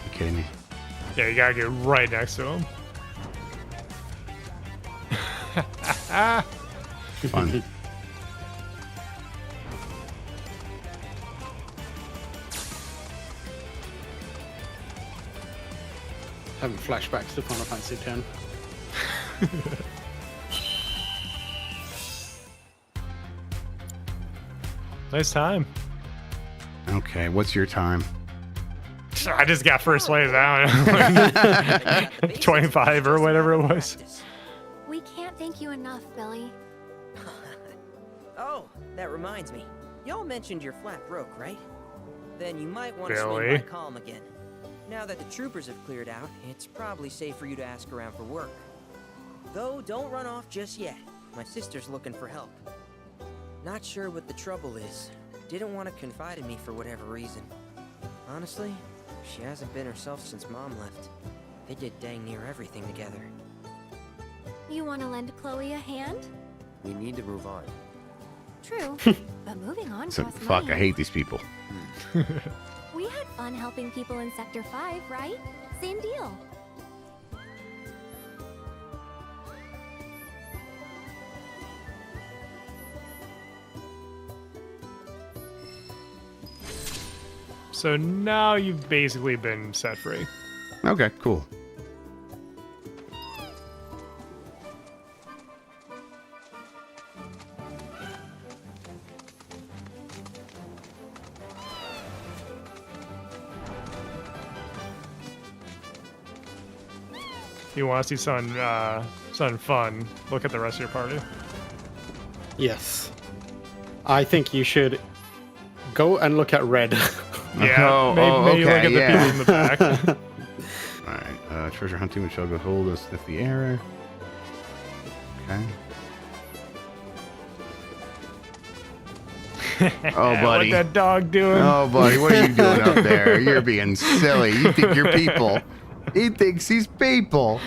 Speaker 2: You kidding me?
Speaker 3: Yeah, you gotta get right next to him.
Speaker 2: Fun.
Speaker 1: Having flashbacks to Final Fantasy X.
Speaker 3: Nice time.
Speaker 2: Okay, what's your time?
Speaker 3: I just got first place out. 25 or whatever it was.
Speaker 18: We can't thank you enough, Billy.
Speaker 5: Oh, that reminds me. Y'all mentioned your flat broke, right? Then you might want to
Speaker 3: Billy?
Speaker 5: swing by Calm again. Now that the troopers have cleared out, it's probably safe for you to ask around for work. Though, don't run off just yet. My sister's looking for help. Not sure what the trouble is. Didn't want to confide in me for whatever reason. Honestly, she hasn't been herself since Mom left. They did dang near everything together.
Speaker 18: You want to lend Chloe a hand?
Speaker 21: We need to move on.
Speaker 18: True, but moving on
Speaker 2: So,
Speaker 18: costs
Speaker 2: fuck,
Speaker 18: money.
Speaker 2: I hate these people.
Speaker 18: We had fun helping people in Sector 5, right? Same deal.
Speaker 3: So now you've basically been set free.
Speaker 2: Okay, cool.
Speaker 3: If you want to see something fun, look at the rest of your party.
Speaker 1: Yes. I think you should go and look at Red.
Speaker 3: Yeah, maybe look at the people in the back.
Speaker 2: Alright, treasure hunting, which shall go hold and sniff the air. Okay. Oh, buddy.
Speaker 3: What that dog doing?
Speaker 2: Oh, buddy, what are you doing up there? You're being silly. You think you're people. He thinks he's people.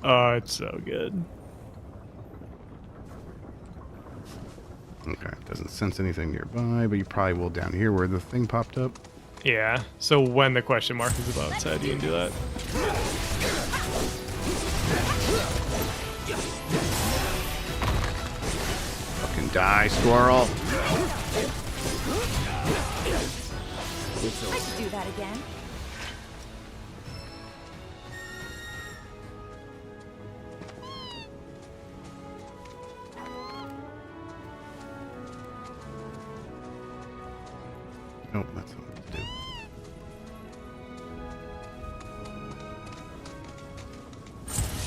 Speaker 3: Oh, it's so good.
Speaker 2: Okay, doesn't sense anything nearby, but you probably will down here where the thing popped up.
Speaker 3: Yeah, so when the question mark is above its head, you can do that.
Speaker 2: Fucking die, squirrel.
Speaker 7: I could do that again.
Speaker 2: Nope, that's not what to do.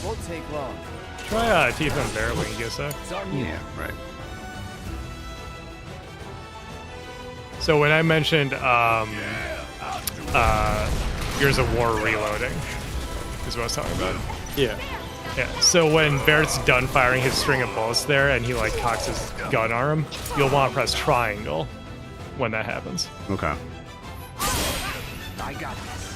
Speaker 8: Won't take long.
Speaker 3: Try Teeth and Bear when you get a sec.
Speaker 2: Yeah, right.
Speaker 3: So when I mentioned Gears of War reloading, is what I was talking about.
Speaker 1: Yeah.
Speaker 3: Yeah. So when Barrett's done firing his string of bullets there, and he like cocks his gun arm, you'll want to press triangle when that happens.
Speaker 2: Okay.
Speaker 8: I got this.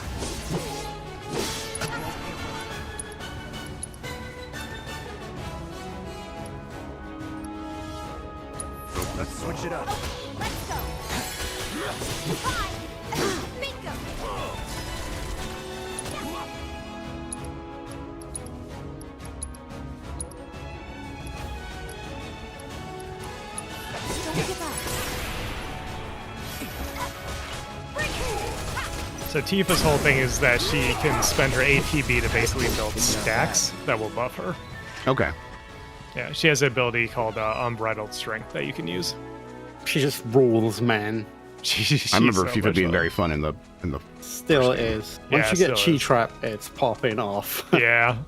Speaker 2: Let's
Speaker 8: switch it up.
Speaker 7: Let's go. Bingo. Don't give up.
Speaker 3: So Tifa's whole thing is that she can spend her ATB to basically build stacks that will buff her.
Speaker 2: Okay.
Speaker 3: Yeah, she has an ability called Unbridled Strength that you can use.
Speaker 1: She just rules, man.
Speaker 2: I remember FIFA being very fun in the
Speaker 1: Still is. Once
Speaker 3: Yeah,
Speaker 1: you get
Speaker 3: still
Speaker 1: Chi
Speaker 3: is.
Speaker 1: Trap, it's popping off.
Speaker 3: Yeah.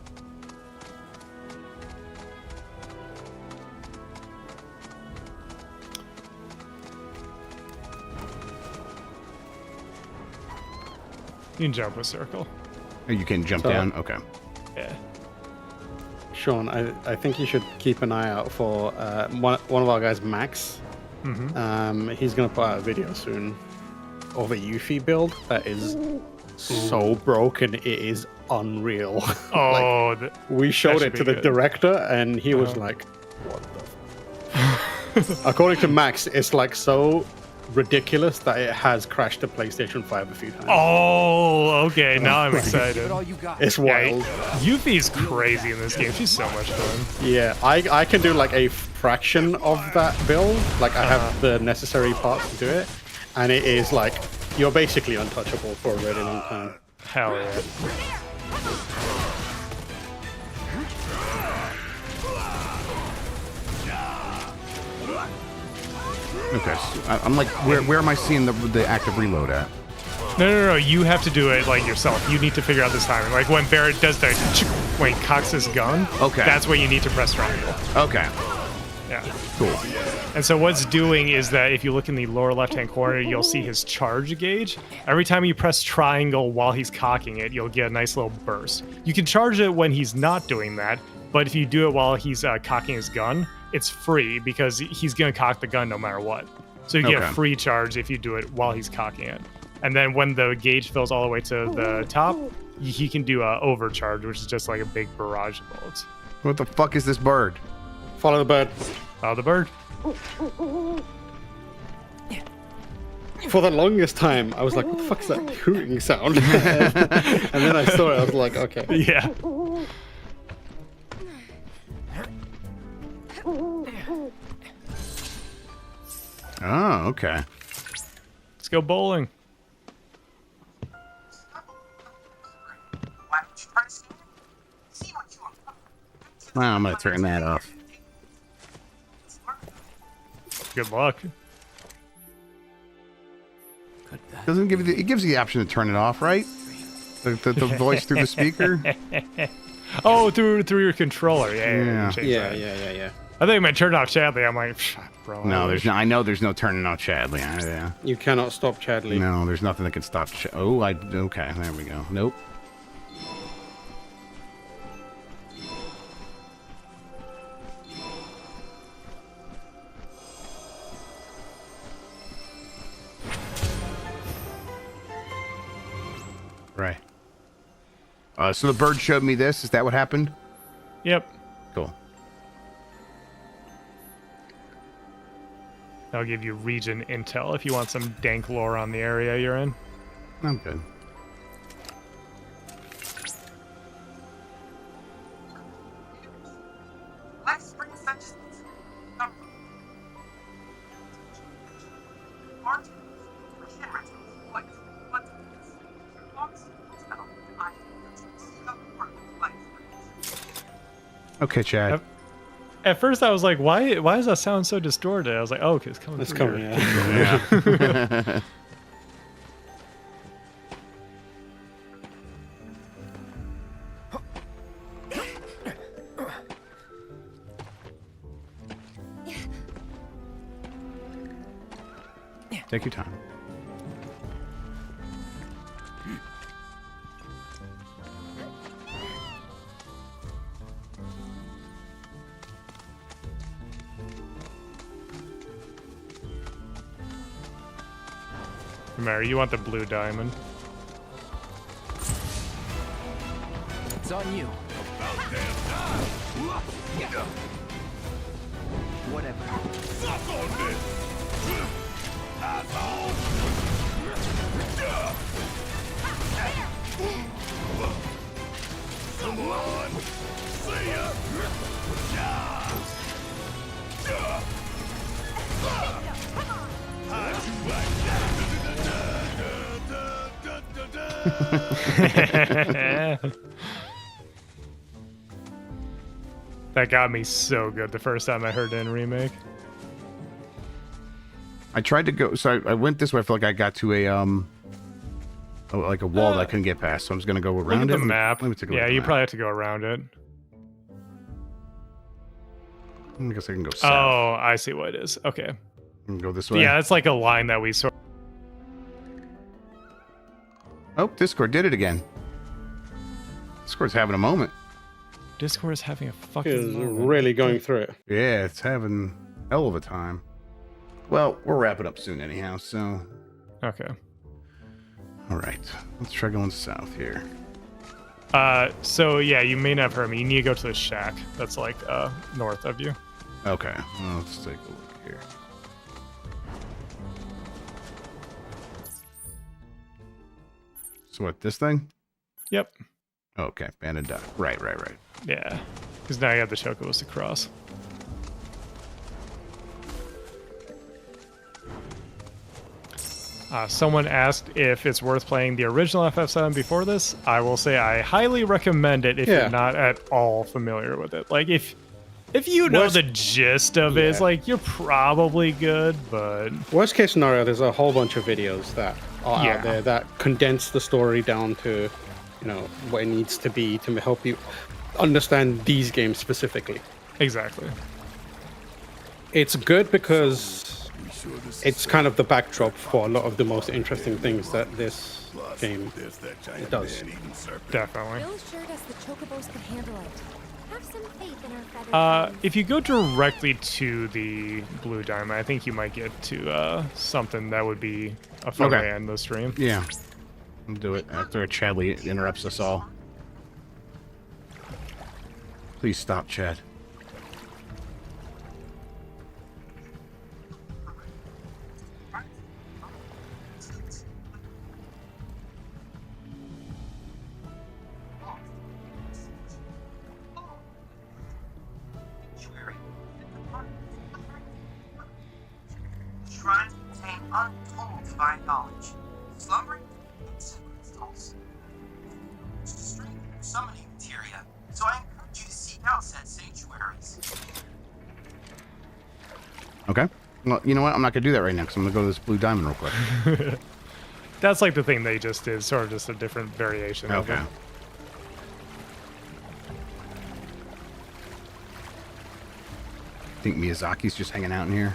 Speaker 3: You can jump a circle.
Speaker 2: Oh, you can jump
Speaker 1: So-
Speaker 2: down? Okay.
Speaker 3: Yeah.
Speaker 1: Sean, I think you should keep an eye out for one of our guys, Max.
Speaker 3: Mhm.
Speaker 1: He's gonna put out a video soon of a Yuffie build that is so broken it is unreal.
Speaker 3: Oh,
Speaker 1: we showed
Speaker 3: should
Speaker 1: it to
Speaker 3: be
Speaker 1: the
Speaker 3: good.
Speaker 1: director and he was like, "What the?" According to Max, it's like so ridiculous that it has crashed the PlayStation 5 a few times.
Speaker 3: Oh, okay. Now I'm excited.
Speaker 8: Give it all you got.
Speaker 1: It's wild.
Speaker 3: Yuffie's crazy in this game. She's so much fun.
Speaker 1: Yeah, I can do like a fraction of that build. Like I have the necessary parts to do it, and it is like you're basically untouchable for a really long time.
Speaker 3: Hell yeah.
Speaker 2: Okay, so I'm like, where am I seeing the active reload at?
Speaker 3: No. You have to do it like yourself. You need to figure out this timing. Like when Barrett does the when he cocks his gun.
Speaker 2: Okay.
Speaker 3: That's when you need to press triangle.
Speaker 2: Okay.
Speaker 3: Yeah.
Speaker 2: Cool.
Speaker 3: And so what's doing is that if you look in the lower left-hand corner, you'll see his charge gauge. Every time you press triangle while he's cocking it, you'll get a nice little burst. You can charge it when he's not doing that, but if you do it while he's cocking his gun, it's free because he's going to cock the gun no matter what. So you get a free charge if you do it while he's cocking it. And then when the gauge fills all the way to the top, he can do a overcharge, which is just like a big barrage of bullets.
Speaker 2: What the fuck is this bird?
Speaker 1: Follow the bird.
Speaker 3: Follow the bird.
Speaker 1: For the longest time, I was like, what the fuck is that hooting sound? And then I saw it, I was like, okay.
Speaker 3: Yeah.
Speaker 2: Oh, okay.
Speaker 3: Let's go bowling.
Speaker 2: Well, I'm gonna turn that off.
Speaker 3: Good luck.
Speaker 2: Doesn't give you it gives you the option to turn it off, right? The voice through the speaker.
Speaker 3: Oh, through your controller. Yeah. I think I might turn off Chadley. I'm like, bro.
Speaker 2: No, there's no. I know there's no turning off Chadley. Yeah.
Speaker 1: You cannot stop Chadley.
Speaker 2: No, there's nothing that can stop. Okay. There we go. Nope. Right. So the bird showed me this. Is that what happened?
Speaker 3: Yep.
Speaker 2: Cool.
Speaker 3: I'll give you region intel if you want some dank lore on the area you're in.
Speaker 2: I'm good. Okay, Chad.
Speaker 3: At first, I was like, "Why does that sound so distorted?" I was like, "Oh, okay, it's coming."
Speaker 1: It's
Speaker 3: through
Speaker 1: coming.
Speaker 3: here."
Speaker 2: Yeah. Take your time.
Speaker 3: Remember, you want the blue diamond.
Speaker 15: It's on you. Whatever.
Speaker 13: Suck on this! Asshole! Come on! See ya! How'd you like that?
Speaker 3: That got me so good the first time I heard it in Remake.
Speaker 2: I tried to go, so I went this way. I feel like I got to a like a wall that I couldn't get past. So I'm just gonna go around
Speaker 3: Look at
Speaker 2: it.
Speaker 3: the map.
Speaker 2: Let me take a look
Speaker 3: Yeah,
Speaker 2: at the
Speaker 3: you
Speaker 2: map.
Speaker 3: probably have to go around it.
Speaker 2: I guess I can go south.
Speaker 3: Oh, I see what it is. Okay.
Speaker 2: I can go this way.
Speaker 3: Yeah, it's like a line that we sort.
Speaker 2: Oh, Discord did it again. Discord's having a moment.
Speaker 3: Discord is having a fucking
Speaker 1: It's
Speaker 3: moment.
Speaker 1: really going through it.
Speaker 2: Yeah, it's having hell of a time. Well, we're wrapping up soon anyhow, so.
Speaker 3: Okay.
Speaker 2: All right, let's try going south here.
Speaker 3: So yeah, you may not have heard me. You need to go to the shack that's like north of you.
Speaker 2: Okay, well, let's take a look here. So what, this thing?
Speaker 3: Yep.
Speaker 2: Okay, banded duck. Right.
Speaker 3: Yeah, because now you have the Chocobos to cross. Someone asked if it's worth playing the original FF7 before this. I will say I highly recommend it if you're not at all familiar with it. Like if you know the gist of it, it's like you're probably good, but
Speaker 1: worst case scenario, there's a whole bunch of videos that are out there that condense the story down to, you know, what it needs to be to help you understand these games specifically.
Speaker 3: Exactly.
Speaker 1: It's good because it's kind of the backdrop for a lot of the most interesting things that this game does.
Speaker 3: Definitely.
Speaker 7: Bill assured us the Chocobos could handle it. Have some faith in our feathers.
Speaker 3: If you go directly to the Blue Diamond, I think you might get to something that would be a fun way to end the stream.
Speaker 2: Yeah. We'll do it after Chadley interrupts us all. Please stop, Chad.
Speaker 12: Shrines contain untold divine knowledge, slumbering in secret crystals. To strengthen your summoning materia, so I encourage you to seek out said sanctuaries.
Speaker 2: Okay. Well, you know what? I'm not going to do that right now because I'm going to go to this Blue Diamond real quick.
Speaker 3: That's like the thing they just did, sort of just a different variation of it.
Speaker 2: Think Miyazaki's just hanging out in here?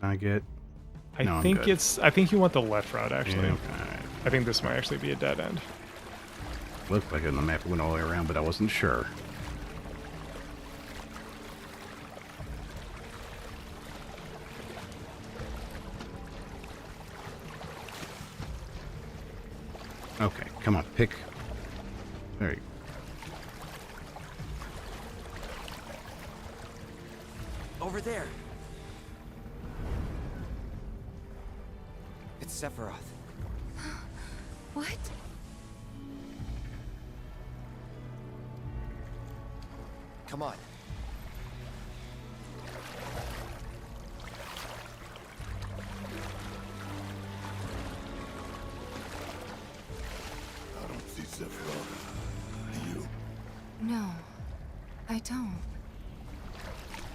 Speaker 2: I think
Speaker 3: I think you want the left route actually.
Speaker 2: Yeah, okay.
Speaker 3: I think this might actually be a dead end.
Speaker 2: Looked like it on the map went all the way around, but I wasn't sure. Okay, come on, pick. There you go.
Speaker 8: Over there. It's Sephiroth.
Speaker 9: What?
Speaker 8: Come on.
Speaker 13: I don't see Sephiroth. Do you?
Speaker 9: No, I don't.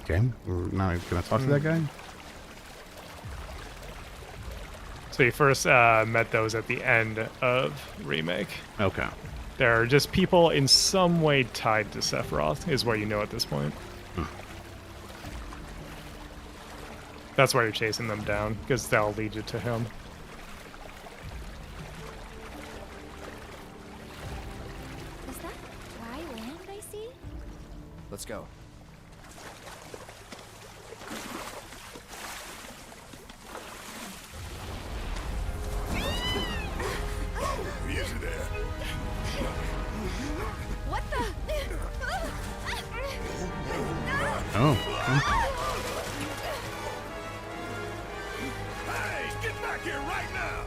Speaker 2: Okay, we're not going to talk to that guy?
Speaker 3: So you first met those at the end of Remake.
Speaker 2: Okay.
Speaker 3: They're just people in some way tied to Sephiroth, is what you know at this point. That's why you're chasing them down, because that'll lead you to him.
Speaker 18: Is that dry land I see?
Speaker 8: Let's go.
Speaker 13: Easy there.
Speaker 7: What the?
Speaker 2: Oh.
Speaker 13: Hey, get back here right now!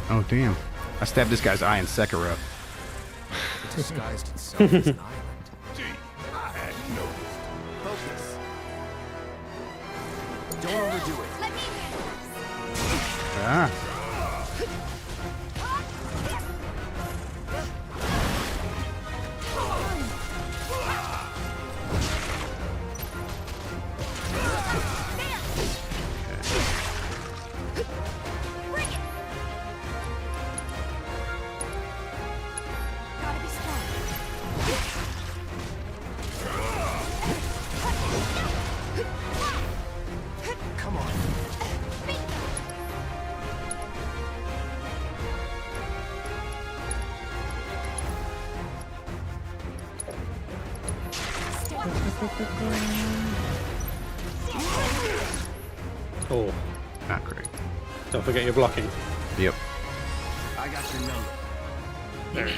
Speaker 2: Oh, damn. I stabbed this guy's eye in Sekiro.
Speaker 8: It disguised itself as an island.
Speaker 13: Gee, I hadn't noticed.
Speaker 8: Focus. Don't overdo it.
Speaker 7: Let me
Speaker 2: Ah.
Speaker 7: Gotta be strong.
Speaker 8: Come on.
Speaker 1: Oh,
Speaker 2: not great.
Speaker 1: Don't forget your blocking.
Speaker 2: Yep.
Speaker 8: I got your number.
Speaker 3: There you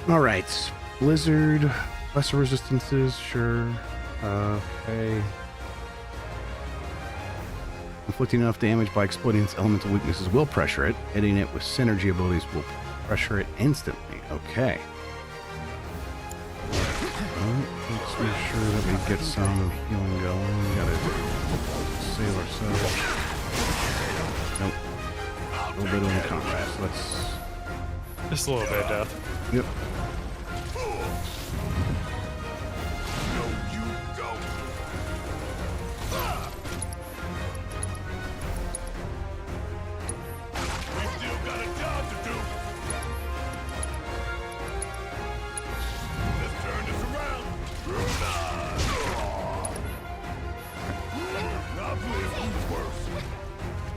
Speaker 3: go.
Speaker 2: All right. Blizzard. Lesser resistances. Sure. Okay. Inflicting enough damage by exploiting its elemental weaknesses will pressure it. Hitting it with synergy abilities will pressure it instantly. Okay. Let's make sure that we get some healing going. We gotta save ourselves. Nope. A little bit in combat. So let's.
Speaker 3: Just a little bit of death.
Speaker 2: Yep.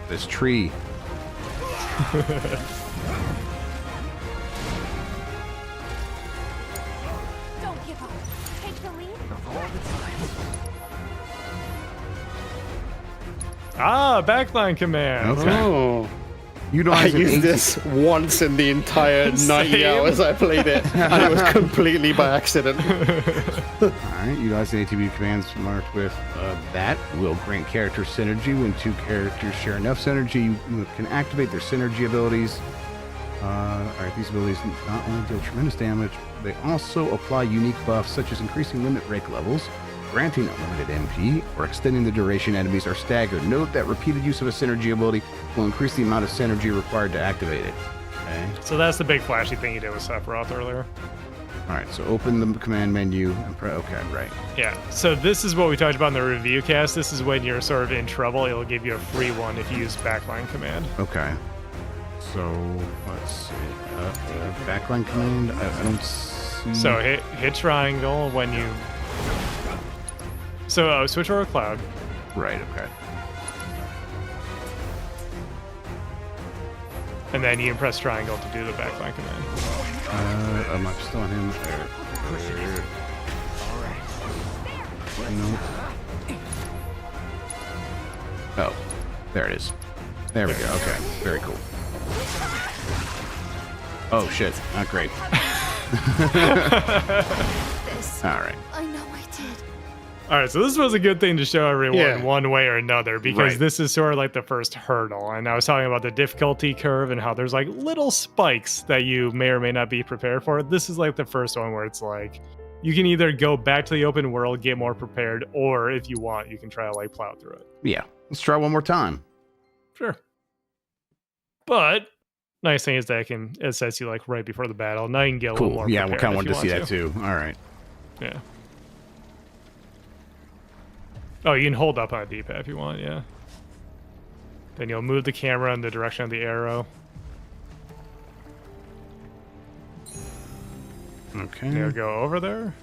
Speaker 2: This tree.
Speaker 7: Don't give up. Take the lead.
Speaker 3: Ah, backline command.
Speaker 2: Okay.
Speaker 1: Oh.
Speaker 2: I
Speaker 1: used this once in the entire 90 hours I played it, and it was completely by accident.
Speaker 2: Alright, utilize the ATB commands marked with that will grant character synergy. When two characters share enough synergy, you can activate their synergy abilities. Alright, these abilities not only deal tremendous damage, they also apply unique buffs such as increasing limit break levels, granting unlimited MP, or extending the duration enemies are staggered. Note that repeated use of a synergy ability will increase the amount of synergy required to activate it. Okay.
Speaker 3: So that's the big flashy thing you did with Sephiroth earlier.
Speaker 2: Alright, so open the command menu and okay, right.
Speaker 3: Yeah, so this is what we talked about in the review cast. This is when you're sort of in trouble. It'll give you a free one if you use backline command.
Speaker 2: Okay. So, let's see. Backline command? I don't see...
Speaker 3: So hit triangle when you... So switch over to cloud.
Speaker 2: Right, okay.
Speaker 3: And then you can press triangle to do the backline command.
Speaker 2: I'm still on him. Nope. Oh, there it is. There we go. Okay, very cool. Oh shit, not great. All right.
Speaker 7: I know I did.
Speaker 3: All right, so this was a good thing to show everyone one way or another, because
Speaker 2: Right.
Speaker 3: this is sort of like the first hurdle. And I was talking about the difficulty curve and how there's like little spikes that you may or may not be prepared for. This is like the first one where it's like you can either go back to the open world, get more prepared, or if you want, you can try to like plow through it.
Speaker 2: Yeah, let's try one more time.
Speaker 3: Sure. But nice thing is that it sets you like right before the battle. Now you can get a little more
Speaker 2: Cool. Yeah, we
Speaker 3: prepared
Speaker 2: kind of
Speaker 3: if
Speaker 2: wanted
Speaker 3: you
Speaker 2: to see
Speaker 3: want
Speaker 2: that too. All right.
Speaker 3: Yeah. Oh, you can hold up on a D-pad if you want, yeah. Then you'll move the camera in the direction of the arrow.
Speaker 2: Okay.
Speaker 3: You'll go over there.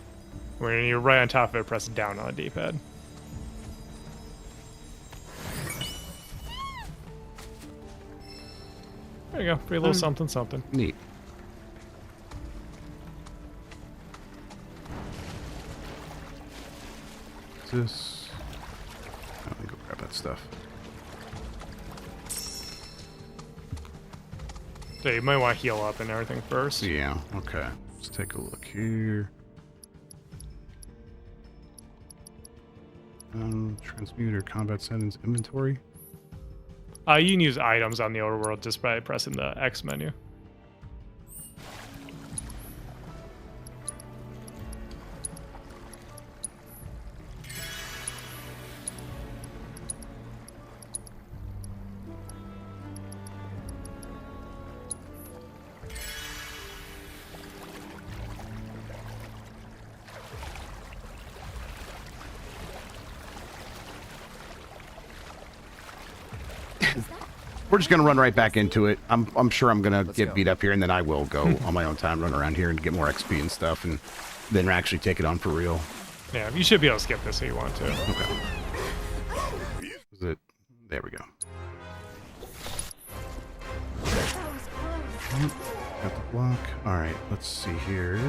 Speaker 3: When you're right on top of it, press down on a D-pad. There you go. Free little something, something.
Speaker 2: Neat. What's this? Oh, let me go grab that stuff.
Speaker 3: So you might want to heal up and everything first.
Speaker 2: Yeah, okay. Let's take a look here. Transmuter, combat settings, inventory.
Speaker 3: You can use items on the overworld just by pressing the X menu.
Speaker 2: We're just gonna run right back into it. I'm sure I'm gonna get beat up here, and then I will go on my own time, run around here and get more XP and stuff, and then actually take it on for real.
Speaker 3: Yeah, you should be able to skip this if you want to.
Speaker 2: Okay. Is it? There we go. Got the block. All right. Let's see here.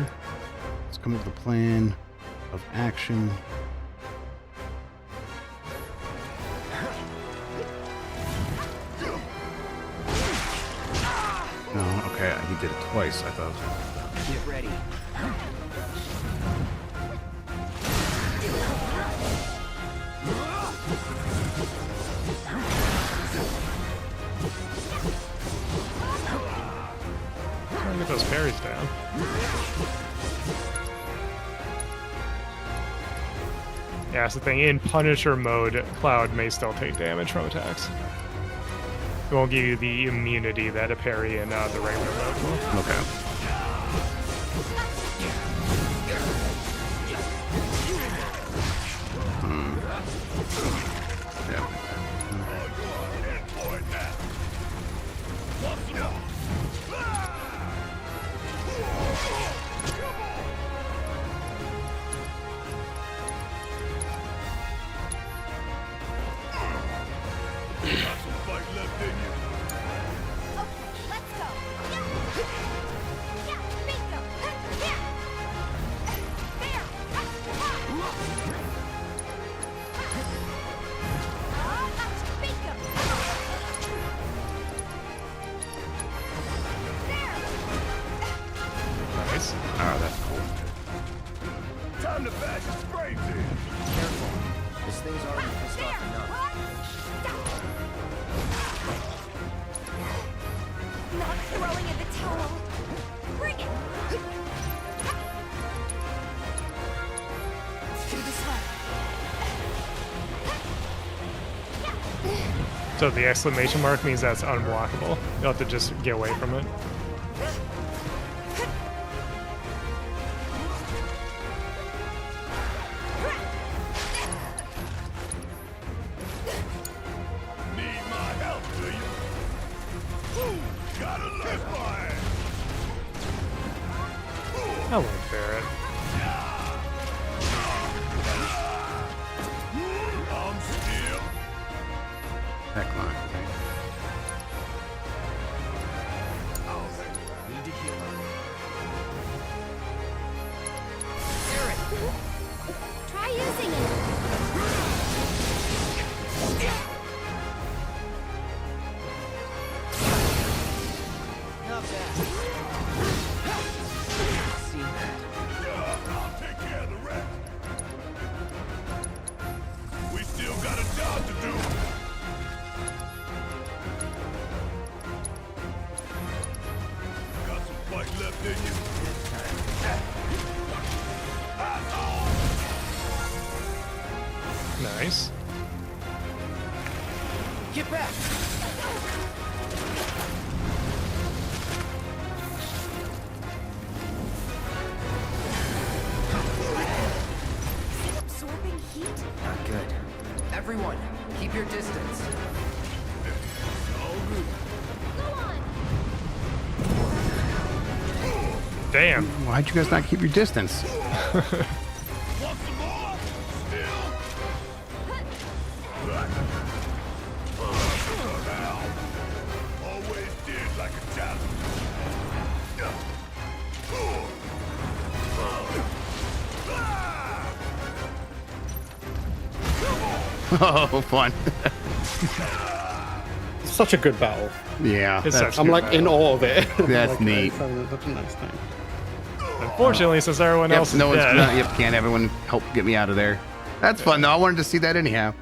Speaker 2: Let's come up with a plan of action. No, okay, he did it twice, I thought.
Speaker 8: Get ready.
Speaker 3: Trying to get those parries down. Yeah, that's the thing. In Punisher mode, Cloud may still take damage from attacks. It won't give you the immunity that a parry in the regular mode will.
Speaker 2: Okay. Yeah.
Speaker 3: Nice.
Speaker 2: Oh, that's cool.
Speaker 13: Time to bash his brains in.
Speaker 8: Careful. This thing's already pissed off enough.
Speaker 7: Not throwing in the towel. Bring it. Let's do this one.
Speaker 3: So the exclamation mark means that's unblockable. You'll have to just get away from it.
Speaker 13: Need my help, do you? Ooh, gotta lift my ass.
Speaker 3: I like Barrett.
Speaker 13: I'm still.
Speaker 2: Heck line.
Speaker 8: Need to heal up.
Speaker 7: Try using it.
Speaker 8: Not bad. Seen that.
Speaker 13: I'll take care of the rest. We still got a job to do. Got some fight left in you.
Speaker 3: Nice.
Speaker 8: Get back.
Speaker 7: Absorbing heat?
Speaker 8: Not good. Everyone, keep your distance.
Speaker 3: Damn.
Speaker 2: Why'd you guys not keep your distance?
Speaker 13: Want some more? Still? Always did like a challenge.
Speaker 2: Oh, fun.
Speaker 1: Such a good battle.
Speaker 2: Yeah.
Speaker 3: It's such a
Speaker 1: I'm
Speaker 3: good
Speaker 1: like
Speaker 3: battle.
Speaker 1: in awe of it.
Speaker 2: That's
Speaker 1: Like,
Speaker 2: neat.
Speaker 1: it's having such a nice time.
Speaker 3: Unfortunately, since everyone
Speaker 2: Yep,
Speaker 3: else is
Speaker 2: no one's
Speaker 3: dead.
Speaker 2: yep, can't everyone help get me out of there. That's fun though. I wanted to see that anyhow.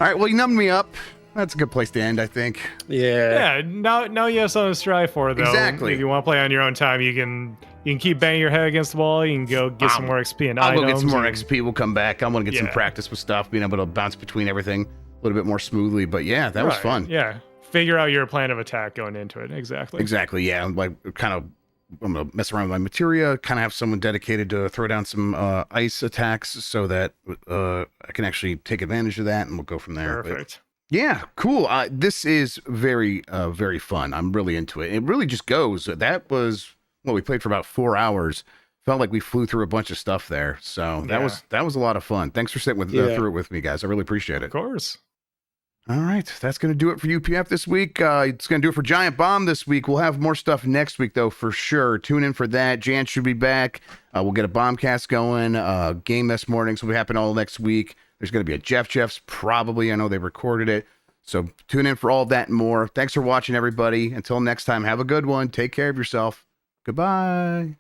Speaker 2: All right, well, you numbed me up. That's a good place to end, I think.
Speaker 3: Yeah, now you have something to strive for, though.
Speaker 2: Exactly.
Speaker 3: If you want to play on your own time, you can keep banging your head against the wall. You can go get some more XP and
Speaker 2: I'll
Speaker 3: items.
Speaker 2: go get some more
Speaker 3: and-
Speaker 2: XP. We'll come back. I'm gonna get some
Speaker 3: Yeah.
Speaker 2: practice with stuff, being able to bounce between everything a little bit more smoothly. But yeah, that was
Speaker 3: Right,
Speaker 2: fun.
Speaker 3: Yeah, figure out your plan of attack going into it. Exactly.
Speaker 2: Exactly. Yeah, like kind of. I'm gonna mess around with my materia. Kind of have someone dedicated to throw down some ice attacks, so that I can actually take advantage of that, and we'll go from there. But
Speaker 3: Perfect.
Speaker 2: yeah, cool. This is very, very fun. I'm really into it. It really just goes. That was we played for about 4 hours. Felt like we flew through a bunch of stuff there. So that was a lot of fun. Thanks for sitting through it with me, guys. I really appreciate it.
Speaker 3: Of course.
Speaker 2: All right, that's going to do it for UPF this week. It's going to do it for Giant Bomb this week. We'll have more stuff next week, though, for sure. Tune in for that. Jan should be back. We'll get a Bombcast going. Game Mess Mornings will be happening all next week. There's going to be a Jeff's probably. I know they recorded it. So tune in for all that and more. Thanks for watching, everybody. Until next time, have a good one. Take care of yourself. Goodbye.